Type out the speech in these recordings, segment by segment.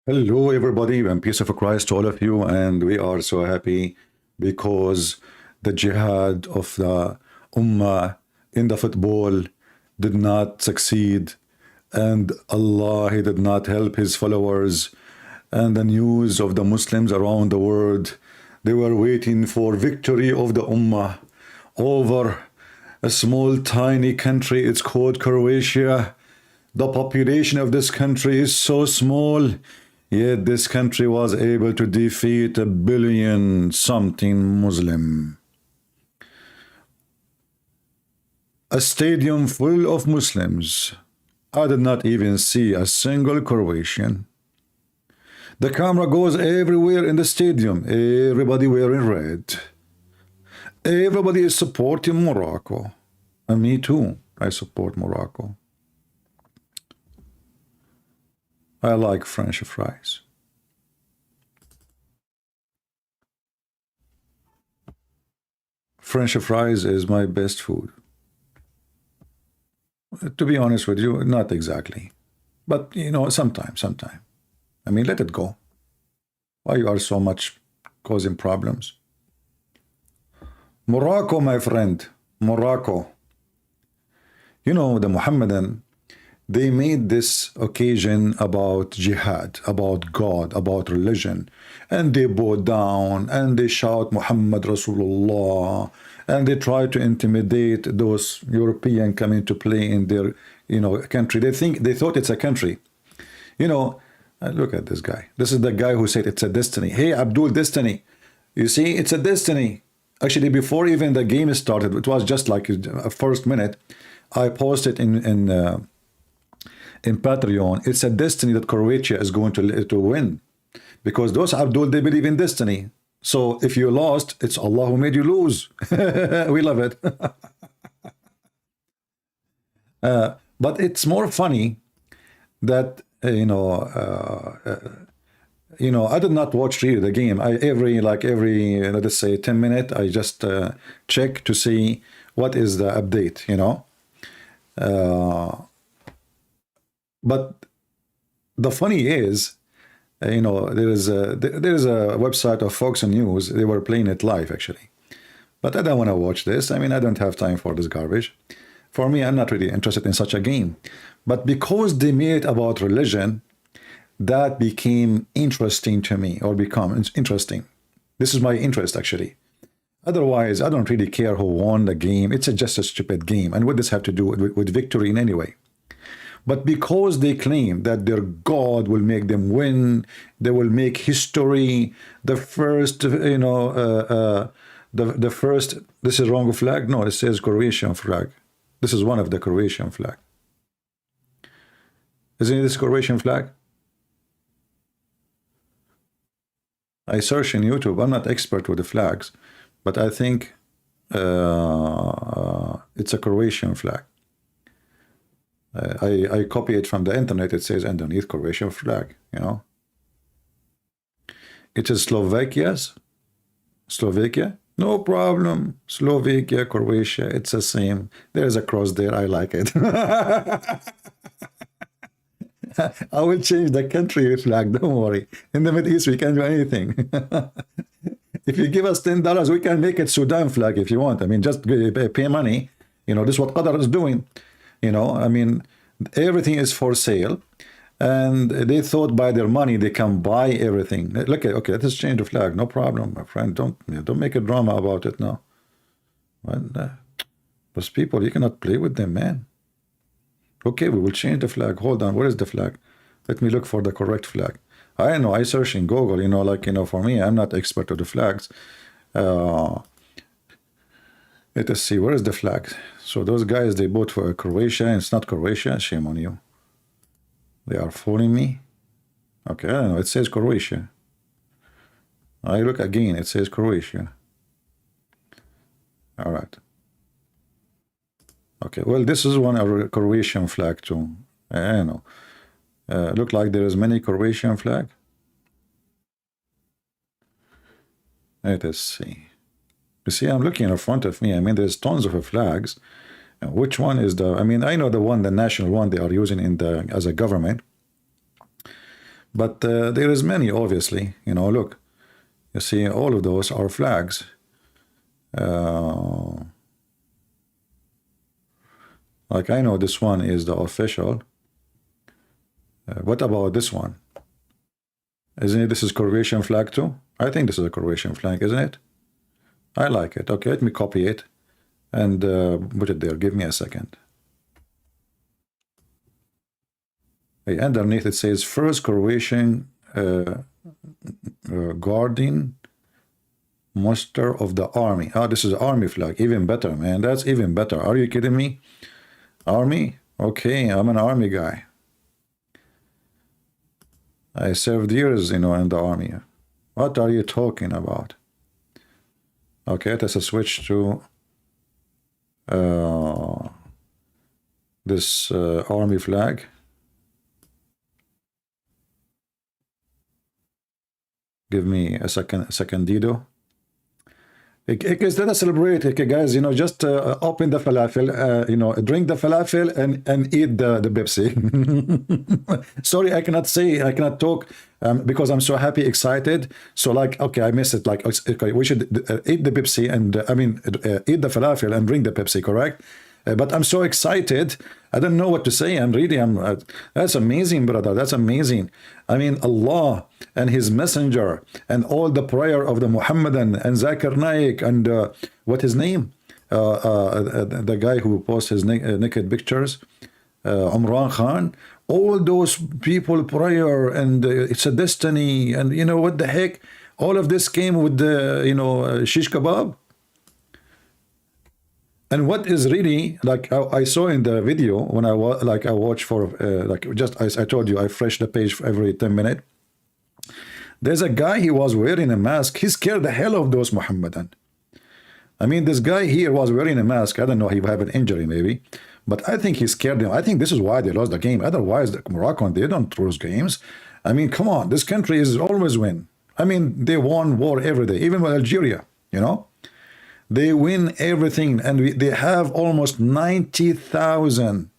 Hello, everybody, and peace of Christ to all of you. And we are so happy because the jihad of the Ummah in the football did not succeed, and Allah, He did not help His followers. And the news of the Muslims around the world, they were waiting for victory of the Ummah over a small, tiny country. It's called Croatia. The population of this country is so small. Yet this country was able to defeat 1 billion something Muslim. A stadium full of Muslims. I did not even see a single Croatian. The camera goes everywhere in the stadium. Everybody wearing red. Everybody is supporting Morocco. And me too. I support Morocco. I like French fries. French fries is my best food. To be honest with you, not exactly. But, you know, sometime. I mean, let it go. Why you are so much causing problems? Morocco, my friend. Morocco. You know, the Mohammedan, they made this occasion about jihad, about God, about religion, and they bow down and they shout Muhammad Rasulullah, and they try to intimidate those European coming to play in their, country. They thought it's a country. Look at this guy. This is the guy who said it's a destiny. Hey, Abdul, destiny. You see, it's a destiny. Actually, before even the game started, it was just like a first minute. I posted in Patreon, it's a destiny that Croatia is going to win, because those Abdul, they believe in destiny. So if you lost, it's Allah who made you lose. We love it. But it's more funny that I did not watch really the game. Every let's say 10 minutes, I just check to see what is the update. But the funny is, there is a website of Fox News. They were playing it live, actually. But I don't want to watch this. I mean, I don't have time for this garbage. For me, I'm not really interested in such a game. But because they made it about religion, that became interesting to me, or become interesting. This is my interest, actually. Otherwise, I don't really care who won the game. It's just a stupid game. And what does this have to do with victory in any way? But because they claim that their God will make them win, they will make history, the first, the first, this is wrong flag? No, it says Croatian flag. This is one of the Croatian flag. Isn't this Croatian flag? I search in YouTube. I'm not expert with the flags, but I think it's a Croatian flag. I copy it from the internet. It says underneath Croatian flag, It is Slovakia's. Slovakia? No problem. Slovakia, Croatia, it's the same. There's a cross there. I like it. I will change the country flag. Don't worry. In the Middle East, we can do anything. If you give us $10, we can make it Sudan flag if you want. I mean, just pay money. This is what Qatar is doing. I mean, everything is for sale, and they thought by their money they can buy everything. Look, okay, let's change the flag. No problem, my friend. Don't make a drama about it now. Those people, you cannot play with them, man. Okay, we will change the flag. Hold on, where is the flag? Let me look for the correct flag. I know, I search in Google, for me, I'm not expert of the flags. Let us see, where is the flag? So those guys, they vote for Croatia, and it's not Croatia. Shame on you. They are fooling me. Okay, I don't know, it says Croatia. I look again, it says Croatia. All right. Okay, well, this is one of a Croatian flag too. I don't know. Look like there is many Croatian flag. Let us see. You see, I'm looking in front of me. I mean, there's tons of flags. Which one is the? I mean, I know the one, the national one they are using as a government. But there is many, obviously. You know, look, you see, all of those are flags. Like I know this one is the official. What about this one? Isn't it? This is Croatian flag too. I think this is a Croatian flag, isn't it? I like it. Okay, let me copy it and put it there. Give me a second. Okay, underneath it says first Croatian guardian muster of the army. Oh, this is army flag. Even better, man. That's even better. Are you kidding me? Army? Okay, I'm an army guy. I served years, you know, in the army. What are you talking about? Okay, let's switch to this army flag. Give me a second, Dido. Because let us celebrate, okay, guys. You know, just open the falafel, you know, drink the falafel and eat the Pepsi. Sorry, I cannot talk because I'm so happy, excited. So like, okay, I missed it. Like, okay, we should eat the Pepsi and eat the falafel and drink the Pepsi, correct? But I'm so excited. I don't know what to say. That's amazing, brother. That's amazing. I mean, Allah and His Messenger and all the prayer of the Muhammadan and Zakir Naik and what his name? The guy who posts his naked pictures, Umran Khan. All those people prayer and it's a destiny and you know what the heck? All of this came with the shish kebab. And what is really like I saw in the video when I watch for like just as I told you, I refresh the page for every 10 minutes. There's a guy, he was wearing a mask. He scared the hell of those Mohammedan. I mean, this guy here was wearing a mask. I don't know, he have an injury maybe, but I think he scared them. I think this is why they lost the game. Otherwise, the Morocco, they don't lose games. I mean, come on, this country is always win. I mean, they won war every day, even with Algeria, you know. They win everything, and they have almost 90,000.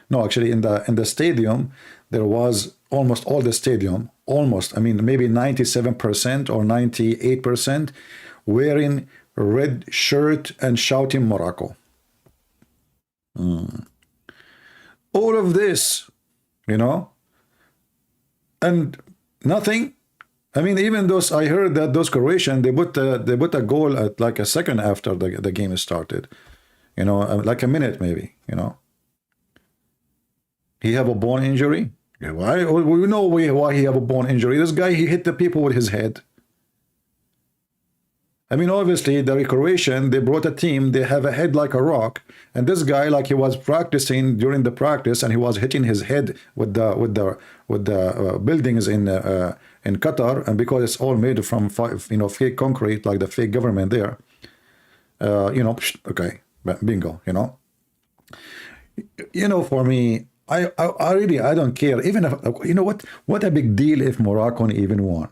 No, actually, in the stadium, there was almost all the stadium, almost. I mean, maybe 97% or 98% wearing red shirt and shouting Morocco. All of this, you know, and nothing. I mean, even those, I heard that those Croatian, they put a goal at like a second after the game started, you know, like a minute maybe, you know. He have a bone injury. Yeah, why? We know why he have a bone injury. This guy, he hit the people with his head. I mean, obviously, the Croatian, they brought a team, they have a head like a rock, and this guy, like he was practicing during the practice, and he was hitting his head with the buildings in Qatar, and because it's all made from fake concrete, like the fake government there, okay, bingo, for me, I really don't care, even if what a big deal if Morocco even won.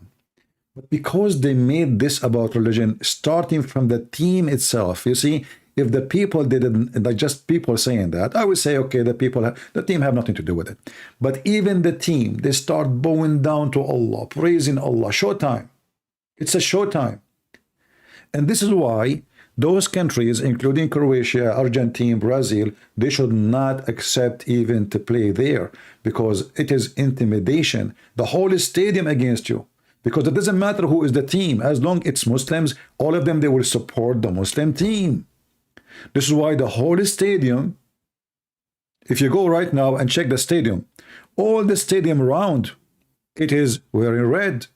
But because they made this about religion, starting from the team itself, you see, if the people didn't, like just people saying that, I would say, okay, the team have nothing to do with it. But even the team, they start bowing down to Allah, praising Allah, showtime. It's a showtime. And this is why those countries, including Croatia, Argentina, Brazil, they should not accept even to play there because it is intimidation. The whole stadium against you. Because it doesn't matter who is the team, as long as it's Muslims, all of them, they will support the Muslim team. This is why the whole stadium, if you go right now and check the stadium, all the stadium around, it is wearing red.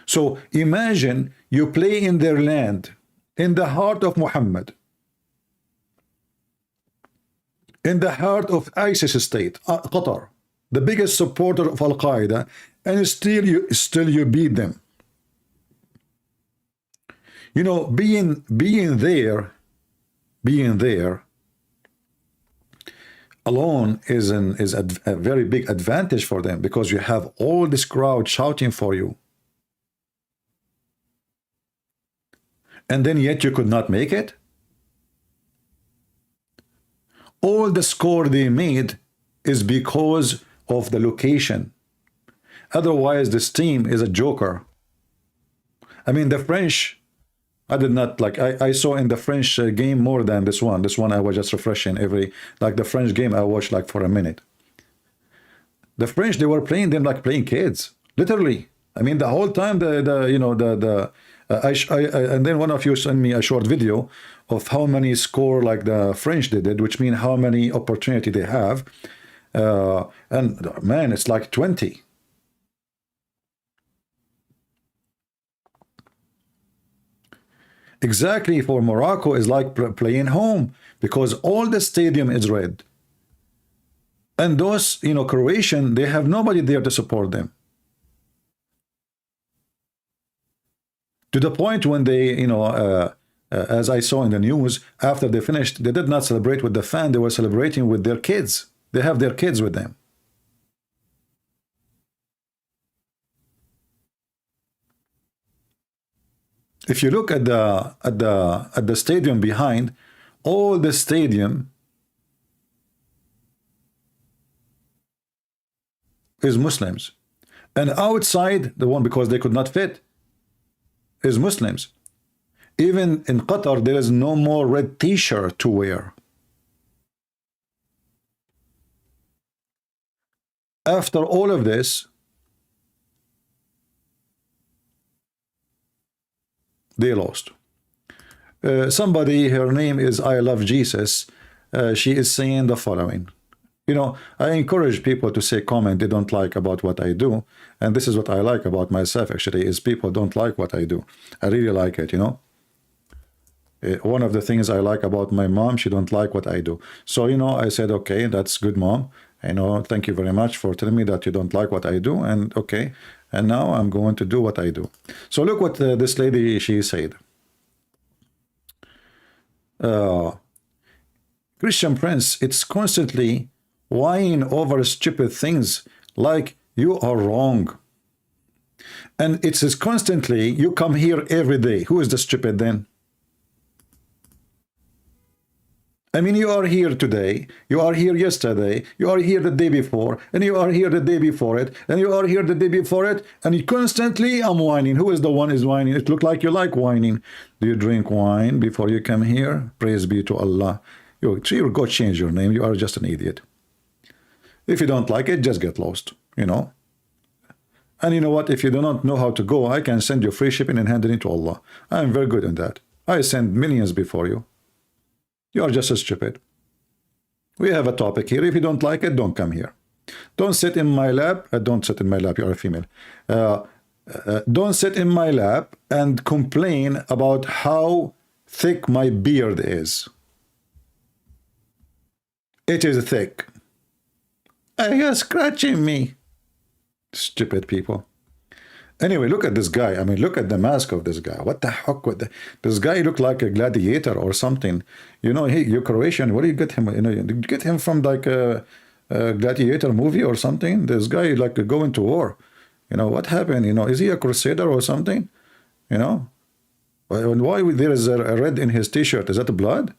So imagine you play in their land, in the heart of Muhammad, in the heart of ISIS state, Qatar, the biggest supporter of Al-Qaeda, and still you beat them. You know, being there alone is a very big advantage for them, because you have all this crowd shouting for you, and then yet you could not make it. All the score they made is because of the location. Otherwise, this team is a joker. I mean, the French, I did not like, I saw in the French game more than this one. This one I was just refreshing every, like the French game I watched like for a minute. The French, they were playing them like playing kids, literally. I mean, the whole time, and then one of you sent me a short video of how many score like the French did, which means how many opportunity they have. And man, it's like 20. Exactly, for Morocco is like playing home because all the stadium is red. And those, Croatian, they have nobody there to support them. To the point when they, as I saw in the news, after they finished, they did not celebrate with the fan, they were celebrating with their kids. They have their kids with them. If you look at the stadium behind, all the stadium is Muslims, and outside the one, because they could not fit, is Muslims. Even in Qatar, there is no more red t-shirt to wear. After all of this, they lost. Somebody, her name is I Love Jesus, she is saying the following. I encourage people to say comment they don't like about what I do, and this is what I like about myself actually, is people don't like what I do. I really like it, One of the things I like about my mom, she don't like what I do. So, I said, okay, that's good, Mom. Thank you very much for telling me that you don't like what I do, and okay, and now I'm going to do what I do. So look what this lady, she said. Christian Prince, it's constantly whining over stupid things like you are wrong. And it's constantly, you come here every day. Who is the stupid then? I mean, you are here today, you are here yesterday, you are here the day before, and you are here the day before it, and you are here the day before it, and you constantly, I'm whining. Who is the one is whining? It looks like you like whining. Do you drink wine before you come here? Praise be to Allah. You go change your name. You are just an idiot. If you don't like it, just get lost, And you know what? If you do not know how to go, I can send you free shipping and hand it to Allah. I am very good in that. I send millions before you. You are just as stupid. We have a topic here. If you don't like it, don't come here. Don't sit in my lap. Don't sit in my lap. You are a female. Don't sit in my lap and complain about how thick my beard is. It is thick. You're scratching me. Stupid people. Anyway, look at this guy. I mean, look at the mask of this guy. What the heck with this guy? Look like a gladiator or something. You're Croatian. Where do you get him? Did you get him from like a gladiator movie or something? This guy like going to war. What happened? Is he a crusader or something? Why there is a red in his t-shirt? Is that blood?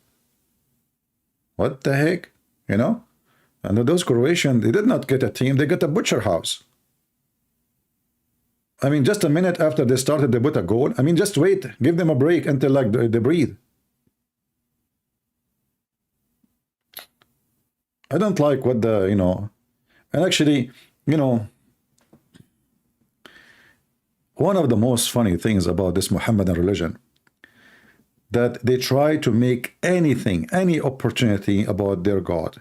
What the heck? And those Croatian, they did not get a team. They got a butcher house. I mean, just a minute after they started, they put a goal. I mean, just wait. Give them a break until like they breathe. I don't like what the, and actually, one of the most funny things about this Mohammedan religion, that they try to make anything, any opportunity about their God,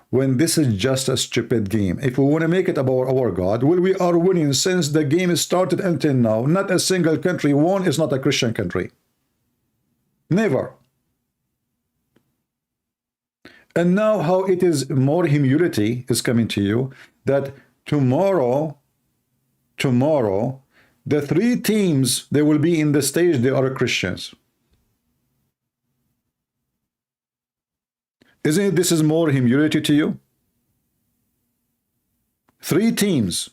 when this is just a stupid game. If we want to make it about our God, well, we are winning since the game started until now. Not a single country won is not a Christian country. Never. And now how it is more humility is coming to you, that tomorrow, the three teams, they will be in the stage, they are Christians. Isn't it, this is more humility to you? Three teams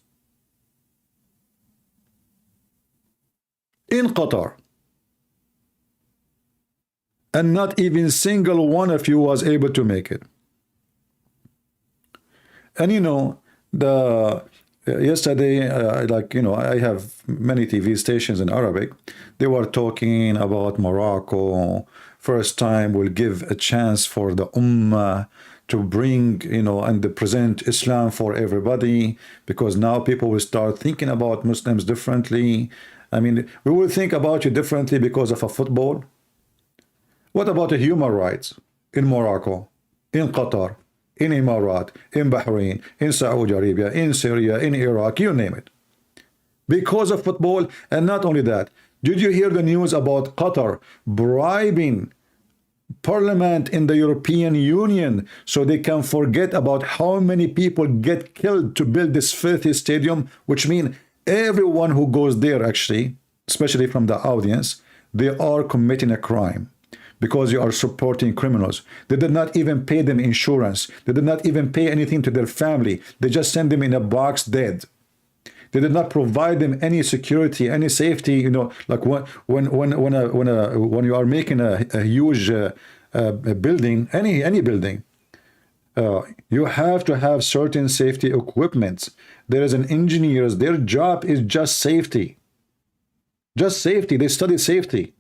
in Qatar, and not even single one of you was able to make it. And yesterday, like, you know, I have many TV stations in Arabic. They were talking about Morocco. First time will give a chance for the Ummah to bring, you know, and to present Islam for everybody, because now people will start thinking about Muslims differently. I mean, we will think about you differently because of a football. What about the human rights in Morocco, in Qatar, in Emirat, in Bahrain, in Saudi Arabia, in Syria, in Iraq, you name it? Because of football. And not only that, did you hear the news about Qatar bribing parliament in the European Union so they can forget about how many people get killed to build this filthy stadium? Which means everyone who goes there, actually, especially from the audience, they are committing a crime, because you are supporting criminals. They did not even pay them insurance. They did not even pay anything to their family. They just send them in a box dead. They did not provide them any security, any safety. You know, like when you are making a huge building, any building, you have to have certain safety equipment. There is an engineers. Their job is just safety. Just safety. They study safety.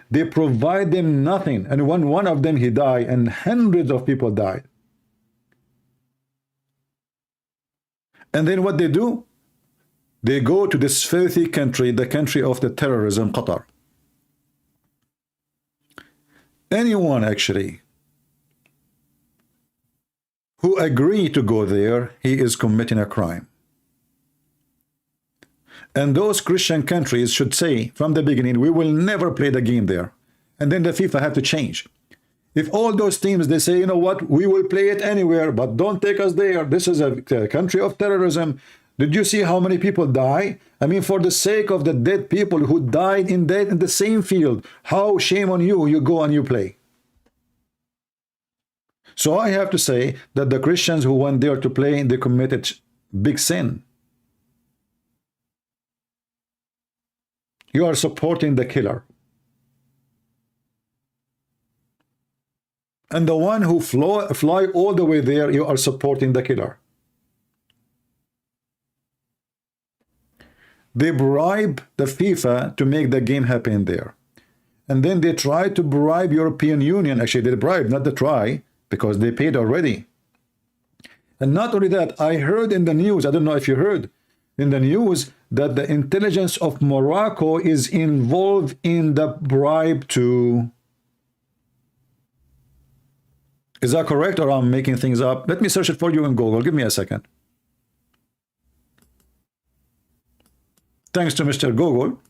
They provide them nothing. And when one of them he died, and hundreds of people died. And then what they do? They go to this filthy country, the country of the terrorism, Qatar. Anyone actually who agree to go there, he is committing a crime. And those Christian countries should say from the beginning, we will never play the game there. And then the FIFA have to change. If all those teams, they say, you know what, we will play it anywhere, but don't take us there. This is a country of terrorism. Did you see how many people die? I mean, for the sake of the dead people who died in the same field, how shame on you, you go and you play. So I have to say that the Christians who went there to play, they committed big sin. You are supporting the killer. And the one who fly all the way there, you are supporting the killer. They bribe the FIFA to make the game happen there. And then they try to bribe European Union. Actually, they bribe, not the try, because they paid already. And not only that, I heard in the news, I don't know if you heard, in the news, that the intelligence of Morocco is involved in the bribe too. Is that correct, or I'm making things up? Let me search it for you in Google. Give me a second. Thanks to Mr. Google.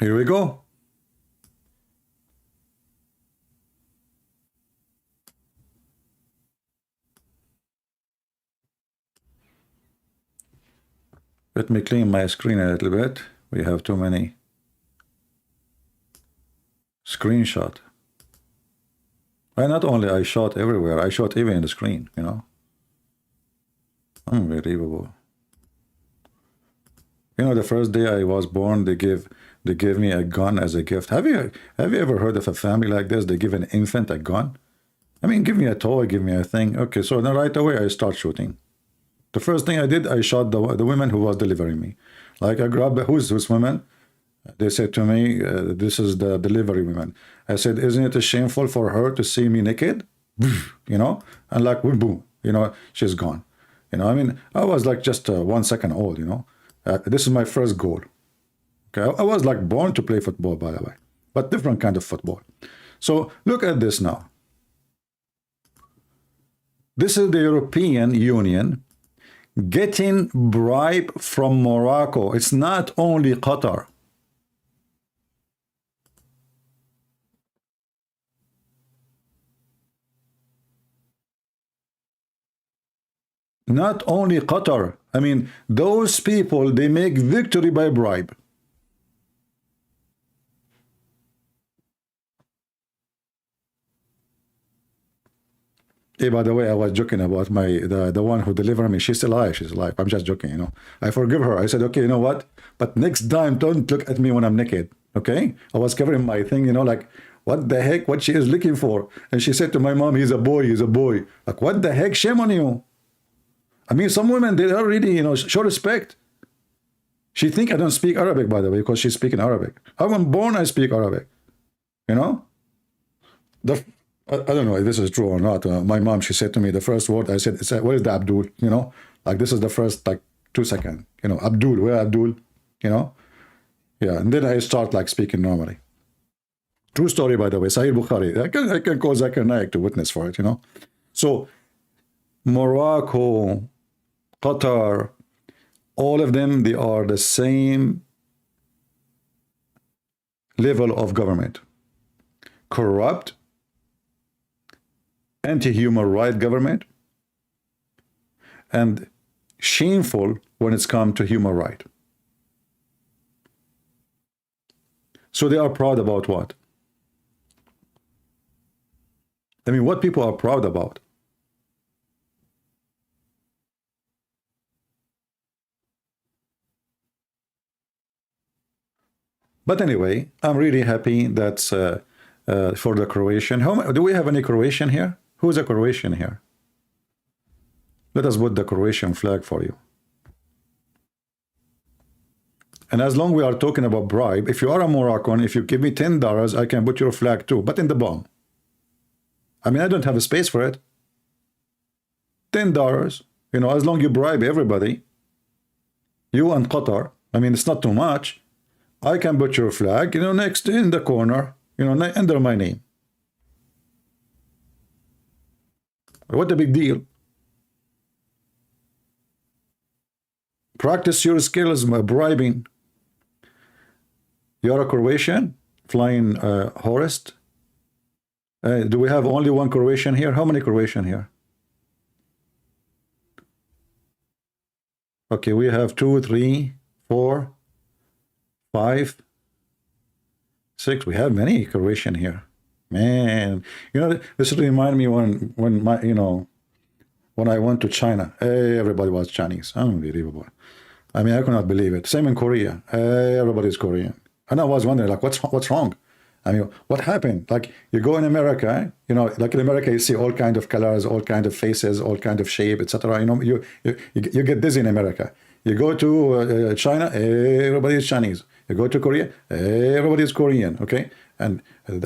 Here we go. Let me clean my screen a little bit. We have too many screenshot. And not only I shot everywhere, I shot even in the screen, you know. Unbelievable. You know, the first day I was born, they gave me a gun as a gift. Have you ever heard of a family like this? They give an infant a gun. I mean, give me a toy, give me a thing. Okay, so then right away I start shooting. The first thing I did, I shot the woman who was delivering me. Like I grabbed who's woman? They said to me, this is the delivery woman. I said, isn't it shameful for her to see me naked? You know, and like boom, you know, she's gone. You know, I mean, I was like just 1 second old. You know, this is my first goal. Okay, I was like born to play football, by the way, but different kind of football. So look at this now. This is the European Union getting bribe from Morocco. It's not only Qatar. Not only Qatar. I mean, those people, they make victory by bribe. Hey, by the way, I was joking about the one who delivered me. She's alive. She's alive. I'm just joking, you know. I forgive her. I said, okay, you know what? But next time, don't look at me when I'm naked. Okay? I was covering my thing, you know, like, what the heck? What she is looking for? And she said to my mom, he's a boy. He's a boy. Like, what the heck? Shame on you. I mean, some women, they don't really, you know, show respect. She think I don't speak Arabic, by the way, because she's speaking Arabic. I was born, I speak Arabic. You know? I don't know if this is true or not. My mom, she said to me, the first word I said, what is the Abdul? You know? Like, this is the first, like, 2 seconds. You know, Abdul, where Abdul? You know? Yeah, and then I start, like, speaking normally. True story, by the way. Sahih Bukhari. I can call Zakir Naik to witness for it, you know? So, Morocco, Qatar, all of them, they are the same level of government. Corrupt, anti-human rights government, and shameful when it's come to human right. So they are proud about what? I mean, what people are proud about? But anyway, I'm really happy that for the Croatian. Do we have any Croatian here? Who's a Croatian here? Let us put the Croatian flag for you. And as long we are talking about bribe, if you are a Moroccan, if you give me $10, I can put your flag too, but in the bomb. I mean, I don't have a space for it. $10, you know, as long you bribe everybody, you and Qatar, I mean, it's not too much. I can put your flag, you know, next in the corner, you know, under my name. What a big deal. Practice your skills by bribing. You're a Croatian, flying Horst. Do we have only one Croatian here? How many Croatian here? Okay, we have 2, 3, 4, 5, 6. We have many Croatian here. Man, you know, this reminds me when my, you know, when I went to China, everybody was Chinese. Unbelievable. I mean, I could not believe it. Same in Korea. Everybody's Korean. And I was wondering, like, what's wrong? I mean, what happened? Like, you go in America, you know, like in America, you see all kind of colors, all kind of faces, all kind of shape, etc. You know, you get dizzy in America. You go to China, everybody is Chinese. You go to Korea, everybody is Korean, okay? And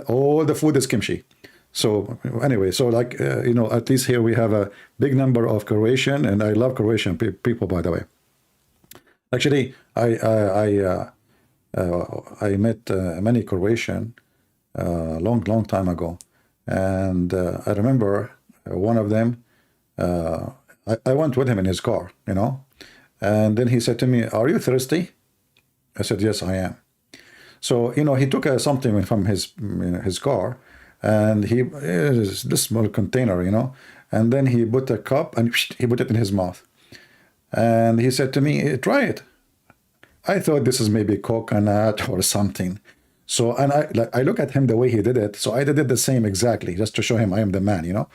all the food is kimchi. So anyway, so like, you know, at least here we have a big number of Croatian, and I love Croatian people, by the way. Actually, I met many Croatian long time ago, and I remember one of them. I went with him in his car, you know, and then he said to me, "Are you thirsty?" I said, "Yes, I am." So you know, he took something from his car, and this small container, you know, and then he put a cup and he put it in his mouth. And he said to me, "Try it." I thought this is maybe coconut or something. So, and I look at him the way he did it. So I did it the same exactly, just to show him I am the man, you know.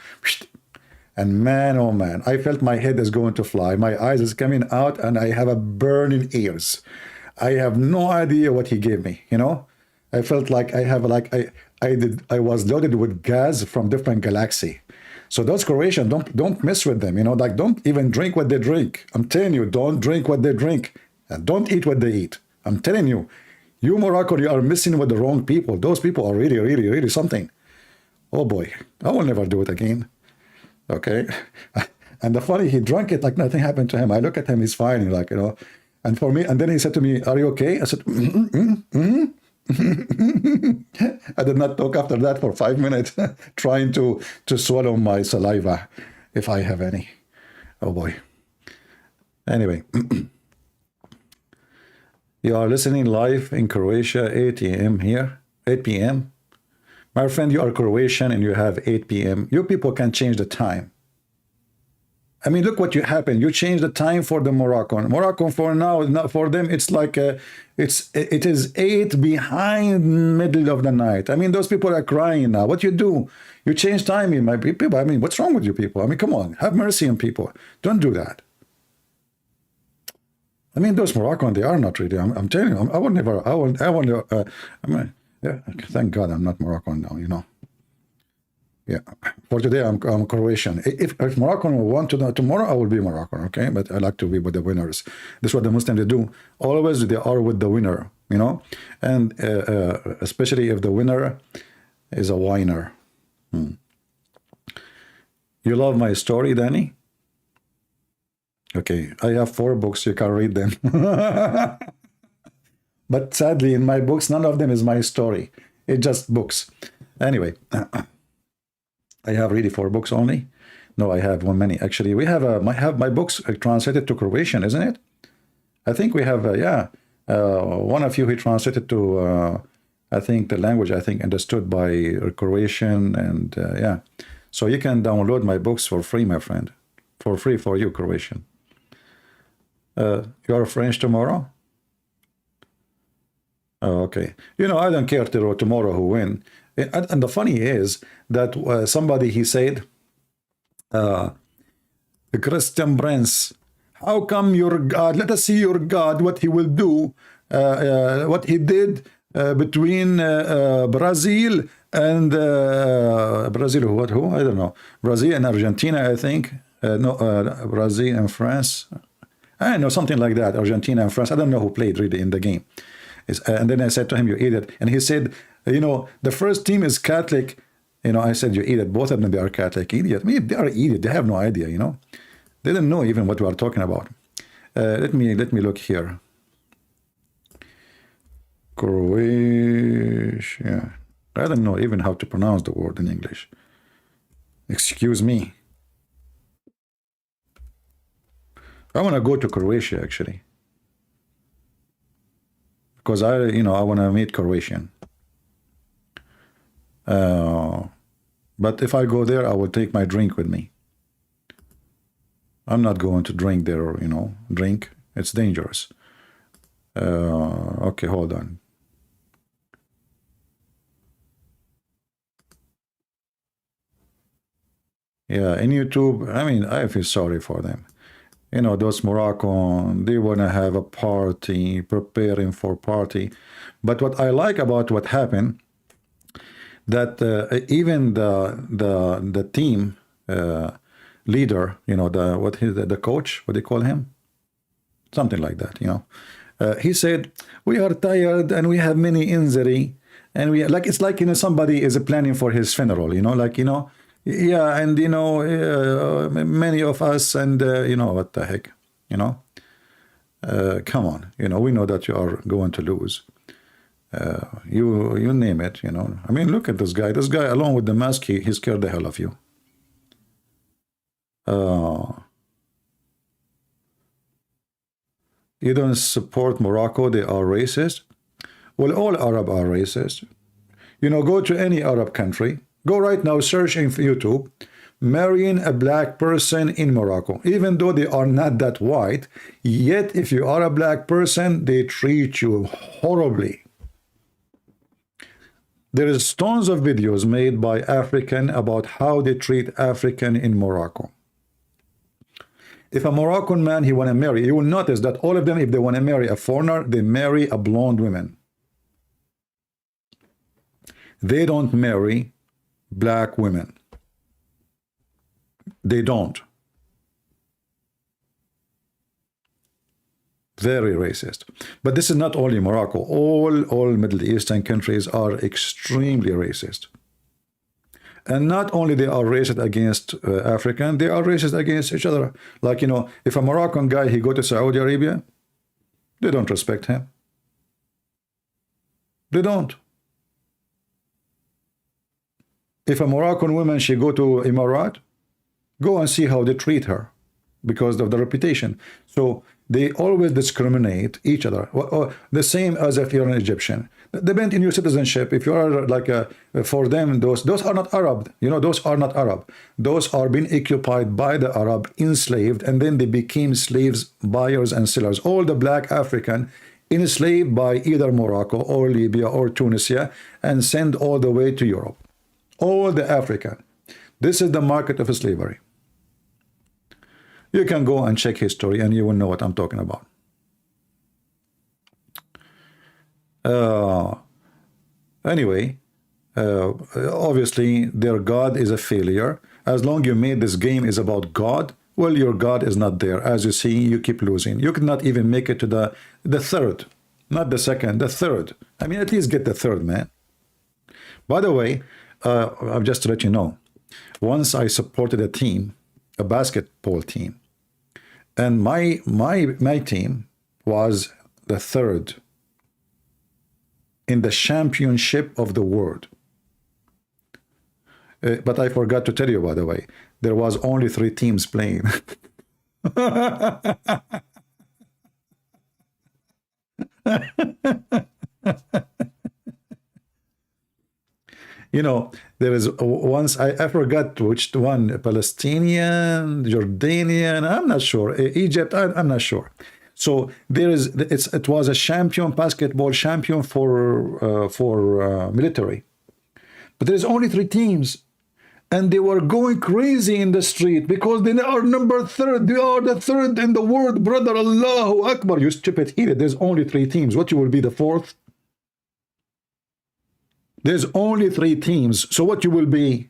And man, oh man, I felt my head is going to fly. My eyes is coming out and I have a burning ears. I have no idea what he gave me, you know. I felt like I was loaded with gas from different galaxy. So those Croatians, don't mess with them, you know, like don't even drink what they drink. I'm telling you, don't drink what they drink, and don't eat what they eat. I'm telling you, you Morocco, you are messing with the wrong people. Those people are really, really, really something. Oh boy, I will never do it again. Okay. And the funny, he drank it like nothing happened to him. I look at him, he's fine, like, you know. And for me, and then he said to me, "Are you okay?" I said, I did not talk after that for 5 minutes, trying to swallow my saliva, if I have any. Oh boy. Anyway, you are listening live in Croatia, 8 a.m. here, 8 p.m. My friend, you are Croatian and you have 8 p.m. You people can change the time. I mean, look what you happened. You changed the time for the Moroccan for now, not for them. It's like it is 8 behind middle of the night. I mean, those people are crying now. What you do? You change timing, my people. I mean, what's wrong with you people? I mean, come on, have mercy on people. Don't do that. I mean, those Moroccan, they are not really. I'm telling you, I would never. I would. I mean, yeah. Thank God I'm not Moroccan now. You know. Yeah, for today I'm Croatian. If Moroccan want to know tomorrow, I will be Moroccan, okay? But I like to be with the winners. This is what the Muslims they do. Always they are with the winner, you know? And especially if the winner is a whiner. You love my story, Danny? Okay, I have 4 books, you can read them. But sadly, in my books, none of them is my story. It's just books. Anyway. I have really 4 books only. No, I have many actually. We have my books translated to Croatian, isn't it? I think we have yeah. One of you he translated to I think the language I think understood by Croatian and yeah. So you can download my books for free, my friend, for free for you, Croatian. You are French tomorrow? Oh, okay. You know I don't care tomorrow who win. And the funny is that somebody, he said, Christian Prince, how come your God, let us see your God, what he will do, what he did between Brazil and, Brazil, who? I don't know. Brazil and Argentina, I think. No, Brazil and France. I know, something like that, Argentina and France. I don't know who played really in the game. And then I said to him, you idiot. And he said, you know, the first team is Catholic. You know, I said, you idiot. Both of them, they are Catholic. Idiot. I mean, they are idiot. They have no idea, you know. They don't know even what we are talking about. Let me look here. Croatia. I don't know even how to pronounce the word in English. Excuse me. I want to go to Croatia, actually. Because I want to meet Croatian. But if I go there, I will take my drink with me. I'm not going to drink there, you know, drink. It's dangerous. Okay, hold on. Yeah, in YouTube, I mean, I feel sorry for them. You know, those Moroccan, they want to have a party, preparing for party. But what I like about what happened, that even the team leader, you know, the coach, what do you call him? Something like that, you know. He said, we are tired and we have many injury. And we like, it's like, you know, somebody is planning for his funeral, you know, like, you know, yeah, and you know, many of us, and you know, what the heck, you know, come on, you know, we know that you are going to lose. You name it, you know. I mean, look at this guy. This guy, along with the mask, he scared the hell of you. You don't support Morocco? They are racist. Well, all Arab are racist. You know, go to any Arab country. Go right now, search in YouTube, marrying a black person in Morocco. Even though they are not that white, yet if you are a black person, they treat you horribly. There is tons of videos made by African about how they treat African in Morocco. If a Moroccan man, he want to marry, you will notice that all of them, if they want to marry a foreigner, they marry a blonde woman. They don't marry black women. They don't. Very racist. But this is not only Morocco. All Middle Eastern countries are extremely racist. And not only they are racist against African, they are racist against each other. Like, you know, if a Moroccan guy, he go to Saudi Arabia, they don't respect him. They don't. If a Moroccan woman, she go to Emirat, go and see how they treat her because of the reputation. So they always discriminate each other. The same as if you're an Egyptian. Depend in your citizenship. If you are like for them, those are not Arab. You know, those are not Arab. Those are being occupied by the Arab, enslaved, and then they became slaves, buyers and sellers. All the black African enslaved by either Morocco or Libya or Tunisia and sent all the way to Europe. All the African. This is the market of slavery. You can go and check history and you will know what I'm talking about. Anyway, obviously their God is a failure. As long you made this game is about God, well, your God is not there. As you see, you keep losing. You cannot even make it to the third, not the second, the third. I mean, at least get the third, man. By the way, I'll just to let you know, once I supported a team, a basketball team, and my team was the third in the championship of the world. But I forgot to tell you, by the way, there was only 3 teams playing. You know, there is once, I forgot which one, Palestinian, Jordanian, I'm not sure, Egypt, I'm not sure. So there is, it was a basketball champion for military. But there's only 3 teams. And they were going crazy in the street because they are number 3rd. They are the 3rd in the world, brother. Allahu Akbar. You stupid idiot. There's only 3 teams. What, you will be the 4th? There's only 3 teams. So what you will be?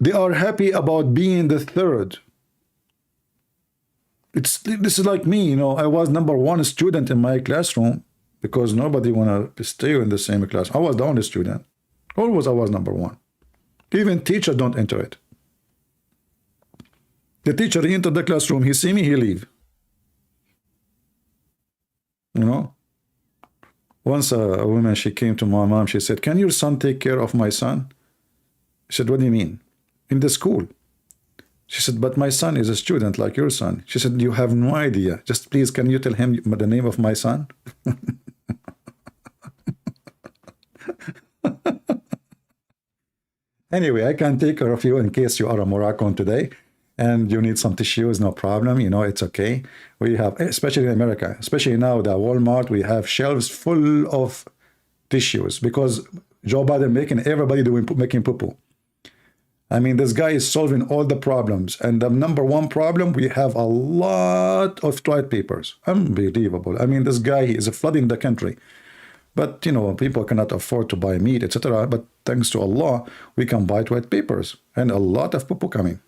They are happy about being the 3rd. This is like me, you know. I was number 1 student in my classroom because nobody want to stay in the same class. I was the only student. Always I was number 1. Even teachers don't enter it. The teacher, he entered the classroom, he see me, he leave. You know? Once a woman, she came to my mom, she said, "Can your son take care of my son?" I said, "What do you mean?" "In the school." She said, "But my son is a student like your son." She said, "You have no idea. Just please, can you tell him the name of my son?" Anyway, I can take care of you in case you are a Moroccan today and you need some tissues, no problem. You know, it's okay. We have, especially in America, especially now, the Walmart, we have shelves full of tissues because Joe Biden making everybody making poo-poo. I mean, this guy is solving all the problems. And the number 1 problem, we have a lot of toilet papers. Unbelievable. I mean, this guy, he is flooding the country. But, you know, people cannot afford to buy meat, etc. But thanks to Allah, we can buy toilet papers. And a lot of poo-poo coming.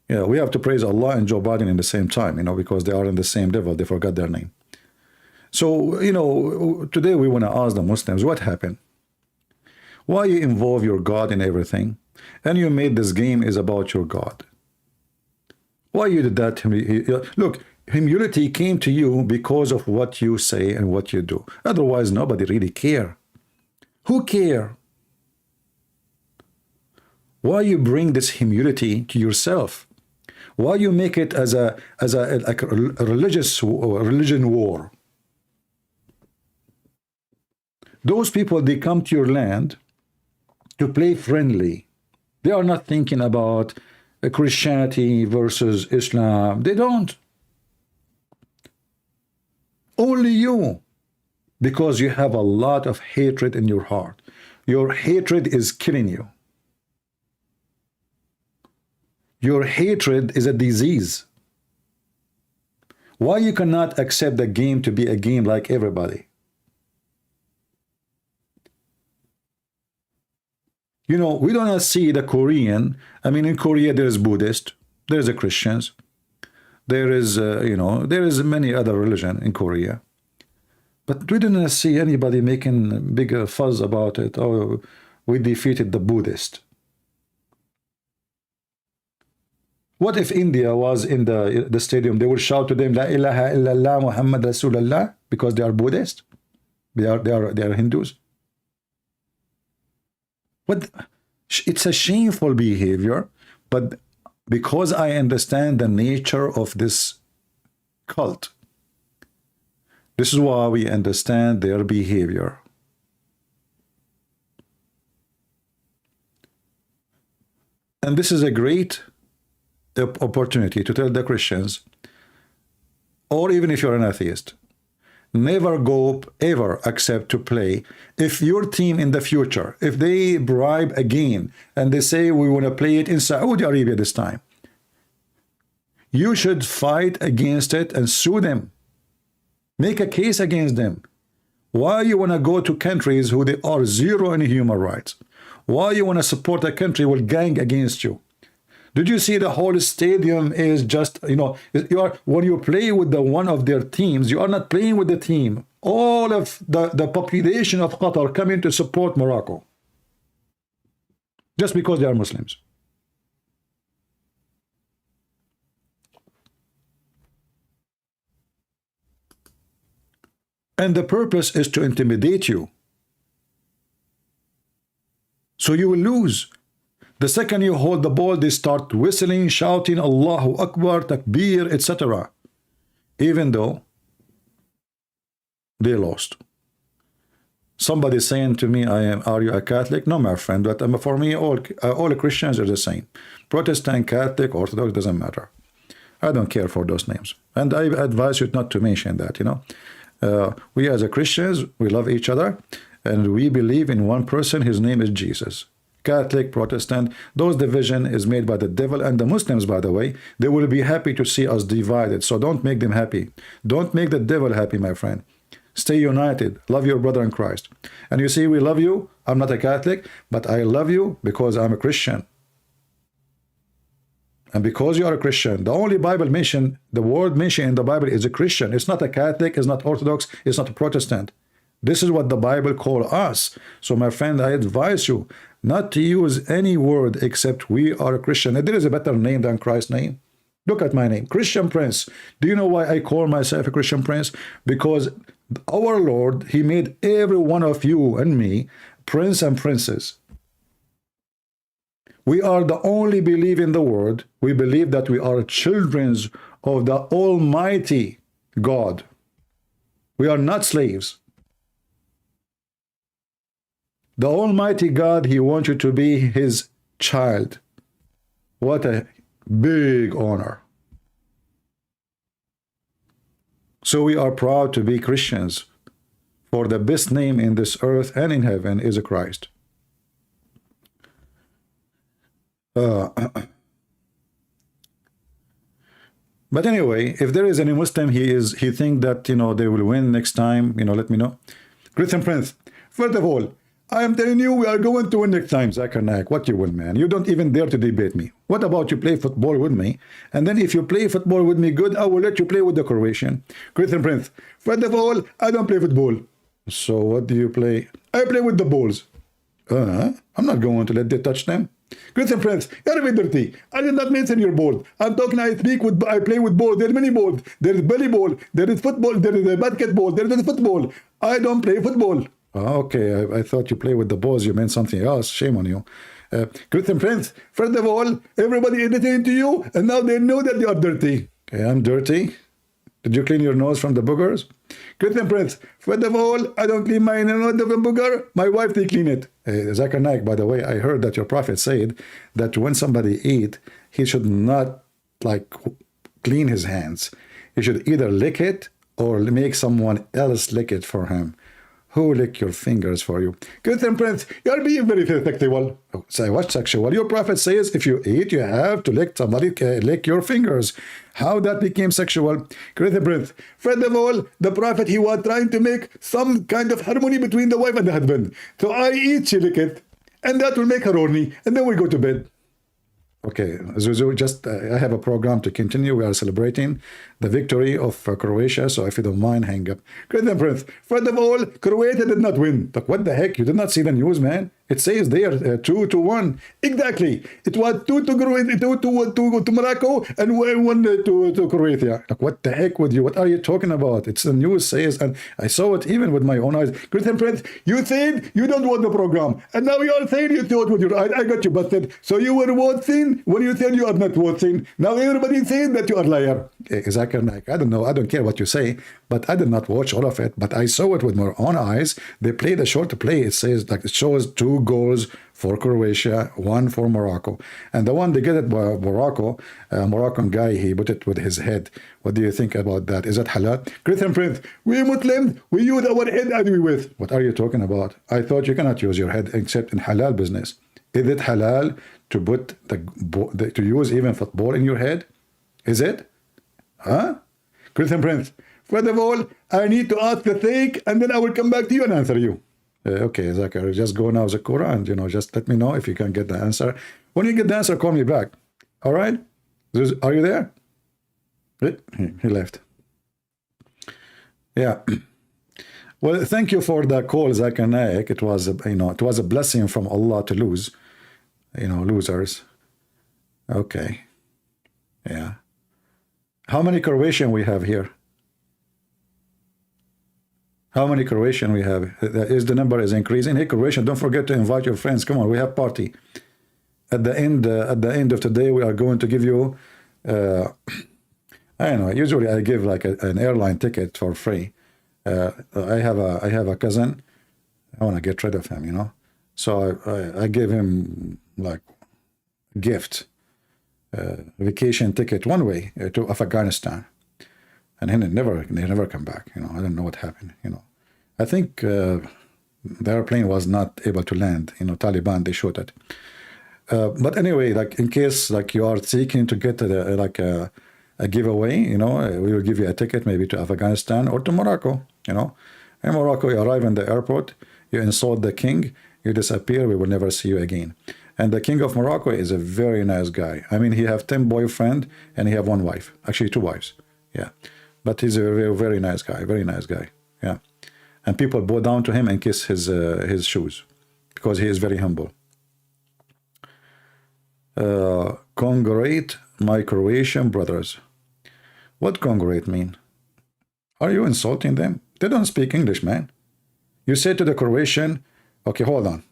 Yeah, we have to praise Allah and Joe Biden in the same time, you know, because they are in the same level. They forgot their name. So, you know, today we want to ask the Muslims, what happened? Why you involve your God in everything? And you made this game is about your God. Why you did that? Look, humility came to you because of what you say and what you do. Otherwise, nobody really care. Who care? Why you bring this humility to yourself? Why you make it as a religion war? Those people, they come to your land to play friendly. They are not thinking about Christianity versus Islam. They don't. Only you, because you have a lot of hatred in your heart. Your hatred is killing you. Your hatred is a disease. Why you cannot accept the game to be a game like everybody? You know, we don't see the Korean. I mean, in Korea, there is Buddhist, there is a Christians, there is, you know, there is many other religion in Korea. But we didn't see anybody making big fuzz about it. Oh, we defeated the Buddhist. What if India was in the stadium? They would shout to them, La ilaha illallah Muhammad Rasulullah, because they are Buddhist. They are Hindus. But it's a shameful behavior. But because I understand the nature of this cult. This is why we understand their behavior. And this is a great opportunity to tell the Christians, or even if you're an atheist, never go, ever accept to play. If your team in the future, if they bribe again and they say we want to play it in Saudi Arabia this time, you should fight against it and sue them. Make a case against them. Why you want to go to countries who they are zero in human rights? Why you want to support a country will gang against you? Did you see the whole stadium is just, you know, when you play with the one of their teams, you are not playing with the team. All of the population of Qatar coming to support Morocco. Just because they are Muslims. And the purpose is to intimidate you. So you will lose. The second you hold the ball, they start whistling, shouting, Allahu Akbar, Takbir, etc. Even though they lost. Somebody saying to me, are you a Catholic? No, my friend, but for me, all Christians are the same. Protestant, Catholic, Orthodox, doesn't matter. I don't care for those names. And I advise you not to mention that, you know. We as a Christians, we love each other, and we believe in one person, his name is Jesus. Catholic, Protestant, those division is made by the devil, and the Muslims, by the way, they will be happy to see us divided. So don't make them happy. Don't make the devil happy, my friend. Stay united. Love your brother in Christ. And you see, we love you. I'm not a Catholic, but I love you because I'm a Christian. And because you are a Christian, the only Bible mention, the word mentioned in the Bible is a Christian. It's not a Catholic, it's not Orthodox, it's not a Protestant. This is what the Bible calls us. So my friend, I advise you not to use any word except we are a Christian. And there is a better name than Christ's name. Look at my name, Christian Prince. Do you know why I call myself a Christian Prince? Because our Lord, he made every one of you and me prince and princess. We are the only believe in the word. We believe that we are children of the Almighty God. We are not slaves. The Almighty God, he wants you to be his child. What a big honor. So we are proud to be Christians, for the best name in this earth and in heaven is a Christ. But anyway, if there is any Muslim, he think that, you know, they will win next time, you know, let me know. Christian Prince, first of all, I am telling you, we are going to win next time, Zakir Naik. What you will, man? You don't even dare to debate me. What about you play football with me? And then if you play football with me good, I will let you play with the Croatian. Christian Prince, first of all, I don't play football. So what do you play? I play with the balls. I'm not going to let they touch them. Christian Prince, you're a bit dirty. I did not mention your ball. I'm talking, I play with balls. There are many balls. There is volleyball. There is football. There is a basketball. There is football. I don't play football. Okay, I thought you play with the balls. You meant something else. Shame on you. Christian Prince, first of all, everybody is listening to you, and now they know that you are dirty. Okay, I'm dirty. Did you clean your nose from the boogers? Christian Prince, first of all, I don't clean my nose from the booger. My wife, they clean it. Zakir Naik, by the way, I heard that your prophet said that when somebody eat, he should not like clean his hands. He should either lick it or make someone else lick it for him. Who lick your fingers for you? Christian Prince, you're being very sexual. Oh, say what sexual? Your prophet says if you eat, you have to lick somebody, lick your fingers. How that became sexual? Christian Prince, first of all, the prophet, he was trying to make some kind of harmony between the wife and the husband. So I eat, she lick it, and that will make her horny, and then we go to bed. Okay, Zuzu, just I have a program to continue. We are celebrating the victory of Croatia. So if you don't mind, hang up. Great Prince. First of all, Croatia did not win. Like, what the heck? You did not see the news, man? It says there 2-1. Exactly. It was 2 to Croatia, 2 to Morocco, and 1 to Croatia. Like, what the heck with you? What are you talking about? It's the news says, and I saw it even with my own eyes. Great Prince, you said you don't want the program, and now you are saying you thought with your eyes. I got you busted. So you were watching when you said you are not watching. Now everybody saying that you are liar. Zakir, Naik, I don't know. I don't care what you say, but I did not watch all of it. But I saw it with my own eyes. They played a short play. It says, like, it shows 2 goals for Croatia, 1 for Morocco. And the one they get it by Morocco, Moroccan guy, he put it with his head. What do you think about that? Is that halal? Christian Prince, we Muslims, we use our head and we with. What are you talking about? I thought you cannot use your head except in halal business. Is it halal to put to use even football in your head? Is it? Huh? Christian Prince, first of all, I need to ask the thing, and then I will come back to you and answer you. Okay, Zakir, just go now, Zakura, and just let me know if you can get the answer. When you get the answer, call me back. All right? Are you there? He left. Yeah. Well, thank you for the call, Zakir Naik. It was, it was a blessing from Allah to lose, losers. Okay. Yeah. How many Croatian we have here? How many Croatian we have? Is the number is increasing? Hey, Croatian, don't forget to invite your friends. Come on, we have party. At the end of today, we are going to give you, I don't know. Usually, I give like an airline ticket for free. I have a cousin. I want to get rid of him, So I gave him like gift, vacation ticket one way to Afghanistan. And he never come back. I don't know what happened. I think the airplane was not able to land. Taliban, they shot it. But anyway, like in case like you are seeking to get a giveaway, we will give you a ticket maybe to Afghanistan or to Morocco. In Morocco, you arrive in the airport, you insult the king, you disappear. We will never see you again. And the king of Morocco is a very nice guy. I mean, he have 10 boyfriends and he have 1 wife, actually 2 wives. Yeah. But he's a very, very nice guy, very nice guy. Yeah. And people bow down to him and kiss his shoes because he is very humble. Congratulate my Croatian brothers. What congratulate mean? Are you insulting them? They don't speak English, man. You say to the Croatian, okay, hold on.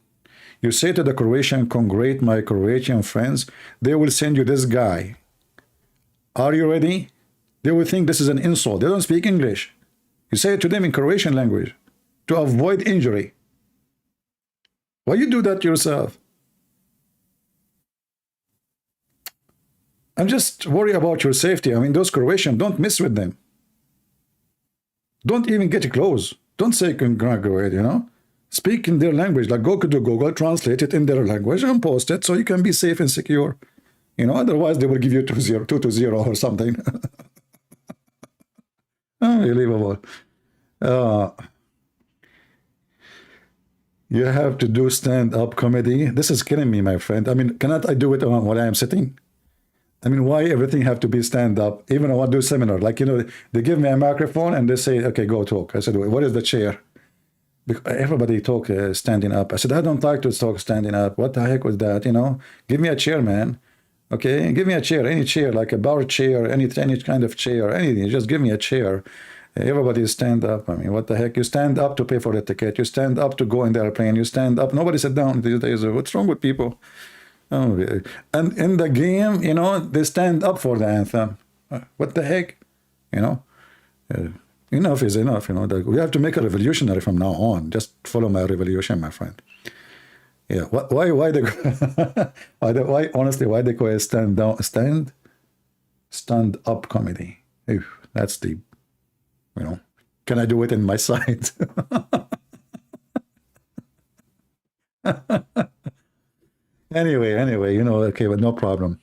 You say to the Croatian, congratulate my Croatian friends. They will send you this guy. Are you ready? They will think this is an insult. They don't speak English. You say it to them in Croatian language to avoid injury. Why you do that yourself? I'm just worried about your safety. I mean, those Croatians, don't mess with them. Don't even get close. Don't say congratulate, Speak in their language. Like go to Google, translate it in their language and post it so you can be safe and secure. Otherwise they will give you 2-0 or something. Unbelievable. You have to do stand-up comedy. This is killing me, my friend. I mean, cannot I do it while I am sitting? I mean, why everything have to be stand-up? Even I want to do seminar. Like, they give me a microphone and they say, okay, go talk. I said, what is the chair? Everybody talk standing up. I said, I don't like to talk standing up. What the heck was that, Give me a chair, man. Okay, give me a chair, any chair, like a bar chair, any kind of chair, anything. Just give me a chair. Everybody stand up. I mean, what the heck? You stand up to pay for the ticket. You stand up to go in the airplane. You stand up. Nobody sit down these days. What's wrong with people? Oh, and in the game, they stand up for the anthem. What the heck? Enough is enough. We have to make a revolutionary from now on. Just follow my revolution, my friend. Yeah. Why they honestly, why they call it stand up comedy? Ew, that's deep. Can I do it in my side? Anyway, okay, but no problem.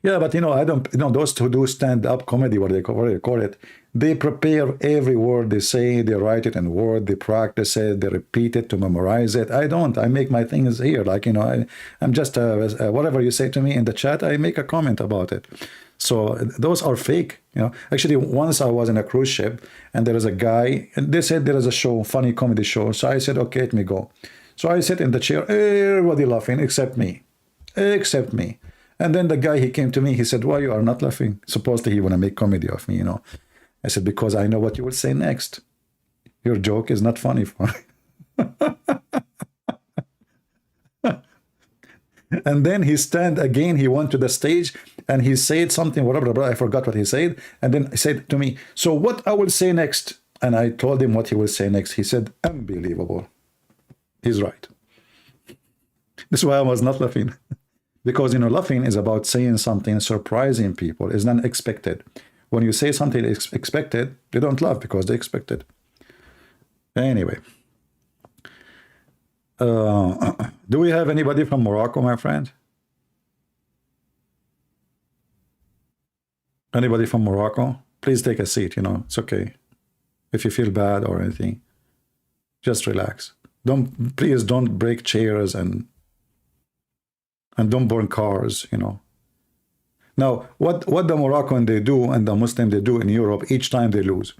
Yeah, but I don't, those who do stand-up comedy, what they call it, they prepare every word they say, they write it in Word, they practice it, they repeat it to memorize it. I don't. I make my things here. Like, I'm just, whatever you say to me in the chat, I make a comment about it. So those are fake, you know. Actually, once I was in a cruise ship and there is a guy, and they said there is a show, funny comedy show. So I said, okay, let me go. So I sit in the chair, everybody laughing except me, except me. And then the guy, he came to me, he said, why you are not laughing? Supposedly he want to make comedy of me, you know. I said, because I know what you will say next. Your joke is not funny for me. And then he stand again, he went to the stage and he said something, whatever, I forgot what he said. And then he said to me, so what I will say next? And I told him what he will say next. He said, unbelievable. He's right. This is why I was not laughing. Because, you know, laughing is about saying something, surprising people. It's not expected. When you say something expected, they don't laugh because they expect it. Anyway. Do we have anybody from Morocco, my friend? Anybody from Morocco? Please take a seat, you know, it's okay. If you feel bad or anything, just relax. Please don't break chairs and don't burn cars, you know. Now, what the Moroccan they do and the Muslim they do in Europe each time they lose.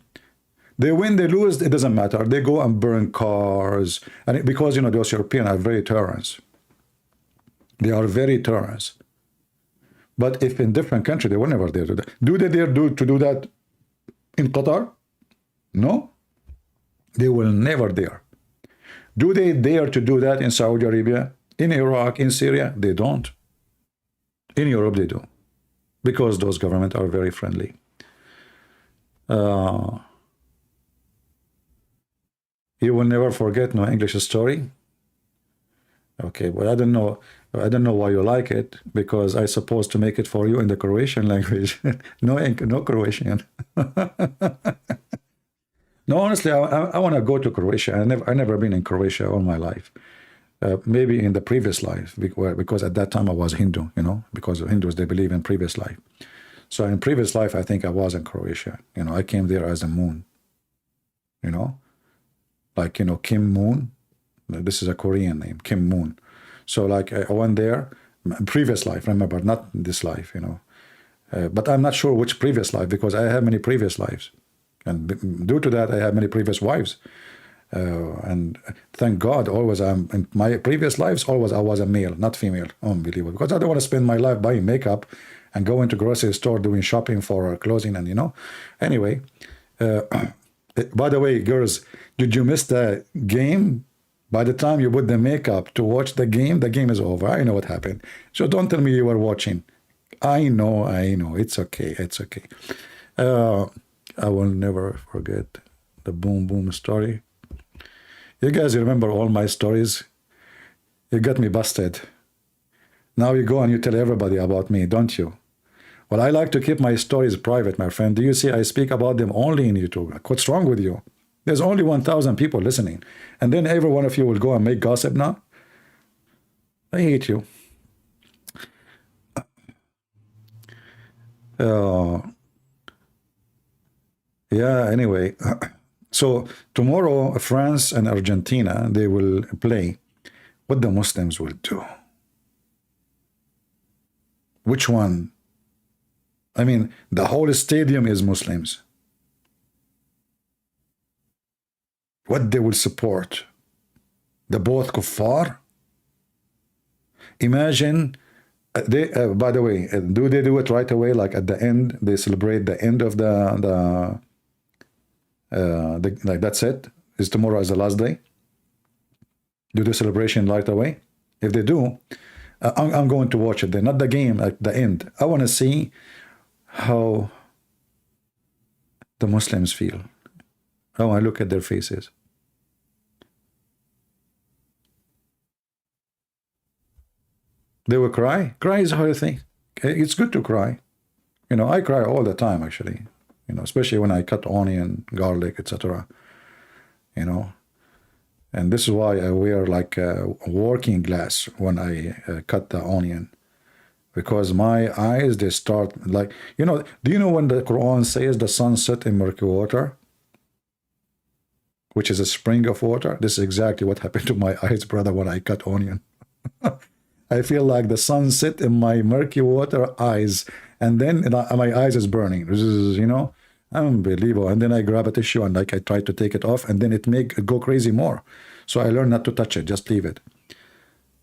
They win, they lose, it doesn't matter. They go and burn cars. And because, you know, those Europeans are very tolerant. They are very tolerant. But if in different countries, they will never dare do that. Do they dare to do that in Qatar? No. They will never dare. Do they dare to do that in Saudi Arabia, in Iraq, in Syria? They don't. In Europe, they do. Because those governments are very friendly. You will never forget no English story. Okay, well, I don't know why you like it, because I supposed to make it for you in the Croatian language. no Croatian. No, honestly, I want to go to Croatia. I never been in Croatia all my life. Maybe in the previous life, because at that time I was Hindu, you know, because Hindus, they believe in previous life. So in previous life, I think I was in Croatia. You know, I came there as a moon, you know. Like, you know, Kim Moon. This is a Korean name, Kim Moon. So like I went there, previous life, remember, not this life, you know. But I'm not sure which previous life, because I have many previous lives. And due to that, I have many previous wives. And thank God, always in my previous lives, always I was a male, not female. Unbelievable. Because I don't want to spend my life buying makeup and going to grocery store doing shopping for clothing and, you know. Anyway, by the way, girls, did you miss the game? By the time you put the makeup to watch the game is over. I know what happened. So don't tell me you were watching. I know. It's okay. It's okay. I will never forget the boom boom story. You guys remember all my stories? You got me busted. Now you go and you tell everybody about me, don't you? Well, I like to keep my stories private, my friend. Do you see I speak about them only in YouTube? What's wrong with you? There's only 1,000 people listening. And then every one of you will go and make gossip now? I hate you. Yeah, anyway. So tomorrow, France and Argentina, they will play. What the Muslims will do. Which one? I mean, the whole stadium is Muslims. What they will support? The both kuffar? Imagine, by the way, do they do it right away? Like at the end, they celebrate the end of like that's it? Is tomorrow as the last day? Do the celebration right away? If they do, I'm going to watch it then. Not the game, like the end. I want to see how the Muslims feel. I want to look at their faces. They will cry. Cry is a hard thing. It's good to cry. You know, I cry all the time, actually. You know, especially when I cut onion, garlic, etc. You know, and this is why I wear like a working glass when I cut the onion, because my eyes, they start like, you know, do you know when the Quran says the sun set in murky water, which is a spring of water? This is exactly what happened to my eyes, brother, when I cut onion. I feel like the sun set in my murky water eyes, And then my eyes is burning. This is, you know, unbelievable. And then I grab a tissue and like I try to take it off, and then it go crazy more. So I learned not to touch it, just leave it.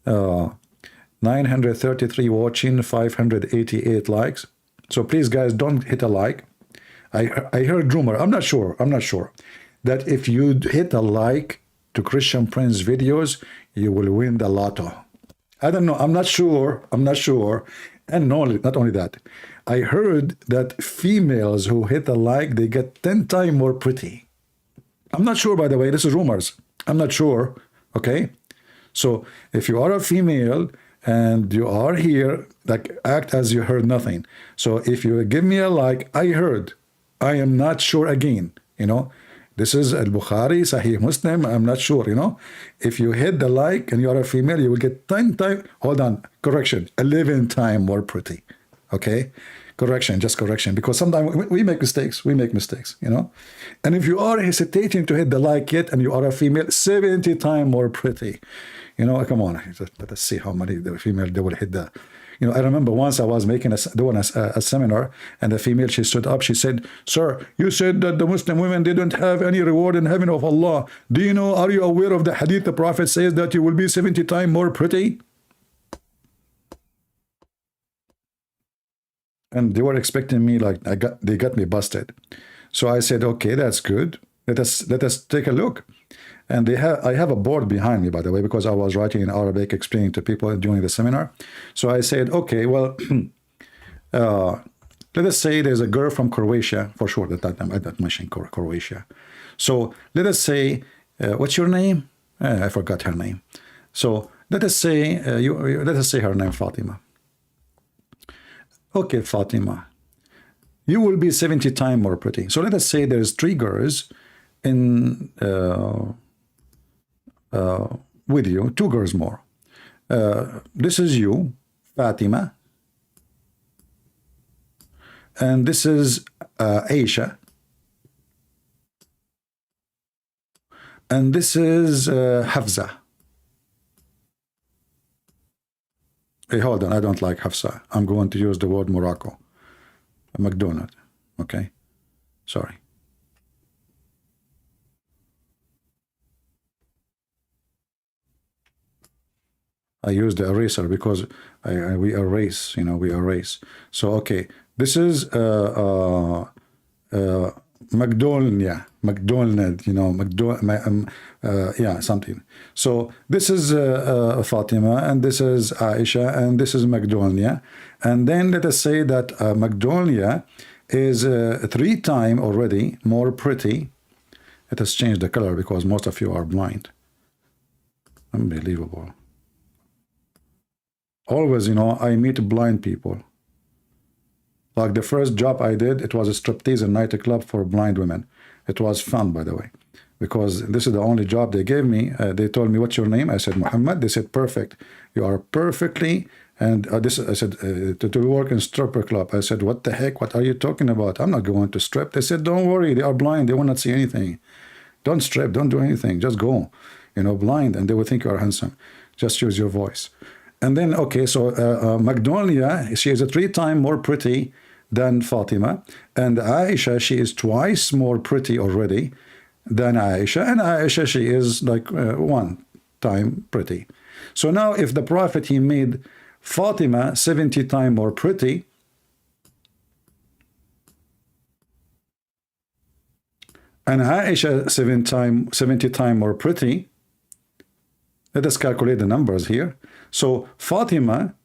933 watching, 588 likes. So please, guys, don't hit a like. I heard rumor, I'm not sure, that if you hit a like to Christian Prince videos, you will win the lotto. I don't know, I'm not sure. And no, not only that, I heard that females who hit a like, they get 10 times more pretty. I'm not sure, by the way, this is rumors. I'm not sure, okay? So if you are a female and you are here, like, act as you heard nothing. So if you give me a like, I heard, I am not sure again, you know. This is Al-Bukhari, Sahih Muslim, I'm not sure, you know. If you hit the like and you are a female, you will get 10 times, hold on, correction, 11 times more pretty, okay? Correction, just correction, because sometimes we make mistakes, you know. And if you are hesitating to hit the like yet and you are a female, 70 times more pretty. You know, come on, let us see how many the female they will hit the. You know, I remember once I was doing a seminar, and the female, she stood up, she said, "Sir, you said that the Muslim women, they don't have any reward in heaven of Allah. Do you know, are you aware of the hadith the Prophet says that you will be 70 times more pretty?" And they were expecting me, like, they got me busted. So I said, okay, that's good. Let us take a look. And I have a board behind me, by the way, because I was writing in Arabic, explaining to people during the seminar. So I said, okay, well, let us say there's a girl from Croatia, for sure, that time I didn't mention Croatia. So let us say, what's your name? I forgot her name. So let us say, let us say her name, Fatima. Okay, Fatima, you will be 70 times more pretty. So let us say there's 3 girls in with you, 2 girls more. This is you, Fatima, and this is Aisha, and this is Hafsa. Hey, hold on, I don't like Hafsa. I'm going to use the word Morocco. McDonald, okay? Sorry. I use the eraser because we erase, you know, we erase. So, okay, this is McDonald, you know, yeah, something. So this is Fatima, and this is Aisha, and this is Magnolia. And then let us say that Magnolia is 3 times already more pretty. Let us change the color because most of you are blind. Unbelievable. Always, you know, I meet blind people. Like the first job I did, it was a striptease and nightclub for blind women. It was fun, by the way, because this is the only job they gave me. They told me, "What's your name?" I said, "Mohammed." They said, "Perfect. You are perfectly." And this, I said, to work in stripper club. I said, "What the heck? What are you talking about? I'm not going to strip." They said, "Don't worry. They are blind. They will not see anything. Don't strip. Don't do anything. Just go, you know, blind, and they will think you are handsome. Just use your voice." And then, okay, so Magnolia, she is 3 times more pretty than Fatima, and Aisha, she is twice more pretty already than Aisha, and Aisha, she is like 1 time pretty. So now if the Prophet, he made Fatima 70 times more pretty, and Aisha 70 times more pretty, let us calculate the numbers here. So Fatima,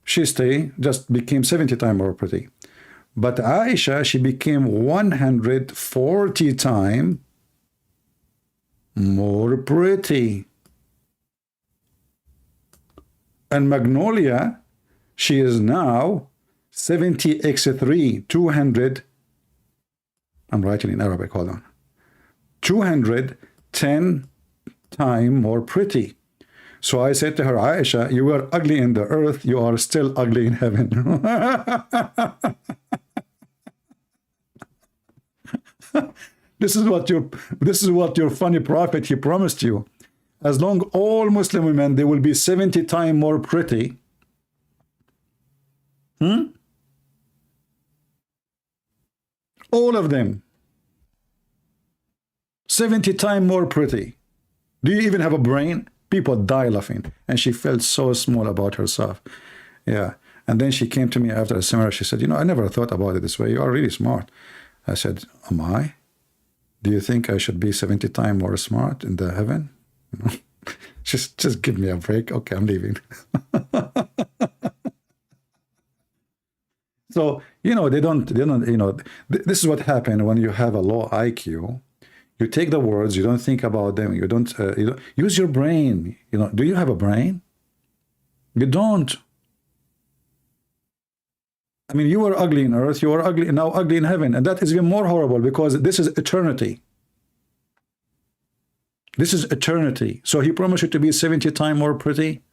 she just became 70 times more pretty. But Aisha, she became 140 times more pretty. And Magnolia, she is now 70x3, 200. I'm writing in Arabic, hold on. 210 times more pretty. So I said to her, "Aisha, you were ugly in the earth, you are still ugly in heaven." This is what your funny prophet, he promised you. As long all Muslim women, they will be 70 times more pretty. All of them. 70 times more pretty. Do you even have a brain? People die laughing. And she felt so small about herself. Yeah. And then she came to me after a seminar. She said, you know, I never thought about it this way. You are really smart. I said, am I? Do you think I should be 70 times more smart in the heaven? Just give me a break. Okay, I'm leaving. So, you know, they don't, you know, this is what happened when you have a low IQ. You take the words, you don't think about them, you don't use your brain. You know, do you have a brain? You don't. I mean, you were ugly in earth, you are ugly now, ugly in heaven, and that is even more horrible because this is eternity. This is eternity. So he promised you to be 70 times more pretty.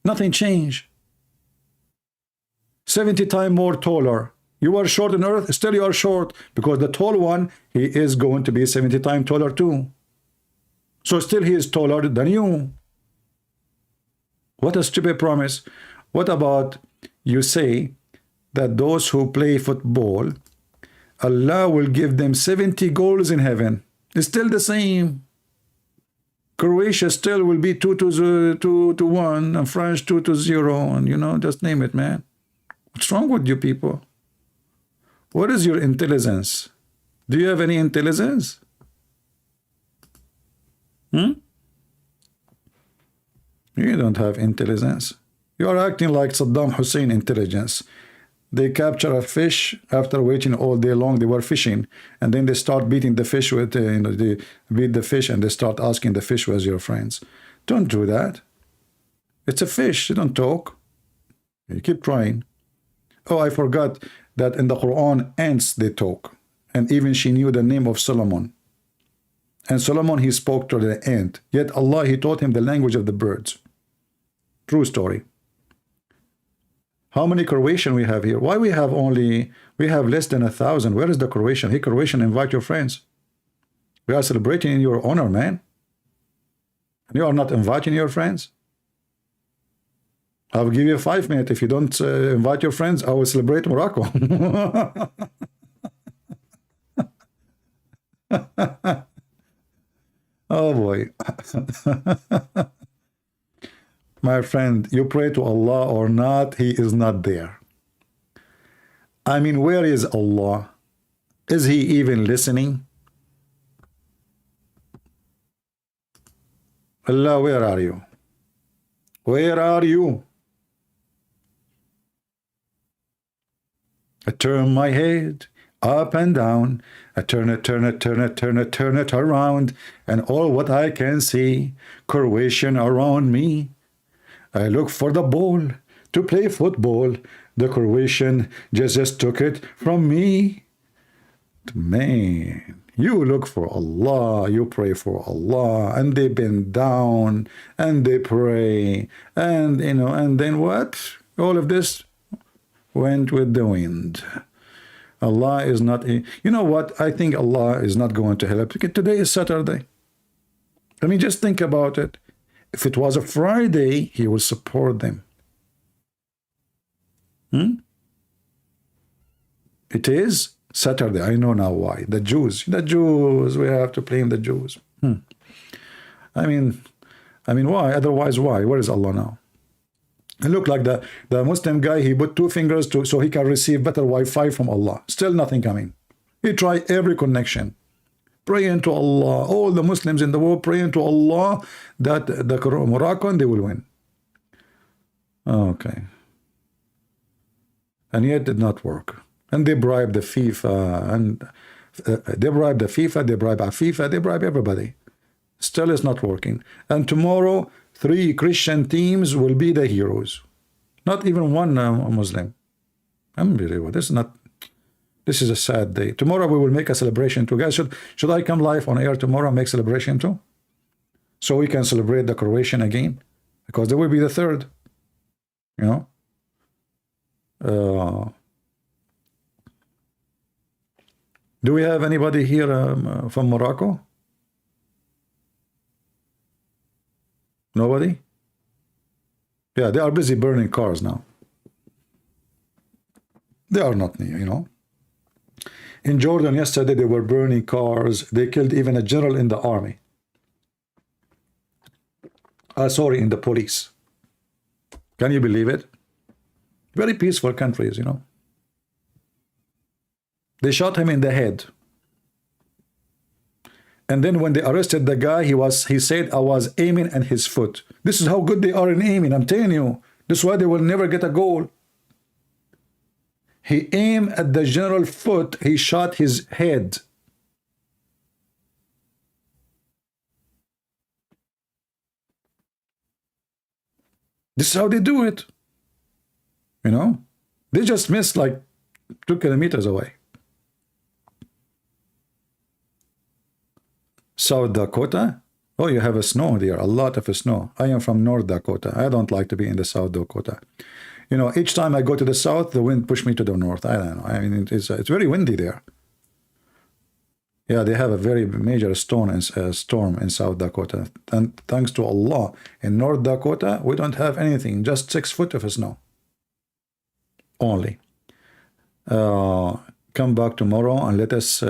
Nothing changed. 70 times more taller. You are short on earth, still you are short, because the tall one, he is going to be 70 times taller too. So still he is taller than you. What a stupid promise. What about you say that those who play football, Allah will give them 70 goals in heaven? It's still the same. Croatia still will be 2-1, and France 2-0, and you know, just name it, man. What's wrong with you people? What is your intelligence? Do you have any intelligence? You don't have intelligence. You are acting like Saddam Hussein intelligence. They capture a fish after waiting all day long. They were fishing, and then they start beating the fish with, you know, they beat the fish and they start asking the fish, where's your friends? Don't do that. It's a fish. You don't talk. You keep trying. Oh, I forgot that in the Quran, ants, they talk. And even she knew the name of Solomon. And Solomon, he spoke to the ant. Yet Allah, he taught him the language of the birds. True story. How many Croatian we have here? Why we have less than 1,000? Where is the Croatian? Hey, Croatian, invite your friends. We are celebrating in your honor, man. And you are not inviting your friends? I'll give you 5 minutes. If you don't invite your friends, I will celebrate Morocco. Oh boy. My friend, you pray to Allah or not, He is not there. I mean, where is Allah? Is He even listening? Allah, where are you? Where are you? I turn my head up and down. I turn it around, and all what I can see, Croatian around me. I look for the ball to play football. The Croatian just took it from me. Man, you look for Allah, you pray for Allah, and they bend down and they pray, and you know, and then what? All of this went with the wind. Allah is not, you know what? I think Allah is not going to help. Because today is Saturday. I mean, just think about it. If it was a Friday, He will support them. It is Saturday. I know now why. The Jews, we have to blame the Jews. I mean, why? Otherwise, why? Where is Allah now? And look, like the Muslim guy, he put 2 fingers so he can receive better Wi-Fi from Allah. Still nothing coming. He tried every connection. Praying to Allah. All the Muslims in the world praying to Allah that the Moroccan, they will win. Okay. And yet it did not work. And they bribed the FIFA, and they bribed the FIFA, they bribed FIFA, they bribed everybody. Still it's not working. And tomorrow, 3 Christian teams will be the heroes. Not even one Muslim. Unbelievable. This is a sad day. Tomorrow we will make a celebration too. Guys, should I come live on air tomorrow and make celebration too? So we can celebrate the Croatian again? Because they will be the 3rd. You know? Do we have anybody here from Morocco? Nobody? Yeah, they are busy burning cars now. They are not new, you know. In Jordan yesterday, they were burning cars. They killed even a general in the army. Sorry, in the police. Can you believe it? Very peaceful countries, you know. They shot him in the head. And then when they arrested the guy, he said, I was aiming at his foot. This is how good they are in aiming, I'm telling you. This is why they will never get a goal. He aimed at the general's foot, he shot his head. This is how they do it. You know? They just missed like 2 kilometers away. South Dakota? Oh, you have a snow there, a lot of snow. I am from North Dakota. I don't like to be in the South Dakota. You know, each time I go to the south, the wind pushes me to the north. I don't know. I mean, it's very windy there. Yeah, they have a very major storm in South Dakota. And thanks to Allah, in North Dakota, we don't have anything, just 6 foot of snow. Only. Come back tomorrow and let us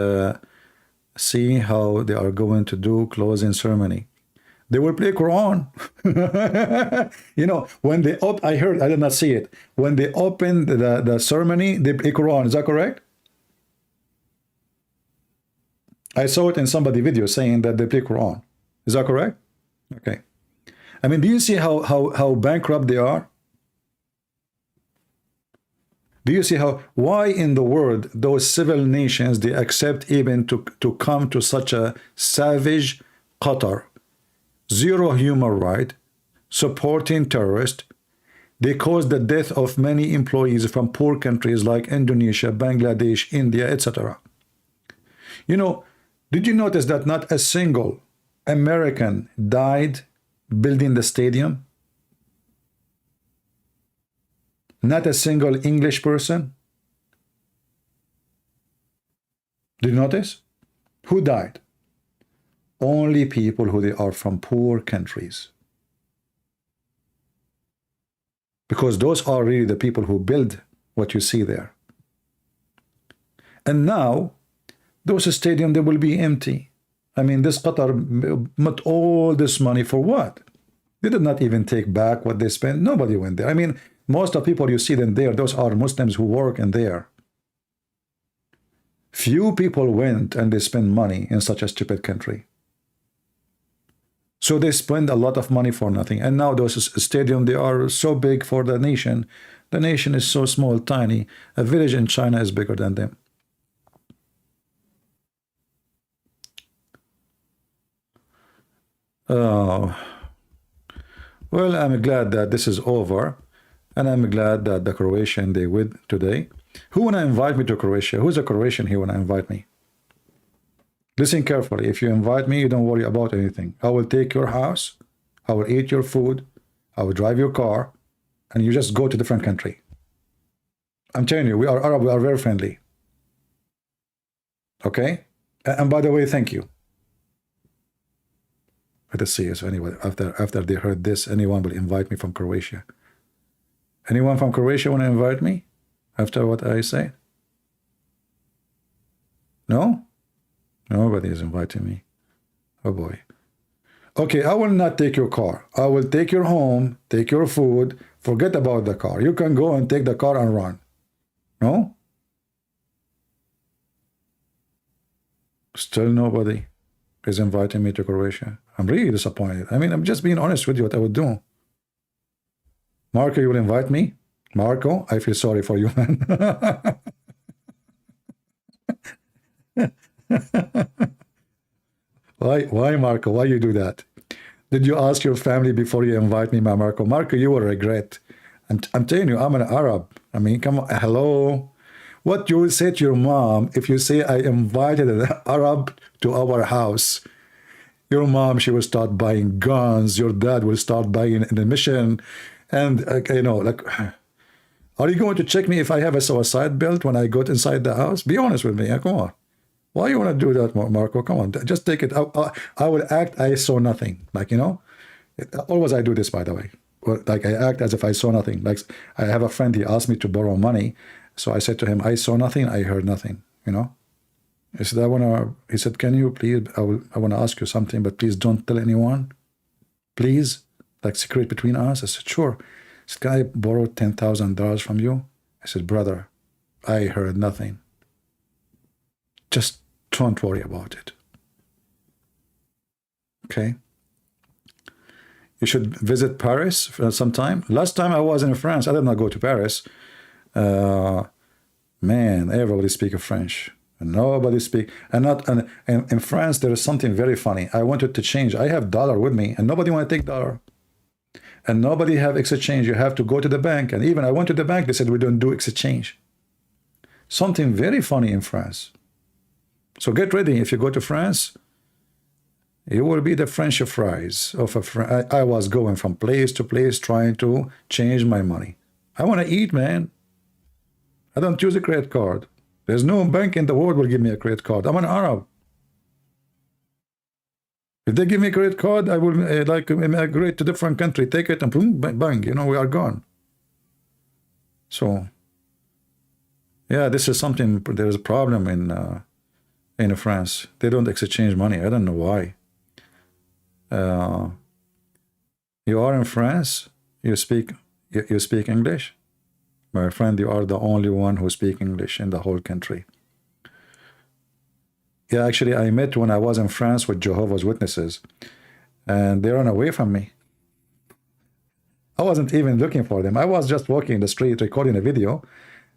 see how they are going to do closing ceremony. They will play Quran. You know, when they I heard, I did not see it. When they open the ceremony, they play Quran. Is that correct? I saw it in somebody's video saying that they play Quran. Is that correct? Okay. I mean, do you see how bankrupt they are? Do you see why in the world those civil nations, they accept even to come to such a savage Qatar? Zero human right, supporting terrorists. They caused the death of many employees from poor countries like Indonesia, Bangladesh, India, etc. You know, did you notice that not a single American died building the stadium? Not a single English person? Did you notice? Who died? Only people who they are from poor countries. Because those are really the people who build what you see there. And now, those stadiums, they will be empty. I mean, this Qatar put all this money for what? They did not even take back what they spent. Nobody went there. I mean, most of the people you see them there, those are Muslims who work in there. Few people went and they spent money in such a stupid country. So they spend a lot of money for nothing. And now those stadiums, they are so big for the nation. The nation is so small, tiny. A village in China is bigger than them. Oh. Well, I'm glad that this is over. And I'm glad that the Croatian, they win today. Who wanna invite me to Croatia? Who's a Croatian here wanna invite me? Listen carefully. If you invite me, you don't worry about anything. I will take your house. I will eat your food. I will drive your car. And you just go to a different country. I'm telling you, we are Arab. We are very friendly. Okay? And by the way, thank you. Let us see if anyway, after they heard this, anyone will invite me from Croatia. Anyone from Croatia want to invite me after what I say? No? Nobody is inviting me. Oh boy. Okay, I will not take your car. I will take your home, take your food. Forget about the car. You can go and take the car and run. No? Still nobody is inviting me to Croatia. I'm really disappointed. I mean, I'm just being honest with you what I would do. Marco, you will invite me? Marco, I feel sorry for you, man. Why, Marco? Why you do that? Did you ask your family before you invite me, Marco? Marco, you will regret. I'm telling you, I'm an Arab. I mean, come on, hello. What you will say to your mom if you say I invited an Arab to our house? Your mom, she will start buying guns. Your dad will start buying an emission. And, you know, like, are you going to check me if I have a suicide belt when I go inside the house? Be honest with me. Come on. Why you want to do that, Marco? Come on. Just take it. I will act I saw nothing. Like, you know, always I do this, by the way. Like, I act as if I saw nothing. Like, I have a friend, he asked me to borrow money. So I said to him, I saw nothing. I heard nothing, you know. He said, he said, can you please, I want to ask you something, but please don't tell anyone. Please, like secret between us. I said, sure. He said, can I borrow $10,000 from you? I said, brother, I heard nothing. Just don't worry about it. Okay? You should visit Paris for some time. Last time I was in France, I did not go to Paris. Man, everybody speaks French. Nobody speak, and in France there is something very funny. I wanted to change. I have dollar with me, and nobody want to take dollar, and nobody have exchange. You have to go to the bank, and even I went to the bank. They said we don't do exchange. Something very funny in France. So get ready. If you go to France, you will be the French fries of a friend. I was going from place to place trying to change my money. I want to eat, man. I don't use a credit card. There's no bank in the world will give me a credit card. I'm an Arab. If they give me a credit card, I will like immigrate to different country, take it, and boom, bang, you know, we are gone. So, yeah, this is something. There is a problem in France. They don't exchange money. I don't know why. You are in France. You speak English. My friend, you are the only one who speaks English in the whole country. Yeah, actually, I met when I was in France with Jehovah's Witnesses, and they ran away from me. I wasn't even looking for them. I was just walking in the street recording a video.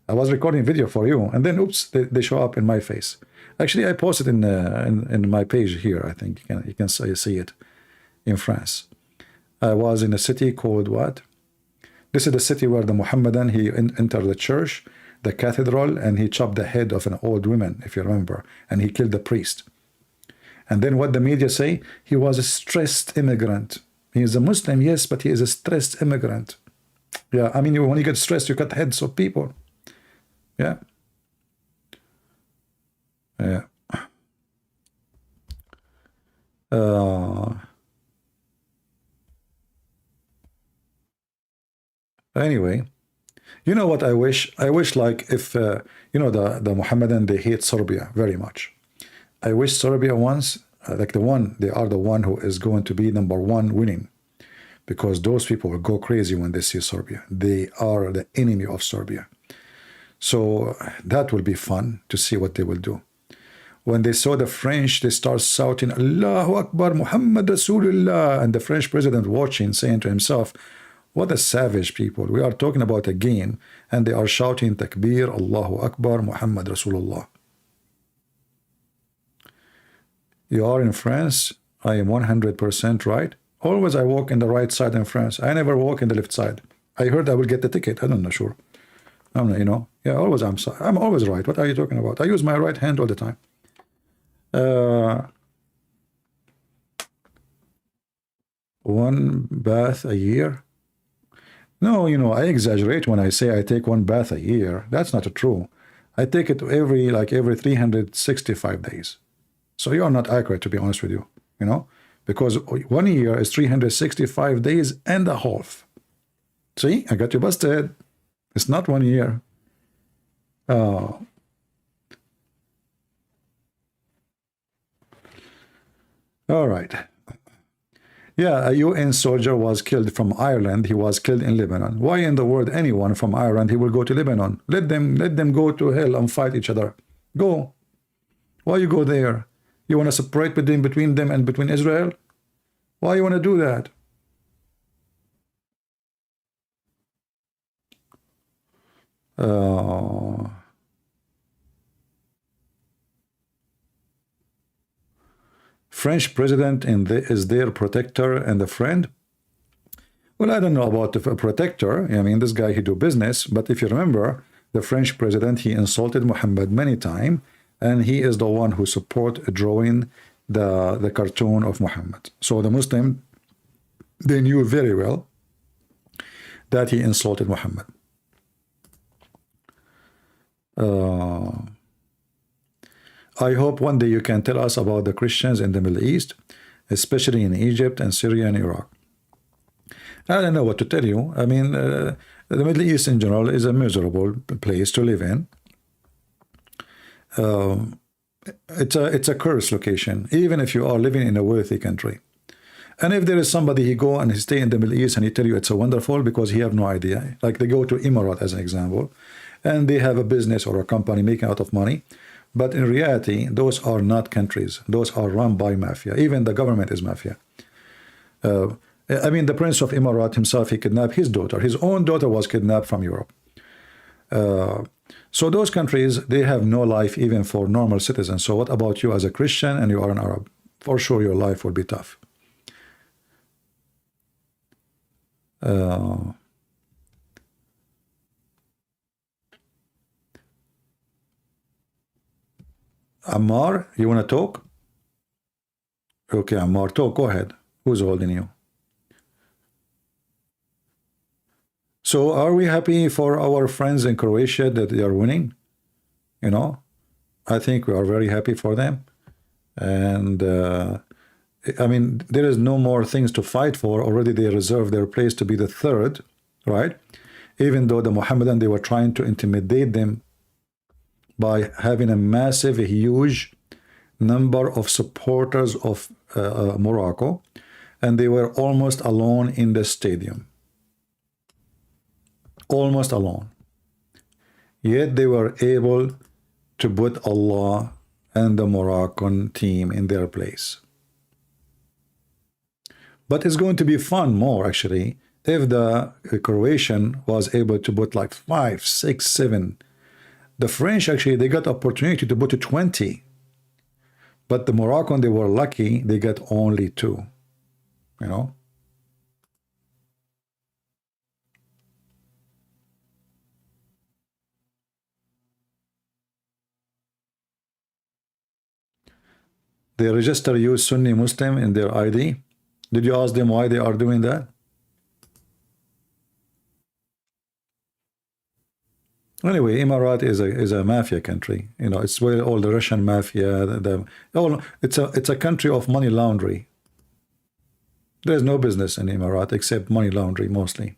I was recording a video for you, and then, oops, they show up in my face. Actually, I posted in my page here. I think you can see it in France. I was in a city called what? This is the city where the Mohammedan, he entered the church, the cathedral, and he chopped the head of an old woman, if you remember, and he killed the priest. And then what the media say? He was a stressed immigrant. He is a Muslim, yes, but he is a stressed immigrant. Yeah, I mean, when you get stressed, you cut heads of people. Yeah. Yeah. Anyway, you know what I wish? I wish like if, you know, the Mohammedan, they hate Serbia very much. I wish Serbia once, like they are the one who is going to be #1 winning. Because those people will go crazy when they see Serbia. They are the enemy of Serbia. So that will be fun to see what they will do. When they saw the French, they start shouting, Allahu Akbar, Muhammad Rasulullah. And the French president watching, saying to himself, what a savage people. We are talking about a game, and they are shouting Takbir, Allahu Akbar, Muhammad Rasulullah. You are in France. I am 100% right. Always I walk in the right side in France. I never walk in the left side. I heard I will get the ticket. I don't know, sure. I'm not, you know. Yeah, always I'm always right. What are you talking about? I use my right hand all the time. One bath a year? No, you know, I exaggerate when I say I take one bath a year. That's not true. I take it every 365 days. So you are not accurate, to be honest with you, you know, because 1 year is 365 days and a half. See, I got you busted. It's not 1 year. All right. Yeah, a UN soldier was killed from Ireland. He was killed in Lebanon. Why in the world anyone from Ireland, he will go to Lebanon? Let them go to hell and fight each other. Go. Why you go there? You want to separate between them and between Israel? Why you want to do that? French president is their protector and a friend? Well, I don't know about the protector. I mean, this guy, he do business. But if you remember, the French president, he insulted Mohammed many times. And he is the one who support drawing the cartoon of Mohammed. So the Muslim, they knew very well that he insulted Mohammed. I hope one day you can tell us about the Christians in the Middle East, especially in Egypt and Syria and Iraq. I don't know what to tell you. I mean, the Middle East in general is a miserable place to live in. it's a cursed location, even if you are living in a wealthy country. And if there is somebody, he go and he stay in the Middle East and he tell you it's a wonderful because he have no idea. Like they go to Emirates as an example, and they have a business or a company making a lot of money. But in reality, those are not countries. Those are run by mafia. Even the government is mafia. I mean, the Prince of Emirat himself, he kidnapped his daughter. His own daughter was kidnapped from Europe. So those countries, they have no life even for normal citizens. So what about you as a Christian and you are an Arab? For sure, your life will be tough. Ammar, you want to talk? Okay, Ammar, talk. Go ahead. Who's holding you? So are we happy for our friends in Croatia that they are winning? You know, I think we are very happy for them. And I mean, there is no more things to fight for. Already they reserved their place to be the third, right? Even though the Mohammedan, they were trying to intimidate them by having a massive, huge number of supporters of Morocco, and they were almost alone in the stadium. Almost alone. Yet they were able to put Allah and the Moroccan team in their place. But it's going to be fun more, actually, if the Croatian was able to put like 5, 6, 7. The French, actually, they got opportunity to put to 20. But the Moroccan, they were lucky, they got only 2. You know? They register you Sunni Muslim in their ID. Did you ask them why they are doing that? Anyway, Emirat is a mafia country. You know, it's where all the Russian mafia, it's a country of money laundering. There's no business in Emirat except money laundering mostly.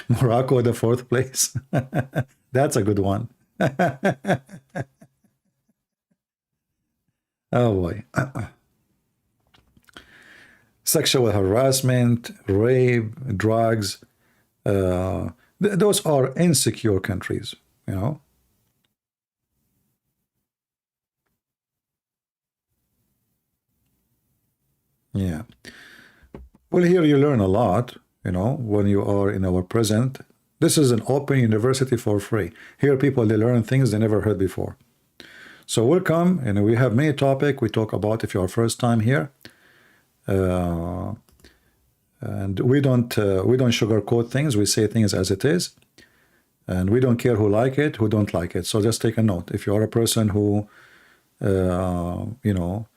Morocco, the 4th place. That's a good one. Oh boy. Sexual harassment, rape, drugs. Those are insecure countries, you know. Yeah. Well, here you learn a lot, you know, when you are in our present. This is an open university for free. Here people, they learn things they never heard before. So welcome, and we have many topics we talk about if you're first time here. And we don't sugarcoat things. We say things as it is, and we don't care who like it, who don't like it. So just take a note. If you are a person who, you know,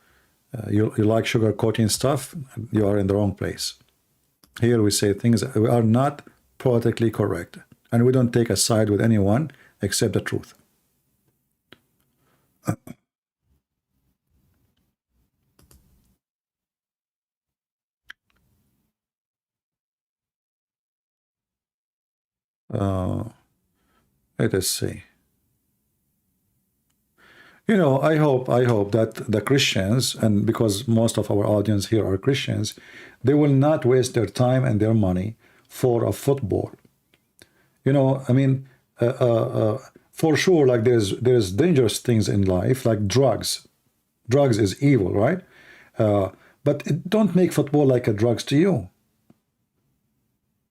you like sugarcoating stuff, you are in the wrong place. Here we say things that we are not politically correct, and we don't take a side with anyone except the truth. Let us see. You know, I hope that the Christians, and because most of our audience here are Christians, they will not waste their time and their money for a football. You know, I mean, for sure, like there's dangerous things in life, like drugs. Drugs is evil, right? But don't make football like a drugs to you.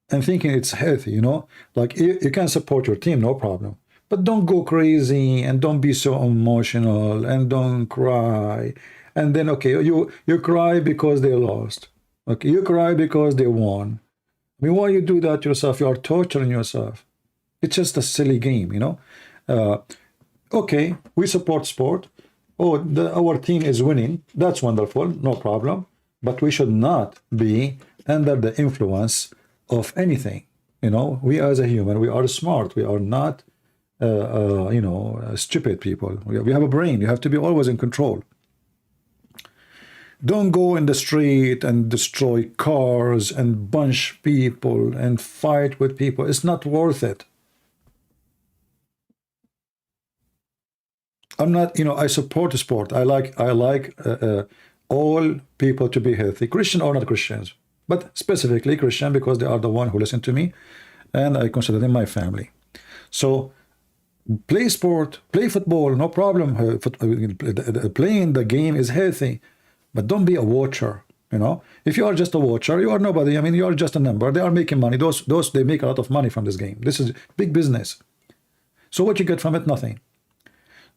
And thinking it's healthy, you know, like you can support your team, no problem. But don't go crazy and don't be so emotional and don't cry. And then, okay, you cry because they lost. Okay, you cry because they won. I mean, why you do that yourself? You are torturing yourself. It's just a silly game, you know. Okay, we support sport. Oh, our team is winning. That's wonderful, no problem. But we should not be under the influence of anything. You know, we as a human, we are smart. We are not, you know, stupid people. We have a brain. You have to be always in control. Don't go in the street and destroy cars and bunch people and fight with people. It's not worth it. I'm not, I support the sport. I like all people to be healthy, Christian or not Christians, but specifically Christian because they are the one who listen to me, and I consider them my family. So play sport, play football, no problem. Playing the game is healthy, but don't be a watcher. If you are just a watcher, you are nobody. I mean, you are just a number. They are making money. Those they make a lot of money from this game. This is big business. So what you get from it? Nothing.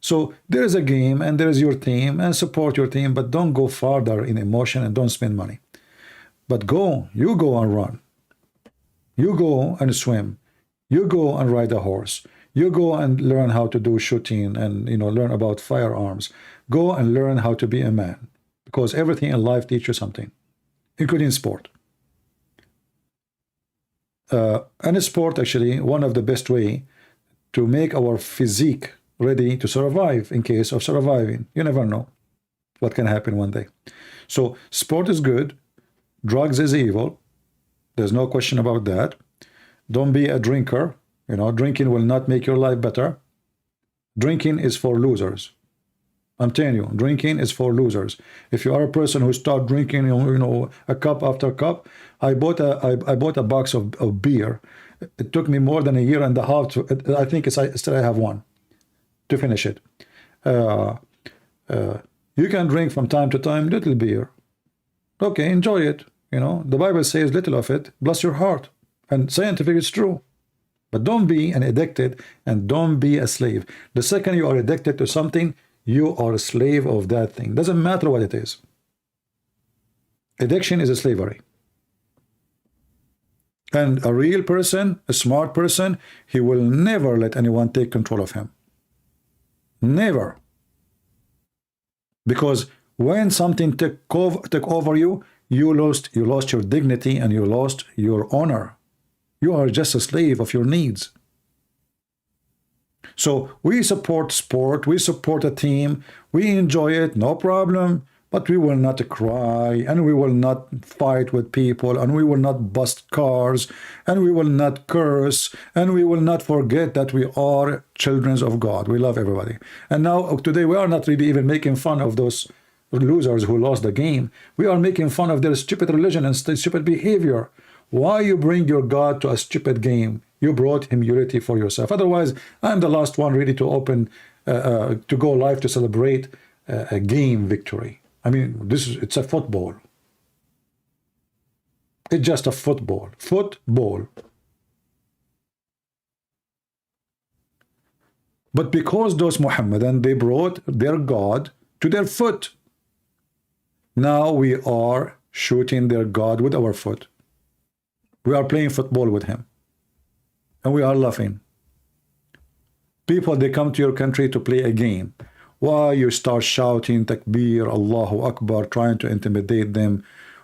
So there is a game and there is your team, and support your team, but don't go farther in emotion and don't spend money. But you go and run. You go and swim. You go and ride a horse. You go and learn how to do shooting and learn about firearms. Go and learn how to be a man, because everything in life teaches you something, including sport. And sport, actually, one of the best way to make our physique ready to survive in case of surviving. You never know what can happen one day. So sport is good. Drugs is evil. There's no question about that. Don't be a drinker. Drinking will not make your life better. Drinking is for losers. I'm telling you, drinking is for losers. If you are a person who start drinking, a cup after cup. I bought a box of beer. It took me more than a year and a half to. I think I still have one to finish it. You can drink from time to time little beer. Okay, enjoy it. The Bible says little of it, bless your heart. And scientific is true. But don't be an addicted, and don't be a slave. The second you are addicted to something, you are a slave of that thing. Doesn't matter what it is. Addiction is a slavery. And a real person, a smart person, he will never let anyone take control of him. Never. Because when something took over you, you lost your dignity and you lost your honor. You are just a slave of your needs. So we support sport, we support a team, we enjoy it, no problem, but we will not cry, and we will not fight with people, and we will not bust cars, and we will not curse, and we will not forget that we are children of God. We love everybody. And now today we are not really even making fun of those losers who lost the game. We are making fun of their stupid religion and stupid behavior. Why you bring your God to a stupid game? You brought humility for yourself. Otherwise, I'm the last one ready to open, to go live to celebrate a game victory. I mean, it's a football. It's just a football. Football. But because those Mohammedan, they brought their God to their foot. Now we are shooting their God with our foot. We are playing football with him. And we are laughing. People, they come to your country to play a game. Why you start shouting Takbir, Allahu Akbar, trying to intimidate them?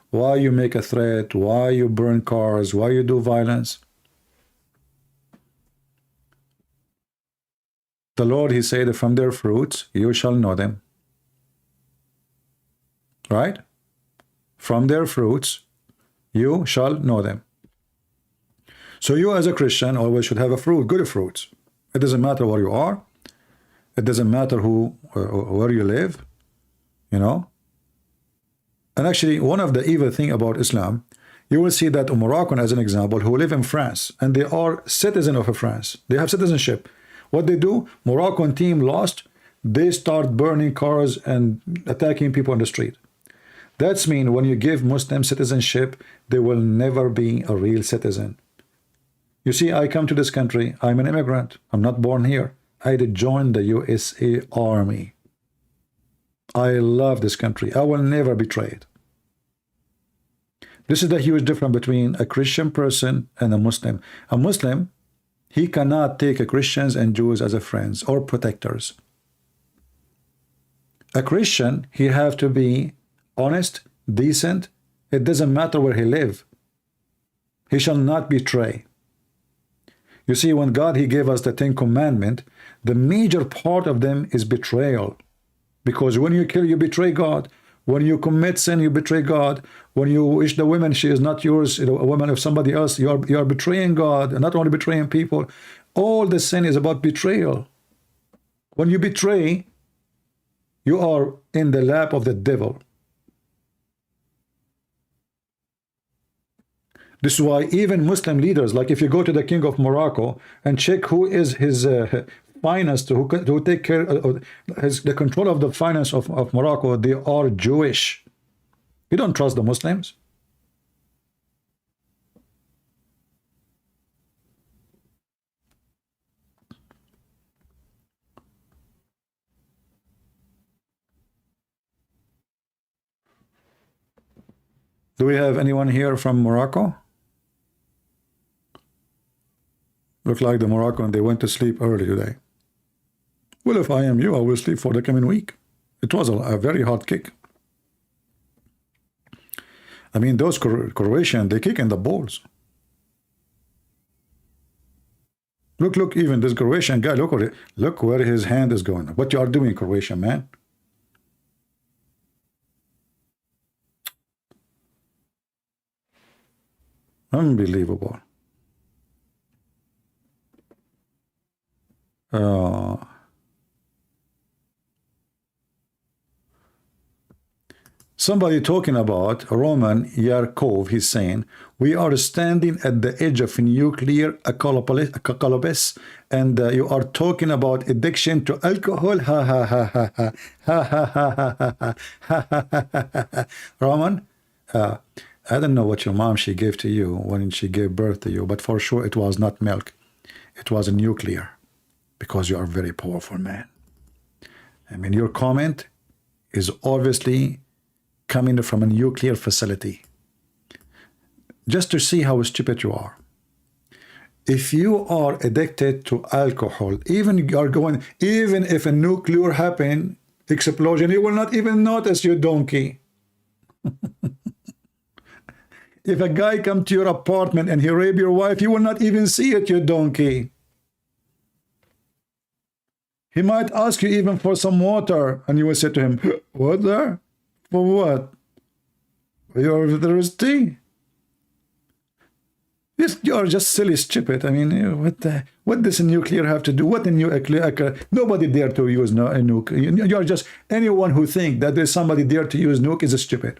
Why you make a threat? Why you burn cars? Why you do violence? The Lord, he said, from their fruits you shall know them. Right? From their fruits you shall know them. So you as a Christian always should have a fruit, good fruits. It doesn't matter where you are. It doesn't matter where you live, And actually, one of the evil thing about Islam, you will see that a Moroccan, as an example, who live in France, and they are citizen of France. They have citizenship. What they do, Moroccan team lost, they start burning cars and attacking people on the street. That's mean when you give Muslim citizenship, they will never be a real citizen. You see, I come to this country, I'm an immigrant, I'm not born here. I did join the USA Army. I love this country. I will never betray it. This is the huge difference between a Christian person and a Muslim. A Muslim, he cannot take Christians and Jews as a friends or protectors. A Christian, he have to be honest, decent. It doesn't matter where he live. He shall not betray. You see, when God, he gave us the 10 Commandments, the major part of them is betrayal. Because when you kill, you betray God. When you commit sin, you betray God. When you wish the woman she is not yours, a woman of somebody else, you are betraying God, and not only betraying people. All the sin is about betrayal. When you betray, you are in the lap of the devil. This is why even Muslim leaders, like if you go to the king of Morocco and check who is his finance, who take care of the control of the finance of Morocco, they are Jewish. You don't trust the Muslims? Do we have anyone here from Morocco? Look like the Moroccan, they went to sleep early today. Well, if I am you, I will sleep for the coming week. It was a very hard kick. I mean, those Croatian, they kick in the balls. Look, even this Croatian guy, look where his hand is going. What you are doing, Croatian man? Unbelievable. Somebody talking about Roman Yarkov, he's saying, we are standing at the edge of nuclear apocalypse, and you are talking about addiction to alcohol. Ha ha ha ha ha ha ha ha ha. Roman, I don't know what your mom she gave to you when she gave birth to you, but for sure it was not milk. It was a nuclear, because you are a very powerful man. I mean, your comment is obviously coming from a nuclear facility. Just to see how stupid you are. If you are addicted to alcohol, even if a nuclear explosion, you will not even notice, you donkey. If a guy come to your apartment and he rape your wife, you will not even see it, you donkey. He might ask you even for some water, and you will say to him, what there? For what? You're thirsty? You are just silly, stupid. I mean, what does a nuclear have to do? What a nuclear? Nobody dare to use a nuke. You're just, anyone who think that there's somebody dare to use nuke is a stupid,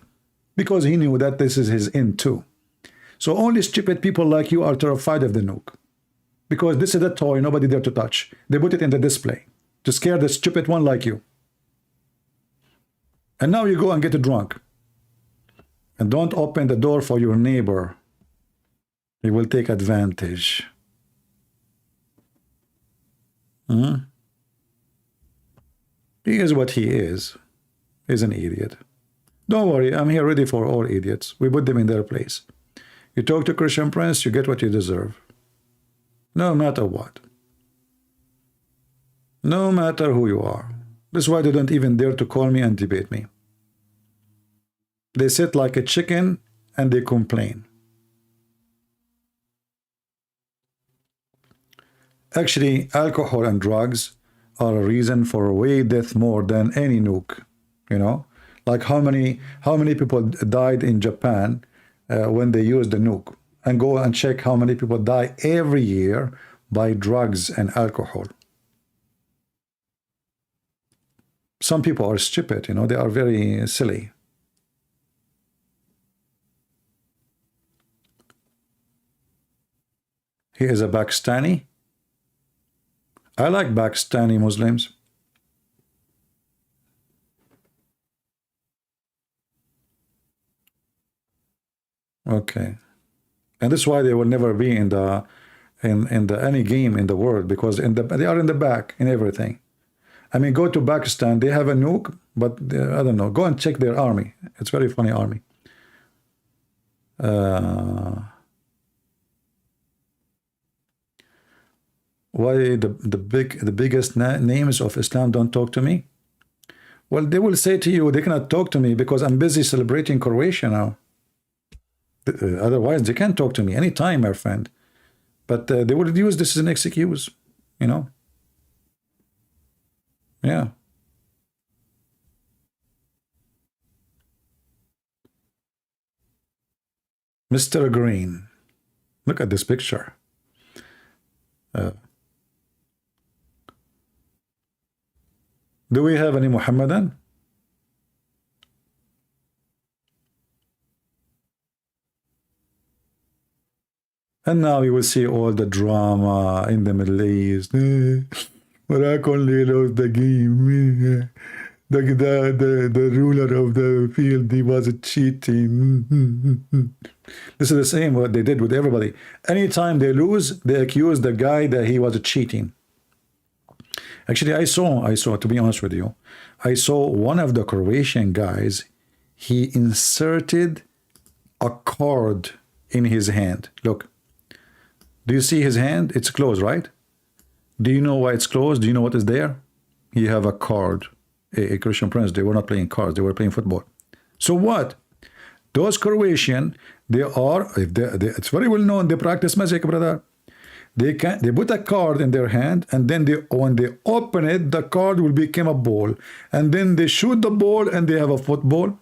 because he knew that this is his end too. So only stupid people like you are terrified of the nuke, because this is a toy nobody dare to touch. They put it in the display to scare the stupid one like you. And now you go and get drunk. And don't open the door for your neighbor. He will take advantage. He is what he is. He's an idiot. Don't worry, I'm here ready for all idiots. We put them in their place. You talk to Christian Prince, you get what you deserve. No matter what. No matter who you are. That's why they don't even dare to call me and debate me. They sit like a chicken and they complain. Actually, alcohol and drugs are a reason for way death more than any nuke. You know, like how many people died in Japan when they used the nuke, and go and check how many people die every year by drugs and alcohol. Some people are stupid, you know, they are very silly. He is a Pakistani. I like Pakistani Muslims. Okay. And that's why they will never be in the any game in the world, because they are in the back in everything. I mean, go to Pakistan, they have a nuke, but I don't know. Go and check their army. It's very funny army. Why the biggest names of Islam don't talk to me? Well, they will say to you, they cannot talk to me because I'm busy celebrating Croatia now. Otherwise, they can't talk to me anytime, my friend. But they would use this as an excuse, you know. Yeah. Mr. Green. Look at this picture. Do we have any Muhammadan? And now you will see all the drama in the Middle East. Morocco only lost the game. The ruler of the field, he was cheating. This is the same what they did with everybody. Anytime they lose, they accuse the guy that he was cheating. Actually, I saw, to be honest with you, I saw one of the Croatian guys, he inserted a card in his hand. Look. Do you see his hand? It's closed, right? Do you know why it's closed? Do you know what is there? You have a card. A Christian prince, they were not playing cards, they were playing football. So what? Those Croatian, it's very well known, they practice magic, brother. They put a card in their hand, and then when they open it, the card will become a ball. And then they shoot the ball, and they have a football.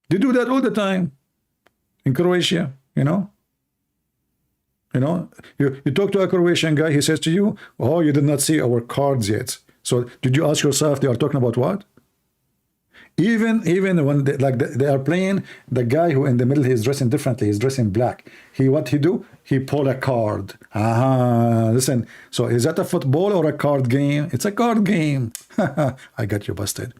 They do that all the time in Croatia, you know. You talk to a Croatian guy, he says to you, oh, you did not see our cards yet. So did you ask yourself, they are talking about what? Even when they are playing, the guy who in the middle, he's dressing differently, he's dressing black. What he do? He pull a card. Listen, so is that a football or a card game? It's a card game. I got you busted.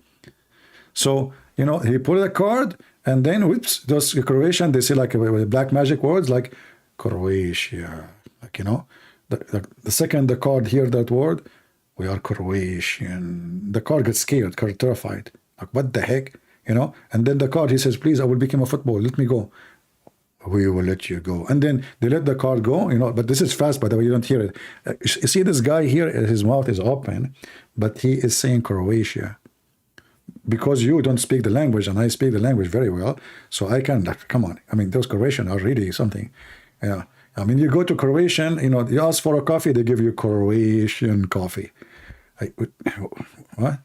So, he pulled a card, and then, whoops, those Croatian, they say like black magic words like Croatia, the second the card hear that word, we are Croatian, the card gets scared, terrified, like what the heck, and then the card, he says, please, I will become a football, let me go. We will let you go. And then they let the card go, but this is fast, by the way, you don't hear it. You see this guy here, his mouth is open, but he is saying Croatia. Because you don't speak the language, and I speak the language very well, so I can, come on, those Croatian are really something. Yeah, you go to Croatian, you ask for a coffee, they give you Croatian coffee. What?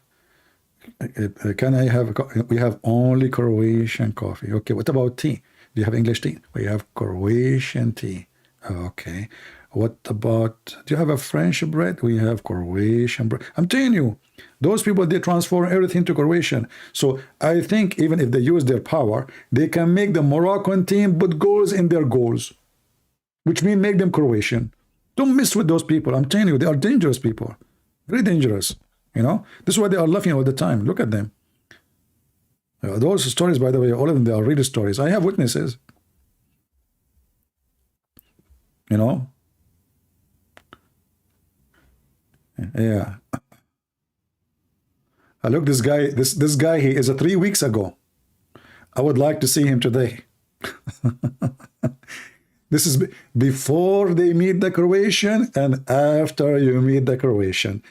Can I have a coffee? We have only Croatian coffee. Okay, what about tea? Do you have English tea? We have Croatian tea. Okay. What about, do you have a French bread? We have Croatian bread. I'm telling you, those people, they transform everything to Croatian. So I think even if they use their power, they can make the Moroccan team put goals in their goals, which means make them Croatian. Don't mess with those people. I'm telling you, they are dangerous people. Very dangerous. This is why they are laughing all the time. Look at them. Those stories, by the way, all of them, they are real stories. I have witnesses. Yeah. Look, this guy, this guy, he is 3 weeks ago. I would like to see him today. This is before they meet the Croatian and after you meet the Croatian.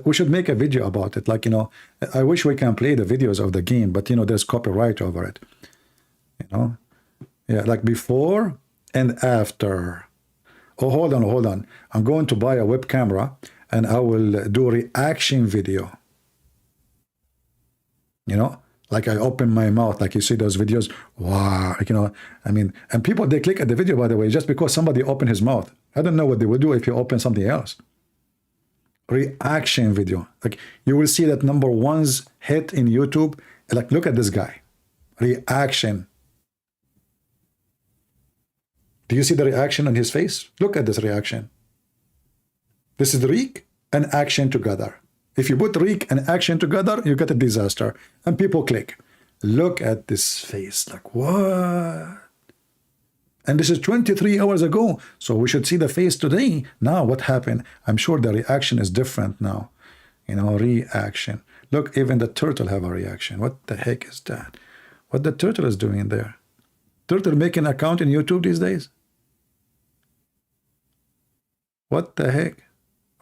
We should make a video about it. I wish we can play the videos of the game, but there's copyright over it. Yeah, like before and after. Oh, hold on. I'm going to buy a web camera and I will do a reaction video. Like I open my mouth, like you see those videos. Wow, and people, they click at the video, by the way, just because somebody opened his mouth. I don't know what they will do if you open something else. Reaction video. Like you will see that #1's hit in YouTube. Like, look at this guy. Reaction. Do you see the reaction on his face? Look at this reaction. This is Riq and action together. If you put Riq and action together, you get a disaster. And people click. Look at this face. Like, what? And this is 23 hours ago. So we should see the face today. Now, what happened? I'm sure the reaction is different now. Reaction. Look, even the turtle have a reaction. What the heck is that? What the turtle is doing there? Turtle making an account in YouTube these days? What the heck?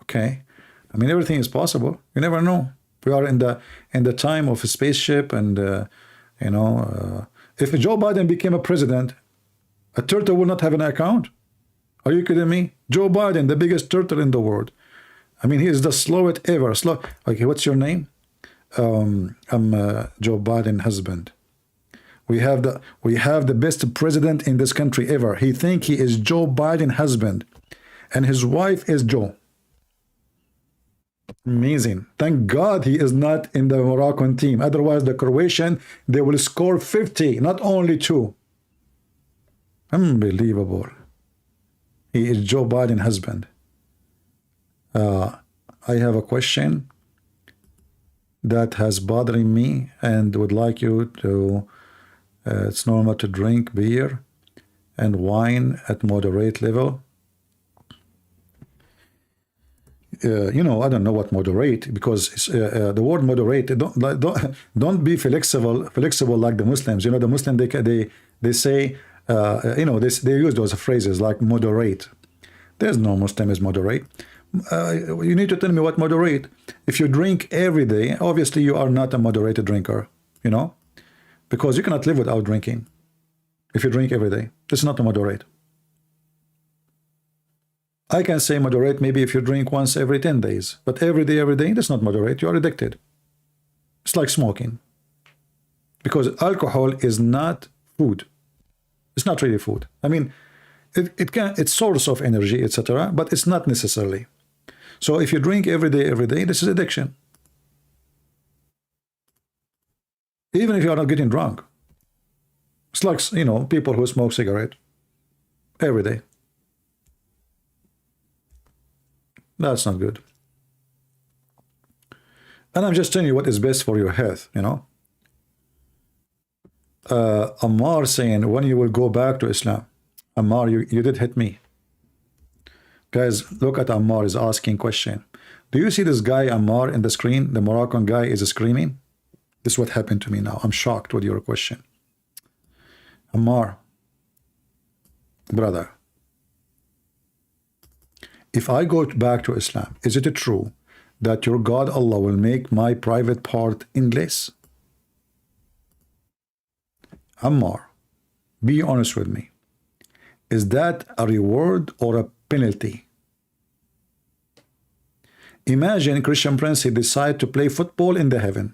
Okay. Everything is possible. You never know. We are in the time of a spaceship, and if Joe Biden became a president, a turtle will not have an account. Are you kidding me? Joe Biden, the biggest turtle in the world. He is the slowest ever. Okay, what's your name? I'm Joe Biden's husband. We have the best president in this country ever. He think he is Joe Biden husband, and his wife is Joe. Amazing. Thank God he is not in the Moroccan team. Otherwise, the Croatian, they will score 50, not only 2. Unbelievable. He is Joe Biden husband. I have a question that has bothering me and would like you to, it's normal to drink beer and wine at moderate level. You know, I don't know what moderate, because the word moderate, don't be flexible like the Muslims. You know, the Muslim, they say, you know, they use those phrases like moderate. There's no Muslim is moderate. You need to tell me what moderate. If you drink every day, obviously you are not a moderated drinker, you know, because you cannot live without drinking. If you drink every day, it's not a moderate. I can say moderate maybe if you drink once every 10 days, but every day, that's not moderate. You are addicted. It's like smoking, because alcohol is not food. It's not really food. I mean, it's source of energy, etc., but it's not necessarily. So if you drink every day, this is addiction. Even if you are not getting drunk. It's like, you know, people who smoke cigarette every day. That's not good. And I'm just telling you what is best for your health, you know. Ammar saying, when you will go back to Islam? Ammar, you did hit me. Guys, look at Ammar is asking question. Do you see this guy Ammar in the screen? The Moroccan guy is screaming. This is what happened to me now. I'm shocked with your question. Ammar, brother, if I go back to Islam, is it true that your God Allah will make my private part endless? Ammar, be honest with me. Is that a reward or a penalty? Imagine Christian Prince, he decide to play football in the heaven,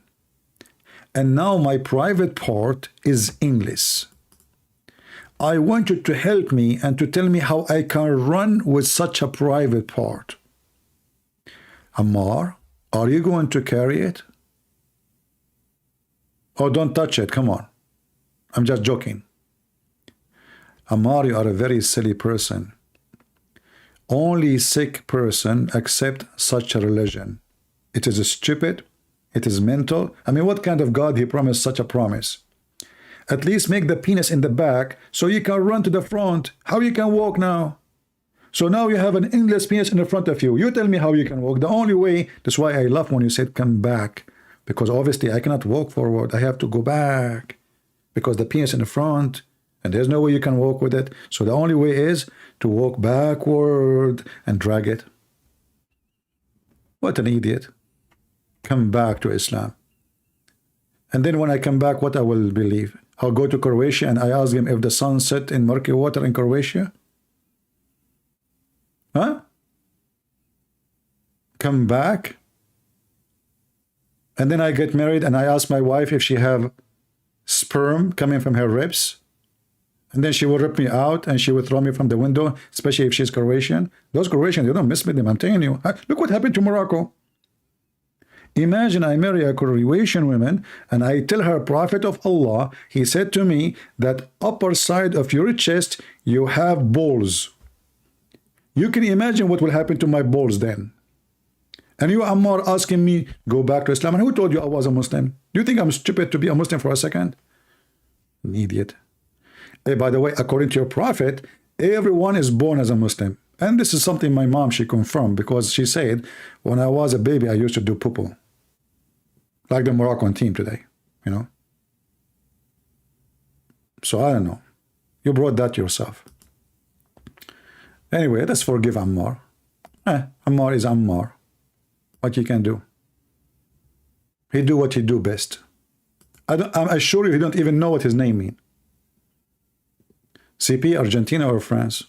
and now my private part is endless. I want you to help me and to tell me how I can run with such a private part. Ammar, are you going to carry it? Oh, don't touch it, come on. I'm just joking. Ammar, you are a very silly person. Only sick person accept such a religion. It is stupid. It is mental. I mean, what kind of God he promised such a promise? At least make the penis in the back so you can run to the front. How you can walk now? So now you have an endless penis in the front of you. You tell me how you can walk. The only way, that's why I love when you said come back. Because obviously I cannot walk forward. I have to go back. Because the penis in the front, and there's no way you can walk with it. So the only way is to walk backward and drag it. What an idiot. Come back to Islam. And then when I come back, what I will believe? I'll go to Croatia and I ask him if the sun set in murky water in Croatia? Huh? Come back? And then I get married and I ask my wife if she have sperm coming from her ribs? And then she will rip me out and she will throw me from the window, especially if she's Croatian. Those Croatians, you don't mess with them, I'm telling you. Look what happened to Morocco. Imagine I marry a Croatian woman and I tell her, Prophet of Allah, he said to me that upper side of your chest, you have balls. You can imagine what will happen to my balls then. And you, Ammar, asking me, go back to Islam. And who told you I was a Muslim? Do you think I'm stupid to be a Muslim for a second? An idiot. Hey, by the way, according to your Prophet, everyone is born as a Muslim. And this is something my mom, she confirmed, because she said, when I was a baby, I used to do poo-poo. Like the Moroccan team today, you know. So I don't know. You brought that yourself. Anyway, let's forgive Ammar. Ammar is Ammar. What you can do. He do what he do best. I'm assure you he don't even know what his name means. CP, Argentina or France?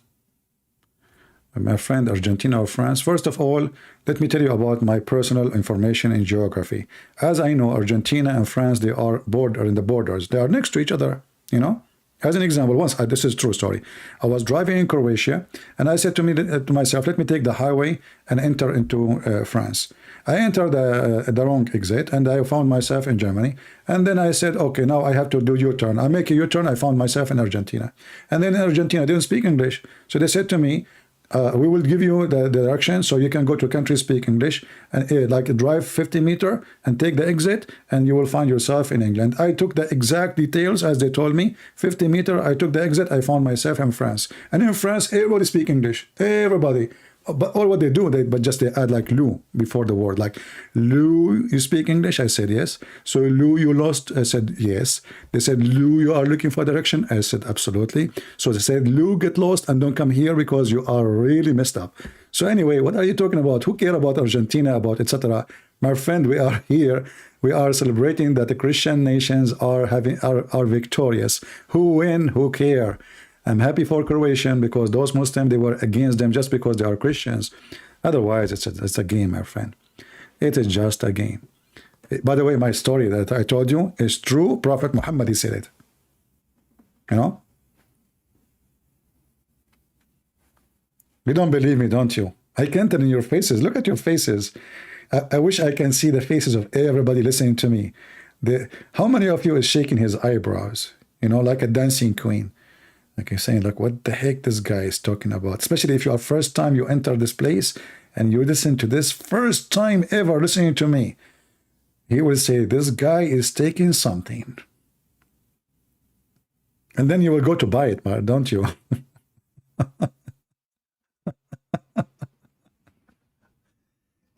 My friend, Argentina or France? First of all, let me tell you about my personal information in geography. As I know, Argentina and France, they are in the borders. They are next to each other. You know, as an example, once this is a true story. I was driving in Croatia, and I said to myself, let me take the highway and enter into France. I entered the wrong exit, and I found myself in Germany. And then I said, okay, now I have to do U-turn. I make a U-turn. I found myself in Argentina. And then in Argentina, I didn't speak English. So they said to me, we will give you the direction so you can go to country speak English and like drive 50 meters and take the exit, and you will find yourself in England. I took the exact details as they told me. 50 meters, I took the exit, I found myself in France. And in France, everybody speak English. Everybody. But all what they do, they add like Lou before the word. Like, Lou, you speak English? I said yes. So Lou, you lost? I said yes. They said, Lou, you are looking for direction? I said absolutely. So they said, Lou, get lost and don't come here because you are really messed up. So anyway, what are you talking about? Who care about Argentina, about etc.? My friend, we are here. We are celebrating that the Christian nations are victorious. Who win? Who care? I'm happy for Croatian because those Muslims, they were against them just because they are Christians. Otherwise, it's a game, my friend. It is just a game. By the way, my story that I told you is true. Prophet Muhammad, he said it. You know? You don't believe me, don't you? I can't tell in your faces. Look at your faces. I wish I can see the faces of everybody listening to me. How many of you is shaking his eyebrows? You know, like a dancing queen. Like you're saying, like, what the heck this guy is talking about? Especially if you are first time you enter this place and you listen to this, first time ever listening to me. He will say, this guy is taking something. And then you will go to buy it, don't you?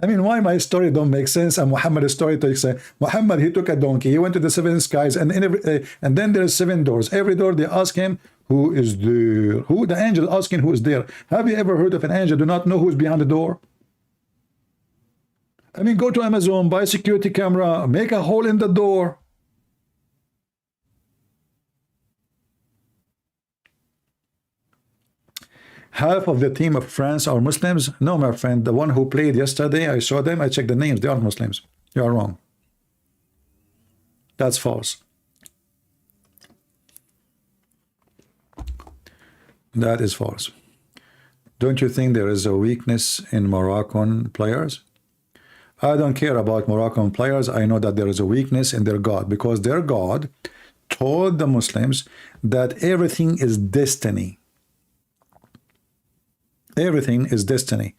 I mean, why my story don't make sense and Muhammad's story takes sense? Muhammad, he took a donkey, he went to the seven skies, and and then there's seven doors. Every door they ask him, who is there? Who? The angel asking who is there. Have you ever heard of an angel do not know who is behind the door? I mean, go to Amazon, buy a security camera, make a hole in the door. Half of the team of France are Muslims. No, my friend, the one who played yesterday, I saw them, I checked the names, they aren't Muslims. You are wrong. That's false. That is false. Don't you think there is a weakness in Moroccan players? I don't care about Moroccan players. I know that there is a weakness in their God, because their God told the Muslims that everything is destiny. Everything is destiny.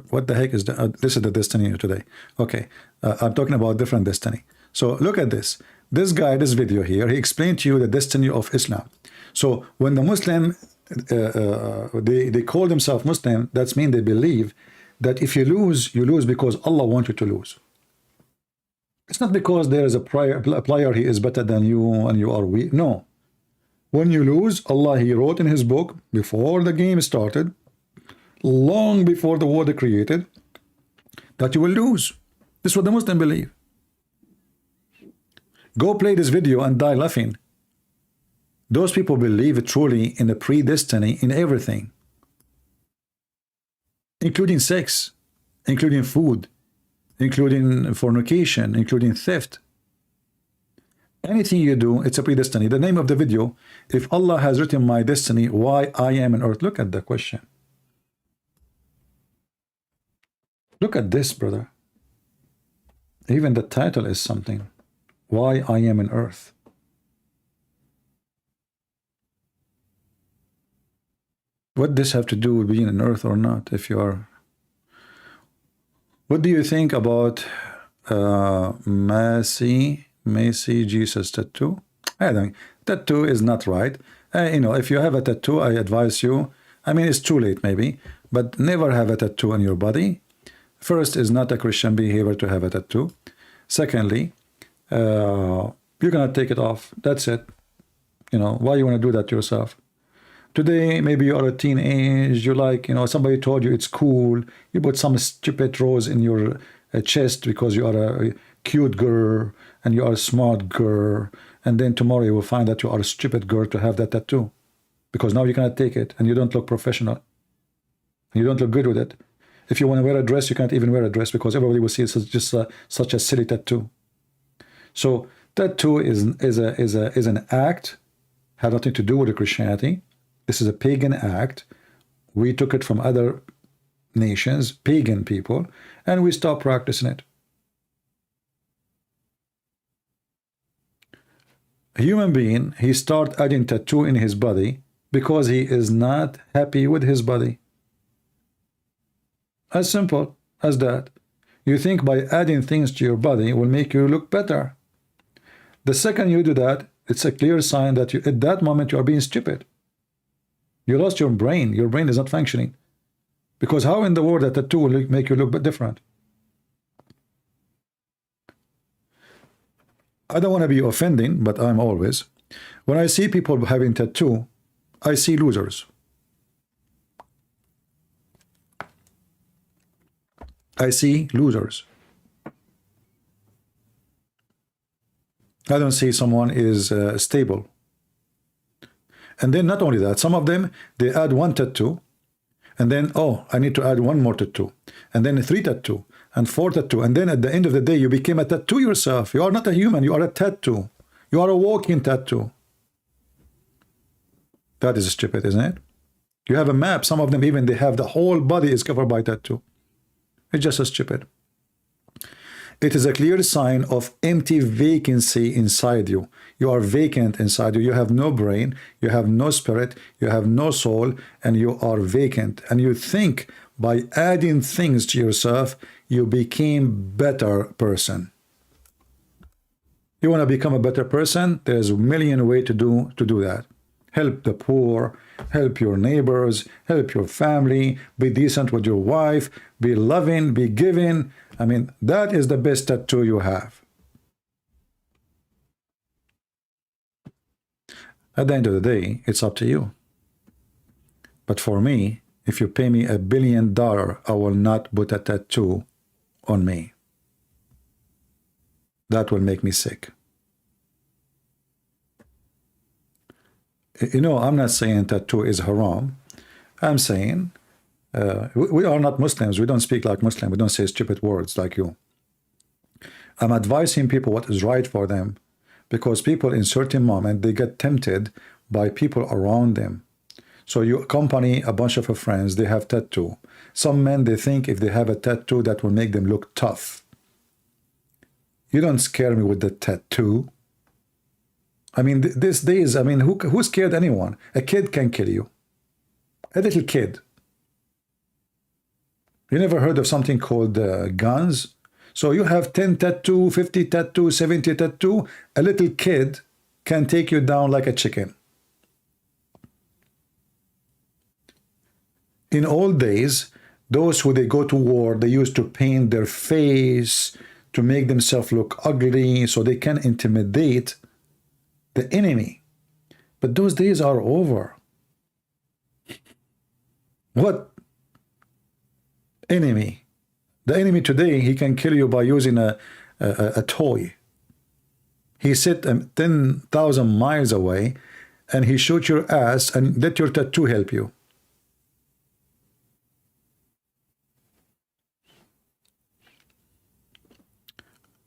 What the heck is that? This is the destiny today. Okay, I'm talking about different destiny. So look at this. This guy, this video here, he explained to you the destiny of Islam. So when the Muslim, they call themselves Muslim, that means they believe that if you lose because Allah wants you to lose. It's not because there is a player he is better than you and you are weak. No. When you lose, Allah, he wrote in his book before the game started, long before the world created, that you will lose. This is what the Muslims believe. Go play this video and die laughing. Those people believe truly in the predestiny in everything, including sex, including food, including fornication, including theft. Anything you do, it's a predestiny. The name of the video, if Allah has written my destiny, why I am on earth? Look at the question. Look at this, brother. Even the title is something. Why I am in earth. What does this have to do with being on earth or not? If you are, what do you think about Macy Jesus tattoo? I think tattoo is not right. You know, if you have a tattoo, I advise you. I mean, it's too late maybe, but never have a tattoo on your body. First, is not a Christian behavior to have a tattoo. Secondly, you're gonna take it off. That's it. You know, why you want to do that to yourself? Today, maybe you are a teenage, you like, you know, somebody told you it's cool. You put some stupid rose in your chest because you are a cute girl and you are a smart girl. And then tomorrow you will find that you are a stupid girl to have that tattoo. Because now you cannot take it and you don't look professional. You don't look good with it. If you want to wear a dress, you can't even wear a dress because everybody will see it's just such a silly tattoo. So tattoo is an act had nothing to do with Christianity. This is a pagan act. We took it from other nations, pagan people, and we stopped practicing it. A human being, he start adding tattoo in his body because he is not happy with his body. As simple as that. You think by adding things to your body will make you look better. The second you do that, it's a clear sign that at that moment you are being stupid. You lost your brain. Your brain is not functioning. Because how in the world that tattoo will make you look different? I don't want to be offending, but I'm always. When I see people having tattoo, I see losers. I see losers. I don't see someone is stable. And then not only that, some of them, they add one tattoo, and then, oh, I need to add one more tattoo, and then 3 tattoo, and 4 tattoo, and then at the end of the day, you became a tattoo yourself. You are not a human, you are a tattoo. You are a walking tattoo. That is stupid, isn't it? You have a map. Some of them even, they have the whole body is covered by tattoo. It's just so stupid. It is a clear sign of empty vacancy inside you. You are vacant inside you. You have no brain, you have no spirit, you have no soul, and you are vacant. And you think by adding things to yourself, you became better person. You want to become a better person? There's a million ways to do that. Help the poor, help your neighbors, help your family, be decent with your wife, be loving, be giving. I mean, that is the best tattoo you have. At the end of the day, it's up to you. But for me, if you pay me $1 billion, I will not put a tattoo on me. That will make me sick. You know, I'm not saying tattoo is haram. I'm saying we are not Muslims. We don't speak like Muslims. We don't say stupid words like you. I'm advising people what is right for them, because people in certain moment, they get tempted by people around them. So you accompany a bunch of friends, they have tattoo. Some men, they think if they have a tattoo, that will make them look tough. You don't scare me with the tattoo. I mean, these days, I mean, who scared anyone? A kid can kill you. A little kid. You never heard of something called guns? So you have 10 tattoo, 50 tattoo, 70 tattoo. A little kid can take you down like a chicken. In old days, those who they go to war, they used to paint their face to make themselves look ugly so they can intimidate the enemy. But those days are over. What enemy? The enemy today, he can kill you by using a toy. He sit 10,000 miles away and he shoot your ass and let your tattoo help you.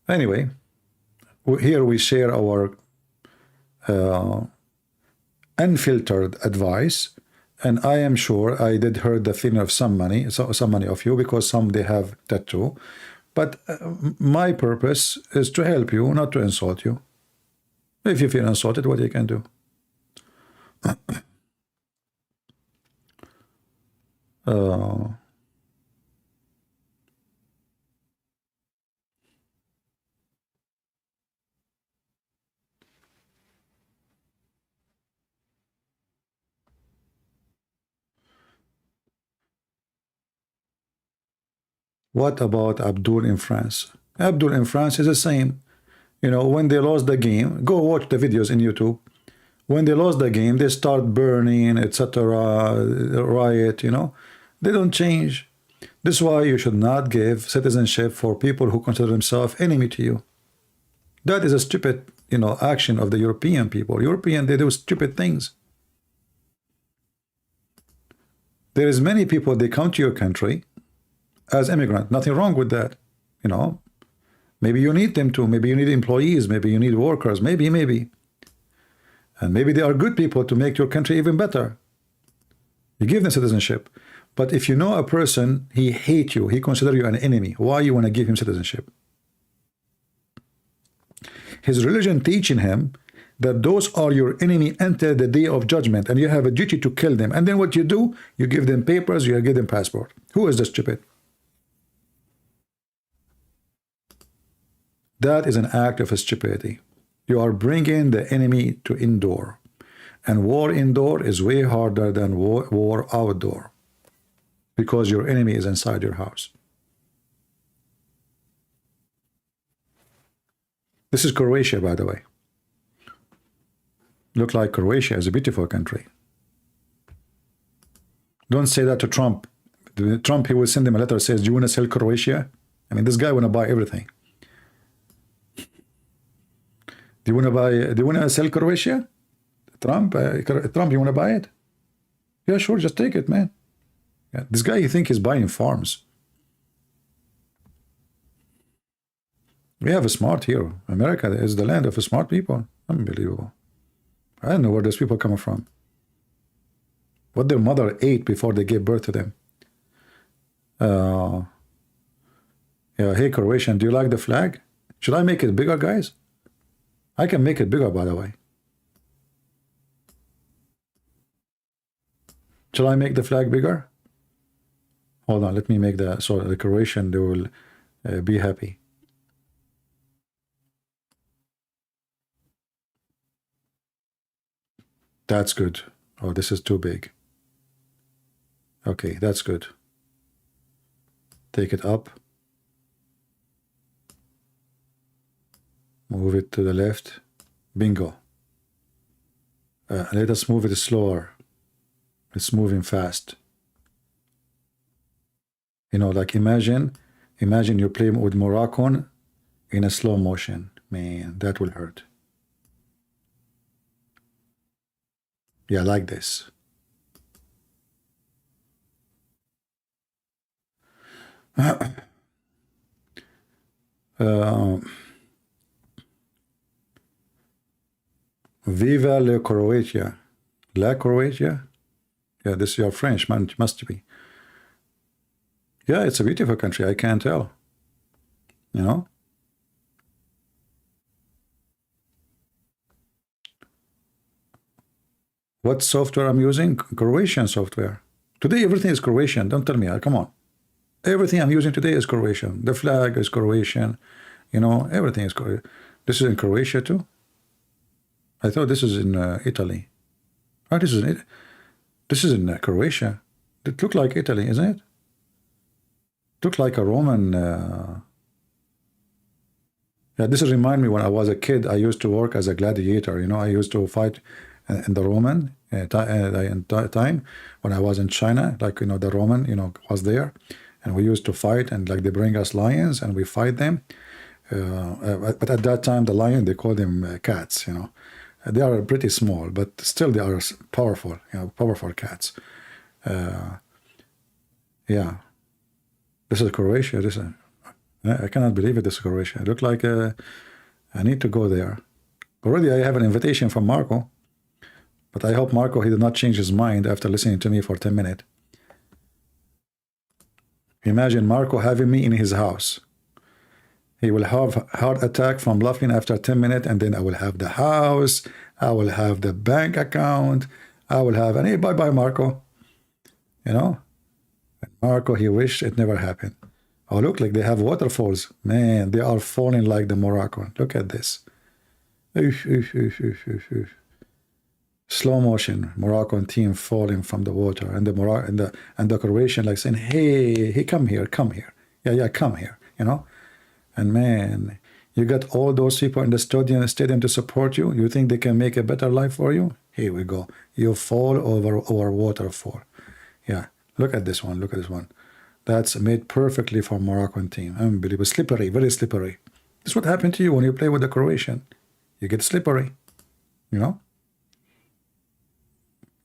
Anyway, here we share our unfiltered advice, and I am sure I did hurt the feeling of some many of you, because some they have tattoo, but my purpose is to help you, not to insult you. If you feel insulted, what you can do? What about Abdul in France? Abdul in France is the same. You know, when they lost the game, go watch the videos in YouTube. When they lost the game, they start burning, etc., riot, you know. They don't change. This is why you should not give citizenship for people who consider themselves enemy to you. That is a stupid, you know, action of the European people. European, they do stupid things. There is many people, they come to your country as immigrant. Nothing wrong with that. You know, maybe you need them to. Maybe you need employees. Maybe you need workers. Maybe. And maybe they are good people to make your country even better. You give them citizenship. But if you know a person, he hates you, he considers you an enemy, why you want to give him citizenship? His religion teaching him that those are your enemy until the day of judgment, and you have a duty to kill them. And then what you do, you give them papers, you give them passport. Who is the stupid? That is an act of stupidity. You are bringing the enemy to indoor. And war indoor is way harder than war outdoor. Because your enemy is inside your house. This is Croatia, by the way. Look like Croatia is a beautiful country. Don't say that to Trump. Trump, he will send him a letter that says, do you want to sell Croatia? I mean, this guy want to buy everything. Do you want to sell Croatia? Trump, you want to buy it? Yeah, sure, just take it, man. Yeah, this guy, you think he's buying farms. We have a smart here. America is the land of smart people. Unbelievable. I don't know where those people come from. What their mother ate before they gave birth to them. Yeah, hey, Croatian, do you like the flag? Should I make it bigger, guys? I can make it bigger, by the way. Shall I make the flag bigger? Hold on, let me make so the Croatian, they will be happy. That's good. Oh, this is too big. Okay, that's good. Take it up. Move it to the left. Bingo. Let us move it slower. It's moving fast. You know, like imagine you're playing with Moroccan in a slow motion. Man, that will hurt. Yeah, like this. Viva la Croatia. La Croatia? Yeah, this is your French, man, must be. Yeah, it's a beautiful country, I can't tell. You know? What software I'm using? Croatian software. Today everything is Croatian, don't tell me, come on. Everything I'm using today is Croatian. The flag is Croatian. You know, everything is Croatian. This is in Croatia too? I thought this is in Italy. Oh, this is in Croatia. It looked like Italy, isn't it? It looked like a Roman. Yeah, this remind me when I was a kid. I used to work as a gladiator. You know, I used to fight in the Roman time when I was in China. Like, you know, the Roman, you know, was there, and we used to fight, and like they bring us lions and we fight them. But at that time, the lion, they call them cats. You know. They are pretty small, but still they are powerful, you know, powerful cats. Yeah. This is Croatia. I cannot believe it, this is Croatia. It looked like I need to go there. Already I have an invitation from Marco, but I hope Marco, he did not change his mind after listening to me for 10 minutes. Imagine Marco having me in his house. He will have heart attack from laughing after 10 minutes, and then I will have the house, I will have the bank account, I will have, and hey, bye-bye, Marco. You know? And Marco, he wished it never happened. Oh, look, like they have waterfalls. Man, they are falling like the Moroccan. Look at this. Slow motion, Moroccan team falling from the water, and the Croatian like saying, hey, come here. Yeah, come here, you know? And man, you got all those people in the stadium to support you. You think they can make a better life for you? Here we go. You fall over our waterfall. Yeah, look at this one. Look at this one. That's made perfectly for Moroccan team. Unbelievable. Slippery, very slippery. This is what happened to you when you play with the Croatian. You get slippery, you know?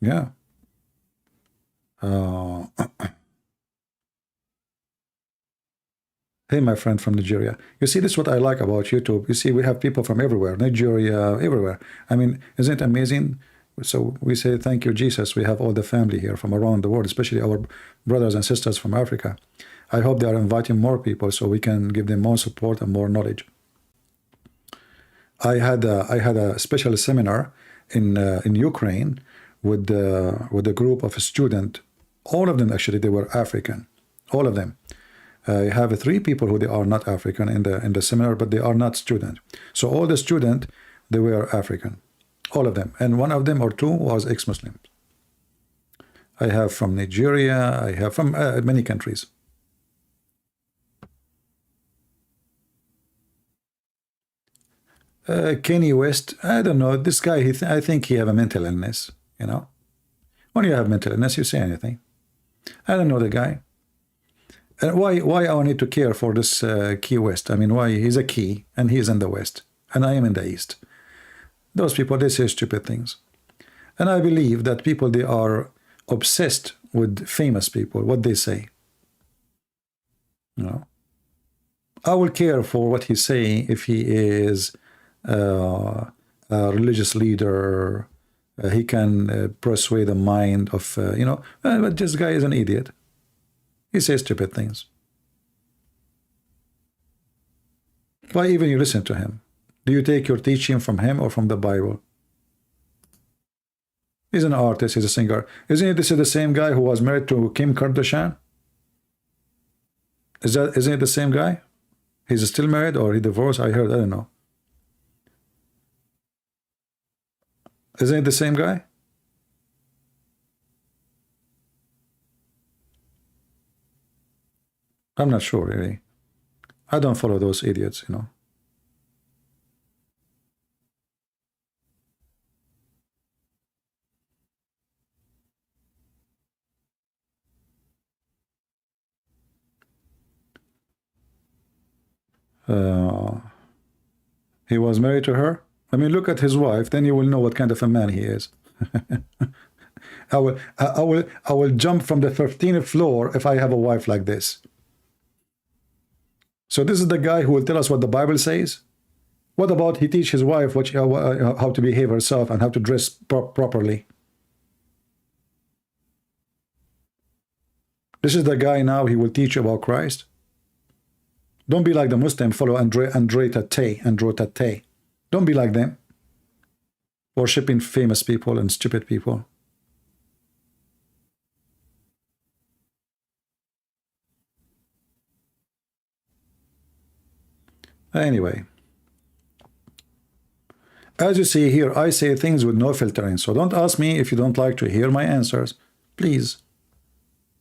Yeah. Hey, my friend from Nigeria. You see, this is what I like about YouTube. You see, we have people from everywhere, Nigeria, everywhere. I mean, isn't it amazing? So we say, thank you, Jesus. We have all the family here from around the world, especially our brothers and sisters from Africa. I hope they are inviting more people so we can give them more support and more knowledge. I had a special seminar in Ukraine with a group of students. All of them, actually, they were African. All of them. I have 3 people who they are not African in the seminar, but they are not student. So all the students, they were African, all of them, and one of them or 2 was ex-Muslim. I have from Nigeria. I have from many countries. Kanye West, I don't know. This guy, I think he have a mental illness. You know, when you have mental illness, you say anything. I don't know the guy. And why I need to care for this Key West? I mean, why? He's a key, and he's in the West, and I am in the East. Those people, they say stupid things. And I believe that people, they are obsessed with famous people, what they say. You know, I will care for what he's saying if he is a religious leader. He can persuade the mind of, you know, but this guy is an idiot. He says stupid things. Why even you listen to him? Do you take your teaching from him or from the Bible? He's an artist, he's a singer. Isn't this the same guy who was married to Kim Kardashian? Isn't it the same guy? He's still married or he divorced? I heard, I don't know. Isn't it the same guy? I'm not sure, really. I don't follow those idiots, you know. He was married to her. I mean, look at his wife, then you will know what kind of a man he is. I will jump from the 15th floor if I have a wife like this. So this is the guy who will tell us what the Bible says. What about he teach his wife how to behave herself and how to dress properly? This is the guy now, he will teach you about Christ. Don't be like the Muslim, follow Andre Tate. Don't be like them. Worshipping famous people and stupid people. Anyway, as you see here, I say things with no filtering. So don't ask me if you don't like to hear my answers. Please.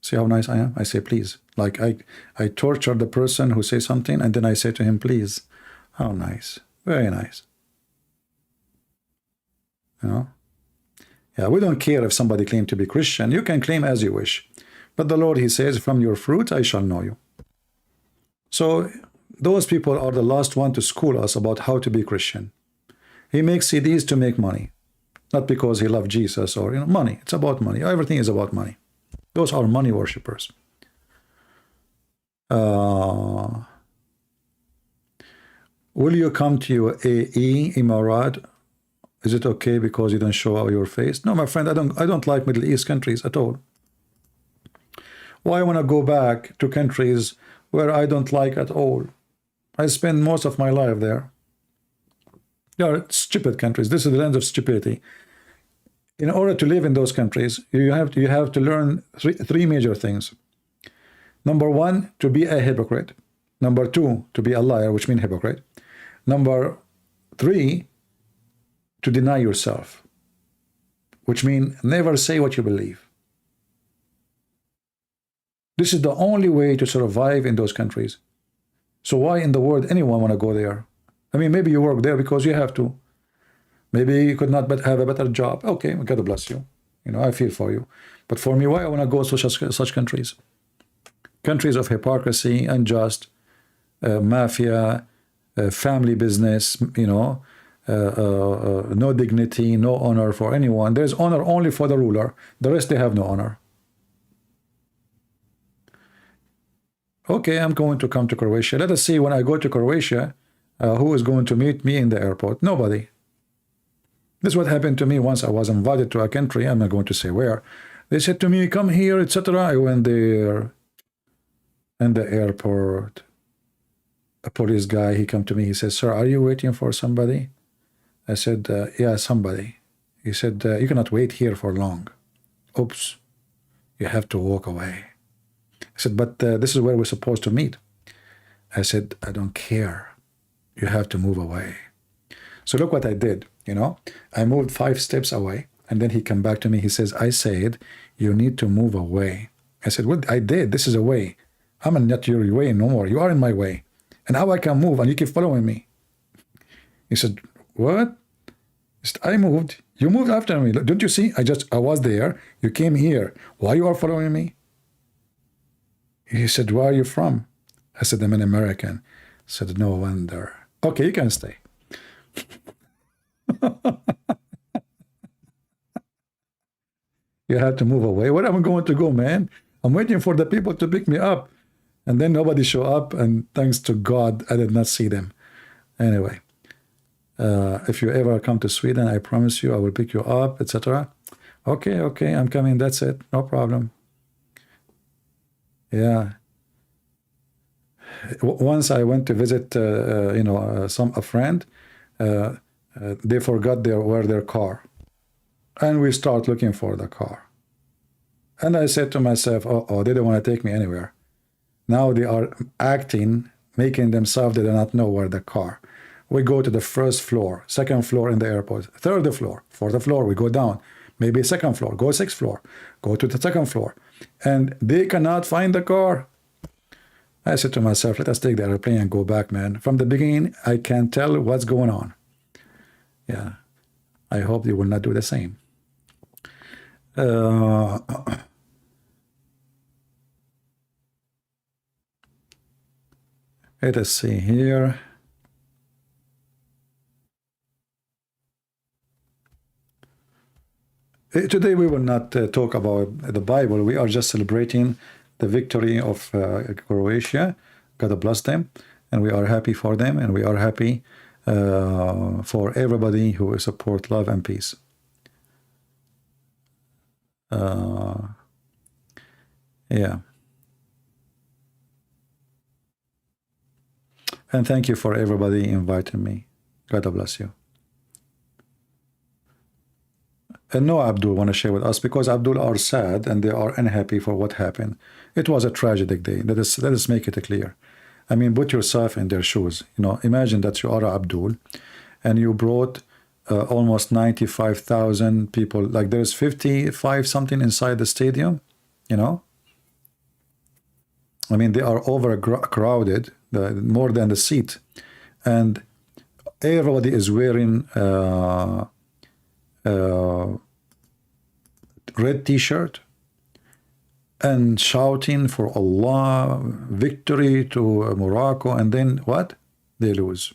See how nice I am? I say please. Like I torture the person who says something and then I say to him, please. How nice. Very nice. You know? Yeah, we don't care if somebody claims to be Christian. You can claim as you wish. But the Lord, he says, from your fruit I shall know you. So those people are the last one to school us about how to be Christian. He makes CDs to make money. Not because he loved Jesus or, you know, money. It's about money. Everything is about money. Those are money worshippers. Will you come to your AE, Emirat? Is it okay because you don't show out your face? No, my friend, I don't like Middle East countries at all. Why I want to go back to countries where I don't like at all? I spend most of my life there. They are stupid countries. This is the land of stupidity. In order to live in those countries, you have to learn three major things. Number one, to be a hypocrite. Number two, to be a liar, which means hypocrite. Number three, to deny yourself, which means never say what you believe. This is the only way to survive in those countries. So why in the world anyone want to go there? I mean, maybe you work there because you have to. Maybe you could not have a better job. Okay, God bless you. You know, I feel for you. But for me, why I want to go to such countries? Countries of hypocrisy, unjust, mafia, family business, you know, no dignity, no honor for anyone. There's honor only for the ruler. The rest, they have no honor. Okay, I'm going to come to Croatia. Let us see when I go to Croatia, who is going to meet me in the airport? Nobody. This is what happened to me once. I was invited to a country. I'm not going to say where. They said to me, come here, etc. I went there. In the airport, a police guy, he come to me. He says, sir, are you waiting for somebody? I said, yeah, somebody. He said, you cannot wait here for long. Oops. You have to walk away. I said, but this is where we're supposed to meet. I said, I don't care. You have to move away. So look what I did, you know. I moved 5 steps away, and then he come back to me. He says, I said, you need to move away. I said, well, I did. This is a way. I'm not your way no more. You are in my way. And how I can move and you keep following me? He said, what? He said, I moved. You moved after me. Don't you see? I was there. You came here. Why you are following me? He said, where are you from? I said, I'm an American. He said, no wonder. Okay, you can stay. You have to move away. Where am I going to go, man? I'm waiting for the people to pick me up. And then nobody show up, and thanks to God, I did not see them. Anyway, if you ever come to Sweden, I promise you I will pick you up, etc. Okay, okay, I'm coming. That's it. No problem. Yeah. Once I went to visit, you know, a friend. They forgot where their car, and we start looking for the car. And I said to myself, oh, they don't want to take me anywhere. Now they are acting, making themselves they do not know where the car. We go to the first floor, second floor in the airport, third floor, fourth floor, we go down, maybe second floor, go sixth floor, go to the second floor, and they cannot find the car. I said to myself, let us take the airplane and go back, man. From the beginning, I can tell what's going on. Yeah, I hope they will not do the same. Let us see here. Today we will not talk about the Bible. We are just celebrating the victory of Croatia. God bless them, and we are happy for them, and we are happy for everybody who support love and peace. Yeah. And thank you for everybody inviting me. God bless you. And no Abdul want to share with us, because Abdul are sad and they are unhappy for what happened. It was a tragic day. Let us make it clear. I mean, put yourself in their shoes. You know, imagine that you are Abdul, and you brought almost 95,000 people. Like there's 55 something inside the stadium. You know, I mean, they are overcrowded, more than the seat, and everybody is wearing red t-shirt and shouting for Allah, victory to Morocco, and then what? They lose.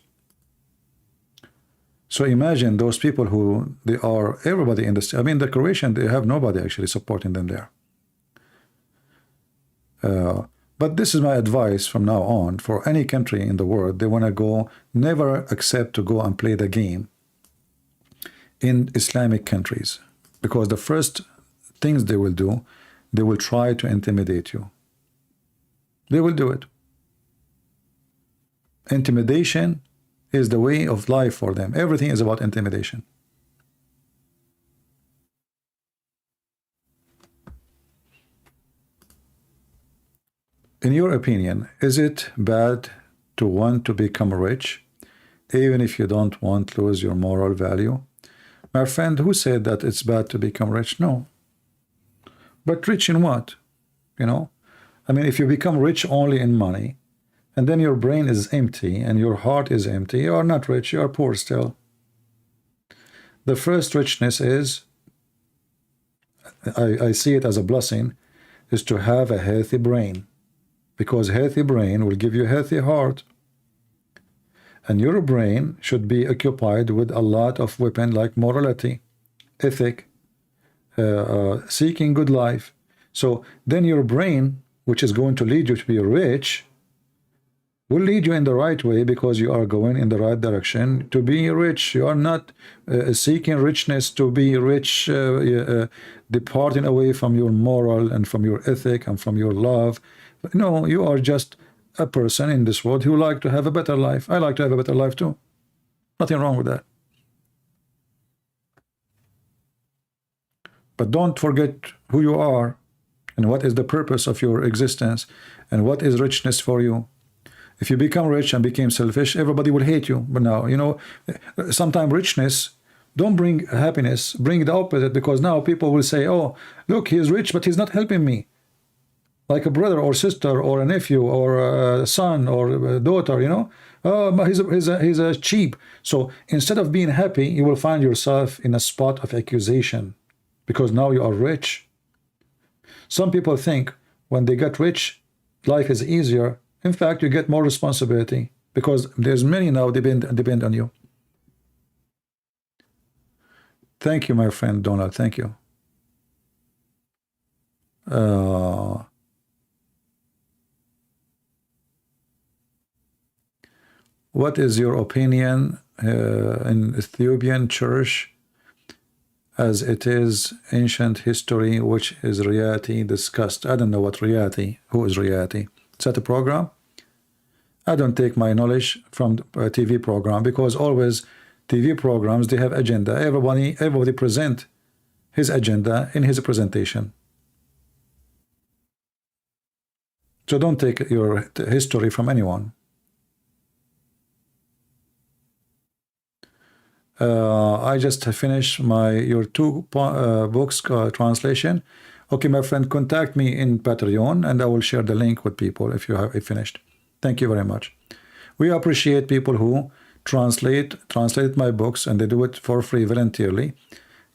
So imagine those people who they are, everybody in the, I mean, the Croatian, they have nobody actually supporting them there. But this is my advice from now on for any country in the world. They want to go, never accept to go and play the game in Islamic countries, because the first things they will do, they will try to intimidate you. They will do it. Intimidation is the way of life for them. Everything is about intimidation. In your opinion, is it bad to want to become rich, even if you don't want to lose your moral value? My friend, who said that it's bad to become rich? No. But rich in what? You know? I mean, if you become rich only in money, and then your brain is empty and your heart is empty, you are not rich, you are poor still. The first richness is, I see it as a blessing, is to have a healthy brain. Because healthy brain will give you a healthy heart. And your brain should be occupied with a lot of weapon like morality, ethic, seeking good life. So then your brain which is going to lead you to be rich, will lead you in the right way because you are going in the right direction to be rich. You are not seeking richness to be rich, departing away from your moral and from your ethic and from your love. No, you are just a person in this world who like to have a better life. I like to have a better life too. Nothing wrong with that. But don't forget who you are and what is the purpose of your existence and what is richness for you. If you become rich and became selfish, everybody will hate you. But now, you know, sometimes richness don't bring happiness, bring the opposite, because now people will say, oh, look, he's rich, but he's not helping me. Like a brother or sister or a nephew or a son or a daughter, you know, oh, he's a cheap. So instead of being happy, you will find yourself in a spot of accusation because now you are rich. Some people think when they get rich, life is easier. In fact, you get more responsibility because there's many now depend on you. Thank you, my friend Donald. Thank you. What is your opinion in Ethiopian church as it is ancient history, which is reality discussed? I don't know what reality. Who is reality? Is that a program? I don't take my knowledge from a TV program because always TV programs, they have agenda. Everybody present his agenda in his presentation. So don't take your history from anyone. I just finished your two books translation. Okay, my friend, contact me in Patreon and I will share the link with people if you have finished. Thank you very much. We appreciate people who translate my books and they do it for free voluntarily.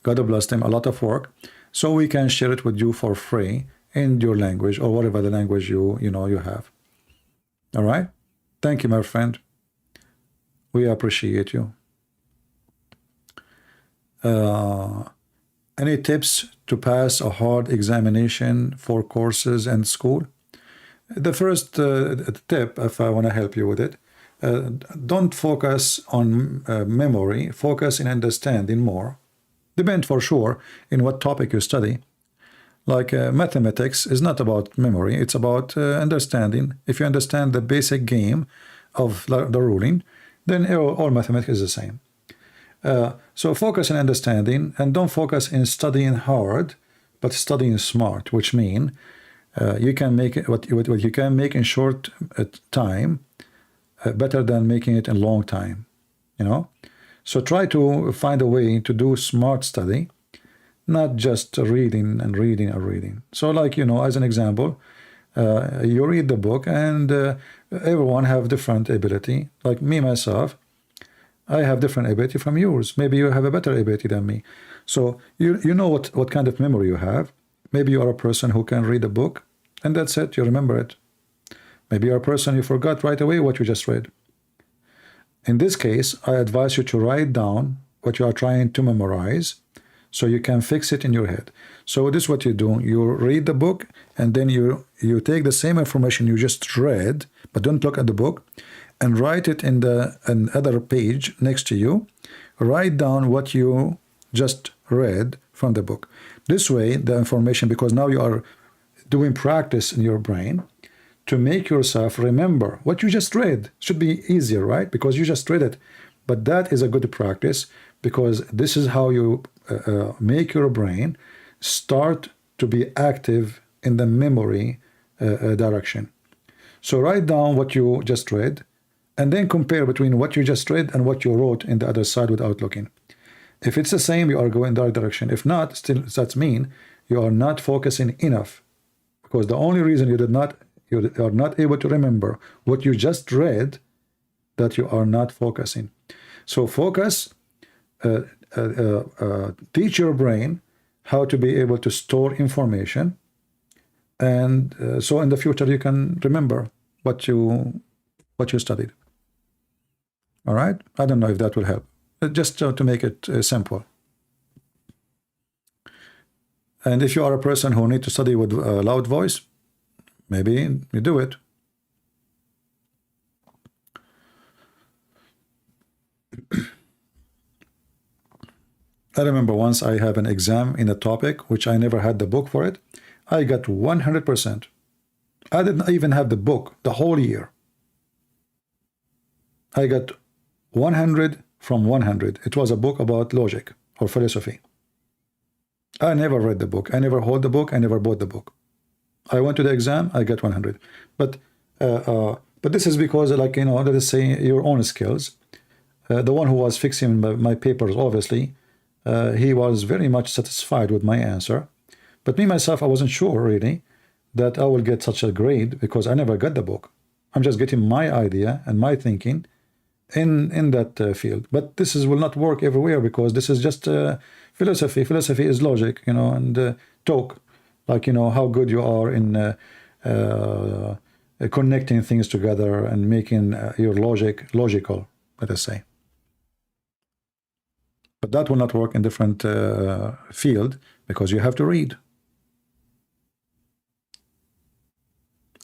God bless them, a lot of work. So we can share it with you for free in your language or whatever the language you have. All right? Thank you, my friend. We appreciate you. Any tips to pass a hard examination for courses and school? The first tip, if I want to help you with it, don't focus on memory, focus in understanding more. Depend for sure in what topic you study. Like mathematics is not about memory, it's about understanding. If you understand the basic game of the ruling, then all mathematics is the same. So focus on understanding and don't focus in studying hard, but studying smart, which means you can make it what you can make in short time better than making it in long time, you know. So try to find a way to do smart study, not just reading and reading and reading. So like, you know, as an example, you read the book and everyone have different ability. Like me myself, I have different ability from yours. Maybe you have a better ability than me. So you know what kind of memory you have. Maybe you are a person who can read a book and that's it, you remember it. Maybe you're a person you forgot right away what you just read. In this case, I advise you to write down what you are trying to memorize so you can fix it in your head. So this is what you do. You read the book and then you take the same information you just read, but don't look at the book, and write it in another page next to you. Write down what you just read from the book. This way, the information, because now you are doing practice in your brain to make yourself remember what you just read. Should be easier, right? Because you just read it. But that is a good practice because this is how you make your brain start to be active in the memory direction. So write down what you just read and then compare between what you just read and what you wrote in the other side without looking. If it's the same, you are going in the right direction. If not, still that means you are not focusing enough, because the only reason you are not able to remember what you just read, that you are not focusing. So focus, teach your brain how to be able to store information, and so in the future you can remember what you studied. All right? I don't know if that will help. Just to make it simple. And if you are a person who need to study with a loud voice, maybe you do it. I remember once I have an exam in a topic which I never had the book for it. I got 100%. I didn't even have the book the whole year. I got 100 from 100. It was a book about logic or philosophy. I never read the book. I never hold the book. I never bought the book. I went to the exam. I got 100. But this is because, like, you know, let us say your own skills. The one who was fixing my papers, obviously, he was very much satisfied with my answer. But me, myself, I wasn't sure, really, that I will get such a grade because I never got the book. I'm just getting my idea and my thinking in that field. But this will not work everywhere because this is just philosophy. Philosophy is logic, you know, and talk, like, you know, how good you are in connecting things together and making your logic logical, let us say. But that will not work in different field because you have to read.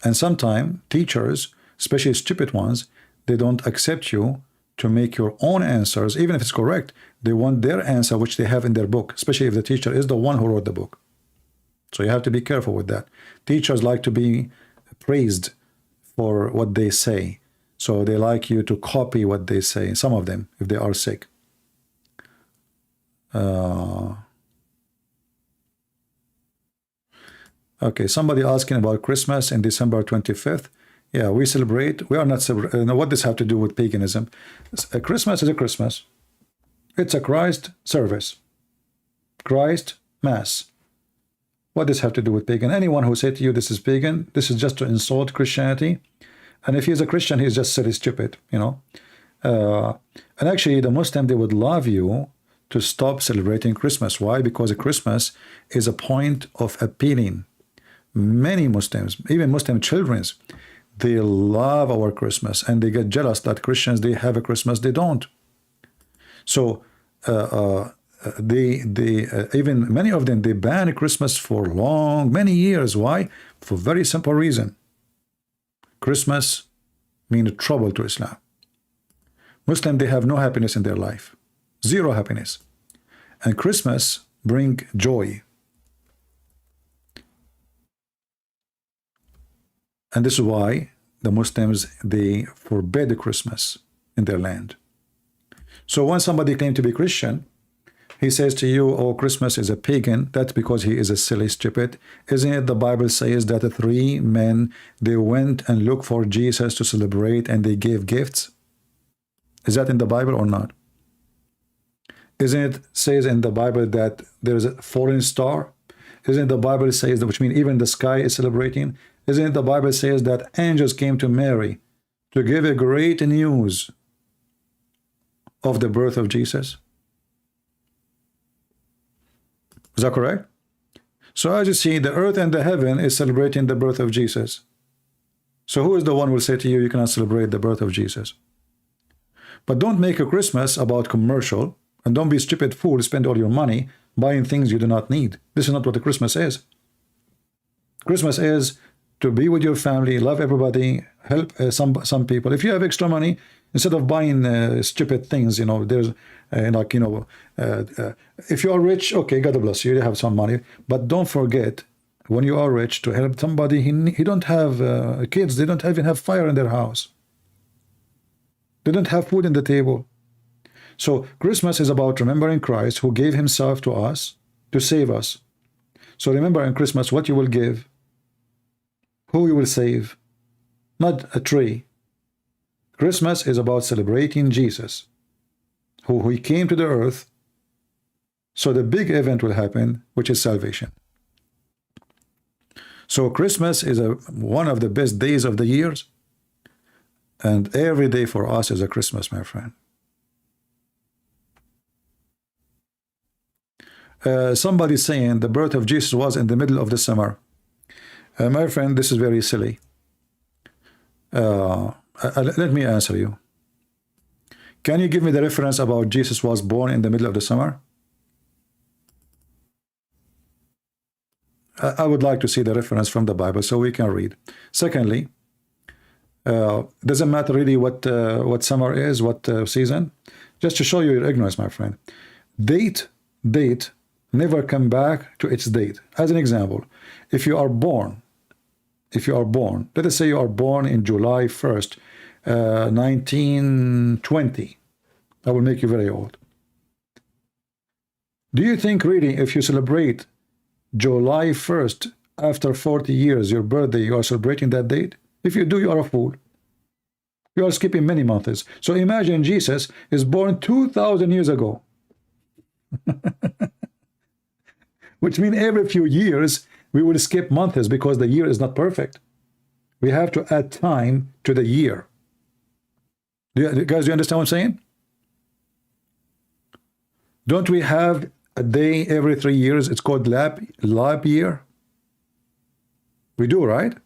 And sometimes teachers, especially stupid ones, they don't accept you to make your own answers, even if it's correct. They want their answer, which they have in their book, especially if the teacher is the one who wrote the book. So you have to be careful with that. Teachers like to be praised for what they say. So they like you to copy what they say, some of them, if they are sick. Okay, somebody asking about Christmas in December 25th. Yeah, we celebrate. We are not celebrating. What does this have to do with paganism? Christmas is a Christmas. It's a Christ service. Christ Mass. What does this have to do with pagan? Anyone who said to you this is pagan, this is just to insult Christianity. And if he's a Christian, he's just silly stupid, you know. And actually, the Muslim, they would love you to stop celebrating Christmas. Why? Because Christmas is a point of appealing. Many Muslims, even Muslim children, they love our Christmas and they get jealous that Christians, they have a Christmas, they don't. So even many of them, they ban Christmas for many years. Why? For very simple reason. Christmas means trouble to Islam. Muslims, they have no happiness in their life. Zero happiness. And Christmas bring joy. And this is why the Muslims, they forbid Christmas in their land. So when somebody claims to be Christian, he says to you, oh, Christmas is a pagan. That's because he is a silly stupid. Isn't it the Bible says that the 3 men, they went and looked for Jesus to celebrate and they gave gifts? Is that in the Bible or not? Isn't it says in the Bible that there is a fallen star? Isn't the Bible says that, which means even the sky is celebrating? Isn't it the Bible says that angels came to Mary to give a great news of the birth of Jesus? Is that correct? So as you see, the earth and the heaven is celebrating the birth of Jesus. So who is the one who will say to you, you cannot celebrate the birth of Jesus? But don't make a Christmas about commercial, and don't be stupid fool, spend all your money buying things you do not need. This is not what the Christmas is. Christmas is to be with your family, love everybody, help some people. If you have extra money, instead of buying stupid things, you know, there's like, you know, if you are rich, okay, God bless you, you have some money, but don't forget when you are rich to help somebody. He don't have kids, they don't even have fire in their house, they don't have food on the table. So Christmas is about remembering Christ who gave himself to us to save us. So remember in Christmas what you will give, who you will save, not a tree. Christmas is about celebrating Jesus, who he came to the earth, so the big event will happen, which is salvation. So Christmas is one of the best days of the years, and every day for us is a Christmas, my friend. Somebody saying the birth of Jesus was in the middle of the summer. My friend, this is very silly. Let me answer you. Can you give me the reference about Jesus was born in the middle of the summer? I would like to see the reference from the Bible so we can read. Secondly, doesn't matter really what summer is, what season. Just to show you your ignorance, my friend. Date never come back to its date. As an example, if you are born, let us say you are born in July 1st, 1920. I will make you very old. Do you think really if you celebrate July 1st after 40 years, your birthday, you are celebrating that date? If you do, you are a fool. You are skipping many months. So imagine Jesus is born 2,000 years ago. Which means every few years we will skip months because the year is not perfect. We have to add time to the year. Guys, do you understand what I'm saying? Don't we have a day every 3 years? It's called lab year. We do, right?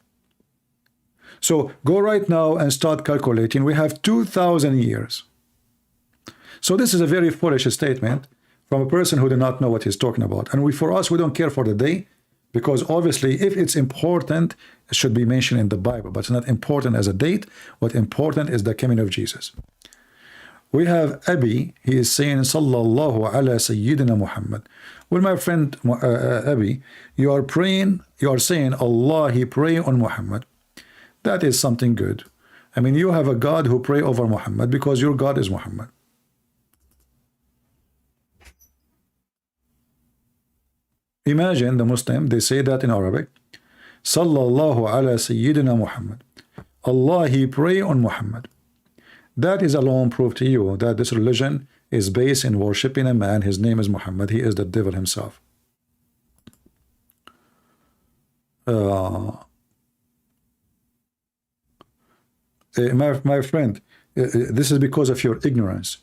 So go right now and start calculating. We have 2,000 years. So this is a very foolish statement from a person who does not know what he's talking about. And for us, we don't care for the day, because obviously if it's important, it should be mentioned in the Bible, but it's not important as a date. What's important is the coming of Jesus. We have Abi, he is saying, Sallallahu ala Sayyidina Muhammad. Well, my friend Abi, you are praying, you are saying, Allah, he pray on Muhammad. That is something good. I mean, you have a God who pray over Muhammad because your God is Muhammad. Imagine the Muslim, they say that in Arabic, Sallallahu ala Sayyidina Muhammad. Allah, he pray on Muhammad. That is alone proof to you that this religion is based in worshipping a man. His name is Muhammad. He is the devil himself. My friend, this is because of your ignorance.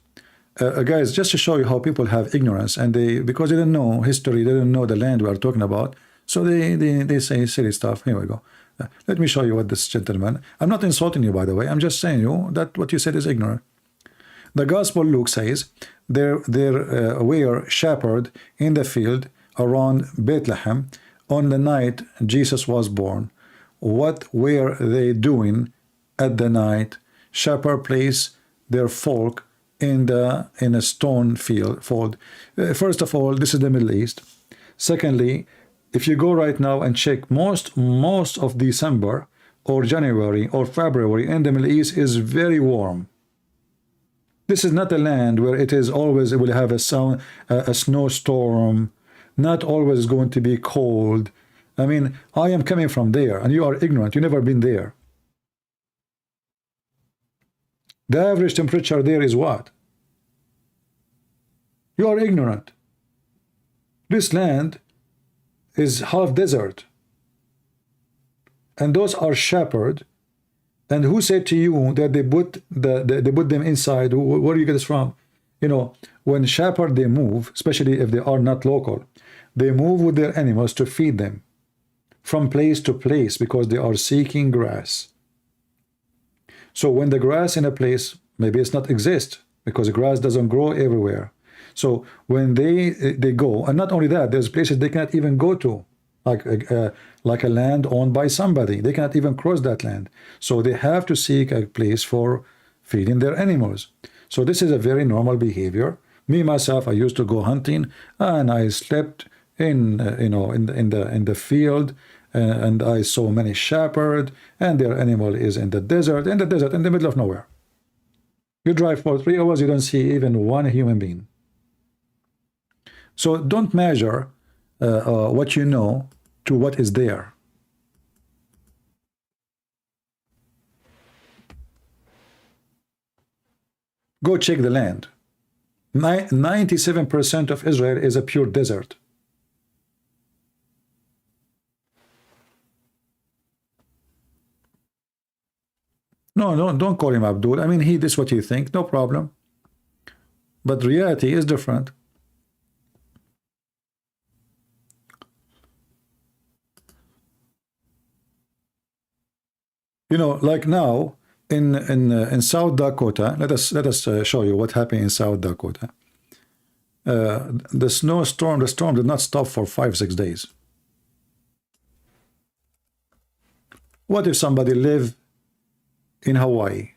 Guys, just to show you how people have ignorance, and because they don't know history, they don't know the land we are talking about, so they say silly stuff. Here we go. Let me show you what this gentleman. I'm not insulting you, by the way. I'm just saying you that what you said is ignorant. The Gospel Luke says there were shepherds in the field around Bethlehem on the night Jesus was born. What were they doing at the night? Shepherd place their flock in a stone fold. First of all, this is the Middle East. Secondly, if you go right now and check most of December or January or February in the Middle East is very warm. This is not a land where it will have a snowstorm, not always going to be cold. I mean, I am coming from there and you are ignorant. You've never been there. The average temperature there is what? You are ignorant. This land is half desert, and those are shepherds. And who said to you that they put them inside? Where do you get this from? You know, when shepherds, they move, especially if they are not local, they move with their animals to feed them from place to place because they are seeking grass. So when the grass in a place, maybe it's not exist because the grass doesn't grow everywhere. So when they go, and not only that, there's places they cannot even go to, like a land owned by somebody. They cannot even cross that land. So they have to seek a place for feeding their animals. So this is a very normal behavior. Me myself, I used to go hunting, and I slept in the field, and I saw many shepherds, and their animal is in the desert, in the middle of nowhere. You drive for 3 hours, you don't see even one human being. So don't measure what you know to what is there. Go check the land. 97% of Israel is a pure desert. No, don't call him Abdul. I mean, this is what you think, no problem. But reality is different. You know, like now in South Dakota, let us show you what happened in South Dakota. The storm did not stop for 5-6 days. What if somebody live in Hawaii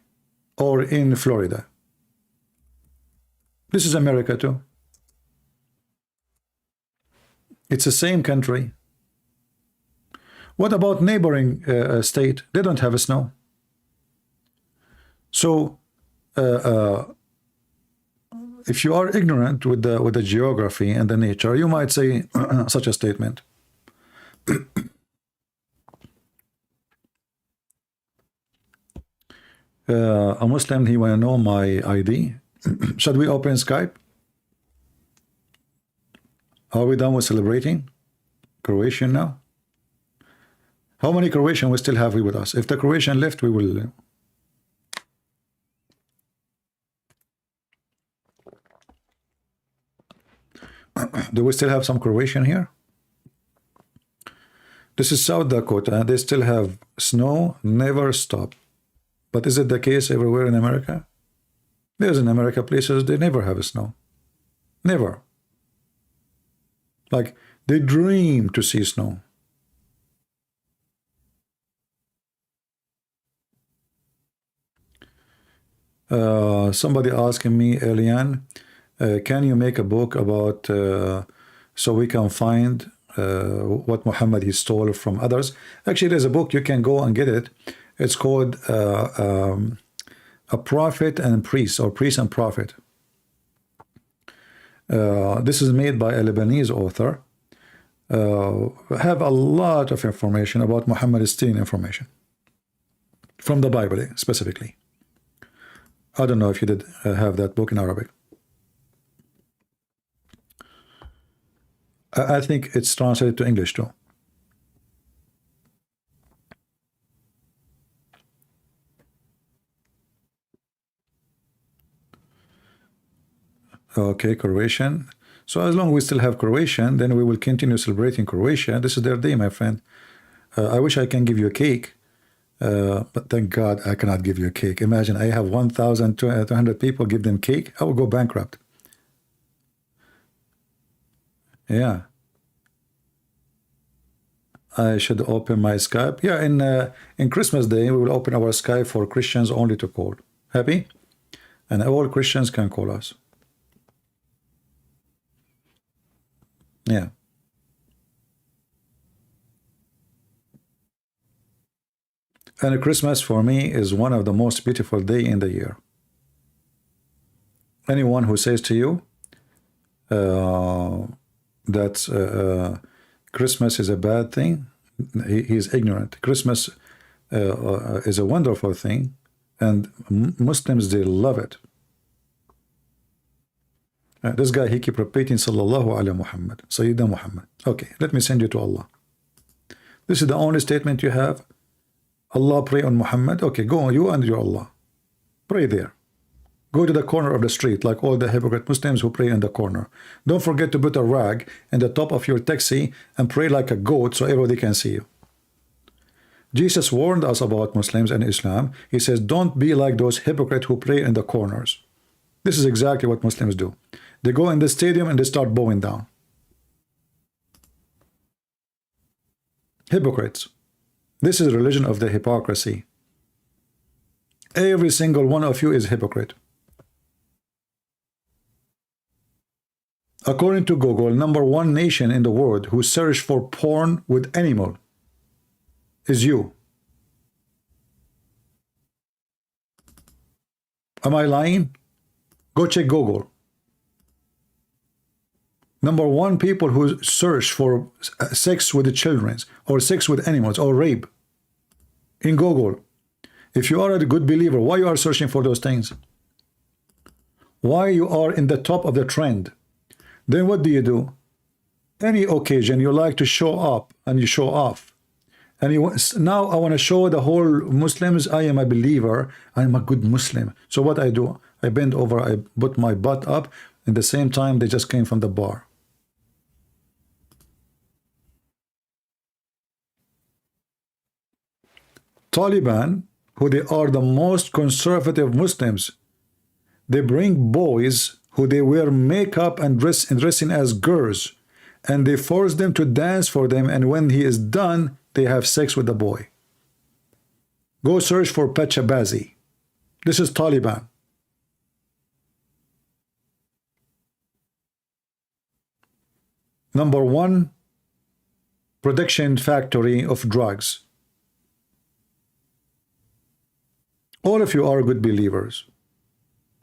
or in Florida? This is America too. It's the same country. What about neighboring state? They don't have a snow. So if you are ignorant with the geography and the nature, you might say such a statement. A Muslim, he want to know my ID. Should we open Skype? Are we done with celebrating Croatian now? How many Croatian we still have with us? If the Croatian left, we will. Do we still have some Croatian here? This is South Dakota. They still have snow, never stop. But is it the case everywhere in America? There's in America places they never have snow. Never. Like they dream to see snow. Somebody asking me, Elian, can you make a book about so we can find what Muhammad he stole from others? Actually, there's a book, you can go and get it. It's called A Prophet and Priest, or Priest and Prophet. This is made by a Lebanese author. Have a lot of information about Muhammad stealing information from the Bible specifically. I don't know if you did have that book in Arabic. I think it's translated to English too. Okay, Croatian. So as long as we still have Croatian, then we will continue celebrating Croatia. This is their day, my friend. I wish I can give you a cake, but thank God I cannot give you a cake. Imagine I have 1,200 people, give them cake, I will go bankrupt. Yeah. I should open my Skype. Yeah, in Christmas Day, we will open our Skype for Christians only to call. Happy? And all Christians can call us. Yeah. And Christmas for me is one of the most beautiful day in the year. Anyone who says to you that Christmas is a bad thing, he is ignorant. Christmas is a wonderful thing, and Muslims, they love it. This guy, he keep repeating Sallallahu ala Muhammad, Sayyidina Muhammad. Okay, let me send you to Allah. This is the only statement you have. Allah, pray on Muhammad. Okay, go on, you and your Allah. Pray there. Go to the corner of the street like all the hypocrite Muslims who pray in the corner. Don't forget to put a rag in the top of your taxi and pray like a goat so everybody can see you. Jesus warned us about Muslims and Islam. He says, don't be like those hypocrites who pray in the corners. This is exactly what Muslims do. They go in the stadium and they start bowing down. Hypocrites. This is religion of the hypocrisy. Every single one of you is hypocrite. According to Google, #1 nation in the world who search for porn with animal is you. Am I lying? Go check Google. #1 people who search for sex with the children or sex with animals or rape in Google. If you are a good believer, why you are searching for those things? Why you are in the top of the trend? Then what do? Any occasion you like to show up and you show off. And now I want to show the whole Muslims I am a believer, I am a good Muslim. So what I do? I bend over, I put my butt up, at the same time they just came from the bar. Taliban, who they are the most conservative Muslims, they bring boys who they wear makeup and dressing as girls, and they force them to dance for them, and when he is done, they have sex with the boy. Go search for Pachabazi. This is Taliban. Number one production factory of drugs. All of you are good believers.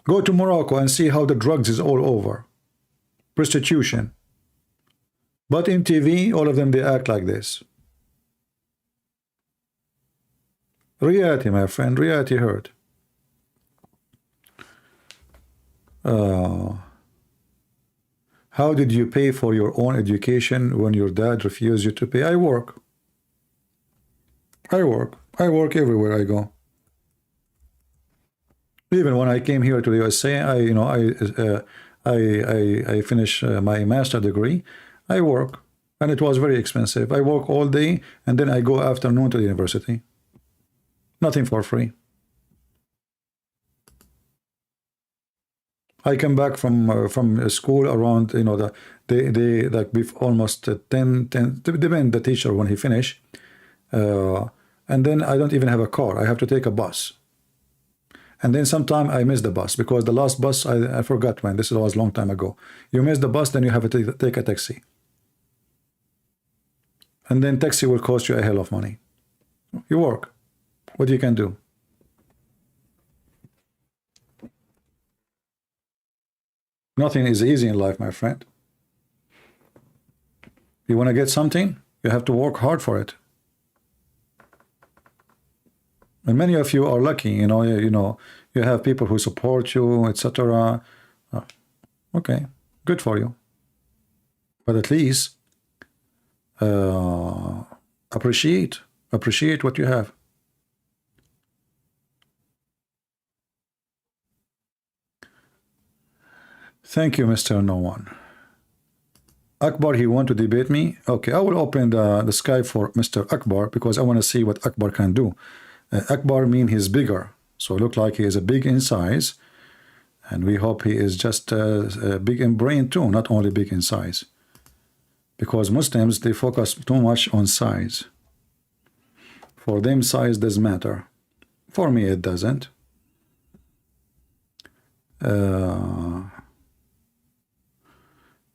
Go to Morocco and see how the drugs is all over. Prostitution. But in TV, all of them, they act like this. Reality, my friend, reality hurt. How did you pay for your own education when your dad refused you to pay? I work. I work everywhere I go. Even when I came here to the USA, I finished my master degree. I work, and it was very expensive. I work all day, and then I go afternoon to the university. Nothing for free. I come back from school around, they like almost 10, depend the teacher when he finish, and then I don't even have a car. I have to take a bus, and then sometime I miss the bus because the last bus I forgot when. This was a long time ago. You miss the bus, then you have to take a taxi, and then taxi will cost you a hell of money. You work. What you can do? Nothing is easy in life, my friend. You want to get something, you have to work hard for it. And many of you are lucky, you have people who support you, etc. Okay, good for you. But at least appreciate what you have. Thank you, Mr. No One. Akbar, he want to debate me? Okay, I will open the Skype for Mr. Akbar because I want to see what Akbar can do. Akbar mean he's bigger, so look like he is a big in size, and we hope he is just big in brain too, not only big in size. Because Muslims, they focus too much on size. For them, size does matter. For me, it doesn't.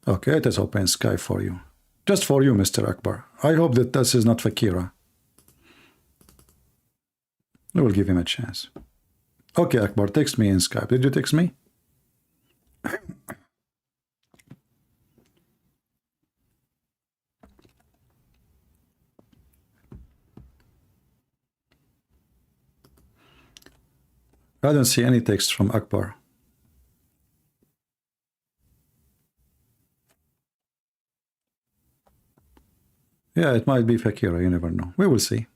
Okay, let us open Skype for you. Just for you, Mr. Akbar. I hope that this is not Fakira. We will give him a chance. Okay, Akbar, text me in Skype. Did you text me? I don't see any text from Akbar. Yeah, it might be Fakira, you never know. We will see.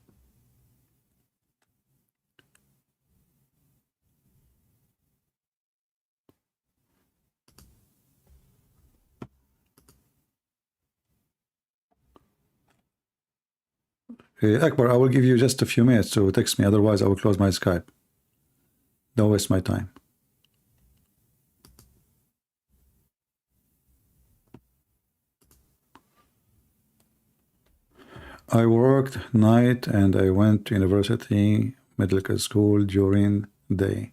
Akbar, I will give you just a few minutes to text me, otherwise I will close my Skype. Don't waste my time. I worked night and I went to university, medical school during day.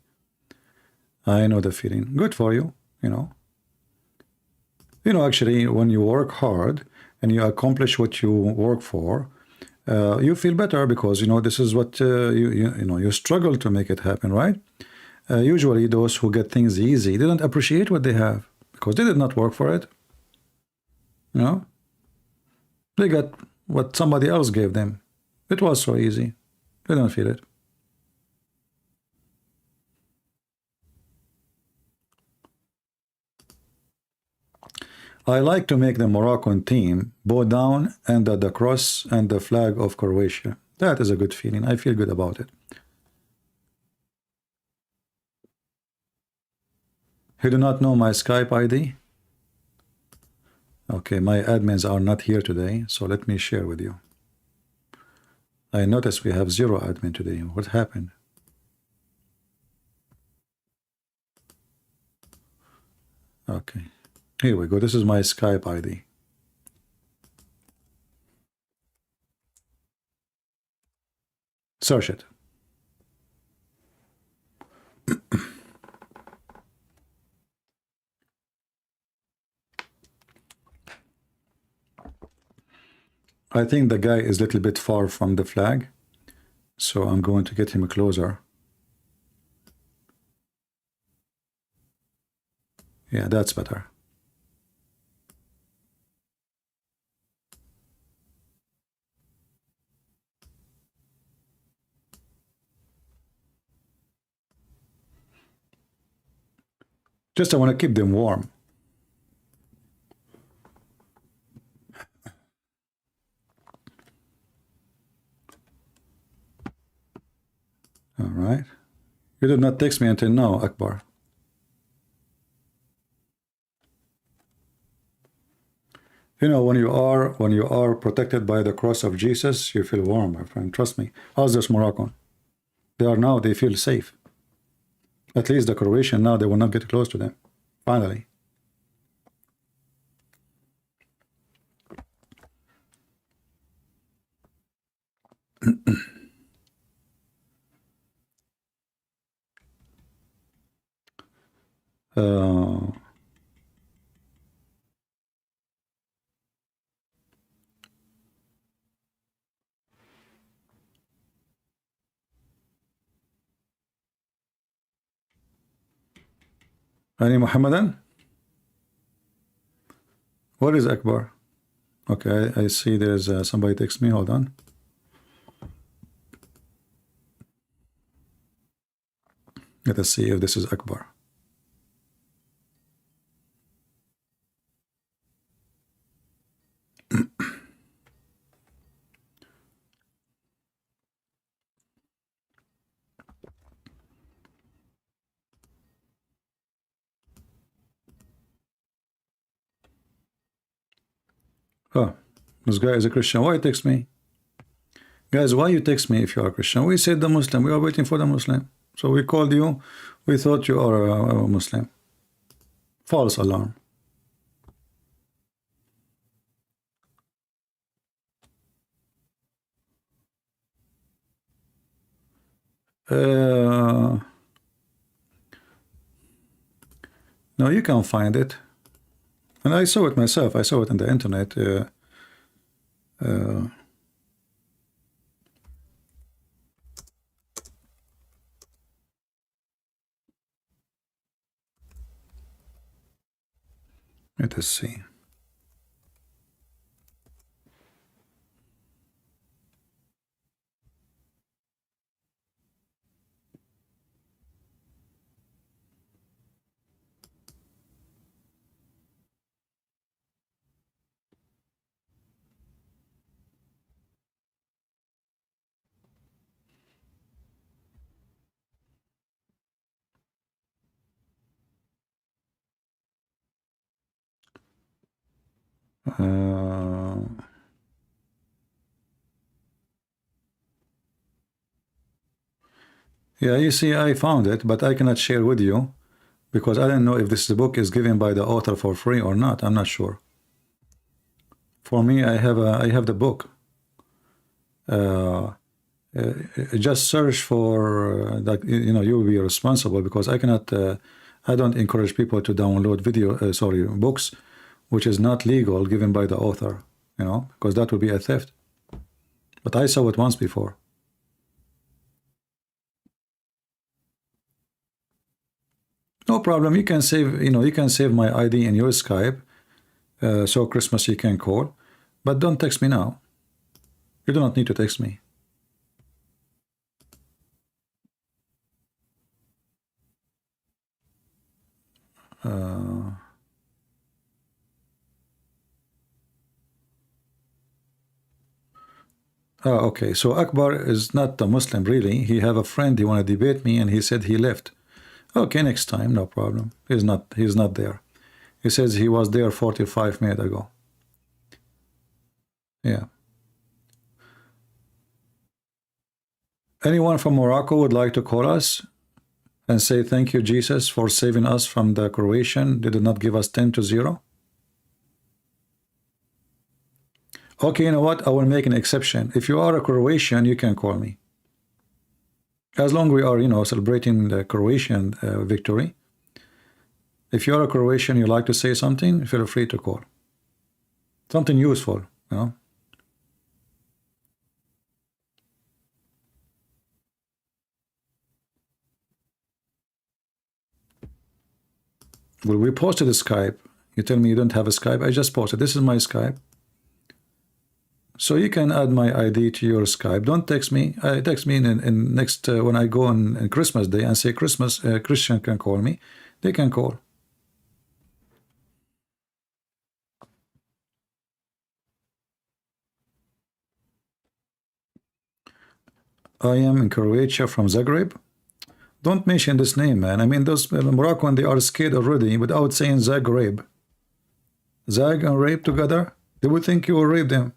I know the feeling. Good for you, actually, when you work hard and you accomplish what you work for, you feel better because, this is what you struggle to make it happen, right? Usually those who get things easy, they don't appreciate what they have because they did not work for it. They got what somebody else gave them. It was so easy. They don't feel it. I like to make the Moroccan team bow down under the cross and the flag of Croatia. That is a good feeling. I feel good about it. You do not know my Skype ID? Okay, my admins are not here today, so let me share with you. I notice we have 0 admin today. What happened? Okay, here we go. This is my Skype ID. Search it. I think the guy is a little bit far from the flag, so I'm going to get him closer. Yeah, that's better. Just I want to keep them warm. All right. You did not text me until now, Akbar. You know, when you are protected by the cross of Jesus, you feel warm, my friend. Trust me. How's this Moroccan? They feel safe. At least the Croatian now, they will not get close to them. Finally. Any Mohammedan? What is Akbar? Okay, I see there's somebody text me. Hold on. Let us see if this is Akbar. Oh, this guy is a Christian. Why text me? Guys, why you text me if you are Christian? We said the Muslim. We are waiting for the Muslim. So we called you. We thought you are a Muslim. False alarm. No, you can't find it. And I saw it myself. I saw it on the internet. Let us see. Yeah, you see, I found it, but I cannot share with you because I don't know if this book is given by the author for free or not. I'm not sure. For me, I have the book. Just search for that. You know, you will be responsible because I cannot. I don't encourage people to download books, which is not legal, given by the author. You know, because that would be a theft. But I saw it once before. No problem. You can save. You know, you can save my ID in your Skype. So Christmas you can call, but don't text me now. You do not need to text me. Okay, so Akbar is not a Muslim really. He have a friend, he want to debate me, and he said he left. Okay, next time, no problem. He's not there. He says he was there 45 minutes ago. Yeah. Anyone from Morocco would like to call us and say thank you, Jesus, for saving us from the Croatian? They did not give us 10-0. Okay, you know what? I will make an exception. If you are a Croatian, you can call me. As long as we are, you know, celebrating the Croatian victory. If you are a Croatian, you like to say something, feel free to call. Something useful, you know. Well, we posted a Skype. You tell me you don't have a Skype. I just posted. This is my Skype. So you can add my ID to your Skype. Don't text me. Text me in next when I go on Christmas Day and say Christmas. Christian can call me. They can call. I am in Croatia from Zagreb. Don't mention this name, man. I mean, those Moroccan, they are scared already without saying Zagreb. Zag and rape together. They will think you will rape them.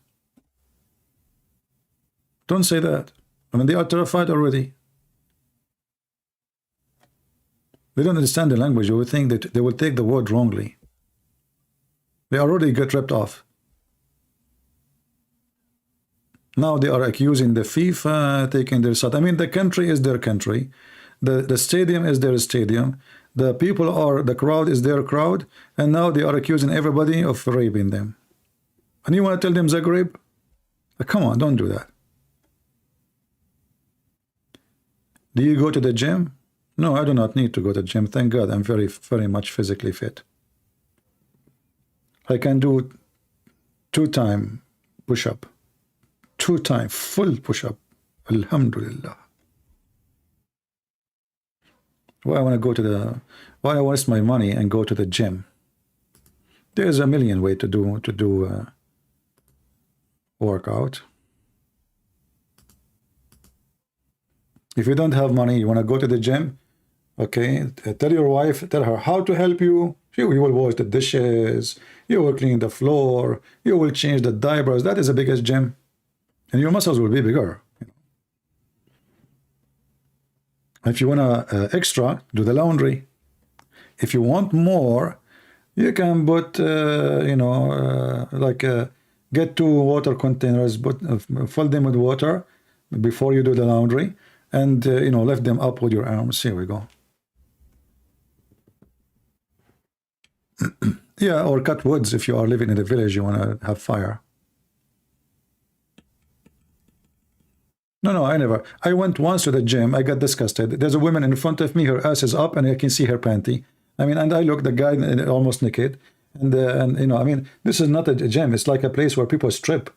Don't say that. I mean, they are terrified already. They don't understand the language. You will think that they will take the word wrongly. They already get ripped off. Now they are accusing the FIFA taking their side. I mean, the country is their country. The stadium is their stadium. The people are, the crowd is their crowd. And now they are accusing everybody of raping them. And you want to tell them Zagreb? Come on, don't do that. Do you go to the gym? No, I do not need to go to the gym. Thank God, I'm very, very much physically fit. I can do 2-time push-up. 2-time full push-up. Alhamdulillah. Why I want to go to the? Why I waste my money and go to the gym? There's a million ways to do workout. If you don't have money, you want to go to the gym, okay? Tell your wife, tell her how to help you. You will wash the dishes, you will clean the floor, you will change the diapers. That is the biggest gym. And your muscles will be bigger. If you want extra, do the laundry. If you want more, you can put, get 2 water containers, but fill them with water before you do the laundry. And, lift them up with your arms. Here we go. Yeah, or cut woods if you are living in a village, you want to have fire. No, I never. I went once to the gym. I got disgusted. There's a woman in front of me. Her ass is up, and I can see her panty. I mean, and I look, the guy almost naked. And I mean, this is not a gym. It's like a place where people strip.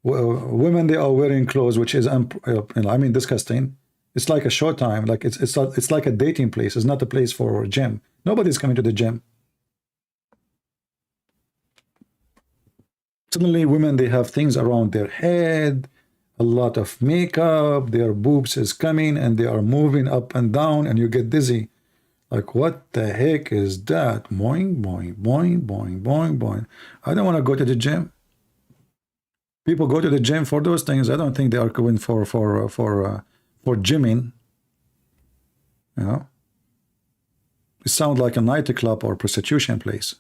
Women, they are wearing clothes, which is, I mean, disgusting. It's like a short time. Like it's like a dating place. It's not a place for a gym. Nobody's coming to the gym. Suddenly, women, they have things around their head, a lot of makeup, their boobs is coming, and they are moving up and down, and you get dizzy. Like, what the heck is that? Boing, boing, boing, boing, boing, boing. I don't want to go to the gym. People go to the gym for those things. I don't think they are going for gymming. You know, it sounds like a nightclub or prostitution place.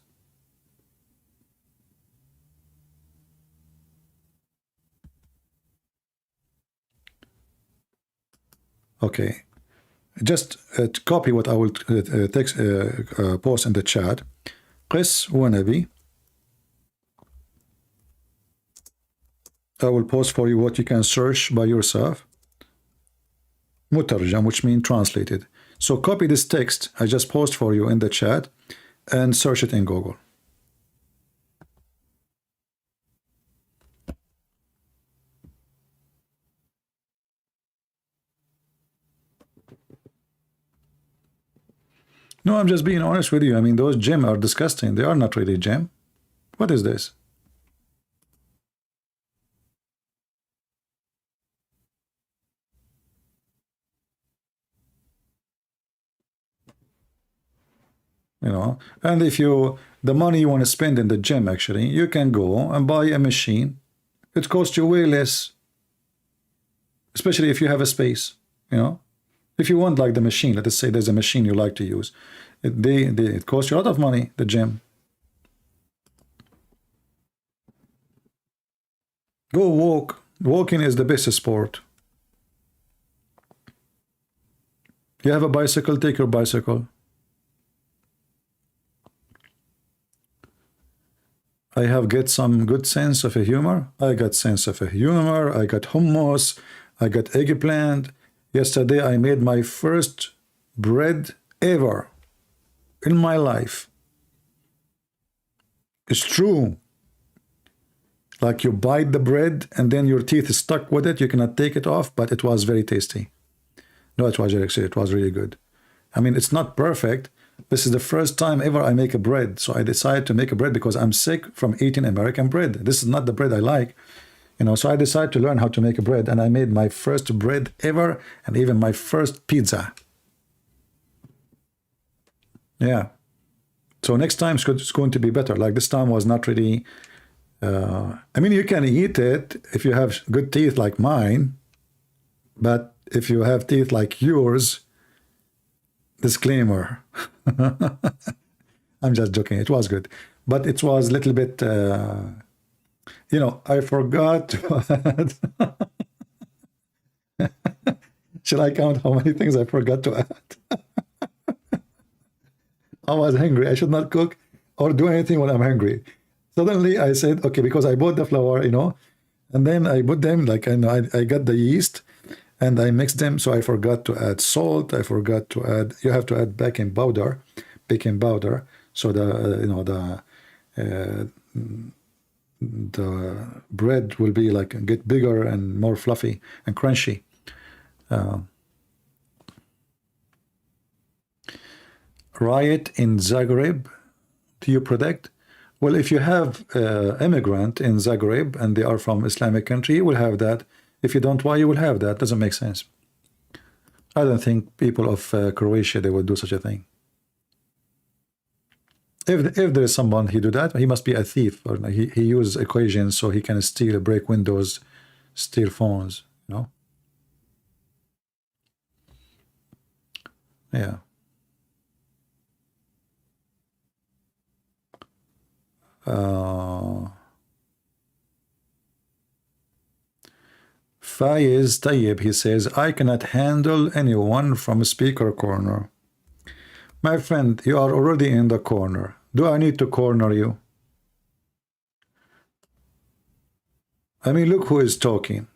Okay, just copy what I will post in the chat. Qis Wanabi. I will post for you what you can search by yourself. Mutarjam, which means translated. So copy this text I just post for you in the chat and search it in Google. No, I'm just being honest with you. I mean, those gym are disgusting. They are not really gym. What is this? You know, and if you, the money you want to spend in the gym, actually, you can go and buy a machine. It costs you way less, especially if you have a space, you know. If you want like the machine, let us say there's a machine you like to use, it costs you a lot of money, the gym. Go walk. Walking is the best sport. You have a bicycle, take your bicycle. I have get some good sense of a humor. I got sense of a humor. I got hummus. I got eggplant. Yesterday I made my first bread ever. in my life. It's true. Like you bite the bread and then your teeth is stuck with it. You cannot take it off, but it was very tasty. No, it was actually, it was really good. I mean, it's not perfect. This is the first time ever I make a bread. So I decided to make a bread because I'm sick from eating American bread. This is not the bread I like. You know, so I decided to learn how to make a bread, and I made my first bread ever and even my first pizza. Yeah. So next time it's going to be better. Like this time was not really, I mean, you can eat it if you have good teeth like mine, but if you have teeth like yours, disclaimer. I'm just joking. It was good, but it was a little bit, you know, I forgot to add. Should I count how many things I forgot to add? I was hungry. I should not cook or do anything when I'm hungry. Suddenly I said, okay, because I bought the flour, you know, and then I put them, like, I got the yeast and I mixed them. So I forgot to add salt. I forgot to add, you have to add baking powder. So the, you know, the bread will be like, get bigger and more fluffy and crunchy. Riot in Zagreb, do you predict? Well, if you have immigrant in Zagreb and they are from Islamic country, you will have that. If you don't, why you will have that? Doesn't make sense. I don't think people of Croatia, they would do such a thing. If there is someone he do that, he must be a thief, or he uses equations so he can steal, break windows, steal phones, you know? Yeah. Faiz Tayyib, he says, I cannot handle anyone from speaker corner. My friend, you are already in the corner. Do I need to corner you? I mean, look who is talking.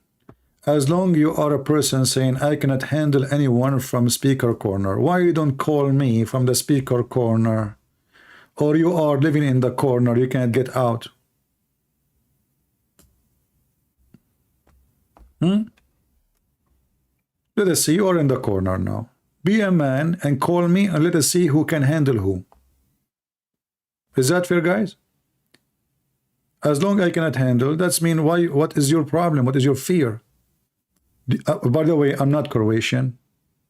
As long you are a person saying, I cannot handle anyone from speaker corner, why you don't call me from the speaker corner? Or you are living in the corner, you can't get out. Let us see, you are in the corner now. Be a man and call me and let us see who can handle who. Is that fair, guys? As long as I cannot handle, that's mean why? What is your problem? What is your fear? By the way, I'm not Croatian,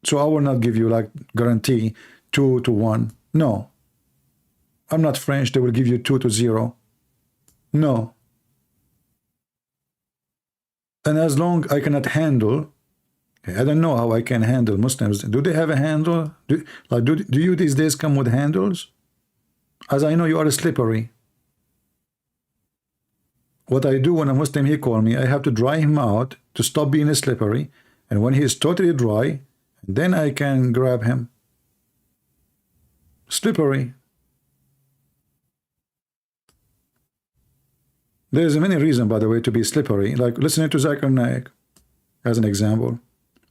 so I will not give you like guarantee 2-1. No. I'm not French, they will give you 2-0. No. And as long I cannot handle, I don't know how I can handle Muslims. Do they have a handle? Do you these days come with handles? As I know, you are slippery. What I do when a Muslim, he call me, I have to dry him out to stop being slippery. And when he is totally dry, then I can grab him. Slippery. There's many reasons, by the way, to be slippery. Like listening to Zakir Naik, as an example.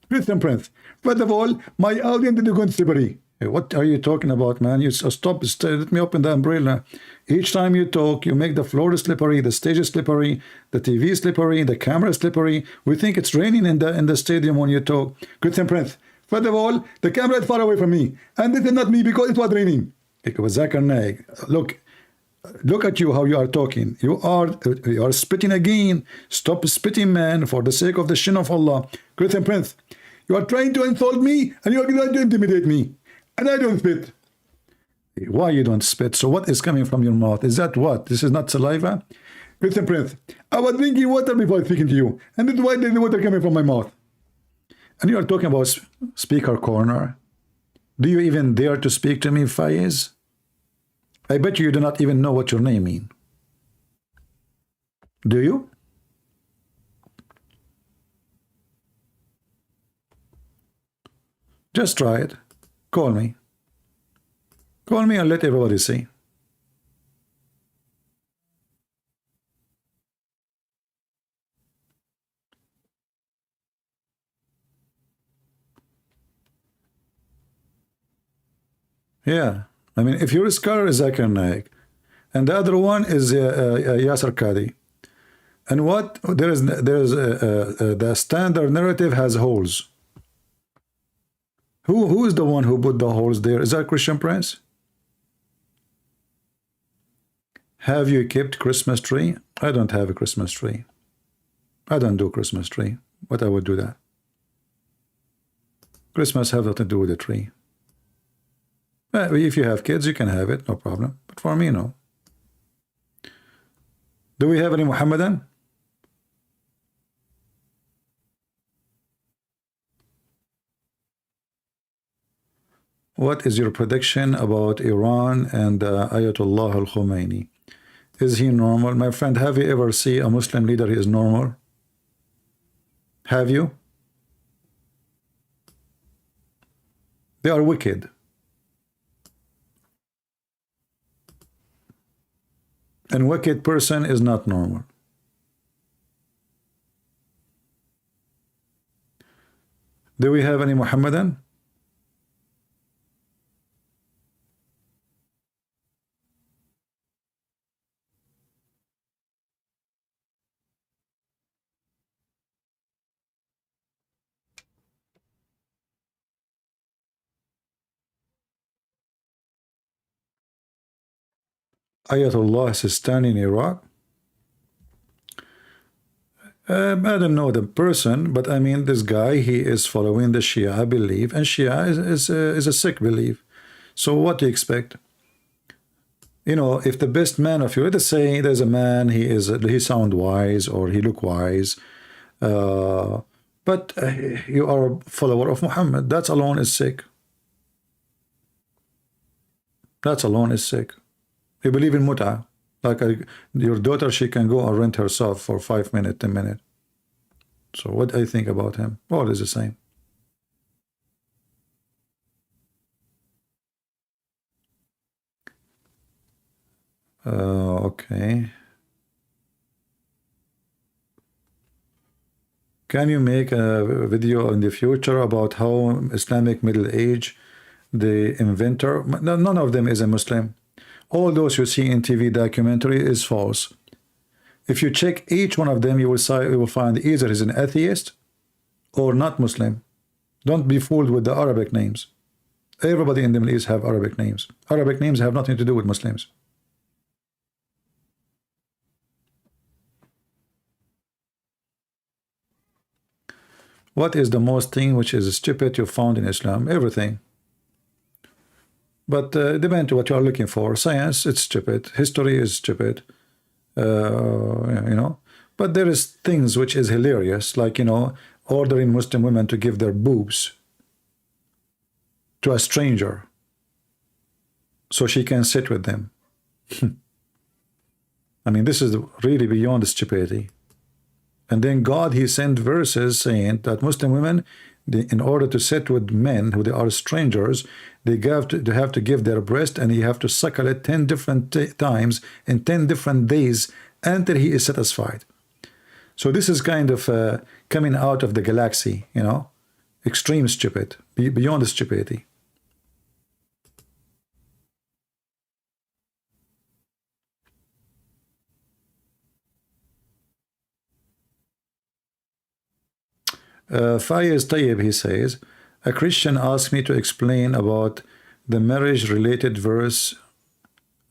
Listen, Prince. First of all, my audience is going slippery. What are you talking about, man? You stop, let me open the umbrella. Each time you talk, you make the floor slippery, the stage is slippery, the TV is slippery, the camera is slippery. We think it's raining in the stadium when you talk. Christian Prince, first of all, the camera is far away from me, and this is not me because it was raining. It was Zakir Naik. Look at you, how you are talking. You are spitting again. Stop spitting, man, for the sake of the shin of Allah. Christian Prince, you are trying to insult me, and you are trying to intimidate me. And I don't spit. Why you don't spit? So what is coming from your mouth? Is that what? This is not saliva? Listen, Prince, I was drinking water before speaking to you. And that's why there's water coming from my mouth. And you are talking about speaker corner. Do you even dare to speak to me, Faiz? I bet you do not even know what your name means. Do you? Just try it. Call me. Call me and let everybody see. Yeah. I mean, if your scholar is Zakir Naik, and the other one is Yasser Qadhi, and what there is the standard narrative has holes. Who is the one who put the holes there? Is that Christian Prince? Have you kept Christmas tree? I don't have a Christmas tree. I don't do Christmas tree. But I would do that. Christmas has nothing to do with the tree. If you have kids, you can have it, no problem. But for me, no. Do we have any Mohammedan? What is your prediction about Iran and Ayatollah al-Khomeini? Is he normal? My friend, have you ever seen a Muslim leader who is normal? Have you? They are wicked. And wicked person is not normal. Do we have any Muhammadan? Ayatollah Sistani in Iraq? I don't know the person, but I mean this guy, he is following the Shia belief, and Shia is a sick belief. So what do you expect? You know, if the best man of you, let's say there's a man, he sound wise or he look wise, but you are a follower of Muhammad, that alone is sick. That alone is sick. You believe in muta, like your daughter, she can go and rent herself for 5 minutes, 10 minutes. So what do I think about him? All is the same. Okay. Can you make a video in the future about how Islamic Middle Age, the inventor, none of them is a Muslim. All those you see in TV documentary is false. If you check each one of them, you will find either he's an atheist or not Muslim. Don't be fooled with the Arabic names. Everybody in the Middle East have Arabic names. Arabic names have nothing to do with Muslims. What is the most thing which is stupid you found in Islam? Everything. But depends on what you are looking for. Science, it's stupid. History is stupid. You know. But there is things which is hilarious, like, you know, ordering Muslim women to give their boobs to a stranger so she can sit with them. I mean, this is really beyond stupidity. And then God, he sent verses saying that Muslim women, in order to sit with men who they are strangers, they have to give their breast, and you have to suckle it 10 different times in 10 different days until he is satisfied. So this is kind of coming out of the galaxy, you know, extreme stupid, beyond stupidity. Fayez Tayyib, he says, a Christian asked me to explain about the marriage-related verse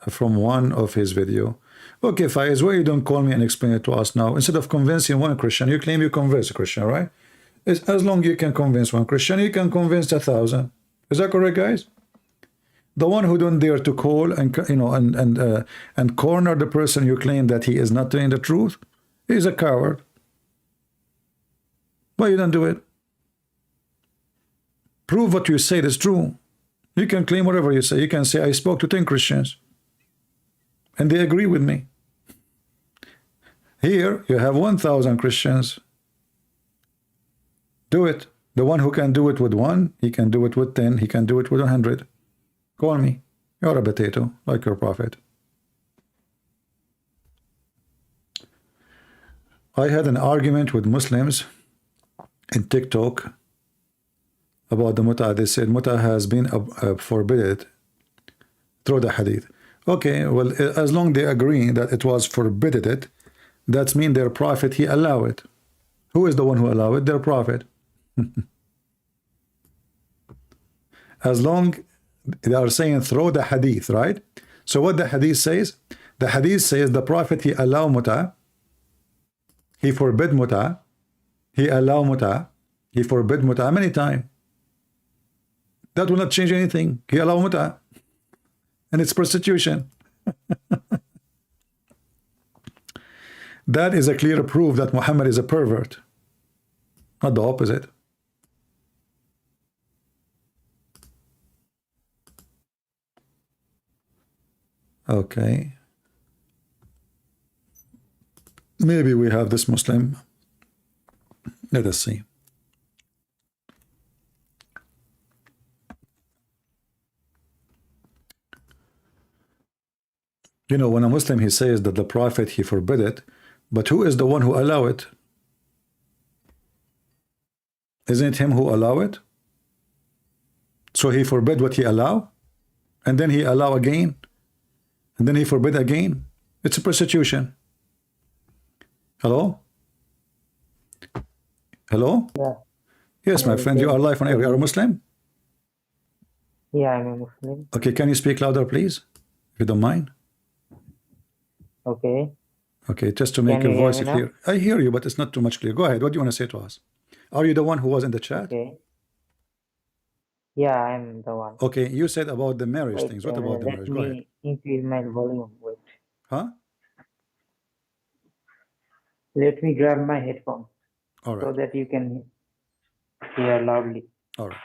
from one of his video. Okay, Fayez, why you don't call me and explain it to us now? Instead of convincing one Christian, you claim you convince a Christian, right? As long as you can convince one Christian, you can convince 1,000. Is that correct, guys? The one who don't dare to call and, you know, and corner the person you claim that he is not telling the truth, he's a coward. Why you don't do it? Prove what you say is true. You can claim whatever you say. You can say, I spoke to 10 Christians and they agree with me. Here you have 1,000 Christians. Do it. The one who can do it with 1, he can do it with 10, he can do it with 100. Call me. You're a potato, like your prophet. I had an argument with Muslims in TikTok about the muta. They said muta has been forbidden through the hadith. Okay, well, as long they agree that it was forbidden it, that means their prophet, he allow it. Who is the one who allow it? Their prophet. As long they are saying through the hadith, right? So what the hadith says? The hadith says the prophet, he allow muta, he forbid muta, he allow muta, he forbid muta many times. That will not change anything. He allow muta, and it's prostitution. That is a clear proof that Muhammad is a pervert, not the opposite. Okay. Maybe we have this Muslim. Let us see. You know, when a Muslim, he says that the Prophet, he forbid it, but who is the one who allow it? Isn't it him who allow it? So he forbid what he allow, and then he allow again, and then he forbid again. It's a prostitution. Hello? Hello? Yeah. Yes, my friend, you are live on air. You are a Muslim? Yeah, I'm a Muslim. Okay, can you speak louder, please? If you don't mind. Okay. Okay, just to make Can your you hear voice me now? clear. I hear you, but it's not too much clear. Go ahead. What do you want to say to us? Are you the one who was in the chat? Okay. Yeah, I'm the one. Okay, you said about the marriage Wait, things. What about the let marriage? Go ahead. me increase my volume. Wait. Huh? Let me grab my headphones All so right. that you can hear loudly. All right.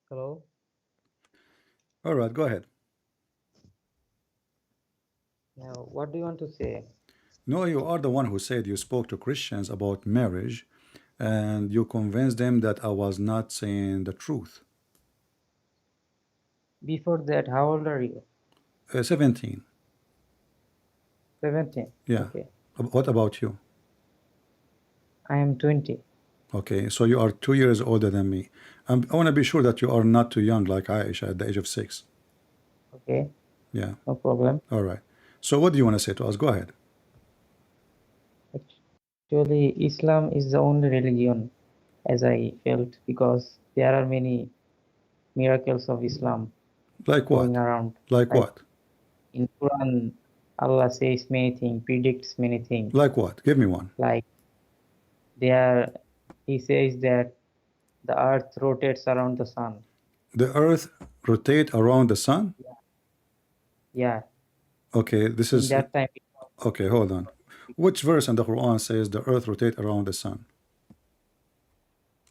Hello? All right, go ahead. Now, what do you want to say? No, you are the one who said you spoke to Christians about marriage and you convinced them that I was not saying the truth. Before that, how old are you? 17. 17. Yeah. Okay. What about you? I am 20. Okay, so you are 2 years older than me. I want to be sure that you are not too young like Aisha at the age of 6. Okay. Yeah. No problem. All right. So what do you want to say to us? Go ahead. Actually, Islam is the only religion, as I felt, because there are many miracles of Islam Like going what? around. Like Like what? in Quran, Allah says many things, predicts many things. Like what? Give me one. Like there, he says that the earth rotates around the sun. The earth rotate around the sun? Yeah, Okay, this in is that time, okay, hold on. Which verse in the Quran says the earth rotate around the sun?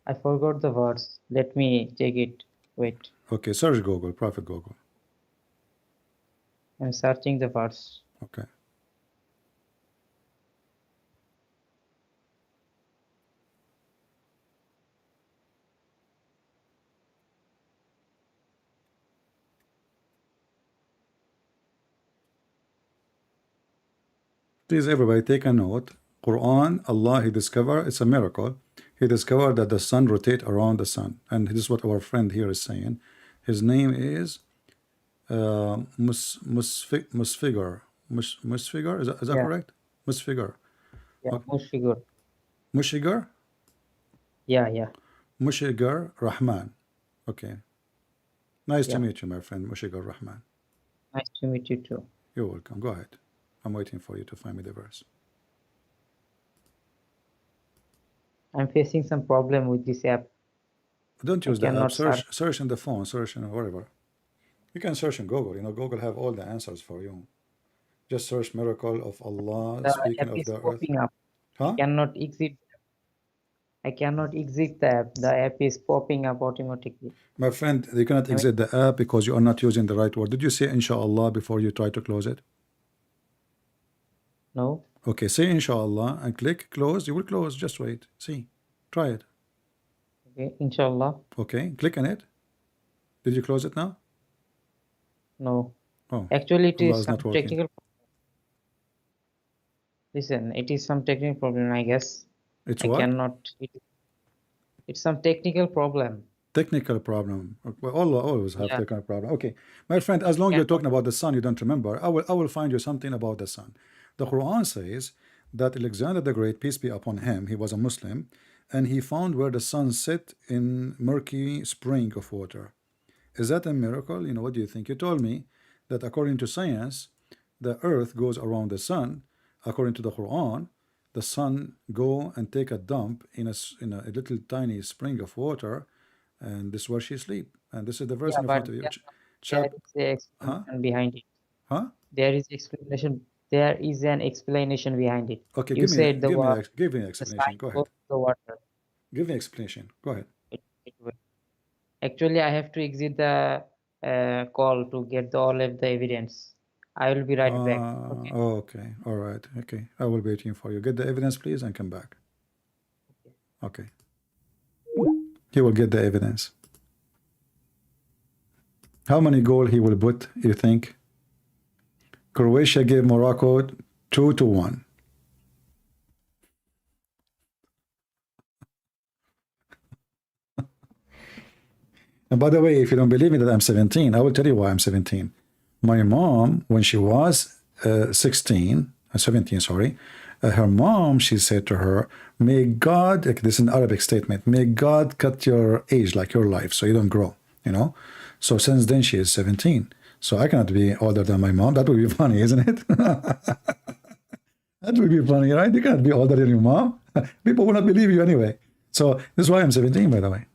I forgot the verse. Let me check it. Wait, Okay, search Google, Prophet Google. I'm searching the verse. Okay. Please, everybody, take a note. Quran, Allah, He discovered, it's a miracle. He discovered that the sun rotate around the sun. And this is what our friend here is saying. His name is Musfigur. Musfigur? Is that Yeah, correct? Musfigur. yeah, Okay. Musfigur. Mushigar? Yeah. Musfigur Rahman. Okay. Nice to Yeah. meet you, my friend, Musfigur Rahman. Nice to meet you too. You're welcome. Go ahead. I'm waiting for you to find me the verse. I'm facing some problem with this app. Don't I use the app. cannot Search in the phone. Search in whatever. You can search in Google. You know, Google have all the answers for you. Just search miracle of Allah The speaking app of is the earth. popping up. Huh? I cannot exit the app. The app is popping up automatically. My friend, you cannot exit the app because you are not using the right word. Did you say inshallah before you try to close it? No. Okay, say inshallah and click close. You will close. Just wait. See. Try it. Okay, inshallah. Okay, click on it. Did you close it now? No. Oh, Actually, it Allah is is not some working. technical. Listen, it is some technical problem, I guess. It's I what? cannot. It's some technical problem. Technical problem. Well, Allah always have Yeah, technical problem. Okay, my friend, as long you're cannot. talking about the sun, you don't remember. I will find you something about the sun. The Quran says that Alexander the Great, peace be upon him, he was a Muslim, and he found where the sun set in murky spring of water. Is that a miracle? What do you think? You told me that according to science, the earth goes around the sun. According to the Quran, the sun go and take a dump in a little tiny spring of water, and this is where she sleep. And this is the verse Yeah, in but front of you. there Chap, is a huh? explanation behind it. Huh? There is explanation. There is an explanation behind it. Okay, You said the word, give me an the explanation. sign Go goes ahead. to the water. Give me an explanation. Go ahead. It will. Actually, I have to exit the call to get all of the evidence. I will be right back. Okay. Okay. All right. Okay. I will be waiting for you. Get the evidence, please, and come back. Okay. He will get the evidence. How many goal he will put, you think? Croatia gave Morocco 2-1. And by the way, if you don't believe me that I'm 17, I will tell you why I'm 17. My mom, when she was 17, sorry, her mom, she said to her, may God, this is an Arabic statement, may God cut your age like your life so you don't grow. So since then she is 17. So I cannot be older than my mom. That would be funny, isn't it? That would be funny, right? You cannot be older than your mom. People will not believe you anyway. So this is why I'm 17, by the way.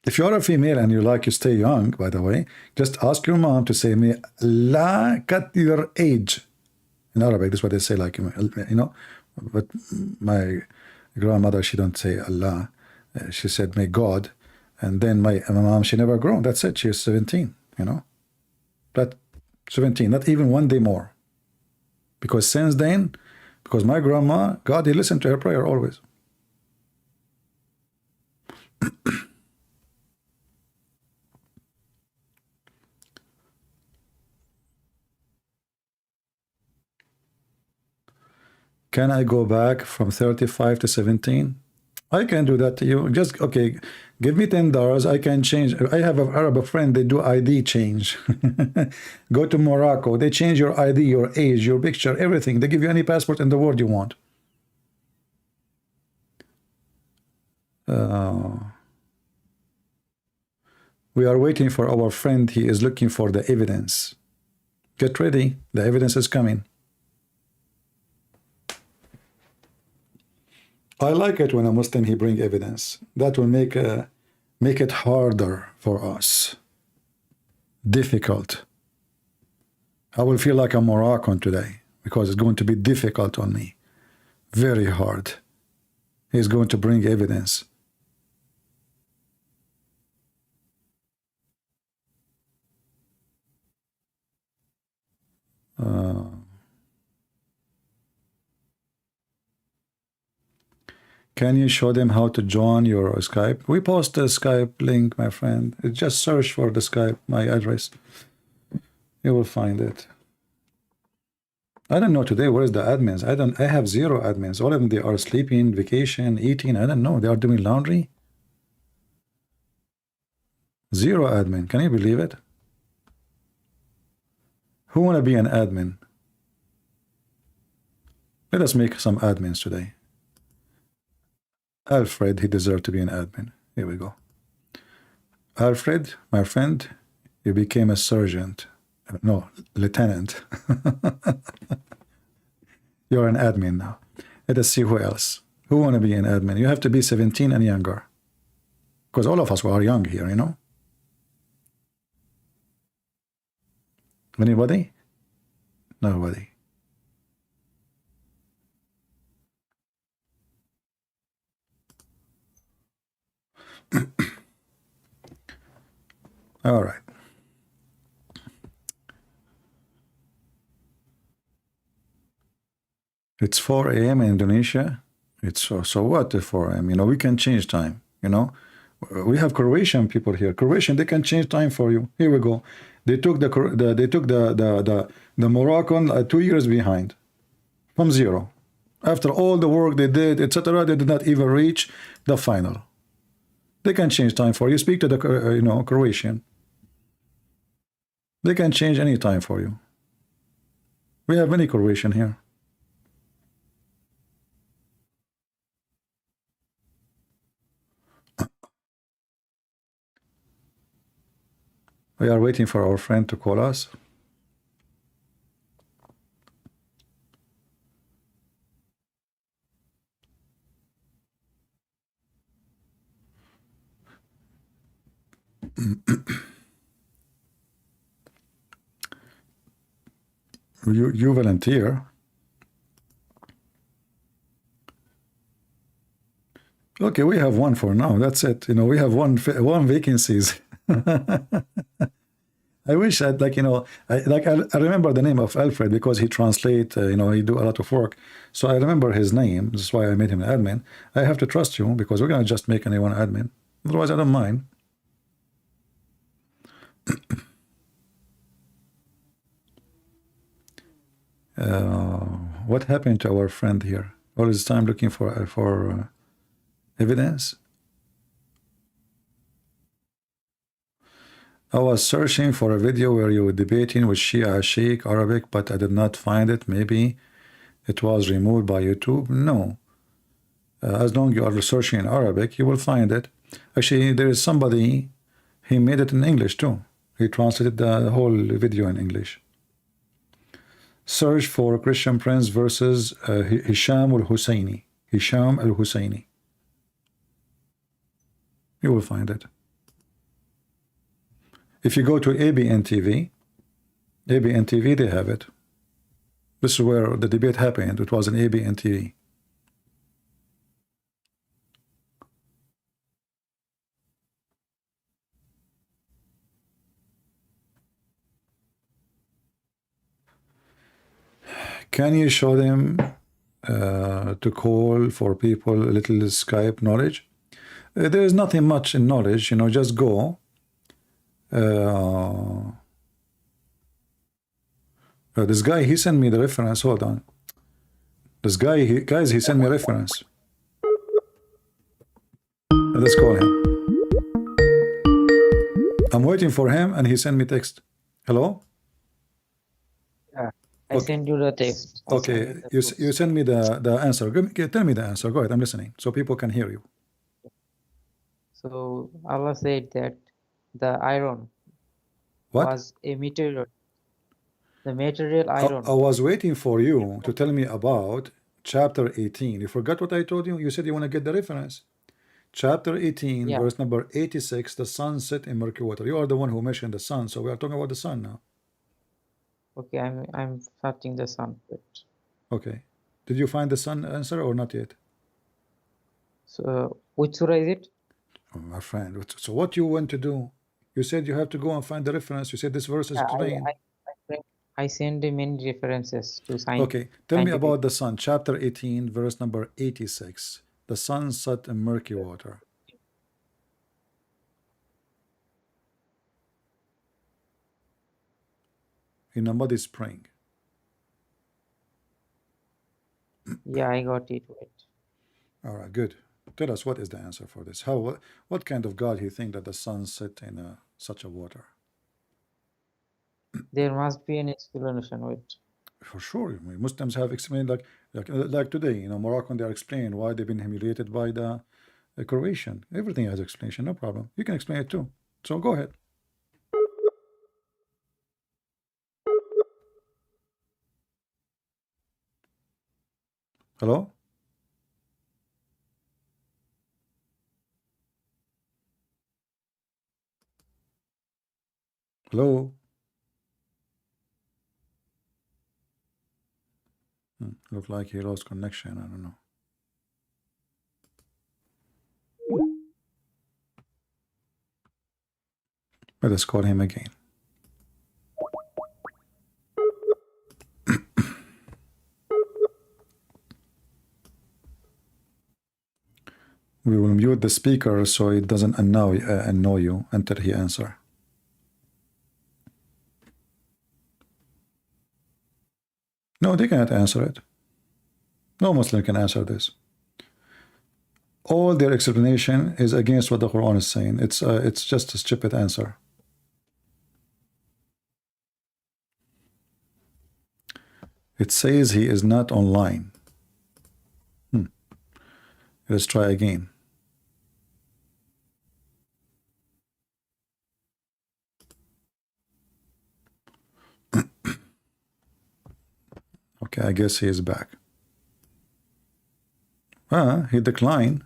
If you are a female and you like to stay young, by the way, just ask your mom to say me la cut your age. In Arabic, this is what they say, But my grandmother, she don't say Allah. She said, may God. And then my mom, she never grown. That's it. She is 17. But 17, not even one day more. Because since then, because my grandma, God, he listened to her prayer always. Can I go back from 35 to 17? I can do that to you. Just, okay, give me $10. I can change. I have an Arab friend, they do ID change. Go to Morocco. They change your ID, your age, your picture, everything. They give you any passport in the world you want. We are waiting for our friend. He is looking for the evidence. Get ready. The evidence is coming. I like it when a Muslim he bring evidence. That will make it harder for us. Difficult. I will feel like a Moroccan today because it's going to be difficult on me. Very hard. He's going to bring evidence. Can you show them how to join your Skype? We post the Skype link, my friend. Just search for the Skype, my address. You will find it. I don't know today where is the admins. I have 0 admins. All of them, they are sleeping, vacation, eating. I don't know. They are doing laundry. 0 admin. Can you believe it? Who want to be an admin? Let us make some admins today. Alfred, he deserved to be an admin. Here we go. Alfred, my friend, you became a sergeant. No, lieutenant. You're an admin now. Let us see who else. Who want to be an admin? You have to be 17 and younger. Because all of us are young here, Anybody? Nobody. All right. It's 4 a.m. in Indonesia. It's so what at 4 a.m.? We can change time. You know, we have Croatian people here. Croatian, they can change time for you. Here we go. They took the Moroccan 2 years behind from zero. After all the work they did, etc., they did not even reach the final. They can change time for you. Speak to the Croatian. They can change any time for you. We have many Croatian here. We are waiting for our friend to call us. You volunteer. Okay, we have one for now. That's it. We have one vacancies. I wish I'd I remember the name of Alfred because he translate. He do a lot of work, so I remember his name. That's why I made him an admin. I have to trust you because we're gonna just make anyone admin. Otherwise, I don't mind. What happened to our friend here? All this time looking for evidence. I was searching for a video where you were debating with Shia Sheikh Arabic, but I did not find it. Maybe it was removed by YouTube. No. As long as you are searching in Arabic, you will find it. Actually, there is somebody, he made it in English too. He translated the whole video in English. Search for Christian Prince versus Hisham al-Husseini. Hisham al-Husseini. You will find it. If you go to ABN TV, they have it. This is where the debate happened. It was in ABN TV. Can you show them to call for people a little Skype knowledge? There is nothing much in knowledge, just go. This guy, he sent me the reference. Hold on. This guy, guys, he sent me a reference. Let's call him. I'm waiting for him, and he sent me text. Hello? I send you the text. Okay, you send me the answer. Tell me the answer. Go ahead, I'm listening, so people can hear you. So Allah said that the iron was a material. The material iron. I was waiting for you to tell me about chapter 18. You forgot what I told you? You said you want to get the reference. Chapter 18, verse number 86, the sun set in murky water. You are the one who mentioned the sun, so we are talking about the sun now. Okay, I'm searching the sun. Okay. Did you find the sun answer or not yet? So which surah is it? Oh, my friend. So what you want to do? You said you have to go and find the reference. You said this verse is plain. I send many references to science. Okay, tell me about the sun. Chapter 18, verse number 86. The sun set in murky water. In a muddy spring. Yeah, I got it. Wait. All right, good. Tell us, what is the answer for this? What kind of God he think that the sun set in such a water? There must be an explanation. Wait. For sure, Muslims have explained like today. Morocco, they are explaining why they've been humiliated by the Croatian. Everything has explanation, no problem. You can explain it too. So go ahead. Hello? Hello? Look like he lost connection. I don't know. Let us call him again. We will mute the speaker so it doesn't annoy you until he answer. No, they cannot answer it. No Muslim can answer this. All their explanation is against what the Quran is saying. It's just a stupid answer. It says he is not online. Let's try again. Okay, I guess he is back. He declined.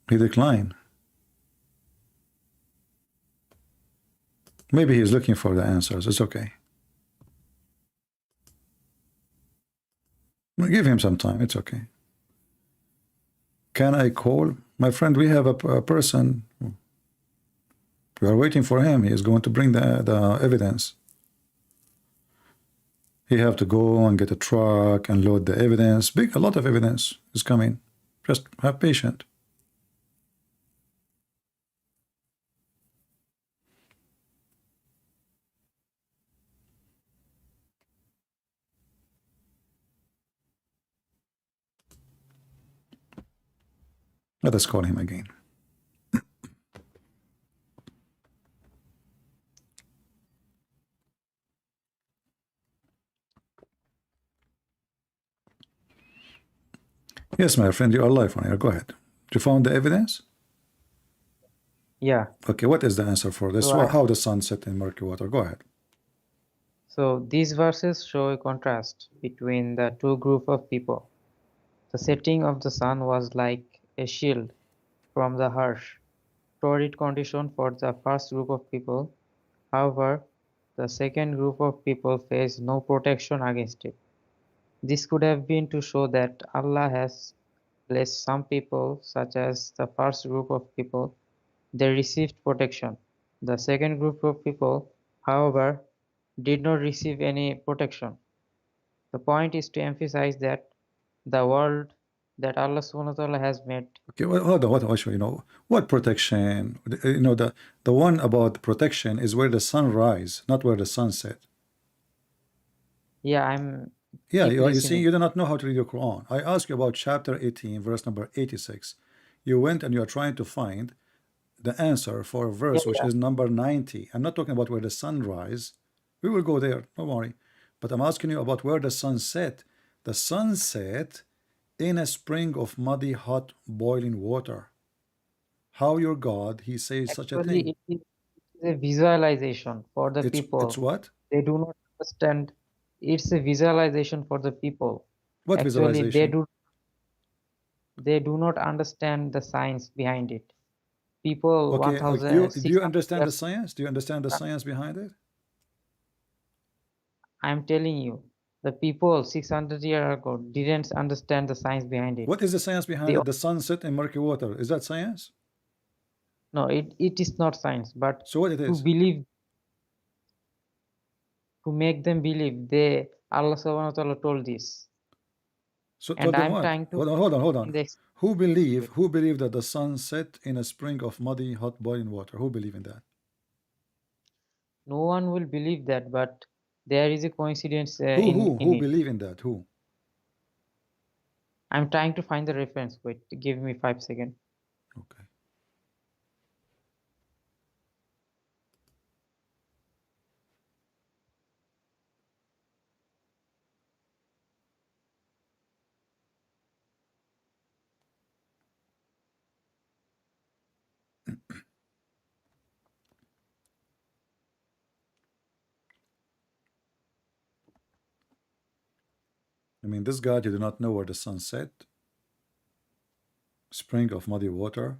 He declined. Maybe he's looking for the answers. It's okay. We'll give him some time. It's okay. Can I call? My friend, we have a person. We are waiting for him. He is going to bring the evidence. He have to go and get a truck and load the evidence. A lot of evidence is coming. Just have patience. Let us call him again. Yes, my friend, you are live on here. Go ahead. You found the evidence? Yeah. Okay, what is the answer for this? So How the sun set in murky water? Go ahead. So these verses show a contrast between the two groups of people. The setting of the sun was like a shield from the harsh, torrid condition for the first group of people. However, the second group of people faced no protection against it. This could have been to show that Allah has blessed some people, such as the first group of people. They received protection. The second group of people, however, did not receive any protection. The point is to emphasize that the world that Allah subhanahu wa ta'ala has made. Okay, well, hold on, you know, what protection? You know, the one about protection is where the sun rise, not where the sun set. Yeah, You see, you do not know how to read your Quran. I asked you about chapter 18, verse number 86. You went and you are trying to find the answer for a verse which is number 90. I'm not talking about where the sun rise. We will go there, don't worry. But I'm asking you about where the sun set. The sun set in a spring of muddy, hot, boiling water. How your God, he says such a thing. Actually, it is a visualization for the people. It's what? They do not understand. It's a visualization for the people. What Actually, visualization? they do not understand the science behind it. People Okay, 1,600 do you understand the years, science? Do you understand the science behind it? I'm telling you, the people 600 years ago didn't understand the science behind it. What is the science behind They, it? The sun set in murky water. Is that science? no, it is not science, but So what it to is? believe, to make them believe, Allah subhanahu wa ta'ala told this. So And told them I'm what? trying to Hold on. this. Who believe that the sun set in a spring of muddy, hot, boiling water? Who believe in that? No one will believe that, but there is a coincidence Who in it. believe in that? Who? I'm trying to find the reference. Wait, give me 5 seconds. Okay. I mean, this God, you do not know where the sun set, spring of muddy water.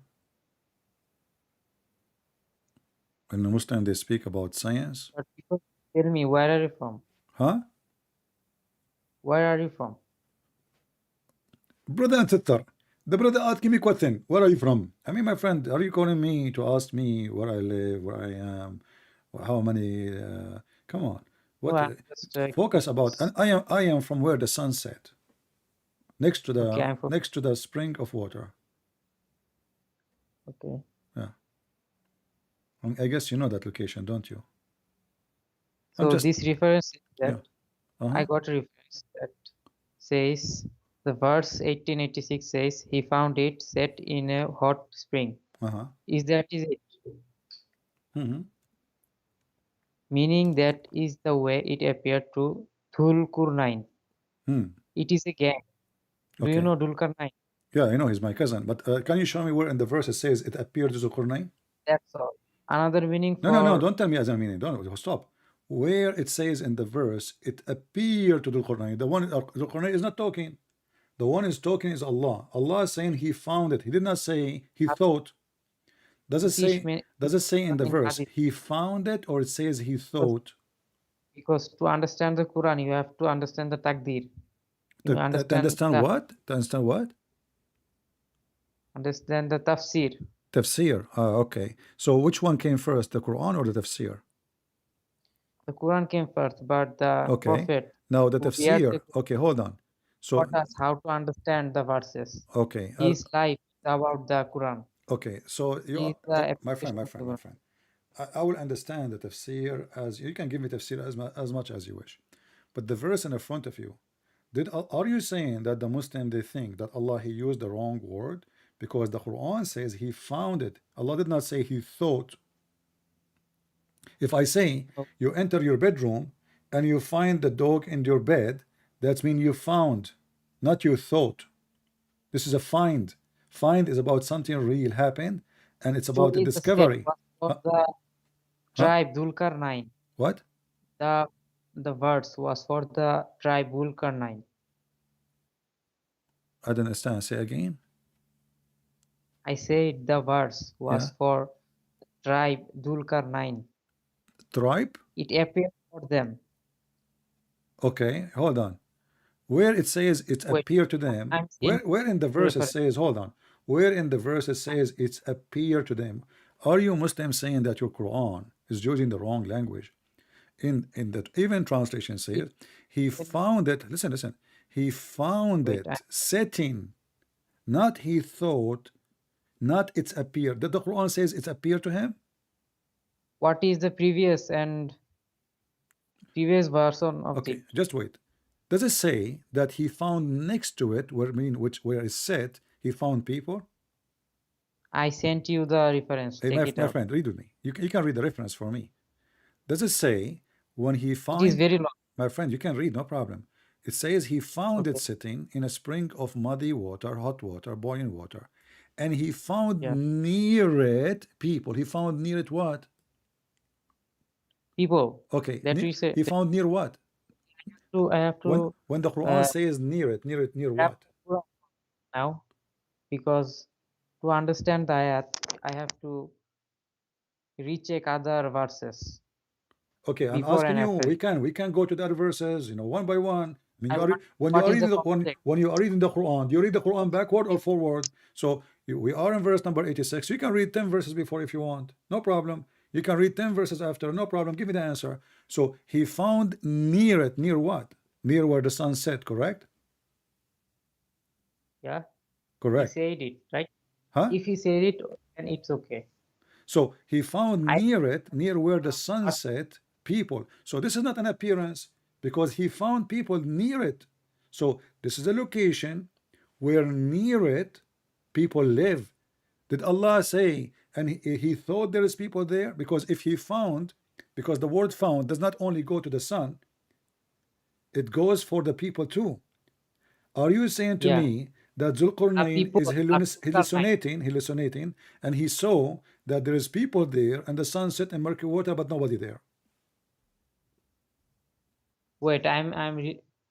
When the Muslim they speak about science. But people tell me, where are you from? Huh? Where are you from? Brother and sister, the brother asking me question, where are you from? I mean, my friend, are you calling me to ask me where I live, where I am, how many, come on. No, What I'm just focus about, and I am from where the sun set. next to Okay, the spring of water. okay. Yeah, I guess you know that location, don't you? I'm So just this reference is yeah. that I Uh-huh. got a reference that says the verse 1886 says he found it set in a hot spring. Uh-huh. Is it? Mm-hmm. Meaning that is the way it appeared to Dhulqarnain. Hmm. It is a gang. Do you Okay. know Dhulqarnain? Yeah, I know he's my cousin, but can you show me where in the verse it says it appeared to Zulqarnain? That's all. Another meaning No, no, no, for don't tell me as I mean it. Don't stop. Where it says in the verse it appeared to Zulqarnain. The one Zulqarnain is not talking. The one is talking is Allah. Allah is saying he found it. He did not say he thought. British men Does it say in the in verse Hadith. he found it or it says he thought? Because to understand the Quran, you have to understand the Takdir. You To understand what? To understand what? understand the Tafsir. Tafsir. Okay. So which one came first, the Quran or the Tafsir? The Quran came first, but the Okay. Prophet Now the who bears the Tafsir. Quran Okay, hold on. So taught us how to understand the verses. okay, His life is about the Quran. okay. So you He are is the my friend, application my of the friend, my Quran. friend. I will understand the tafsir as you can give me tafsir as much as you wish, but the verse in front of you, are you saying that the Muslim they think that Allah he used the wrong word because the Quran says he found it? Allah did not say he thought. If I say So you enter your bedroom and you find the dog in your bed, that means you found, not you thought. This is a find. Find is about something real happened, and it's about a actually the step discovery. was for Huh? the Huh? tribe Dhulqarnain. What? The the verse was for the tribe Dhulqarnain. I don't understand. Say again. I said the verse Yeah. was for the tribe Dhulqarnain. Tribe. It appeared for them. Okay. Hold on. Where it says it Wait, appeared to them. I'm saying Where in the to verse it refer. says? Hold on. Where in the verse it says it's appeared to them? Are you Muslim saying that your Quran is using the wrong language? In that even translation It, says he found it. Listen, listen. He found wait, it setting, not he thought, not it's appeared. That the Quran says it's appeared to him. what is the previous version of Okay, the? just wait. Does it say that he found next to it, where it's set, he found people? I sent you the reference. Hey, Check it my out. friend, read with me. You can read the reference for me. Does it say when he It is find, very long. my friend, you can read, no problem. It says he found it Okay. sitting in a spring of muddy water, hot water, boiling water. And he found Yeah. near it people. He found near it what? People Okay, that we say he found near what? I have to When the Quran uh, says near it, near grab what? the Quran now because to understand the ayat, I have to recheck other verses Okay, I'm before asking and you. after it. We can go to the other verses, one by one. I mean, I you are want when you what are is the reading context? when you are reading the Quran, do you read the Quran backward or forward? So we are in verse number 86. You can read 10 verses before if you want, no problem. You can read 10 verses after, no problem. Give me the answer. So he found near it, near what? Near where the sun set, correct? Yeah, he Correct. said it right. Huh? If he said it, then it's okay. So he found I near it, near where the sun set, people. So this is not an appearance because he found people near it. So this is a location where near it people live. Did Allah say, and he thought there is people there? Because if he found, because the word found does not only go to the sun, it goes for the people too. Are you saying to yeah. me that The Zulqarnain people is are Dhulqarnain. hallucinating, and he saw that there is people there and the sun set in murky water, but nobody there? Wait, I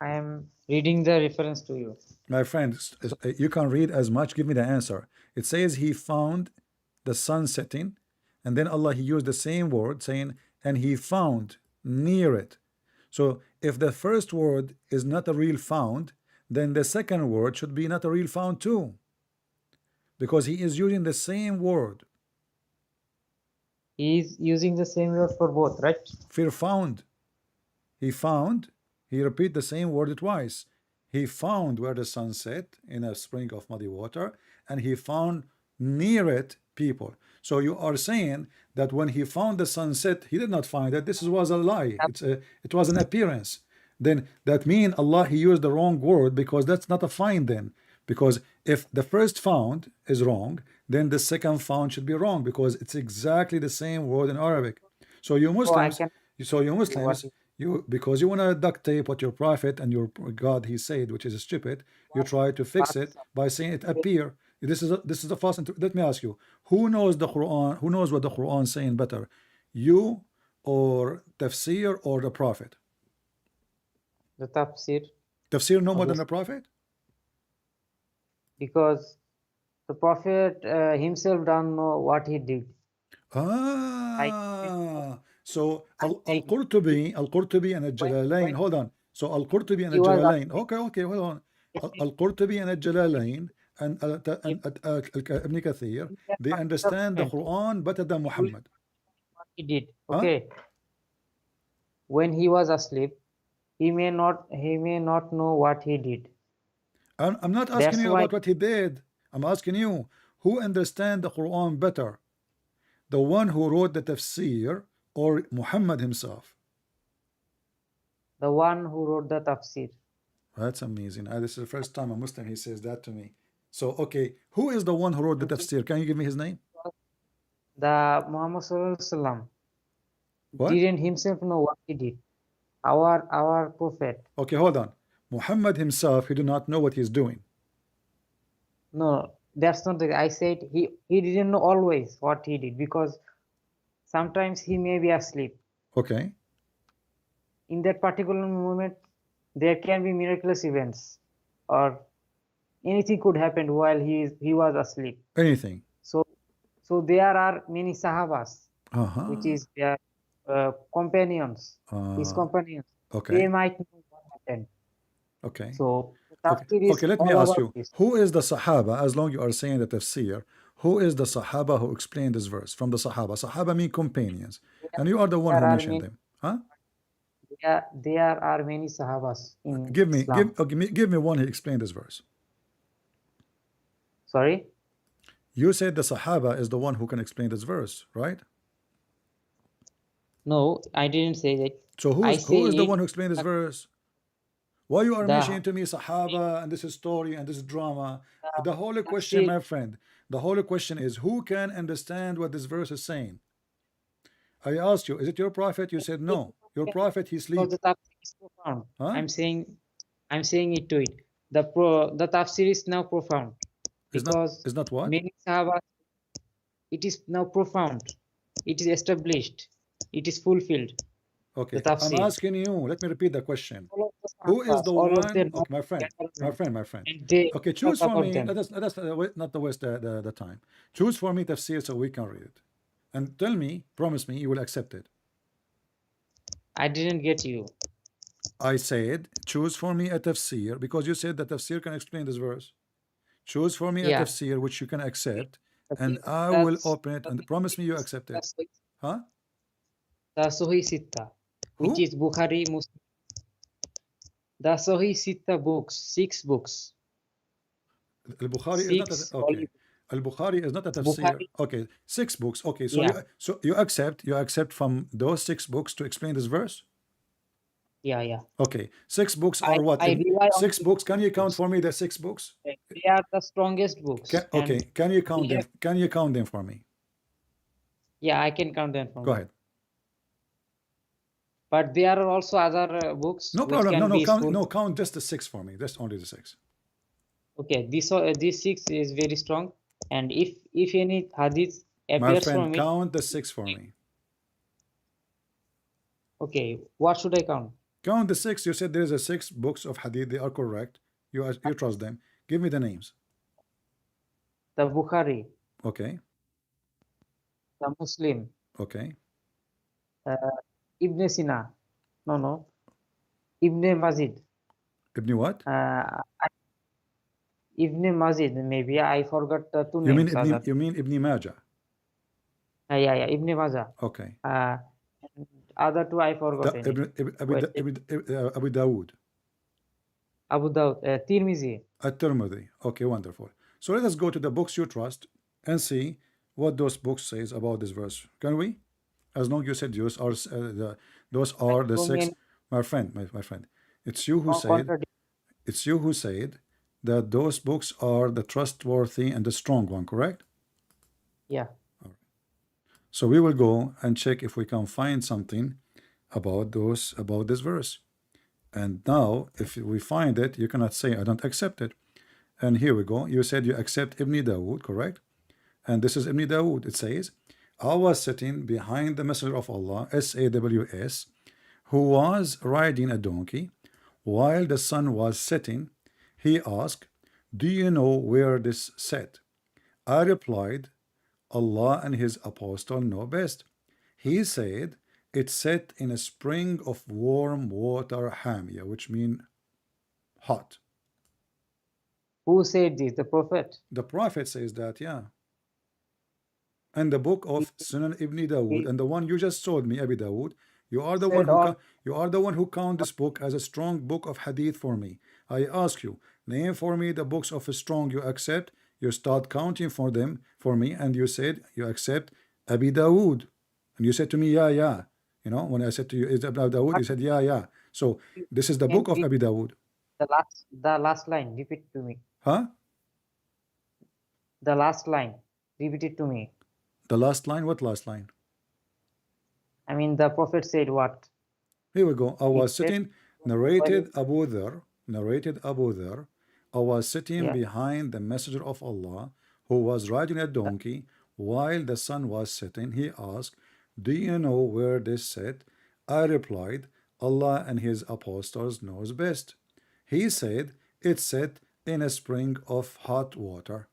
am reading the reference to you. My friend, So you can read as much. Give me the answer. It says he found the sun setting, and then Allah he used the same word saying, and he found near it. So if the first word is not a real found, then the second word should be not a real found too, because he is using the same word. he is using the same word for both, right? Fear found. He found. He repeat the same word twice. he found where the sun set in a spring of muddy water, and he found near it people. So you are saying that when he found the sunset, he did not find it. This was a lie. It was an appearance. Then that means Allah, he used the wrong word, because that's not a find then. Because if the first found is wrong, then the second found should be wrong, because it's exactly the same word in Arabic. So you So I Muslims, can so you see what Muslims, is you, because you want to duct tape what your prophet and your God he said, which is stupid, you try to fix it by saying it appear. This is a false. Let me ask you, who knows the Quran? Who knows what the Quran is saying better, you or tafsir or the prophet? the tafsir, Tafsir no more than the obviously, prophet. because the Prophet himself don't know what he did. I So I'm saying Al-Qurtubi and Al-Jalalain. when Hold on. So Al-Qurtubi and he was Al-Jalalain. asleep, Okay, hold on. they said, Al-Qurtubi and Al-Jalalain and if Ibn Kathir, in that they particular understand the moment Quran better than he will Muhammad. know what he did. Huh? Okay, when he was asleep, he may not know what he did. I'm not asking That's you why about what he did. I'm asking you, who understand the Quran better? The one who wrote the tafsir or Muhammad himself? the one who wrote the tafsir, That's amazing. This is the first time a Muslim he says that to me. So, okay, who is the one who wrote the which is tafsir? Can you give me his name? the Muhammad Sallallahu Alaihi Wasallam What? didn't himself know what he did. Our prophet, Okay, hold on. Muhammad himself, he do not know what he's doing. no, that's not the. I said he didn't know always what he did, because sometimes he may be asleep. Okay, In that particular moment, there can be miraculous events, or anything could happen while he was asleep. anything. So there are many Sahabas, which Uh-huh. is their companions, his Uh, companions. They okay, might know what happened. okay. So the Okay, tafsir okay, is let me all ask about you, this. who is the Sahaba, as long you are saying the tafsir, who is the Sahaba who explained this verse from the Sahaba? Sahaba mean companions, and you are the one There who are mentioned many. them. Huh? There are many Sahabas in Give me, Islam. give me one who explained this verse. Sorry? You said the Sahaba is the one who can explain this verse, right? No, I didn't say that. So I who is the say one who explained this that verse? Why you are mentioning the to me Sahaba and this is story and this is drama? the The whole question, tafsir, my friend, the whole question is who can understand what this verse is saying? I asked you, is it your prophet? You said no. Your prophet, he because sleep. the tafsir is profound. Huh? I'm saying it to it. The tafsir is now profound, because Is not what? many Sahabas, it is now profound. It is established. It is fulfilled. The Okay, I'm tafsir. asking you. Let me repeat the question. All of the Who is Sahabas, the all of one? them are Okay, gathered, my friend. and they Okay, talk choose for about me. them. Not the waste the time. Choose for me tafsir so we can read it, and tell me, promise me, you will accept it. I didn't get you. I said, choose for me a tafsir because you said that tafsir can explain this verse. Choose for me a Yeah. tafsir which you can accept, and Okay, I will that's open it the and thing promise me you is accept it. Huh? the Sahih Sitta, which Who? is Bukhari, Muslim. The Sahih Sitta books, 6 books, Al-Bukhari is not a, 6 holy okay. Al-Bukhari is not a tafsir. Bukhari. Okay, 6 books. Okay, so Yeah, you accept from those 6 books to explain this verse? yeah. Okay, 6 books I are what? I rely on Six these books. Can you count books. for me the 6 books? They are the strongest books, Okay, and can you count they them? have. Can you count them for me? Yeah, I can count them from Go you. ahead. But there are also other books No which problem. can be useful. No, count just the 6 for me. Just only the 6. Okay, this 6 is very strong, and if any hadith My appears friend, from it, count the 6 for me. okay, what should I count? Count the 6. You said there is a 6 books of hadith. They are correct. You trust them. Give me the names. The Bukhari, Okay. the Muslim, Okay. uh, Ibn Sina, no, Ibn Mazid, Ibn what? uh, Ibn Mazid, maybe I forgot the two You mean names, Azhar. Ibn Majah? Yeah, Ibn Majah. Okay. Uh, and other two I The, forgotten it. Ibn, Ibn, Wait, Ibn, Ibn, Abu Dawood. Abu Dawud, Tirmizi. At-Tirmidhi. Okay, wonderful. So let us go to the books you trust and see what those books says about this verse. Can we? As long you said those Like are the so six. many My friend, it's you who said contradictions. it's you who said that those books are the trustworthy and the strong one, correct? Yeah. So we will go and check if we can find something about this verse. And now, if we find it, you cannot say I don't accept it. And here we go. You said you accept Ibn Dawood, correct? And this is Ibn Dawood. It says, I was sitting behind the Messenger of Allah, SAWS, who was riding a donkey. While the sun was setting, he asked, do you know where this set? I replied, Allah and his apostle know best. He said, it set in a spring of warm water, hamia, which mean hot. Who said this? The Prophet. The Prophet says that, yeah. And the book He, of Sunan Ibn Dawood, he and the one you just told me, Abi Dawood, you are the one said who all. you are the one who count this book as a strong book of hadith for me. I ask you, name for me the books of a strong you accept. You start counting for them for me, and you said you accept Abi Dawood, and you said to me, yeah, yeah. You know, when I said to you, is Abi Dawood, you said, yeah, yeah. So this is the Can book of read Abi Dawood, the last line. Repeat to me. huh? The last line. Repeat it to me. The last line. What last line? I mean, the Prophet said what? Here we go. I He was said, sitting, narrated Abu Dhar, I was sitting yeah, behind the Messenger of Allah, who was riding a donkey while the sun was setting. He asked, do you know where this set? I replied, Allah and his apostles knows best. He said, it set in a spring of hot water.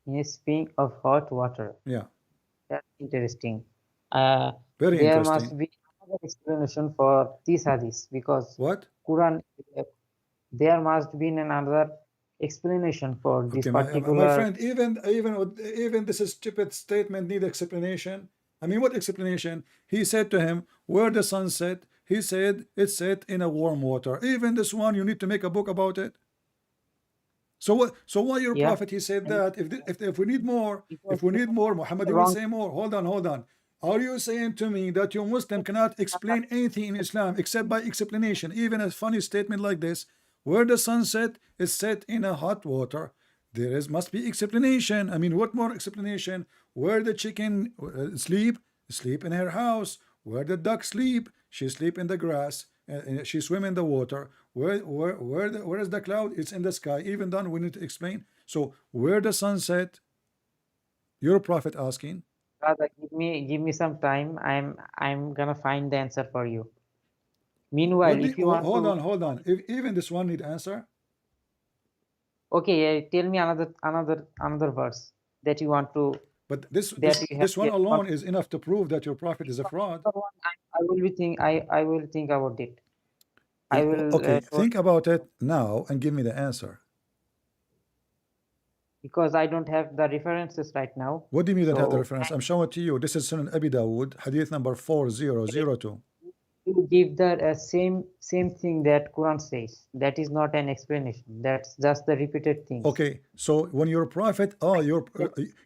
in a spring of hot water. Yeah, That's interesting. Uh, very there must interesting. be another explanation for this hadith because What? Quran. There must be another explanation for this Okay, my particular. friend, even this stupid statement need explanation. I mean, what explanation? He said to him, where the sun set, he said, it set in a warm water. Even this one, you need to make a book about it. So what? So why your Yeah, prophet? He said and that if we need more, because you Muhammad, the he will wrong. say more. Hold on. Are you saying to me that your Muslim cannot explain anything in Islam except by explanation? Even a funny statement like this, where the sun set is set in a hot water. There must be explanation. I mean, what more explanation? Where the chicken sleep in her house. Where the duck sleep, she sleep in the grass. She swim in the water. Where is the cloud? It's in the sky. Even then, we need to explain. So where the sun set? Your prophet asking. Brother, give me some time. I'm gonna find the answer for you. Meanwhile, if you want to, Hold on. If even this one need answer. okay, tell me another verse that you want to But this that this you have this one yet not. alone is enough to prove that your prophet is a fraud. Another one, I will think about it. I will Okay, think about it now and give me the answer. because I don't have the references right now. What do you mean you don't have the So reference? I'm showing it to you. This is Sunan Abi Dawood, hadith number 4002. you give the same thing that Quran says. That is not an explanation. That's just the repeated things. Okay, so when your prophet,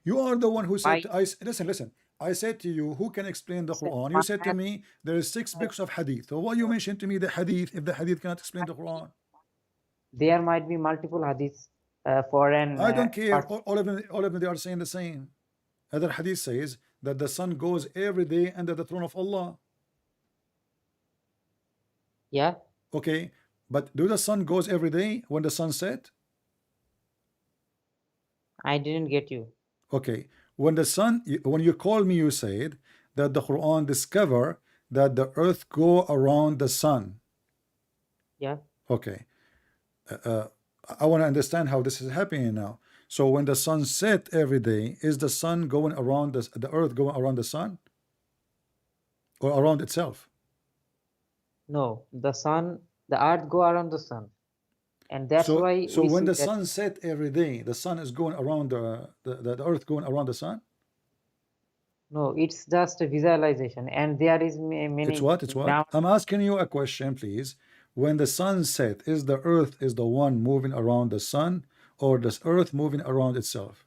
you are the one who said, My listen. I said to you, who can explain the Quran? You said to me, there is 6 books of hadith. So why you mentioned to me the hadith if the hadith cannot explain the Quran? there might be multiple hadiths for an I don't care. part. All of them, they are saying the same. Other hadith says that the sun goes every day under the throne of Allah. Yeah, Okay, but do the sun goes every day when the sun set? I didn't get you. Okay, when you call me, you said that the Quran discover that the earth go around the sun. Yeah, Okay, I want to understand how this is happening now. So when the sun set every day, is the sun going around the earth going around the sun or around itself? no, the earth go around the sun, and that's why So we when see the that. sun set every day, the sun is going around the earth going around the sun. No, it's just a visualization, and there is It's many what? It's what? now. I'm asking you a question, please. when the sun set, is the earth is the one moving around the sun, or the earth moving around itself?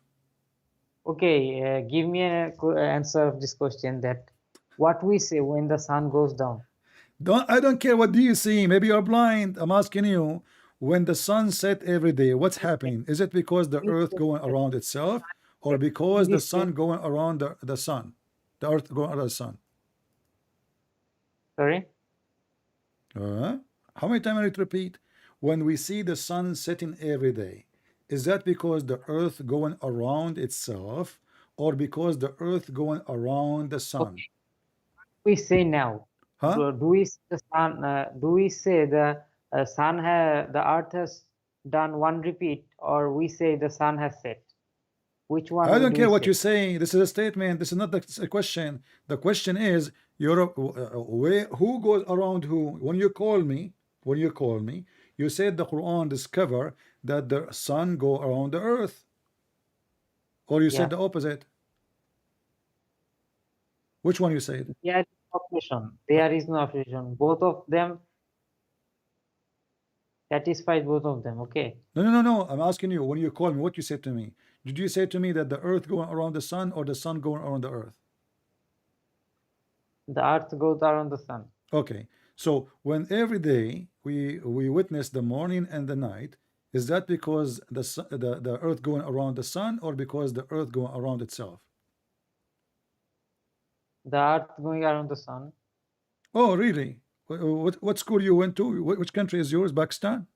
Okay, give me an answer of this question, that what we say when the sun goes down. I don't care what do you see. Maybe you're blind. I'm asking you, when the sun set every day, what's happening? Is it because the earth going around itself, or because the sun going around the sun? The earth going around the sun? Sorry? How many times I need to repeat? When we see the sun setting every day, is that because the earth going around itself, or because the earth going around the sun? Okay. We say now. Huh? Do we say the sun? Do we say the the earth has done one repeat, or we say the sun has set? Which one I don't do care we what say? you say. This is a statement. This is not the question. The question is, who goes around who? When you call me, you said the Quran discover that the sun go around the earth, or you said Yeah. the opposite. Which one you said? There is no option. There is no option. Both of them satisfied both of them. Okay. No. I'm asking you, when you call me, what you said to me? Did you say to me that the earth going around the sun, or the sun going around the earth? The earth goes around the sun. Okay. So when every day we witness the morning and the night, is that because the earth going around the sun, or because the earth going around itself? The earth going around the sun. Oh, really? What school you went to? Which country is yours? Pakistan?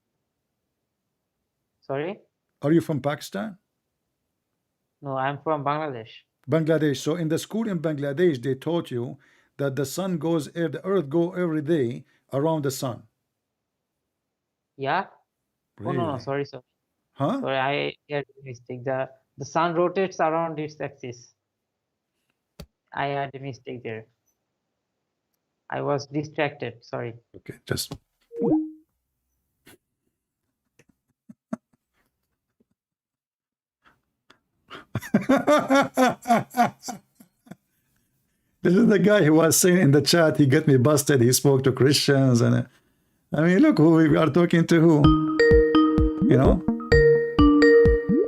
Sorry? Are you from Pakistan? No, I'm from Bangladesh. Bangladesh. So in the school in Bangladesh, they taught you that the sun goes, the earth go every day around the sun. Yeah? Oh no, Really? sorry. Huh? Sorry, I had a mistake. The sun rotates around its axis. I had a mistake there. I was distracted. Sorry. Okay, just. This is the guy who was saying in the chat, he got me busted. He spoke to Christians, and I mean, look who we are talking to. Who, you know?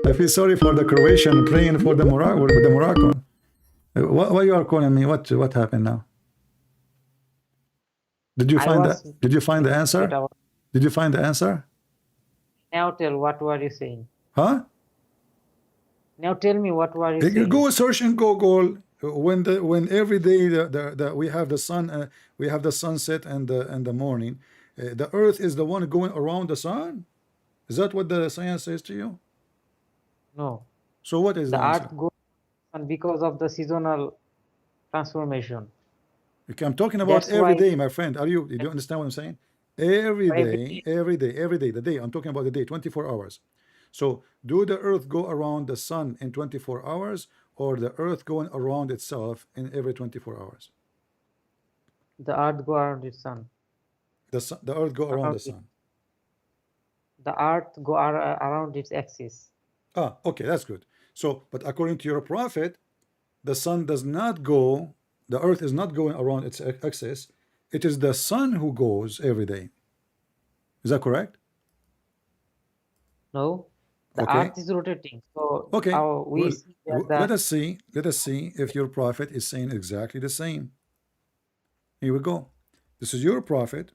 I feel sorry for the Croatian praying for the Moroccan. Why you are calling me? What happened now? Did you I find was that? Did you find the answer? Did you find the answer? Now tell what were you saying? Huh? Now tell me what were you saying? Go search in Google. When every day we have the sun, we have the sunset and the morning. The Earth is the one going around the sun. Is that what the science says to you? No. So what is the answer? Earth goes on because of the seasonal transformation. Okay, I'm talking about That's every why day, my friend. Do you understand what I'm saying? Every day, the day. I'm talking about the day, 24 hours. So do the Earth go around the sun in 24 hours, or the Earth going around itself in every 24 hours? the Earth go around its sun. The Earth go around the sun. The Earth go around its axis. Ah, okay, that's good. So, but according to your prophet, the sun does not go, the Earth is not going around its axis. It is the sun who goes every day. Is that correct? No, the Okay. Earth is rotating. So Okay. we Well, see that let us see if your prophet is saying exactly the same. Here we go. This is your prophet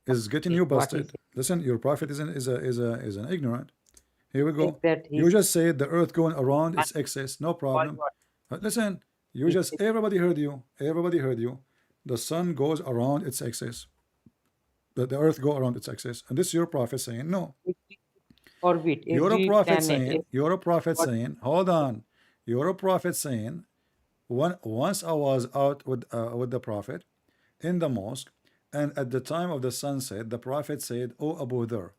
is getting you busted. Listen, your prophet is an ignorant. Here we go. You just said the earth going around its axis, no problem. Listen, everybody heard you. Everybody heard you. The sun goes around its axis. The earth go around its axis. And this is your prophet saying, no. Orbit. You're a prophet saying, hold on. You're a prophet saying, once I was out with the prophet in the mosque, and at the time of the sunset, the prophet said, "O Abu Dhar,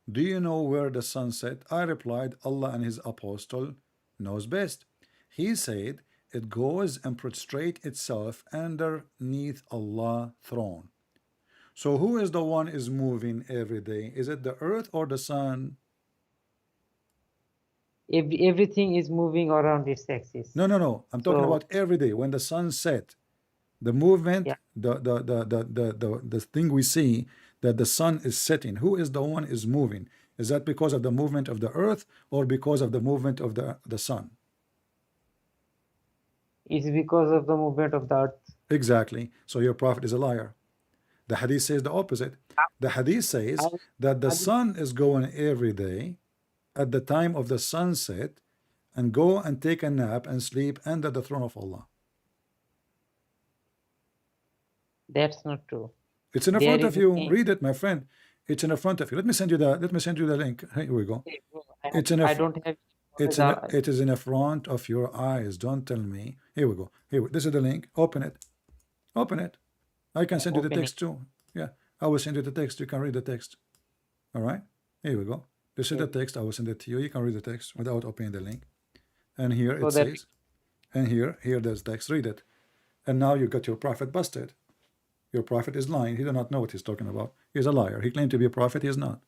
do you know where the sun set?" I replied, "Allah and his apostle knows best." He said, "It goes and prostrate itself underneath Allah's throne." So who is the one is moving every day? Is it the earth or the sun? Everything is moving around its axis. No. I'm talking about every day when the sun set. The movement, yeah. the thing we see, that the sun is setting? Who is the one is moving? Is that because of the movement of the earth or because of the movement of the sun? It's because of the movement of the earth. Exactly. So your prophet is a liar. The hadith says the opposite. The hadith says I, that the I, sun is going every day at the time of the sunset and go and take a nap and sleep under the throne of Allah. that's not true. It's in the There front is of a you. thing. Read it, my friend. It's in the front of you. Let me send you the link. Here we go. Okay, bro, It's in a I don't have it is in the front of your eyes. Don't tell me. Here we go. This is the link. Open it. Open it. I can send you the opening. text too. Yeah, I will send you the text. You can read the text. All right. Here we go. This is the text. I will send it to you. You can read the text without opening the link. And here So it that says, and here there's text. Read it. And now you got your prophet busted. Your prophet is lying. He does not know what he's talking about. He's a liar. He claimed to be a prophet. He is not.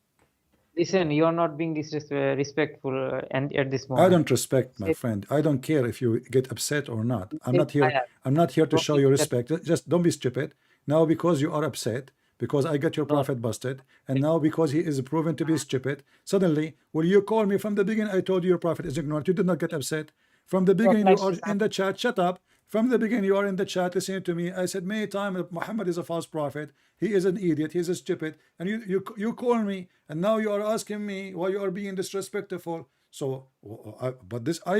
listen, you're not being respectful and at this I moment. don't respect, my Say, friend. I don't care if you get upset or not. I'm say not here. liar. I'm not here to Don't show be you upset. respect. Just don't be stupid. Now because you are upset, because I got your No, prophet busted, and now because he is proven to be stupid, suddenly, will you call me from the beginning? I told you your prophet is ignorant. You did not get upset. From the beginning, you are in the chat. Shut up. From the beginning, you are in the chat listening to me. I said many times that Muhammad is a false prophet. He is an idiot. He is a stupid. And you call me, and now you are asking me why you are being disrespectful. So, but this I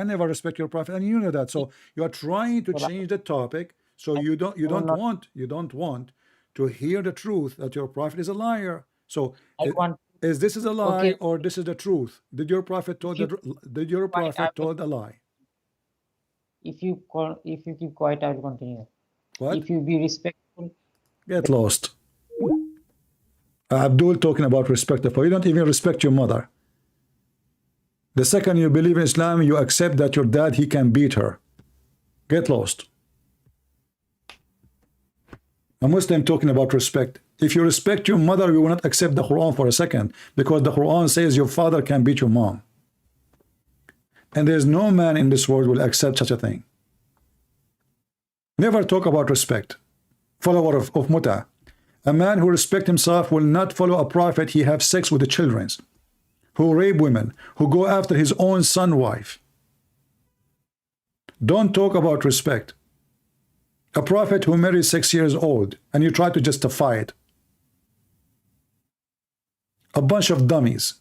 never respect your prophet, and you know that. So you are trying to change the topic. So you will not. don't want to hear the truth that your prophet is a liar. So I want. is this is a lie Okay, or this is the truth? Did your prophet if told you did your quiet, I prophet will. told a lie? If you keep quiet, I will continue. What? If you be respectful, Get lost. Abdul talking about respectful. You don't even respect your mother. The second you believe in Islam, you accept that your dad, he can beat her. Get lost. A Muslim talking about respect. If you respect your mother, you will not accept the Quran for a second, because the Quran says your father can beat your mom. And there's no man in this world will accept such a thing. Never talk about respect. Follower of Muta. A man who respects himself will not follow a prophet. He have sex with the children, who rape women, who go after his own son wife. Don't talk about respect. A prophet who marries 6 years old, and you try to justify it. A bunch of dummies.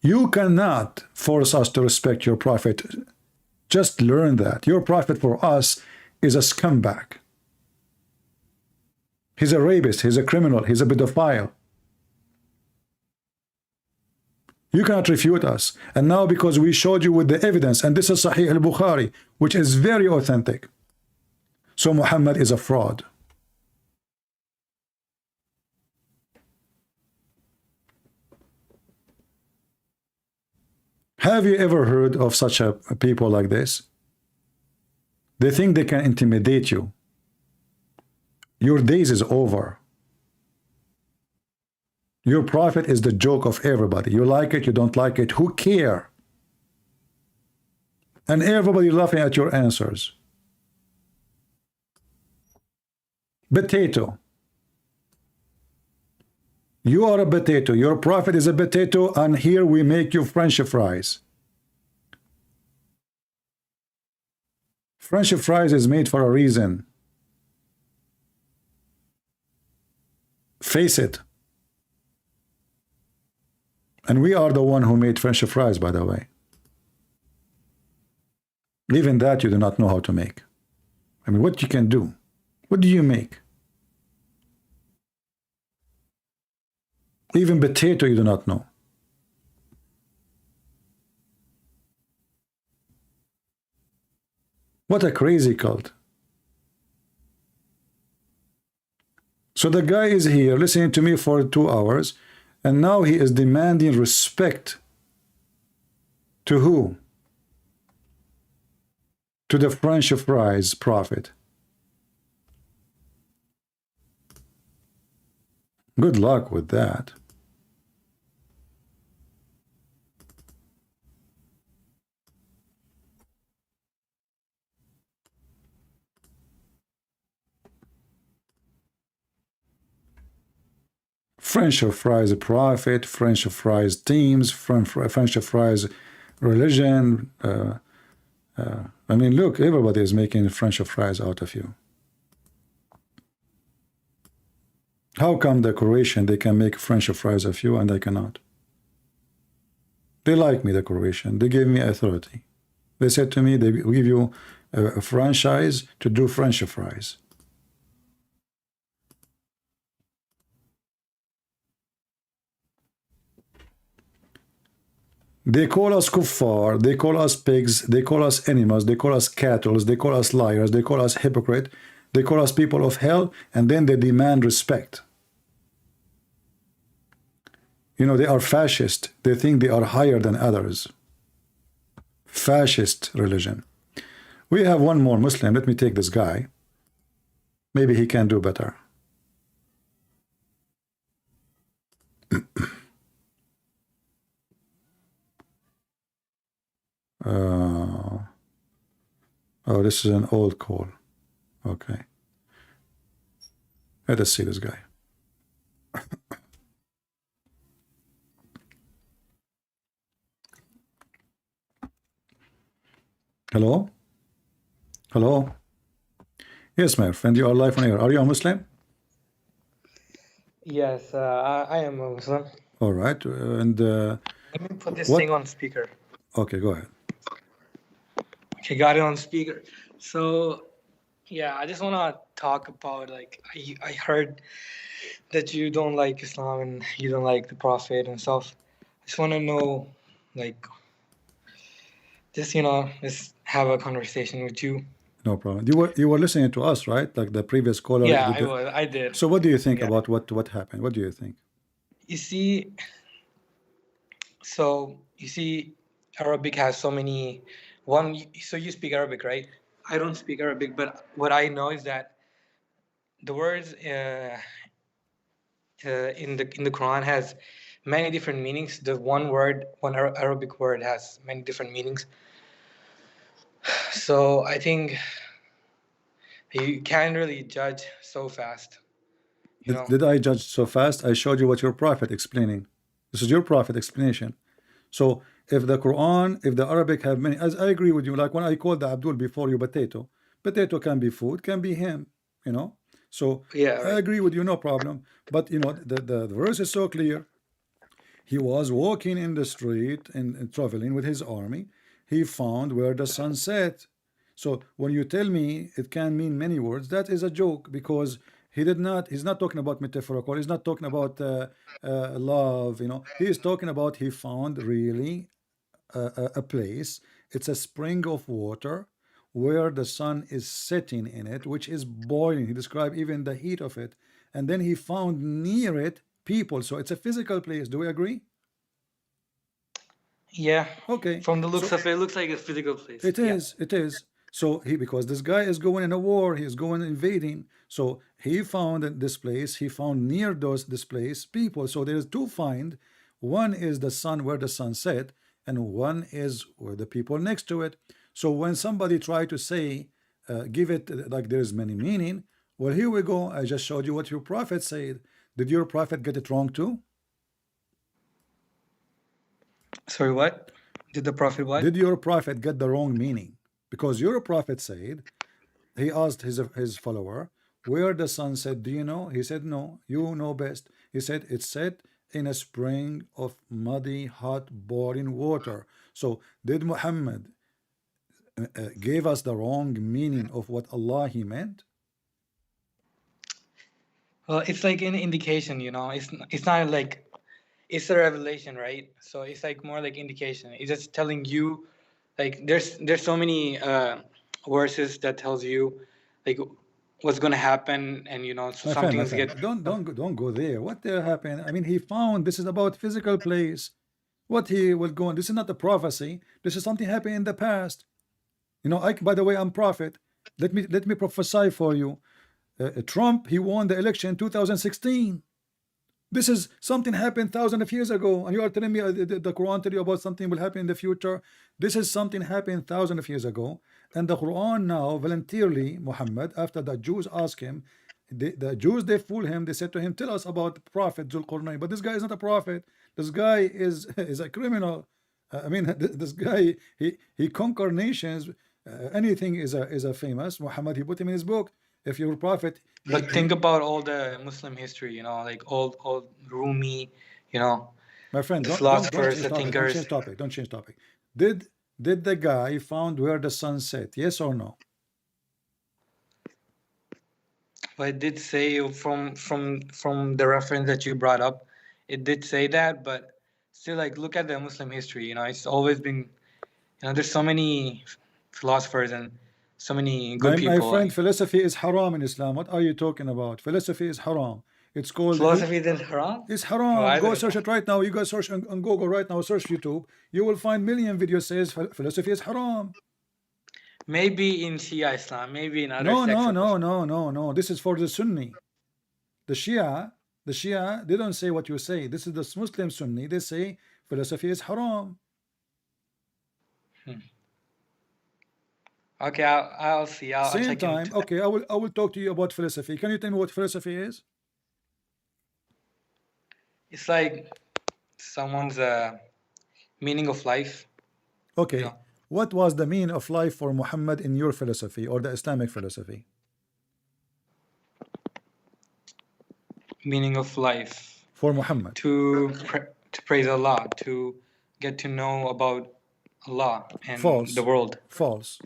You cannot force us to respect your prophet. Just learn that. Your prophet for us is a scumbag. He's a rapist, he's a criminal, he's a pedophile. You cannot refute us. And now because we showed you with the evidence, and this is Sahih al-Bukhari, which is very authentic. So Muhammad is a fraud. Have you ever heard of such a people like this? They think they can intimidate you. Your days is over. Your prophet is the joke of everybody. You like it, you don't like it, who care? And everybody laughing at your answers. Potato. You are a potato. Your prophet is a potato, and here we make you French fries. French fries is made for a reason. Face it. And we are the one who made French fries, by the way. Even that you do not know how to make. I mean, what you can do? What do you make? Even potato you do not know. What a crazy cult. So the guy is here listening to me for 2 hours, and now he is demanding respect. To who? To the French fries prophet. Good luck with that. French fries profit, French fries teams, French fries religion. I mean, look, everybody is making French fries out of you. How come the Croatian, they can make French fries of you and I cannot? They like me, the Croatian. They gave me authority. They said to me, they give you a franchise to do French fries. They call us kuffar, they call us pigs, they call us animals, they call us cattle, they call us liars, they call us hypocrite, they call us people of hell, and then they demand respect. You know, they are fascist. They think they are higher than others. Fascist religion. We have one more Muslim. Let me take this guy. Maybe he can do better. Oh, this is an old call. Okay. Let us see this guy. Hello? Hello? Yes, my friend, you are live on air. Are you a Muslim? Yes, I am a Muslim. All right. And Let me put this what? thing on speaker. Okay, go ahead. Okay, got it on speaker. So, yeah, I just want to talk about, like, I heard that you don't like Islam and you don't like the Prophet and stuff. I just want to know, like, just, just have a conversation with you. No problem. You were listening to us, right? Like the previous caller. Yeah, I did. So what do you think Yeah. about what happened? What do you think? You see, Arabic has so many. So you speak Arabic, right? I don't speak Arabic, but what I know is that the words in the Quran has many different meanings. The one Arabic word has many different meanings. So I think you can't really judge so fast. Did I judge so fast? I showed you what your prophet explaining. This is your prophet explanation. So if the Quran, if the Arabic have many, as I agree with you, like when I called the Abdul before you potato can be food, can be him, you know. So Yeah, right. I agree with you, no problem. But you know, the verse is so clear. He was walking in the street and traveling with his army. He found where the sun set. So when you tell me it can mean many words, that is a joke, because he's not talking about metaphorical, he's not talking about love, you know. He is talking about he found really a place. It's a spring of water where the sun is setting in it, which is boiling. He described even the heat of it. And then he found near it people. So it's a physical place. Do we agree? Yeah. Okay. From the looks of it, it looks like a physical place. It is. It is. So because this guy is going in a war, he's going invading. So he found this place. He found near this place people. So there is two find. One is the sun, where the sun set, and one is where the people next to it. So when somebody try to say, give it like there's many meaning, well, here we go. I just showed you what your prophet said. Did your prophet get it wrong too? Sorry, what? Did the prophet what? Did your prophet get the wrong meaning? Because your prophet said, he asked his follower, where the sun set, do you know? He said, no, you know best. He said, it's set in a spring of muddy, hot, boiling water. So did Muhammad gave us the wrong meaning of what Allah he meant? Well, it's like an indication, It's not like it's a revelation, right? So it's like more like indication. It's just telling you, like there's so many verses that tells you like what's gonna happen, and so something's get. Don't go there. What there happened? I mean, he found this is about physical place. What he will go on. This is not a prophecy. This is something happened in the past. You know, by the way, I'm prophet. Let me prophesy for you. Trump, he won the election in 2016. This is something happened thousands of years ago, and you are telling me the Quran tell you about something will happen in the future. This is something happened thousands of years ago, and the Quran now voluntarily, Muhammad, after the Jews asked him, the Jews, they fool him. They said to him, tell us about the prophet Zulqarnain. But this guy is not a prophet. This guy is a criminal. I mean, this guy, he conquer nations. Anything is a famous. Muhammad, he put him in his book. If you're a prophet, But think about all the Muslim history, you know, like old Rumi, you know, my friend, the don't philosophers, change the topic. Don't thinkers. change topic. Don't change topic. Did the guy found where the sun set? Yes or no? But it did say from the reference that you brought up, it did say that. But still, like, look at the Muslim history. You know, it's always been, you know, there's so many philosophers and so many good My people. friend, Like, philosophy is haram in Islam. What are you talking about? Philosophy is haram. It's called philosophy is haram. It's Why haram. is Go it search it right now. You guys search on Google right now. Search YouTube. You will find million videos says philosophy is haram. Maybe in Shia Islam, maybe in other No, sects no, of no, Islam. no, no, no. This is for the Sunni. The Shia, they don't say what you say. This is the Muslim Sunni. They say philosophy is haram. Okay, I'll see. I'll Same check time, into that. okay, I will talk to you about philosophy. Can you tell me what philosophy is? It's like someone's meaning of life. Okay, Yeah. what was the meaning of life for Muhammad in your philosophy or the Islamic philosophy? Meaning of life. For Muhammad. To praise Allah, to get to know about Allah and False. the world. False.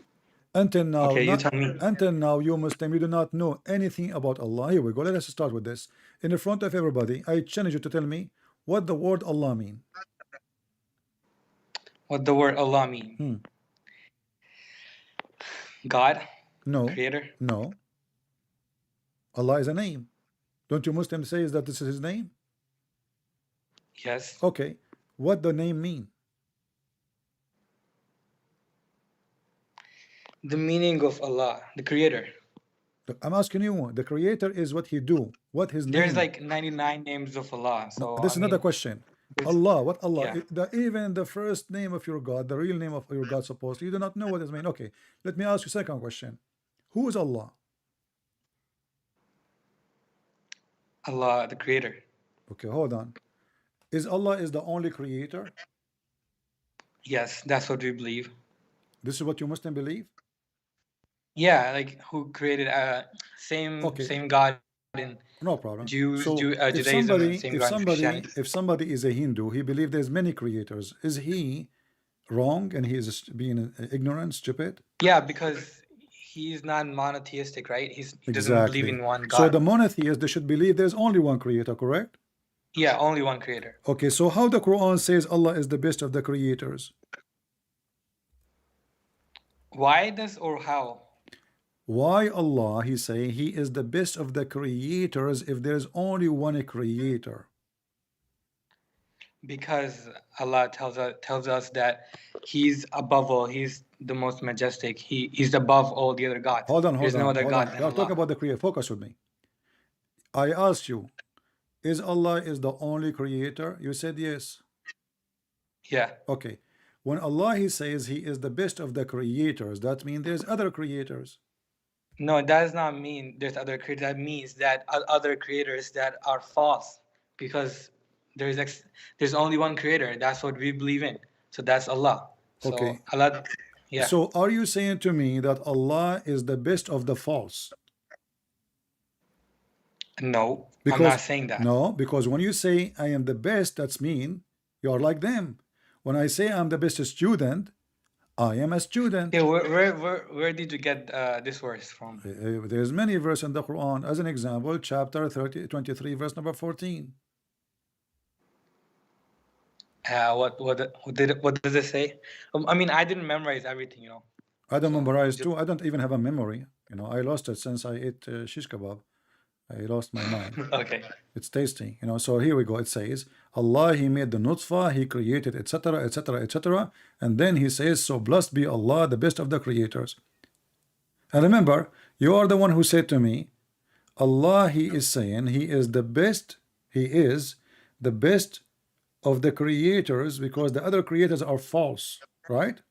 Until now, Okay, you tell me. until now, you Muslim, you do not know anything about Allah. Here we go. Let us start with this. In the front of everybody, I challenge you to tell me what the word Allah mean. What the word Allah mean? God? No. Creator? No. Allah is a name. Don't you Muslims say that this is his name? Yes. Okay. What the name mean? The meaning of Allah, the creator. I'm asking you, the creator is what he do, what his There's name. like 99 names of Allah. So This is another question. Allah, what Allah? Yeah. Even the first name of your God, the real name of your God, supposed you do not know what it means. Okay, let me ask you second question. Who is Allah? Allah, the creator. Okay, hold on. Is Allah is the only creator? Yes, that's what we believe. This is what you Muslim believe? Yeah, like who created same God in no problem. Jews, So Judaism, and same God in Christianity. if somebody is a Hindu, he believes there's many creators. Is he wrong and he is being ignorant, stupid? Yeah, because he's not monotheistic, right? He doesn't believe in one God. So the monotheists, they should believe there's only one creator, correct? Yeah, only one creator. Okay, so how the Quran says Allah is the best of the creators? Why does or how? Why Allah, he say he is the best of the creators if there's only one creator? Because Allah tells us that he's above all. He's the most majestic. He's above all the other gods. Hold on. No other God than You are Allah. talking about the creator. Focus with me. I asked you, is Allah is the only creator? You said yes. Yeah. Okay. When Allah he says he is the best of the creators, that means there's other creators. No, it does not mean there's other creators. That means that other creators that are false, because there's only one creator. That's what we believe in. So that's Allah. So Okay. Allah, yeah. So are you saying to me that Allah is the best of the false? No, I'm not saying that. No, because when you say I am the best, that's mean you are like them. When I say I'm the best student, I am a student. Yeah, where did you get this verse from? There's many verses in the Quran. As an example, chapter 23, verse number 14. What does it say? I mean, I didn't memorize everything, you know. I don't memorize too. I don't even have a memory. You know, I lost it since I ate shish kebab. I lost my mind. Okay. It's tasty, you know. So here we go. It says, Allah, He made the nutfa, He created, etc., etc., etc. And then He says, so blessed be Allah, the best of the creators. And remember, you are the one who said to me, Allah, He is saying He is the best. He is the best of the creators because the other creators are false, right?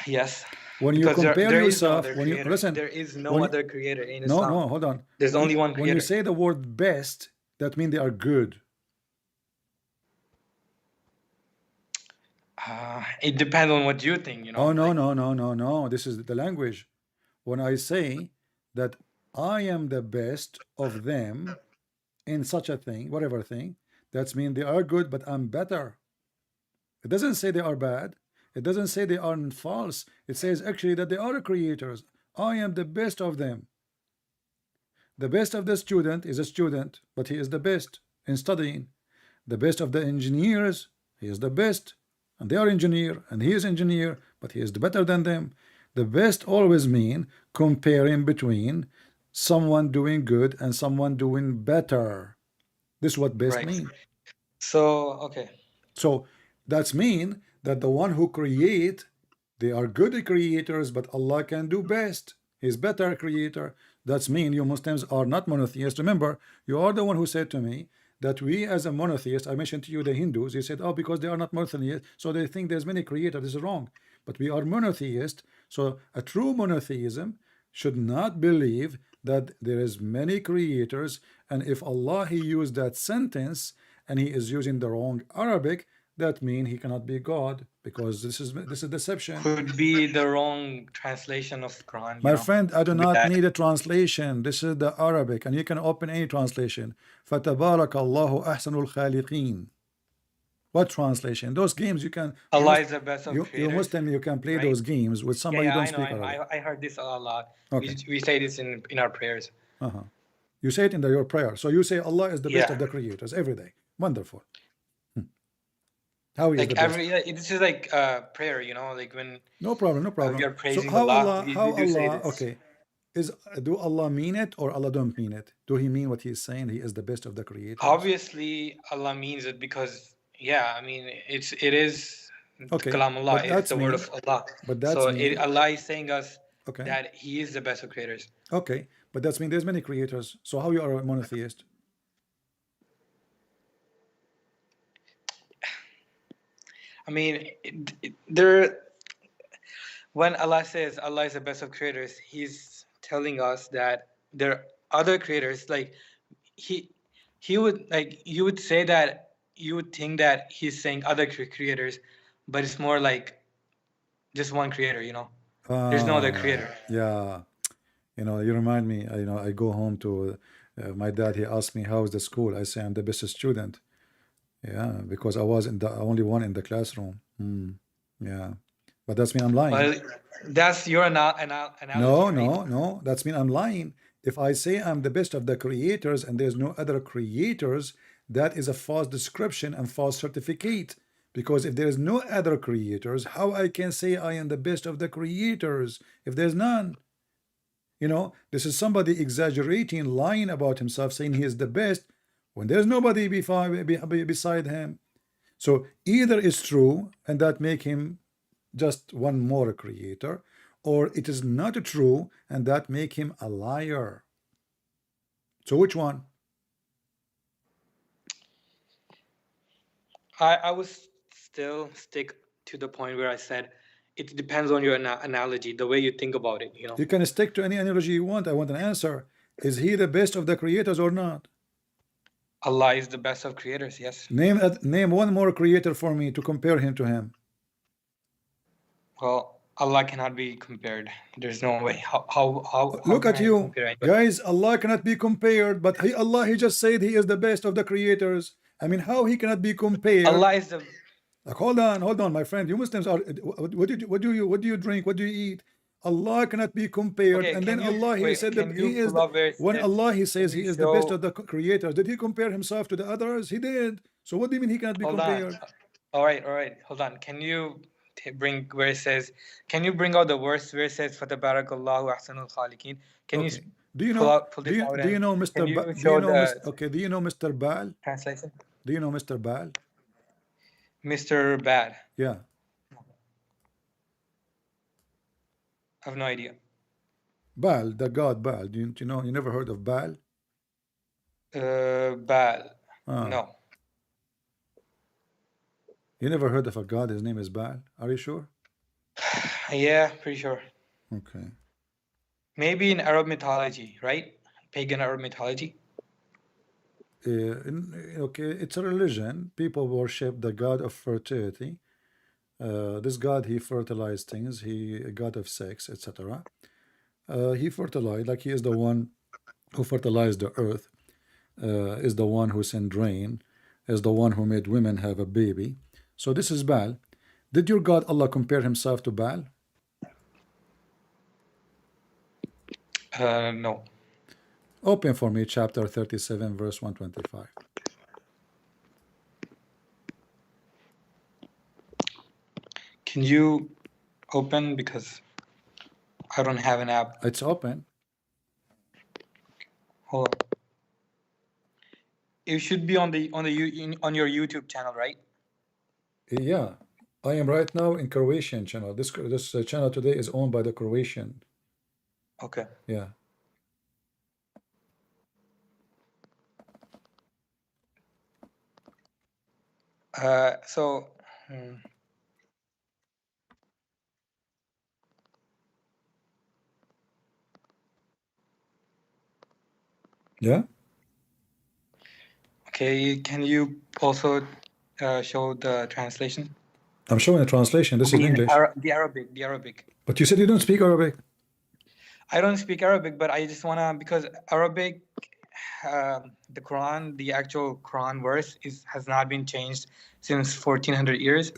Yes. when you Because compare there is no yourself, other when you creator. listen, There is no when other creator in no, Islam. no, hold on. There's only one When you creator. say the word best, that means they are good. It depends on what you think, you know. Oh no, Like, no, no, no, no. This is the language. When I say that I am the best of them in such a thing, whatever thing, that's mean they are good, but I'm better. It doesn't say they are bad. It doesn't say they are false. It says actually that they are creators. I am the best of them. The best of the student is a student, but he is the best in studying. The best of the engineers, he is the best, and they are engineer, and he is engineer, but he is better than them. The best always mean comparing between someone doing good and someone doing better. This is what best right. mean. So, okay. So that's mean that the one who create, they are good creators, but Allah can do best. He's better creator. That's mean you Muslims are not monotheists. Remember, you are the one who said to me that we as a monotheist, I mentioned to you the Hindus, you said, oh, because they are not monotheists, so they think there's many creators. This is wrong. But we are monotheist. So a true monotheism should not believe that there is many creators, and if Allah he used that sentence and he is using the wrong Arabic, that means he cannot be God, because this is deception. Could be the wrong translation of Quran, you My know. friend, I do With not that. need a translation. This is the Arabic, and you can open any translation. فَتَبَارَكَ اللَّهُ أَحْسَنُ الْخَالِقِينَ. What translation? Those games you can. Allah is the best of You creators. Muslim, you can play right? those games with Yeah, somebody yeah, who I don't know. speak Arabic. I heard this a lot. Okay. We say this in our prayers. You say it in your prayer. So you say Allah is the best Yeah. of the creators every day. Wonderful. How he is Like the best? this is like prayer, you know, like when No problem, no problem. we are So praising how Allah, Allah, we how do say Allah, this. okay, do Allah mean it or Allah don't mean it? Do he mean what he's saying? He is the best of the creators. Obviously, Allah means it because, yeah, I mean, it is Okay, Kalamullah, but it's that's the word mean. of Allah. But that's So mean. Allah is saying us Okay. that He is the best of creators. Okay, but that's mean there's many creators. So how you are a monotheist? I mean, when Allah says Allah is the best of creators, He's telling us that there are other creators. Like he would, like, you would say that you would think that He's saying other creators, but it's more like just one creator. You know, there's no other creator. Yeah, you remind me. I go home to my dad. He asked me how's the school. I say I'm the best student. Yeah, because I was the only one in the classroom. Yeah, but that's mean I'm lying. Well, that's your analogy. No, right? no. That's mean I'm lying. If I say I'm the best of the creators and there's no other creators, that is a false description and false certificate. Because if there is no other creators, how I can say I am the best of the creators if there's none? This is somebody exaggerating, lying about himself, saying he is the best when there's nobody beside him. So either it's true and that make him just one more creator, or it is not true and that make him a liar. So which one? I was still stick to the point where I said it depends on your analogy, the way you think about it. You can stick to any analogy you want. I want an answer. Is he the best of the creators or not? Allah is the best of creators. Yes. Name one more creator for me to compare him to him. Well, Allah cannot be compared. There's no way. How Look can at I you compare anybody? guys. Allah cannot be compared, but Allah he just said he is the best of the creators. I mean, how he cannot be compared? Allah is the. Like, hold on, my friend. You Muslims are. What do you drink? What do you eat? Allah cannot be compared. Okay, And then Allah he said that he is when Allah he says he is the best of the creators. Did he compare himself to the others? He did. So what do you mean he cannot be compared? All right. Hold on. Can you bring where it says? Can you bring out the verse where it says "Fatabarakallahu ahsanul khaliqin"? Can you do you know? pull this out? Do you know Mr. Can you Do show you know the okay? Do you know Mr. Baal? translation? Do you know Mr. Baal? Mr. Bad. Yeah. I have no idea. Baal, the god Baal. Do you know? You never heard of Baal? Baal. No. You never heard of a god? His name is Baal. Are you sure? Yeah, pretty sure. Okay. Maybe in Arab mythology, right? Pagan Arab mythology. Okay, it's a religion. People worship the god of fertility. This god, he fertilized things. He a god of sex, etc. He fertilized, like he is the one who fertilized the earth. Is the one who sent rain. Is the one who made women have a baby. So this is Baal. Did your God Allah compare himself to Baal? No. Open for me chapter 37 verse 125. Can you open, because I don't have an app. It's open. Hold on. It should be on your YouTube channel, right? Yeah, I am right now in Croatian channel. This channel today is owned by the Croatian. Okay. Yeah. So. Yeah. Okay, can you also show the translation? I'm showing a translation. This is English. The Arabic. But you said you don't speak Arabic. I don't speak Arabic, but I just wanna, because Arabic, the Quran, the actual Quran verse has not been changed since 1400 years.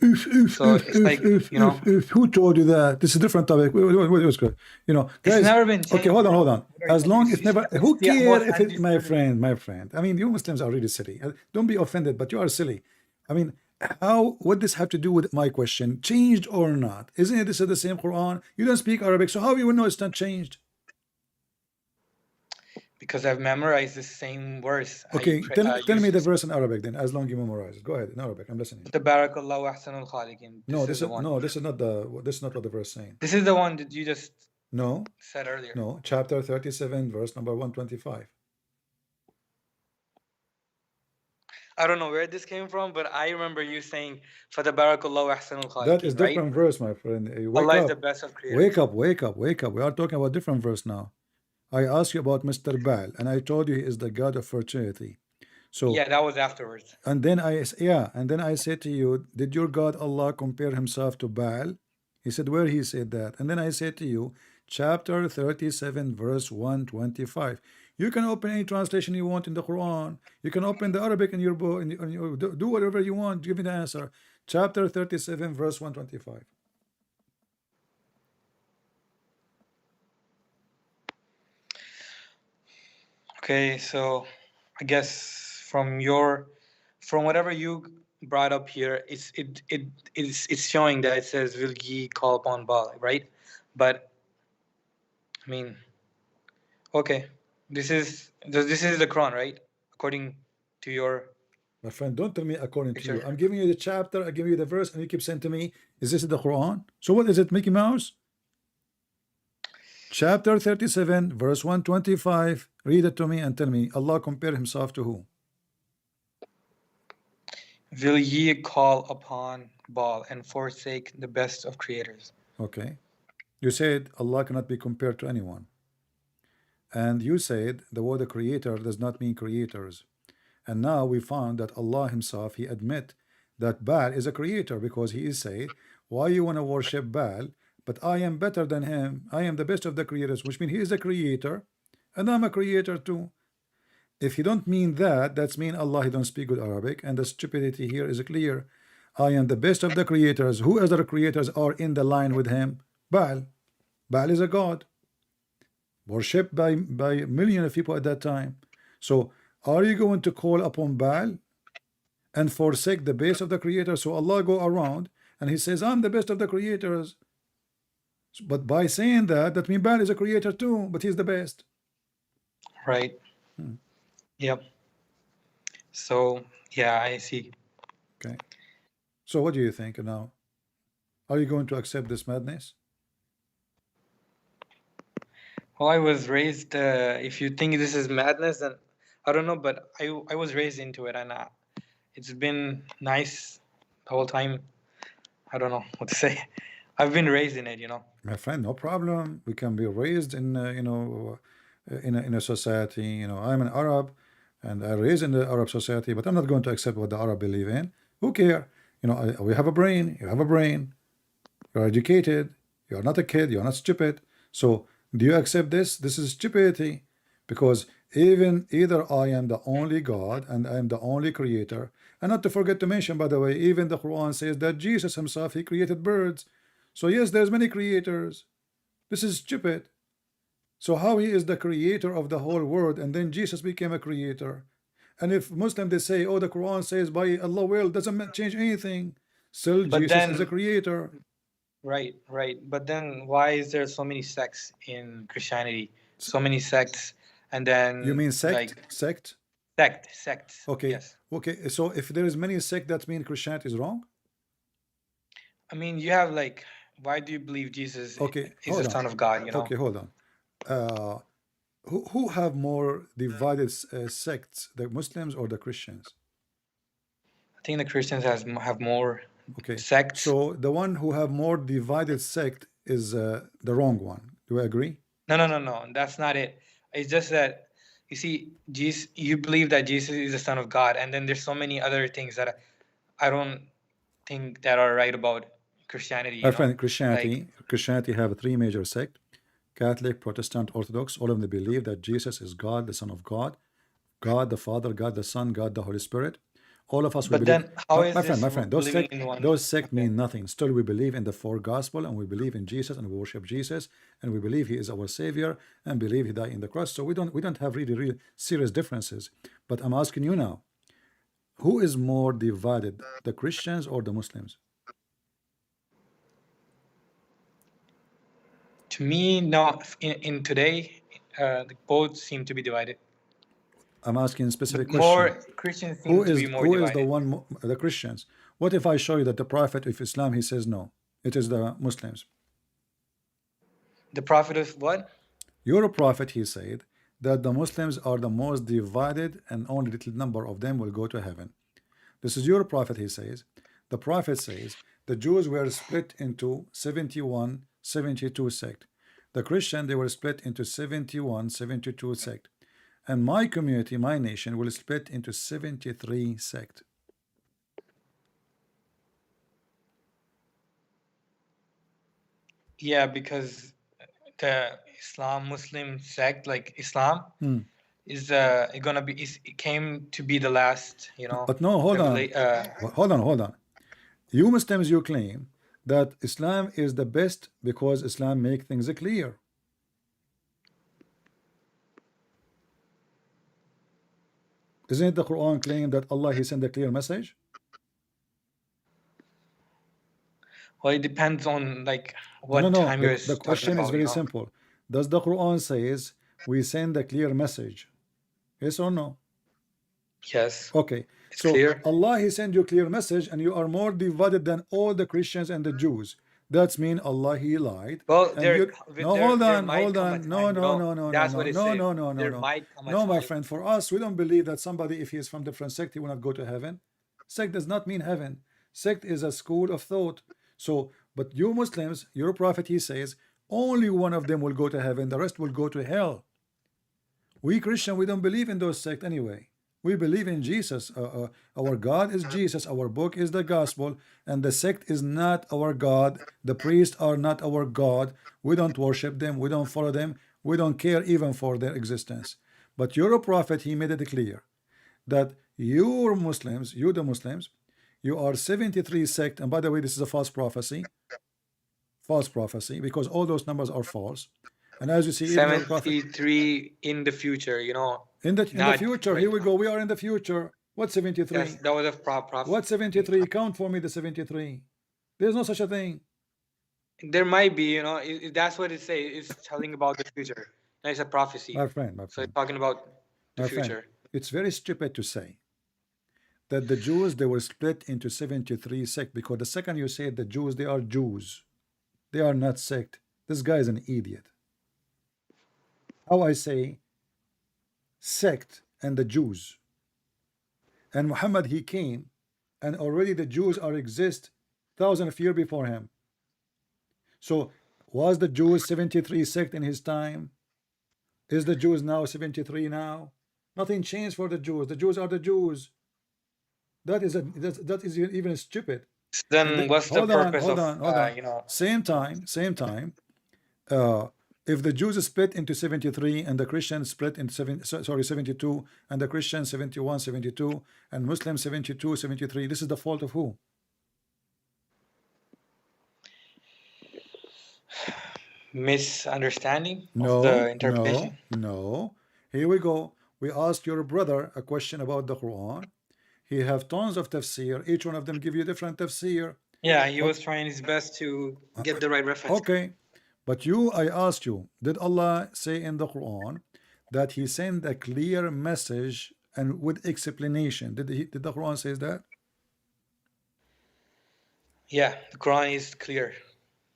So it's like, you know. Who told you that? This is a different topic. What's good? You know, guys. It's never been changed. Okay, hold on. As long as never. Who cares if it's my friend? I mean, you Muslims are really silly. Don't be offended, but you are silly. I mean, what does have to do with my question? Changed or not? Isn't it this is the same Quran? You don't speak Arabic, so how you will know it's not changed? Because I've memorized the same verse. Okay, tell me the verse in Arabic then, as long as you memorize it. Go ahead in Arabic. I'm listening. Tabarakallahu ahsanul khaliqin. No, this is not what the verse is saying. This is the one that you just said earlier. No, chapter 37, verse number 125. I don't know where this came from, but I remember you saying Fatabarakallahu ahsanul khaliqin. That is different verse, my friend. Allah is the best of creators. Wake up. We are talking about different verse now. I asked you about Mr. Baal, and I told you he is the god of fertility. So yeah, that was afterwards. And then I said to you, did your God Allah compare himself to Baal? He said, where he said that? And then I said to you, chapter 37, verse 125. You can open any translation you want in the Quran. You can open the Arabic in your book, do whatever you want. Give me the answer. Chapter 37, verse 125. Okay, so I guess from whatever you brought up here, it's showing that it says will ye call upon Baal, right? But I mean, okay, this is the Quran, right? According to your. My friend, don't tell me according to you. I'm giving you the chapter, I give you the verse, and you keep saying to me, is this the Quran? So what is it, Mickey Mouse? Chapter 37, verse 125. Read it to me and tell me, Allah compared himself to who? Will ye call upon Baal and forsake the best of creators? Okay. You said Allah cannot be compared to anyone. And you said the word creator does not mean creators. And now we found that Allah himself, he admit that Baal is a creator, because he is saying, why you want to worship Baal? But I am better than him. I am the best of the creators, which means he is a creator, and I'm a creator too. If he don't mean that, that's mean Allah he don't speak good Arabic, and the stupidity here is clear. I am the best of the creators. Who other creators are in the line with him? Baal. Baal is a god, worshipped by millions of people at that time. So are you going to call upon Baal and forsake the best of the creators? So Allah go around and he says, I'm the best of the creators. But by saying that, that means Baal is a creator too, but he's the best. Right. Yep. So yeah, I see. Okay. So what do you think now? Are you going to accept this madness? Well, I was raised. If you think this is madness, then I don't know. But I was raised into it, and it's been nice the whole time. I don't know what to say. I've been raised in it, My friend, no problem. We can be raised in, in a society. I'm an Arab, and I raised in the Arab society, but I'm not going to accept what the Arab believe in. Who care? We have a brain. You have a brain. You're educated. You're not a kid. You're not stupid. So, do you accept this? This is stupidity, because either I am the only God and I am the only creator, and not to forget to mention, by the way, even the Quran says that Jesus himself, he created birds. So yes, there's many creators. This is stupid. So how he is the creator of the whole world, and then Jesus became a creator? And if Muslim they say, oh, the Quran says by Allah will, doesn't change anything. Still, But Jesus then, is a creator. right. But then why is there so many sects in Christianity? So many sects, and then You mean sect? like Sect? sects. Okay. Yes. Okay. So if there is many sect, that means Christianity is wrong? I mean, you have like, why do you believe Jesus Okay. is Hold the on. Son of God? Okay. Hold on. Who have more divided sects, the Muslims or the Christians? I think the Christians have more Okay. sects. So the one who have more divided sect is the wrong one. Do you agree? No. That's not it. It's just that you see, Jesus. You believe that Jesus is the Son of God, and then there's so many other things that I don't think that are right about Christianity. My friend, Christianity, Like, Christianity have three major sects: Catholic, Protestant, Orthodox. All of them believe that Jesus is God, the Son of God, God the Father, God the Son, God the Holy Spirit. All of us we but believe. then how is My this friend, those believing sect, in one? those sect Okay. mean nothing. Still, we believe in the four gospel, and we believe in Jesus, and we worship Jesus, and we believe He is our Savior, and believe He died in the cross. So we don't have really serious differences. But I'm asking you now, who is more divided, the Christians or the Muslims? To me, no. In today, both seem to be divided. I'm asking a specific But more question. Christians Who seem to be is more who is the divided. one, the Christians? What if I show you that the Prophet of Islam, he says no, it is the Muslims. The prophet of what? Your prophet, he said that the Muslims are the most divided and only little number of them will go to heaven. This is your prophet, he says. The prophet says the Jews were split into 71, 72 sect. The Christian, they were split into 71, 72 sect. And my community, my nation, will split into 73 sect. Yeah, because the Muslim sect, like Islam, is it came to be the last, But no, hold on. Hold on. You Muslims, you claim that Islam is the best because Islam make things clear. Isn't it the Quran claim that Allah he sent a clear message? Well, it depends on like No, no, what no. time The, you're the talking question is about, very simple. Does the Quran says we send a clear message? Yes or no? Yes, Okay. it's So clear. Allah he sent you clear message and you are more divided than all the Christians and the Jews. That's mean Allah he lied. Well, And you no hold there on, might hold come a on. No, time, no, no, no, no, that's no, what it no, says. no, no, no, There no. might come a No, my time. friend, for us, we don't believe that somebody, if he is from different sect, he will not go to heaven. Sect does not mean heaven. Sect is a school of thought. So, but you Muslims, your prophet, he says, only one of them will go to heaven, the rest will go to hell. We Christian, we don't believe in those sects anyway. We believe in Jesus. Our God is Jesus. Our book is the gospel, and the sect is not our God. The priests are not our God. We don't worship them. We don't follow them. We don't care even for their existence. But your prophet, he made it clear that you Muslims, you the Muslims, you are 73 sect. And by the way, this is a false prophecy, because all those numbers are false. And as you see, even your prophet 73 in the future, in the not future, right here we now. go. We are in the future. What 73? Yes, that was a prophet. What 73? Count for me the 73. There's no such a thing. There might be, that's what it says. It's telling about the future. It's a prophecy. My friend, So it's talking about the my friend, future. it's very stupid to say that the Jews, they were split into 73 sect, because the second you say the Jews, they are Jews. They are not sect. This guy is an idiot. How I say sect and the Jews. And Muhammad, he came, and already the Jews are exist thousands of years before him. So was the Jews 73 sect in his time? Is the Jews now 73 now? Nothing changed for the Jews. The Jews are the Jews. That is even stupid. And Then what's the hold on, purpose hold of on, hold on. you know? Same time. If the Jews split into 73 and the Christians split into 72 and the Christians 71, 72 and Muslims 72, 73, this is the fault of who? Misunderstanding of No, the interpretation. no. Here we go. We asked your brother a question about the Quran. He have tons of tafsir. Each one of them give you different tafsir. Yeah, he was trying his best to get the right reference. Okay. But I asked you, did Allah say in the Quran that He sent a clear message and with explanation? Did the Quran says that? Yeah, the Quran is clear.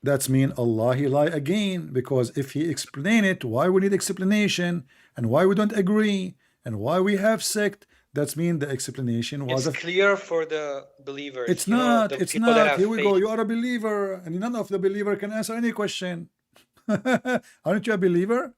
That's mean Allah He lie again, because if He explain it, why we need explanation and why we don't agree and why we have sect? That's mean the explanation was It's clear for the believers. It's you know, not. the It's people that not. have Here we faith. go. You are a believer, and none of the believer can answer any question. Aren't you a believer?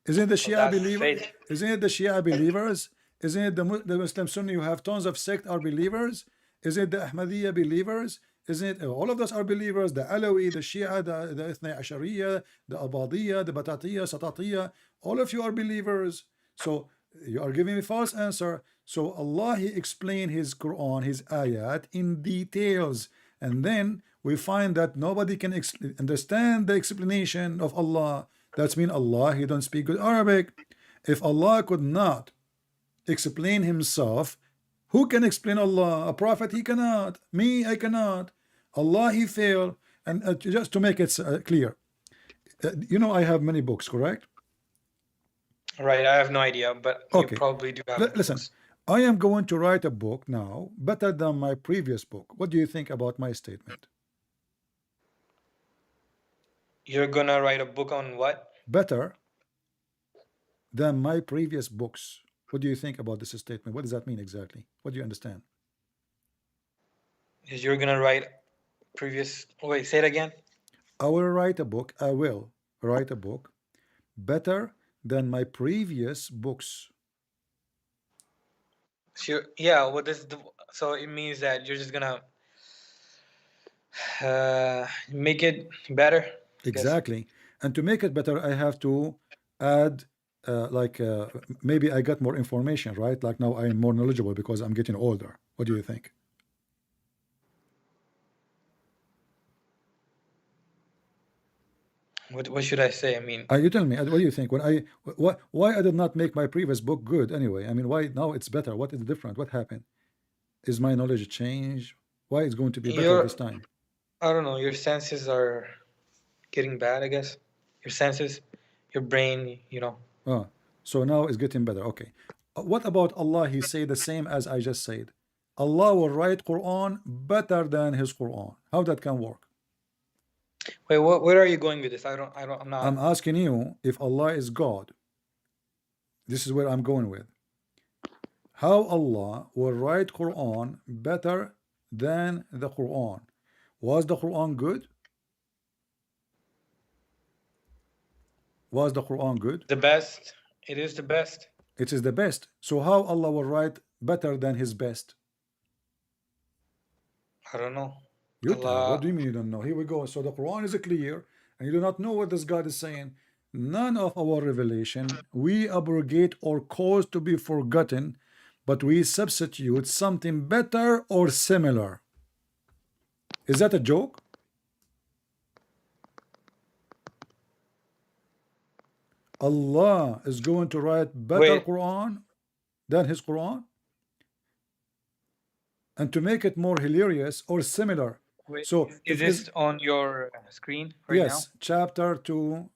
Isn't the Shia that's believer? faith. Isn't it the Shia believers? Isn't it the Muslim Sunni? You have tons of sect are believers. Isn't it the Ahmadiyya believers? Isn't it all of us are believers? The Alawi, the Shia, the Ithna Ashariya, the Abadiyya, the Batatiyya, Satatiyya. All of you are believers. So you are giving me false answer. So Allah He explained His Quran, His ayat in details, and then we find that nobody can understand the explanation of Allah. That's mean Allah He don't speak good Arabic. If Allah could not explain Himself, who can explain Allah? A prophet He cannot. Me I cannot. Allah He failed. And just to make it clear, you know I have many books, correct? Right, I have no idea, but Okay. you probably do have Listen, books. I am going to write a book now better than my previous book. What do you think about my statement? You're gonna write a book on what? Better than my previous books. What do you think about this statement? What does that mean exactly? What do you understand? Is you're gonna write previous. Wait, say it again. I will write a book. I will write a book better than my previous books. Sure. Yeah. What does the? So it means that you're just gonna make it better. I guess. Exactly. And to make it better, I have to add maybe I got more information, right? Like now I am more knowledgeable because I'm getting older. What do you think? What should I say? I mean, You tell me. What do you think? Why I did not make my previous book good anyway? I mean, why now it's better? What is different? What happened? Is my knowledge changed? Why it's going to be better this time? I don't know. Your senses are getting bad, I guess. Your senses, your brain, you know. Oh, so now it's getting better. Okay. What about Allah? He say the same as I just said. Allah will write Quran better than His Quran. How that can work? Wait, where are you going with this? I'm not. I'm asking you if Allah is God. This is where I'm going with. How Allah will write Quran better than the Quran? Was the Quran good? Was the Quran good? The best. It is the best. It is the best. So how Allah will write better than His best? I don't know. You tell. What do you mean you don't know? Here we go. So the Quran is clear, and you do not know what this God is saying. None of our revelation we abrogate or cause to be forgotten, but we substitute something better or similar. Is that a joke? Allah is going to write better Quran than His Quran? And to make it more hilarious or similar. Wait, so is this on your screen right yes, now? chapter 2,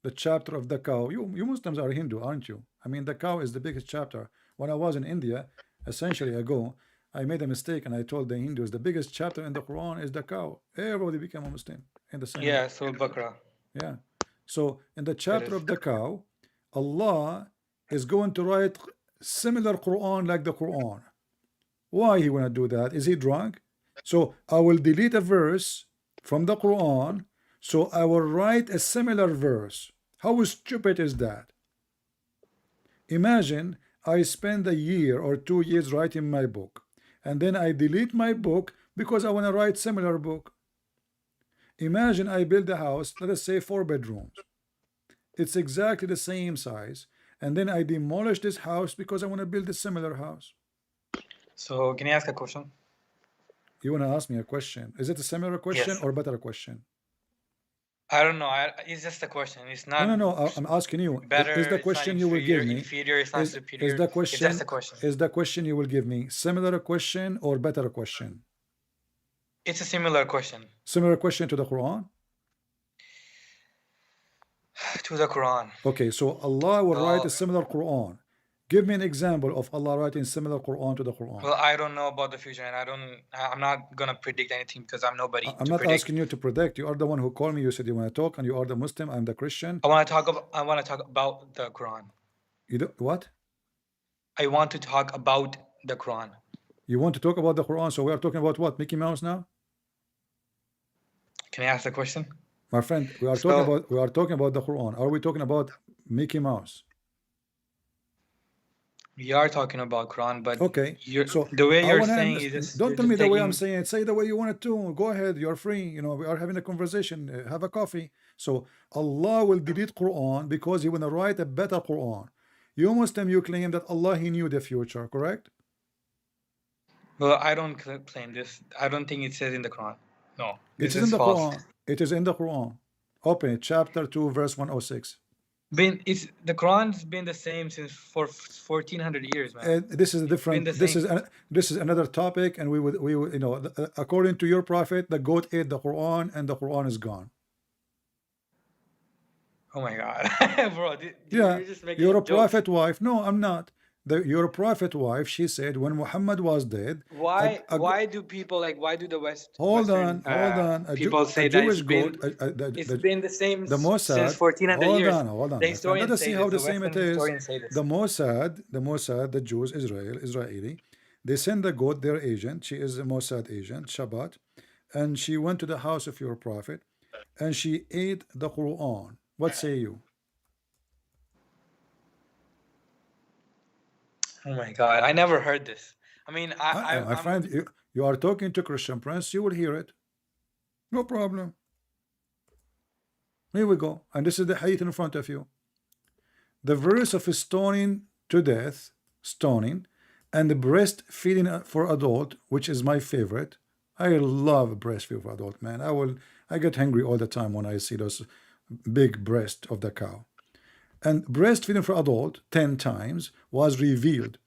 the chapter of the cow. You Muslims are Hindu, aren't you? I mean, the cow is the biggest chapter. When I was in India, a century ago, I made a mistake and I told the Hindus the biggest chapter in the Quran is the cow. Everybody became a Muslim in the same. Yeah, Surah Baqarah. Yeah. So in the chapter of the cow, Allah is going to write similar Quran like the Quran. Why He wanna do that? Is He drunk? So I will delete a verse from the Quran So I will write a similar verse. How stupid is that? Imagine I spend a year or 2 years writing my book, and then I delete my book because I want to write similar book. Imagine I build a house, let us say 4 bedrooms. It's exactly the same size, and then I demolish this house because I want to build a similar house. So can I ask a question? You want to ask me a question? Is it a similar question Yes. or better question? I don't know. It's just a question. It's not. I'm asking you. Better. Is the It's not question you will inferior. give me? Inferior. It's not Is superior. the It's question? just a question. Is the question you will give me similar question or better question? It's a similar question. Similar question to the Quran. To the Quran. Okay, so Allah will write a similar Quran. Give me an example of Allah writing similar Quran to the Quran. Well, I don't know about the future, and I'm not gonna predict anything because I'm nobody. I'm not asking you to predict. You are the one who called me. You said you want to talk, and you are the Muslim. I'm the Christian. I want to talk about the Quran. You do what? I want to talk about the Quran. You want to talk about the Quran? So we are talking about what? Mickey Mouse now? Can I ask the question? My friend, we are talking about the Quran. Are we talking about Mickey Mouse? We are talking about Quran, but okay. So the way you're saying is just, don't tell me the way I'm saying it. Say the way you want it to. Go ahead. You're free. You know, we are having a conversation. Have a coffee. So Allah will delete Quran because He want to write a better Quran. You Muslim, you claim that Allah He knew the future, correct? Well, I don't claim this. I don't think it says in the Quran. No, it is in the false. Quran. It is in the Quran. Open it, chapter 2, verse 106. The Quran's been the same since for 1400 years, man. This is a different. This is another topic, and we would you know, according to your prophet, the goat ate the Quran, and the Quran is gone. Oh my God, bro! Yeah, you're a prophet wife. No, I'm not. Your prophet wife, she said when Muhammad was dead. Why do people why do the West? Hold on. People say that it's been the same the Mossad, since 1400 years. Hold on. The historians let us see how the same it is. The Mossad, the Jews, Israeli, they send the goat, their agent. She is a Mossad agent, Shabbat, and she went to the house of your prophet, and she ate the Quran. What say you? Oh my God, I never heard this. I mean, my friend, you are talking to Christian Prince, you will hear it. No problem. Here we go. And this is the hadith in front of you. The verse of stoning to death, stoning, and the breastfeeding for adult, which is my favorite. I love breastfeeding for adult, man. I get hungry all the time when I see those big breasts of the cow. And breastfeeding for adult 10 times was revealed,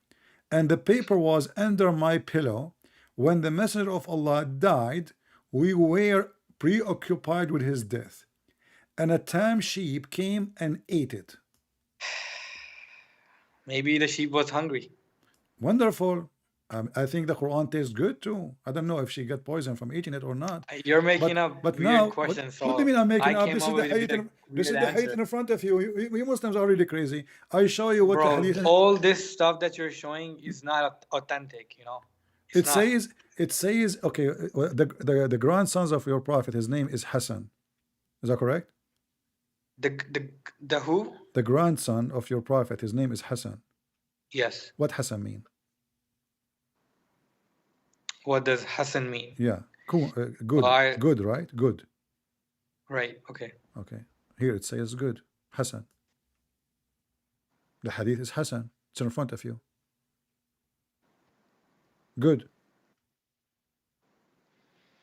and the paper was under my pillow. When the messenger of Allah died, we were preoccupied with his death, and a tame sheep came and ate it. Maybe the sheep was hungry. Wonderful. I think the Quran tastes good too. I don't know if she got poisoned from eating it or not. You're making up weird now, questions. What do you mean I'm making up? This is the hadith in front of you. We Muslims are really crazy. I show you what the hadith. All this stuff that you're showing is not authentic. You know. It says. Okay. The grandsons of your prophet. His name is Hassan. Is that correct? The who? The grandson of your prophet. His name is Hassan. Yes. What Hassan mean? What does Hassan mean? Yeah, cool. Good. Good, right? Good. Right. Okay. Okay. Here it says good. Hassan. The hadith is Hassan. It's in front of you. Good.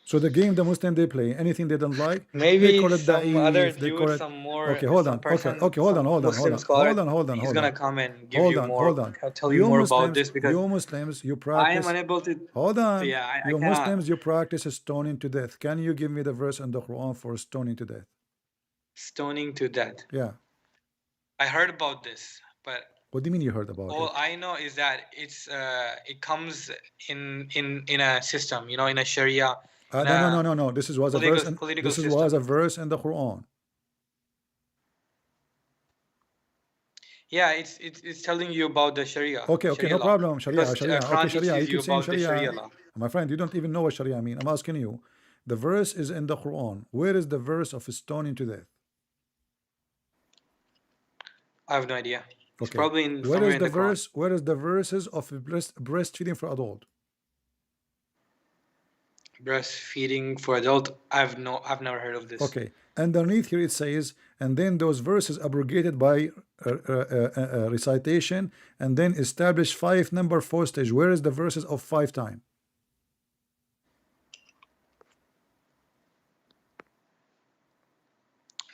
So the game the Muslim they play, anything they don't like, maybe they call it some da'if, other they dude, call it, some more. Okay, hold on. Hold on. He's gonna come and give you more. Hold on. I'll tell you more about this because you Muslims, you practice. I am unable to. Hold on. Yeah, you Muslims, you practice stoning to death. Can you give me the verse in the Quran for stoning to death? Stoning to death. Yeah. I heard about this, but. What do you mean you heard about it? All I know is that it comes in a system, you know, in a Sharia. No. This was a verse. Was a verse in the Quran. Yeah, it's telling you about the Sharia. Okay, Sharia no problem. Sharia. Okay, Sharia. You keep saying Sharia. Sharia law. My friend, you don't even know what Sharia mean. I'm asking you. The verse is in the Quran. Where is the verse of stoning to death? I have no idea. It's Okay. probably Where somewhere is in the the Quran. verse? Where is the verses of breastfeeding for adult? Breastfeeding for adult. I've never heard of this. Okay. Underneath here it says, and then those verses abrogated by recitation, and then establish 5 number 4 stage. Where is the verses of 5 time?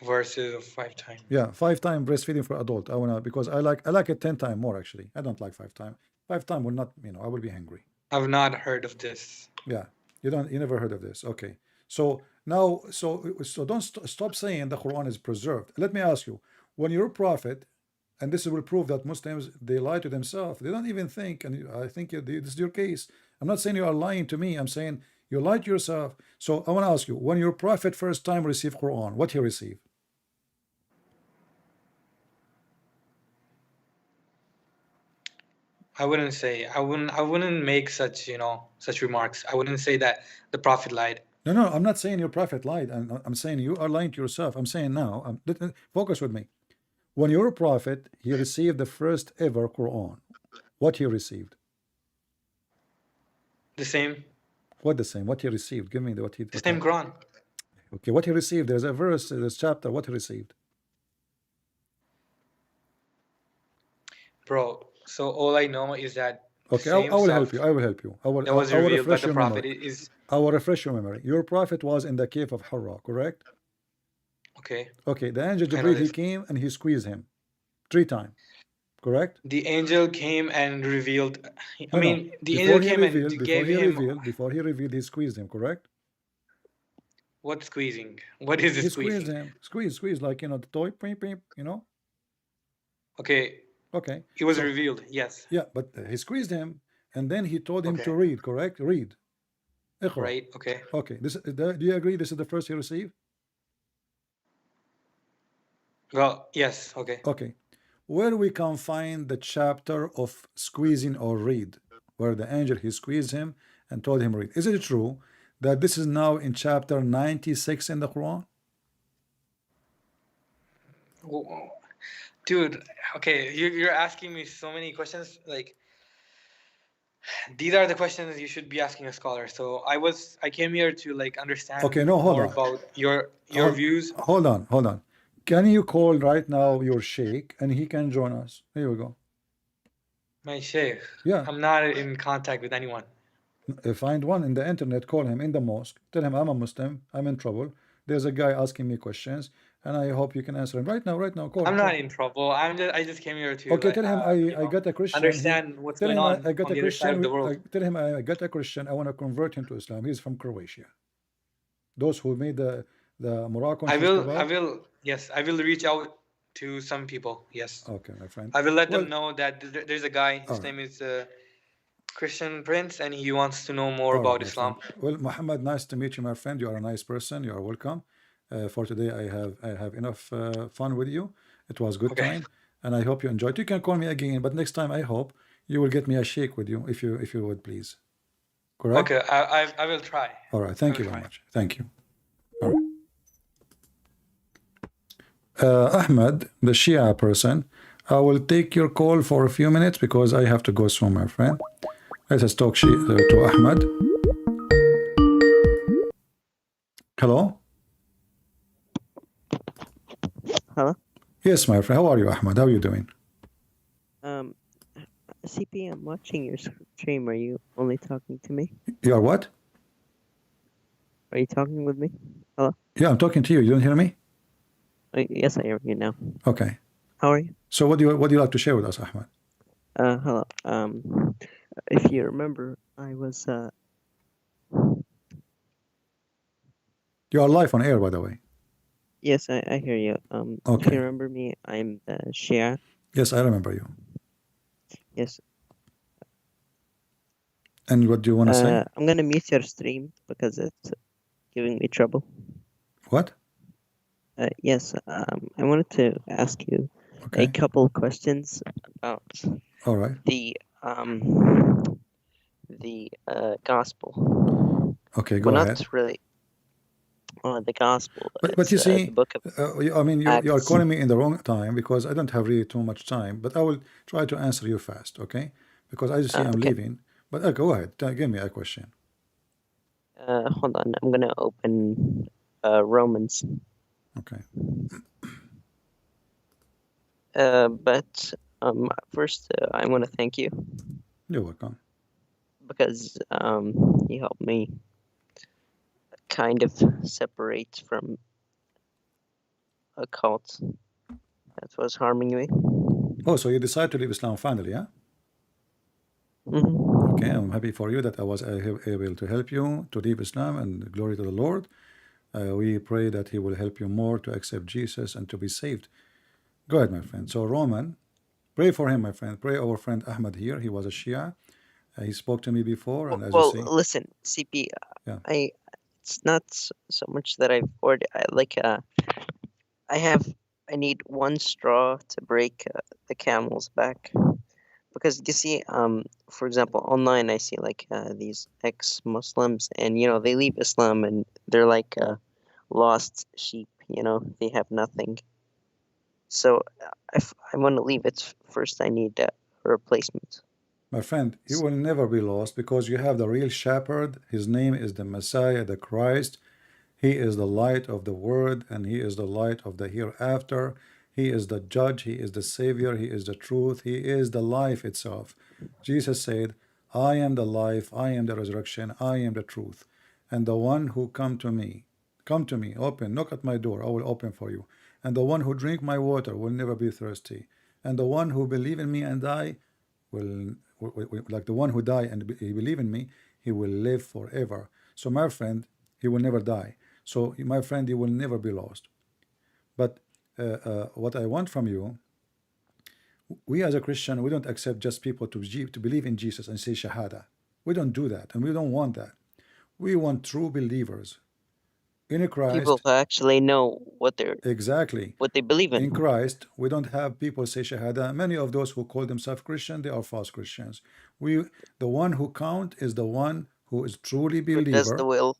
Verses of 5 times. Yeah, 5 time breastfeeding for adult. I wanna, because I like it 10 time more actually. I don't like 5 time. 5 time will not, I will be hungry. I've not heard of this. Yeah, you never heard of this. Okay, so now, so don't stop saying the Quran is preserved. Let me ask you, when your prophet, and this will prove that Muslims, they lie to themselves. They don't even think, and I think this is your case. I'm not saying you are lying to me. I'm saying you lie to yourself. So I want to ask you, when your prophet first time received Quran, what he received? I wouldn't make such, such remarks. I wouldn't say that the Prophet lied. No, I'm not saying your prophet lied. I'm saying you are lying to yourself. I'm saying now, focus with me. When your prophet, he received the first ever Quran, what he received? The same. What the same? What he received? Give me what he. The same Quran. Okay, what he received. There's a verse, there's chapter. What he received? Bro, so all I know is that. Okay, I will help you. I will help you. I will. That was I will revealed refresh that the your Prophet memory. is. I will refresh your memory. Your prophet was in the cave of Hira, correct? Okay. Okay, the angel Jibreel, he came and he squeezed him 3 times, correct? The angel came and revealed. No, the angel came and gave him. Before he revealed, he squeezed him, correct? What squeezing? What is this He squeezing? squeezed him. Squeeze, like, the toy, peep, peep, Okay. Okay. It was revealed, yes. Yeah, but he squeezed him, and then he told him to read, correct? Read. Iqra. Right, okay. Okay, do you agree this is the first he received? Well, yes, okay. Okay. Where we can find the chapter of squeezing or read, where the angel, he squeezed him and told him read. Is it true that this is now in chapter 96 in the Quran? Dude, okay, you're asking me so many questions. Like, these are the questions you should be asking a scholar. So I came here to like understand more about your views. Hold on. Can you call right now your sheikh and he can join us? Here we go. My sheikh? Yeah. I'm not in contact with anyone. Find one in the internet, call him in the mosque, tell him I'm a Muslim, I'm in trouble. There's a guy asking me questions, and I hope you can answer him right now. Call. I'm not in trouble. I just came here to. Okay, tell him I got a Christian. Understand what's going on. I got a Christian. Tell him I got a Christian. I want to convert him to Islam. He's from Croatia. Those who made the Morocco. I will. Yes, I will reach out to some people. Yes. Okay, my friend. I will let them know that there's a guy. His name is Christian Prince, and he wants to know more about Islam. Well, Mohammed, nice to meet you, my friend. You are a nice person. You are welcome. For today, I have enough fun with you. It was good time, and I hope you enjoyed. You can call me again, but next time I hope you will get me a sheikh with you, if you would please. Correct? Okay, I will try. All right. Thank you very much. Thank you. All right. Ahmed, the Shia person, I will take your call for a few minutes because I have to go soon, my friend. Let us talk to Ahmed. Hello? Hello? Yes, my friend. How are you, Ahmed? How are you doing? CP, I'm watching your stream. Are you only talking to me? You are what? Are you talking with me? Hello? Yeah, I'm talking to you. You don't hear me? Yes, I hear you now. Okay. How are you? So what do you like to share with us, Ahmed? Hello. If you remember, I was You are live on air, by the way. Yes, I hear you. Okay. If you remember me, I'm the Shia. Yes, I remember you. Yes. And what do you want to say? I'm gonna mute your stream because it's giving me trouble. What? Yes. I wanted to ask you a couple questions about All right. the gospel. Okay, go ahead. Not really. the gospel. But It's you the see, book of I mean, you are Acts. calling me in the wrong time because I don't have really too much time. But I will try to answer you fast, okay? Because I see I'm Okay. leaving. But go ahead, give me a question. Hold on. I'm gonna open Romans. Okay. But first, I want to thank you You're welcome. because you helped me kind of separate from a cult that was harming me. Oh, so you decided to leave Islam finally, yeah? hmm Okay, I'm happy for you that I was able to help you to leave Islam, and glory to the Lord. We pray that He will help you more to accept Jesus and to be saved. Go ahead, my friend. So, Roman, pray for him, my friend. Pray our friend Ahmed here. He was a Shia. He spoke to me before, and as you Well, see, listen, CP. yeah. It's not so much that I've ordered. I need one straw to break the camel's back. Because you see, for example, online I see like these ex-Muslims, and they leave Islam and they're like lost sheep. They have nothing. So if I want to leave it first, I need a replacement. My friend, you will never be lost because you have the real shepherd. His name is the Messiah, the Christ. He is the light of the world, and He is the light of the hereafter. He is the judge, He is the Savior, He is the truth, He is the life itself. Jesus said, I am the life, I am the resurrection, I am the truth. And the one who come to me, open, knock at my door, I will open for you. And the one who drink my water will never be thirsty. And the one who believe in me and die will, like the one who die and he believe in me, he will live forever. So my friend, he will never die. So my friend, you will never be lost. But what I want from you, we as a Christian, we don't accept just people to believe in Jesus and say Shahada. We don't do that, and we don't want that. We want true believers in People Christ. who actually know Exactly. what they believe In in. Christ, we don't have people say Shahada. Many of those who call themselves Christian, they are false Christians. The one who count is the one who is truly Who does the believer, will?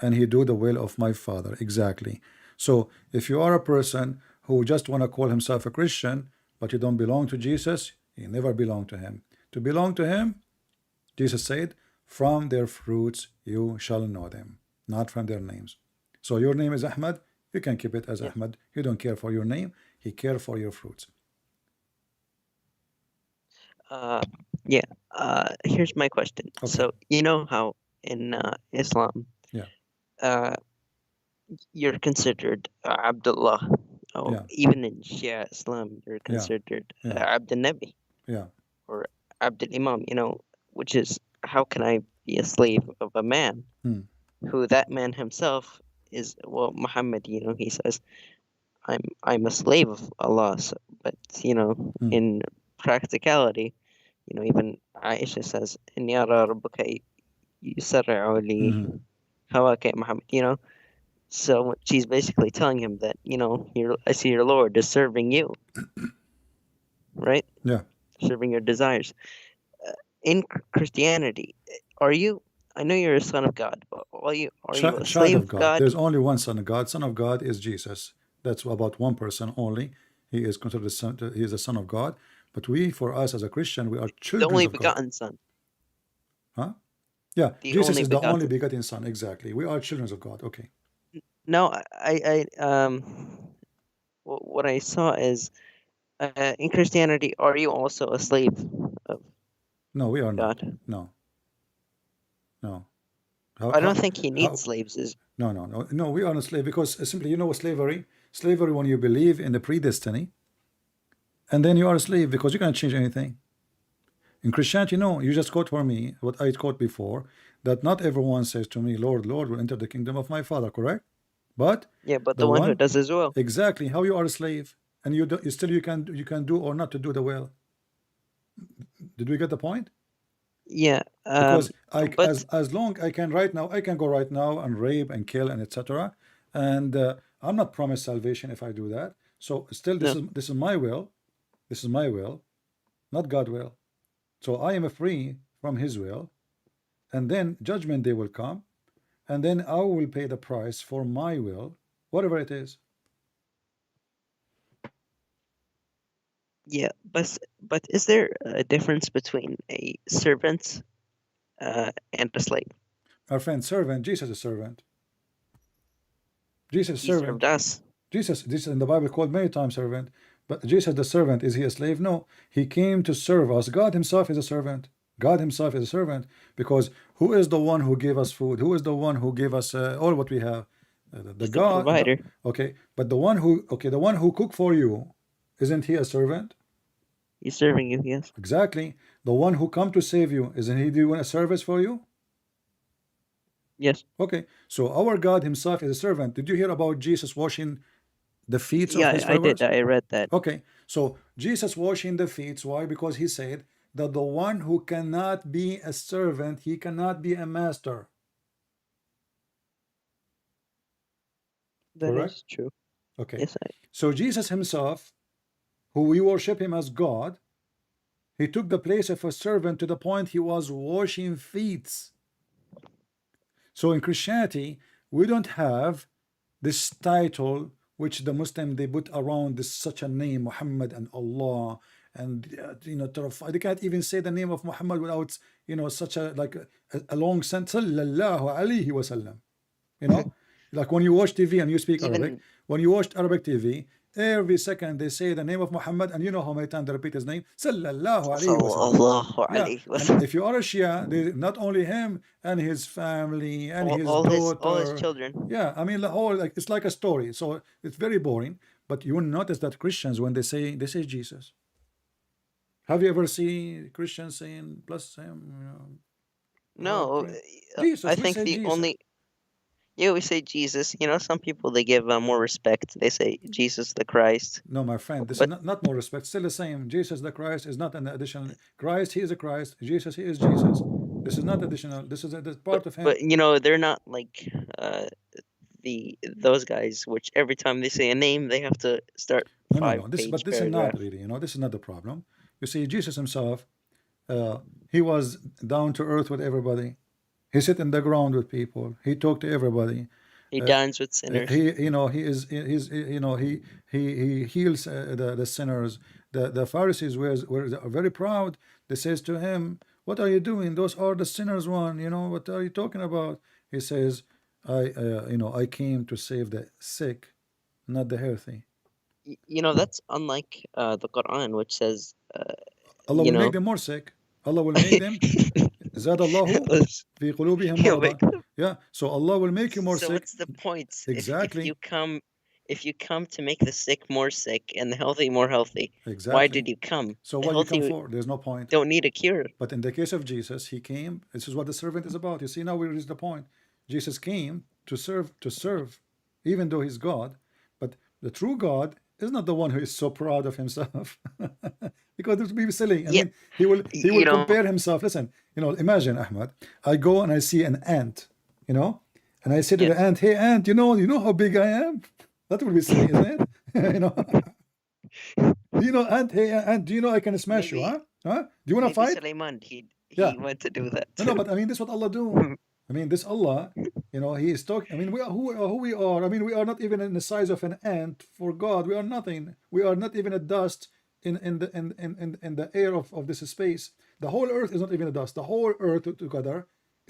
and he do the will of my Father. Exactly. So if you are a person who just want to call himself a Christian, but you don't belong to Jesus, you never belong to Him. To belong to Him, Jesus said, from their fruits you shall know them, not from their names. So your name is Ahmed, you can keep it as Yeah. Ahmed. He don't care for your name, He care for your fruits. Yeah. Here's my question. Okay. So you know how in Islam, Yeah. You're considered Abdullah. Oh, Yeah. even in Shia Islam, you're Yeah. considered Yeah. Abdul Nabi Yeah. or Abdul Imam. Which is, how can I be a slave of a man Hmm. who that man himself is? Well, Muhammad, he says, I'm a slave of Allah. But Hmm. in practicality, even Aisha says, "Inni ara rabbuka yusarri'u li Mhm. hawaka Muhammad." So she's basically telling him that, I see your Lord is serving you, right? Yeah. Serving your desires. In Christianity, are you? I know you're a son of God, but are you a Child slave of of God. God? There's only one Son of God. Son of God is Jesus. That's about one person only. He is considered the son. He is the Son of God. But we, for us as a Christian, we are The children only of God. begotten Son. Huh? Yeah. The Jesus only is the only begotten. begotten Son. Exactly. We are children of God. Okay. No, what I saw is, in Christianity, are you also a slave of No, we are not. God? No. No. I don't think he needs How? slaves. No. We are not slave because simply, you know, slavery. Slavery when you believe in the predestiny, and then you are a slave because you can't change anything. In Christianity, no, you just quote for me what I quote before, that not everyone says to me, Lord, Lord, will enter the kingdom of my Father, correct? But Yeah, but the the one who one, does as well. exactly, how you are a slave, and you still you can do or not to do the will. Did we get the point? Yeah. Because But as long I can right now, I can go right now and rape and kill and etc. And I'm not promised salvation if I do that. So still, no. this is my will. This is my will, not God's will. So I am free from His will, and then judgment day will come, and then I will pay the price for my will, whatever it is. Yeah, but is there a difference between a servant and a slave? Our friend, servant, Jesus is servant. Jesus is He served servant. us. Jesus in the Bible called many times servant, but Jesus the servant, is he a slave? No, he came to serve us. God himself is a servant. God himself is a servant, because who is the one who gave us food? Who is the one who gave us all what we have? The He's the God. provider. Okay, but the one who cook for you, isn't he a servant? He's serving you, yes. Exactly. The one who come to save you, isn't he doing a service for you? Yes. Okay, so our God himself is a servant. Did you hear about Jesus washing the feet of Yeah, his I did. followers? I read that. Okay, so Jesus washing the feet. Why? Because he said that the one who cannot be a servant, he cannot be a master. That Correct? is true. Okay. Yes, So Jesus himself, who we worship him as God, he took the place of a servant to the point he was washing feet. So in Christianity, we don't have this title which the Muslim they put around this such a name, Muhammad and Allah, and they can't even say the name of Muhammad without such a a long sentence, sallallahu alayhi wasallam. Like when you watch TV and you speak Arabic, even when you watch Arabic TV, every second they say the name of Muhammad, and you know how many times they repeat his name, sallallahu alayhi wasallam. Sallallahu Yeah, alayhi and wasallam. if you are a Shia, not only him and his family and his All his daughter. children. Yeah, I mean the whole it's like a story. So it's very boring. But you will notice that Christians, when they say Jesus. Have you ever seen Christians saying bless him? No, Jesus, I we think say the Jesus. only we say Jesus. Some people they give more respect. They say Jesus the Christ. No, my friend, this But is not more respect. Still the same. Jesus the Christ is not an additional. Christ, he is a Christ. Jesus, he is Jesus. This is not additional. This is part of him. but they're not like those guys, which every time they say a name, they have to start No. five-page This is paragraph. not really. This is not the problem. You see, Jesus himself, he was down to earth with everybody. He sit in the ground with people. He talked to everybody. He dines with sinners. He heals the sinners. The Pharisees were very proud. They says to him, "What are you doing? Those are the sinners one. What are you talking about?" He says, I came to save the sick, not the healthy." That's unlike the Quran, which says, Allah will make them more sick. Allah will make them. زاد الله في قلوبهم مرضا. Yeah, so Allah will make you more So sick. what's the point? Exactly. If you come to make the sick more sick and the healthy more healthy, Exactly. why did you come? So The what you come healthy for? There's no point. don't need a cure. But in the case of Jesus, he came. This is what the servant is about. You see, now we reach the point. Jesus came to serve, even though he's God. But the true God is not the one who is so proud of himself, because it would be silly. I mean, he will compare himself. Listen, imagine, Ahmed, I go and I see an ant, and I say to the ant, "Hey ant, you know how big I am?" That would be silly, isn't it? Ant, hey ant, do you know I can smash you, huh? Do you want to fight? Sulaiman, he Yeah. went to do that. No, but I mean, this is what Allah do. I mean, this Allah, He is talking. I mean, we are who we are. I mean, we are not even in the size of an ant for God. We are nothing. We are not even a dust in the air of this space. The whole earth is not even a dust. The whole earth together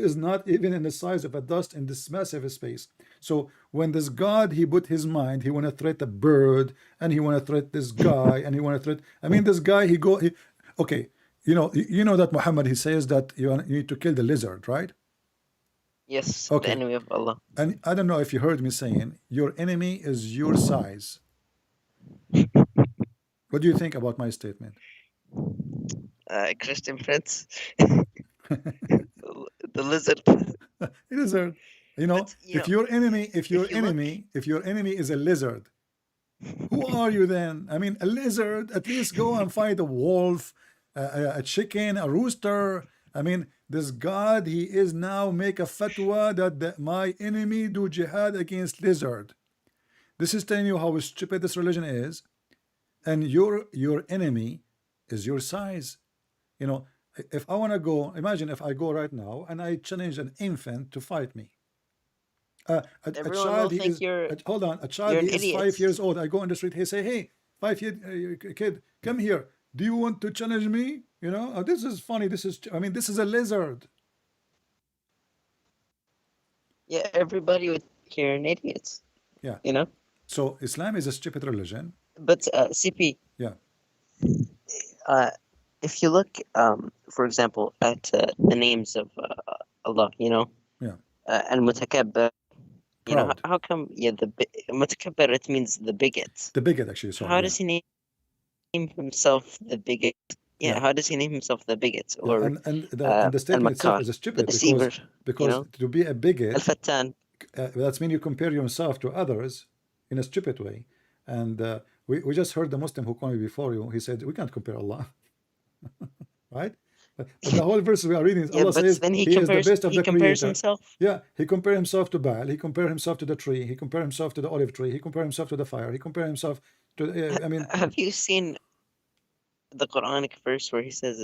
is not even in the size of a dust in this massive space. So when this God, he put his mind, he want to threat a bird, and he want to threat this guy, and he want to threat. I mean, this guy, okay. You know that Muhammad, he says that you need to kill the lizard, right? Yes, Okay. the enemy of Allah. And I don't know if you heard me saying, your enemy is your size. What do you think about my statement? Christian Prince. The lizard. Lizard. If your enemy is a lizard, who are you then? I mean, a lizard, at least go and find a wolf, a chicken, a rooster. I mean, this God, he is now make a fatwa that my enemy do jihad against lizard. This is telling you how stupid this religion is, and your enemy is your size. If I want to go, imagine if I go right now and I challenge an infant to fight me. A Everyone will child, he think is, you're hold on, a child, you're he an is idiot. 5 years old. I go on the street, he say, hey, 5 year kid, come here. Do you want to challenge me? You know, this is funny. This is, I mean, this is a lizard. Yeah, everybody would think you're an idiot. Yeah. You know. So Islam is a stupid religion. But CP. Yeah. If you look, for example, at the names of Allah, you know. Yeah. And Mutakabbar. You know, Proud. how come? Yeah, the Mutakabbar, it means the bigot. The bigot, actually. Sorry. How does he name himself the bigot? Yeah, Yeah. how does he name himself the bigot? Yeah, Or and the statement itself Al-Makkar, is the stupid deceiver, because you know? to be a bigot, Al-Fattan. that's mean you compare yourself to others in a stupid way. And we just heard the Muslim who called me before you. He said we can't compare Allah, right? But the whole verse we are reading, Yeah, Allah but says then He is the best of he the compares Creator. himself. Yeah, He compared Himself to Baal. He compared Himself to the tree. He compared Himself to the olive tree. He compared Himself to the fire. He compared Himself to. I mean, Have you seen the Quranic verse where he says,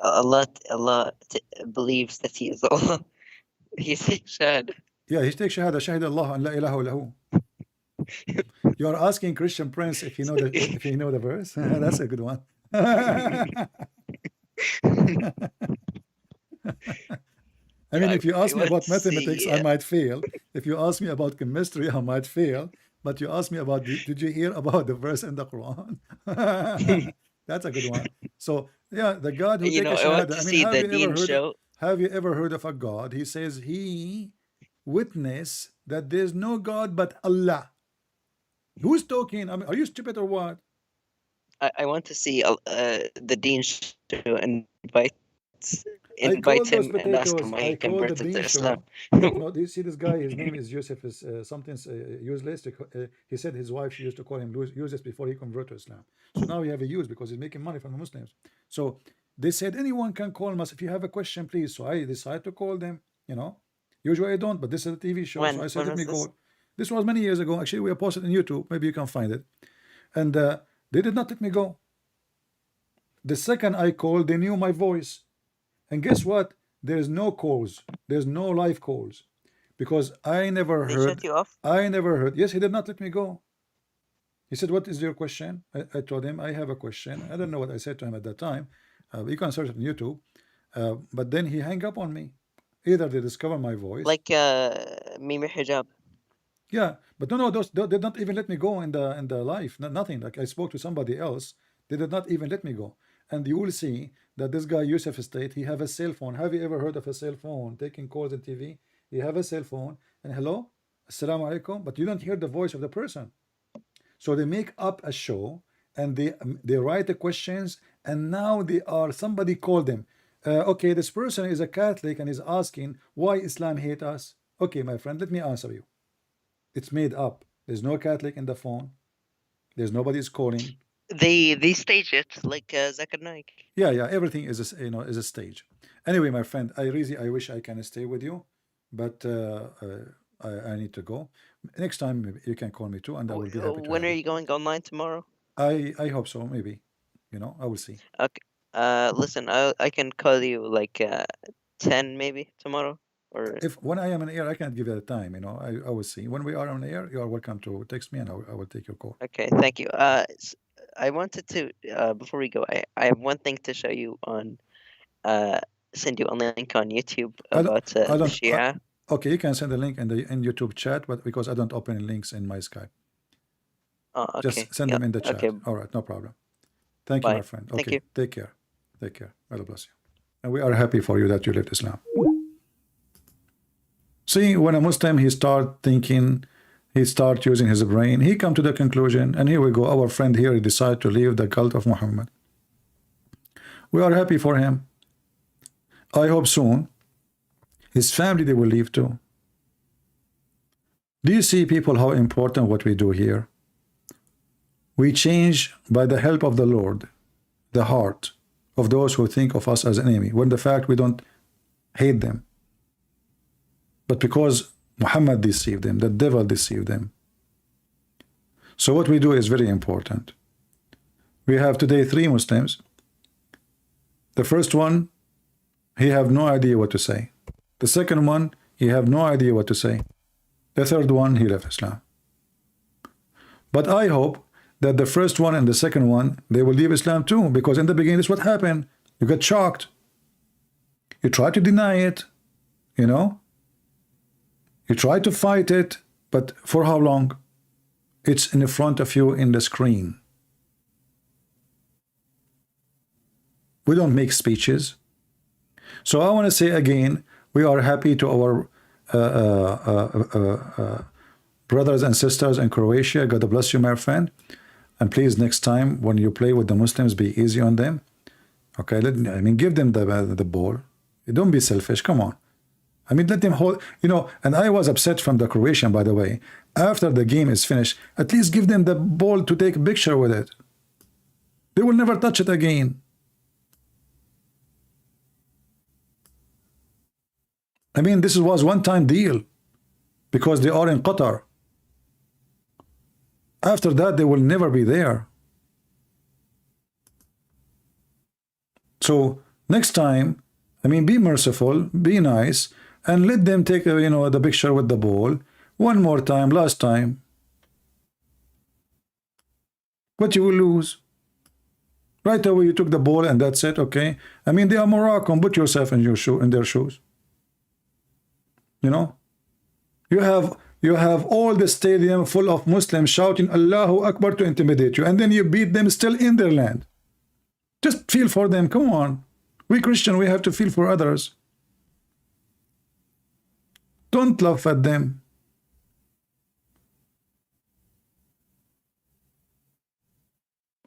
Allah believes that he is Allah? He says, Shahad. yeah, he takes shahada, shahid Allah an la ilaha illahu. You are asking Christian Prince if you know the verse. That's a good one. I mean, if you ask me about mathematics, I might fail. If you ask me about chemistry, I might fail. But you ask me about, did you hear about the verse in the Quran? That's a good one. So yeah, the God who You takes know, a I want shahada. to I mean, see the Deen show. have you ever heard of a God? He says he witness that there's no God but Allah. Who's talking? I mean, are you stupid or what? I want to see the Deen show and I call invite those him and ask potatoes. him why I he call the converted to bean Islam. show. Look, no, do you see this guy? His name is Yusuf. Is something useless. He said his wife used to call him useless before he converted to Islam. So now we have a use because he's making money from the Muslims. So they said anyone can call us if you have a question, please. So I decided to call them. You know, usually I don't, but this is a TV show, so I said let me call. This was many years ago. Actually, we posted on YouTube. Maybe you can find it. And they did not let me go. The second I called, they knew my voice. And guess what? There's no calls. There's no live calls. Because I never They heard. shut you off? I never heard. Yes, he did not let me go. He said, what is your question? I told him, I have a question. I don't know what I said to him at that time. You can search it on YouTube. But then he hung up on me. Either they discover my voice. Like Mimi Hijab. Yeah, but no, those they did not even let me go in the live. Nothing. Like I spoke to somebody else. They did not even let me go. And you will see that this guy Yusuf State, he have a cell phone. Have you ever heard of a cell phone taking calls on TV? He have a cell phone and hello, assalamu alaikum, but you don't hear the voice of the person. So they make up a show and they write the questions and now somebody called them. Okay, this person is a Catholic and is asking why Islam hate us. Okay, my friend, let me answer you. It's made up. There's no Catholic in the phone. There's nobody's calling. They stage it like Zakir Naik. Yeah, everything is a stage. Anyway, my friend, I wish I can stay with you, but I need to go. Next time maybe you can call me too, and I will be happy to. When are you going online tomorrow? I hope so. Maybe, I will see. Okay. Listen, I can call you like 10 maybe tomorrow. Or When I am on air, I can't give you the time. I will see. When we are on air, you are welcome to text me, and I will take your call. okay, thank you. I wanted to before we go, I have one thing to show you on send you a link on YouTube about the Shia. Okay, you can send the link in YouTube chat, but because I don't open links in my Skype. Oh, okay. Just send them in the chat. Okay. All right, no problem. Thank you, my friend. Okay, Thank you. Take care. Take care. God bless you. And we are happy for you that you left Islam. See, when a Muslim, he start thinking, he start using his brain, he come to the conclusion, and here we go, our friend here, he decided to leave the cult of Muhammad. We are happy for him. I hope soon his family, they will leave too. Do you see, people, how important what we do here? We change, by the help of the Lord, the heart of those who think of us as an enemy, when the fact we don't hate them. But because Muhammad deceived them, the devil deceived them. So what we do is very important. We have today 3 Muslims. The first one, he have no idea what to say. The second one, He have no idea what to say. The third one, he left Islam. But I hope that the first one and the second one, they will leave Islam too, because in the beginning, this is what happened. You get shocked. You try to deny it, you know. You try to fight it, but for how long? It's in front of you in the screen. We don't make speeches. So I want to say again, we are happy to our brothers and sisters in Croatia. God bless you, my friend. And please, next time when you play with the Muslims, be easy on them. Okay, give them the ball. Don't be selfish. Come on. I mean, let them hold. You know, and I was upset from the Croatian, by the way. After the game is finished, at least give them the ball to take a picture with it. They will never touch it again. I mean, this was one-time deal because they are in Qatar. After that, they will never be there. So next time, I mean, be merciful, be nice, and let them take, the picture with the ball one more time, last time. But you will lose. Right away, you took the ball and that's it, okay? I mean, they are Moroccan. Put yourself in their shoes. You know, you have all the stadium full of Muslims shouting Allahu Akbar to intimidate you, and then you beat them still in their land. Just feel for them. Come on, we Christian, we have to feel for others. Don't laugh at them.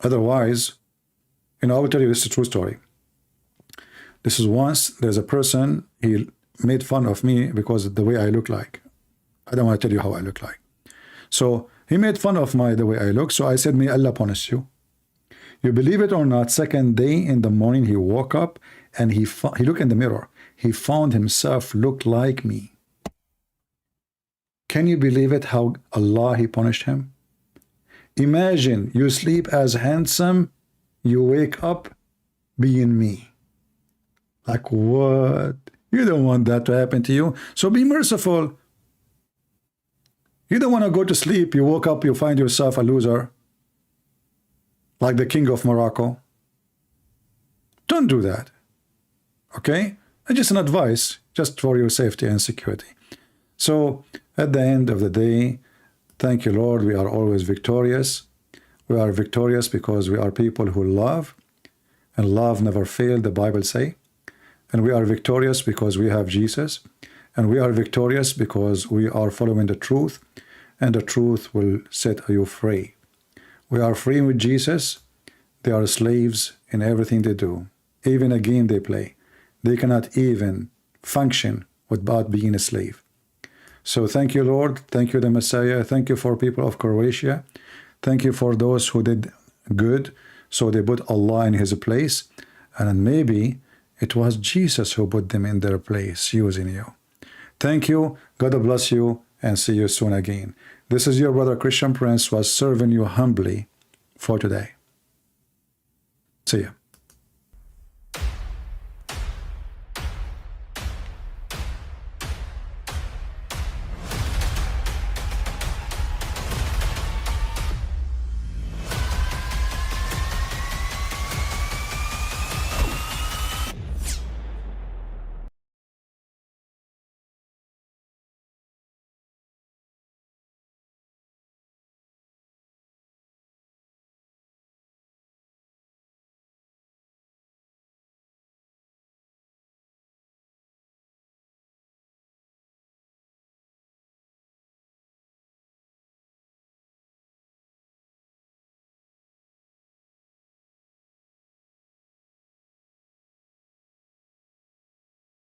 Otherwise, I will tell you, this is a true story. This is once there's a person, he made fun of me because of the way I look like. I don't want to tell you how I look like. So he made fun of the way I look. So I said, may Allah punish you. You believe it or not, second day in the morning, he woke up and he looked in the mirror. He found himself look like me. Can you believe it, how Allah, he punished him? Imagine you sleep as handsome, you wake up being me. Like what? You don't want that to happen to you. So be merciful. You don't want to go to sleep. You woke up, you find yourself a loser. Like the king of Morocco. Don't do that. Okay? And just an advice, just for your safety and security. So at the end of the day, thank you, Lord. We are always victorious. We are victorious because we are people who love. And love never fails, the Bible says. And we are victorious because we have Jesus. And we are victorious because we are following the truth. And the truth will set you free. We are free with Jesus. They are slaves in everything they do. Even a game they play. They cannot even function without being a slave. So thank you, Lord. Thank you, the Messiah. Thank you for people of Croatia. Thank you for those who did good. So they put Allah in his place. And then maybe it was Jesus who put them in their place, using you. Thank you. God bless you, and see you soon again. This is your brother Christian Prince, was serving you humbly for today. See ya.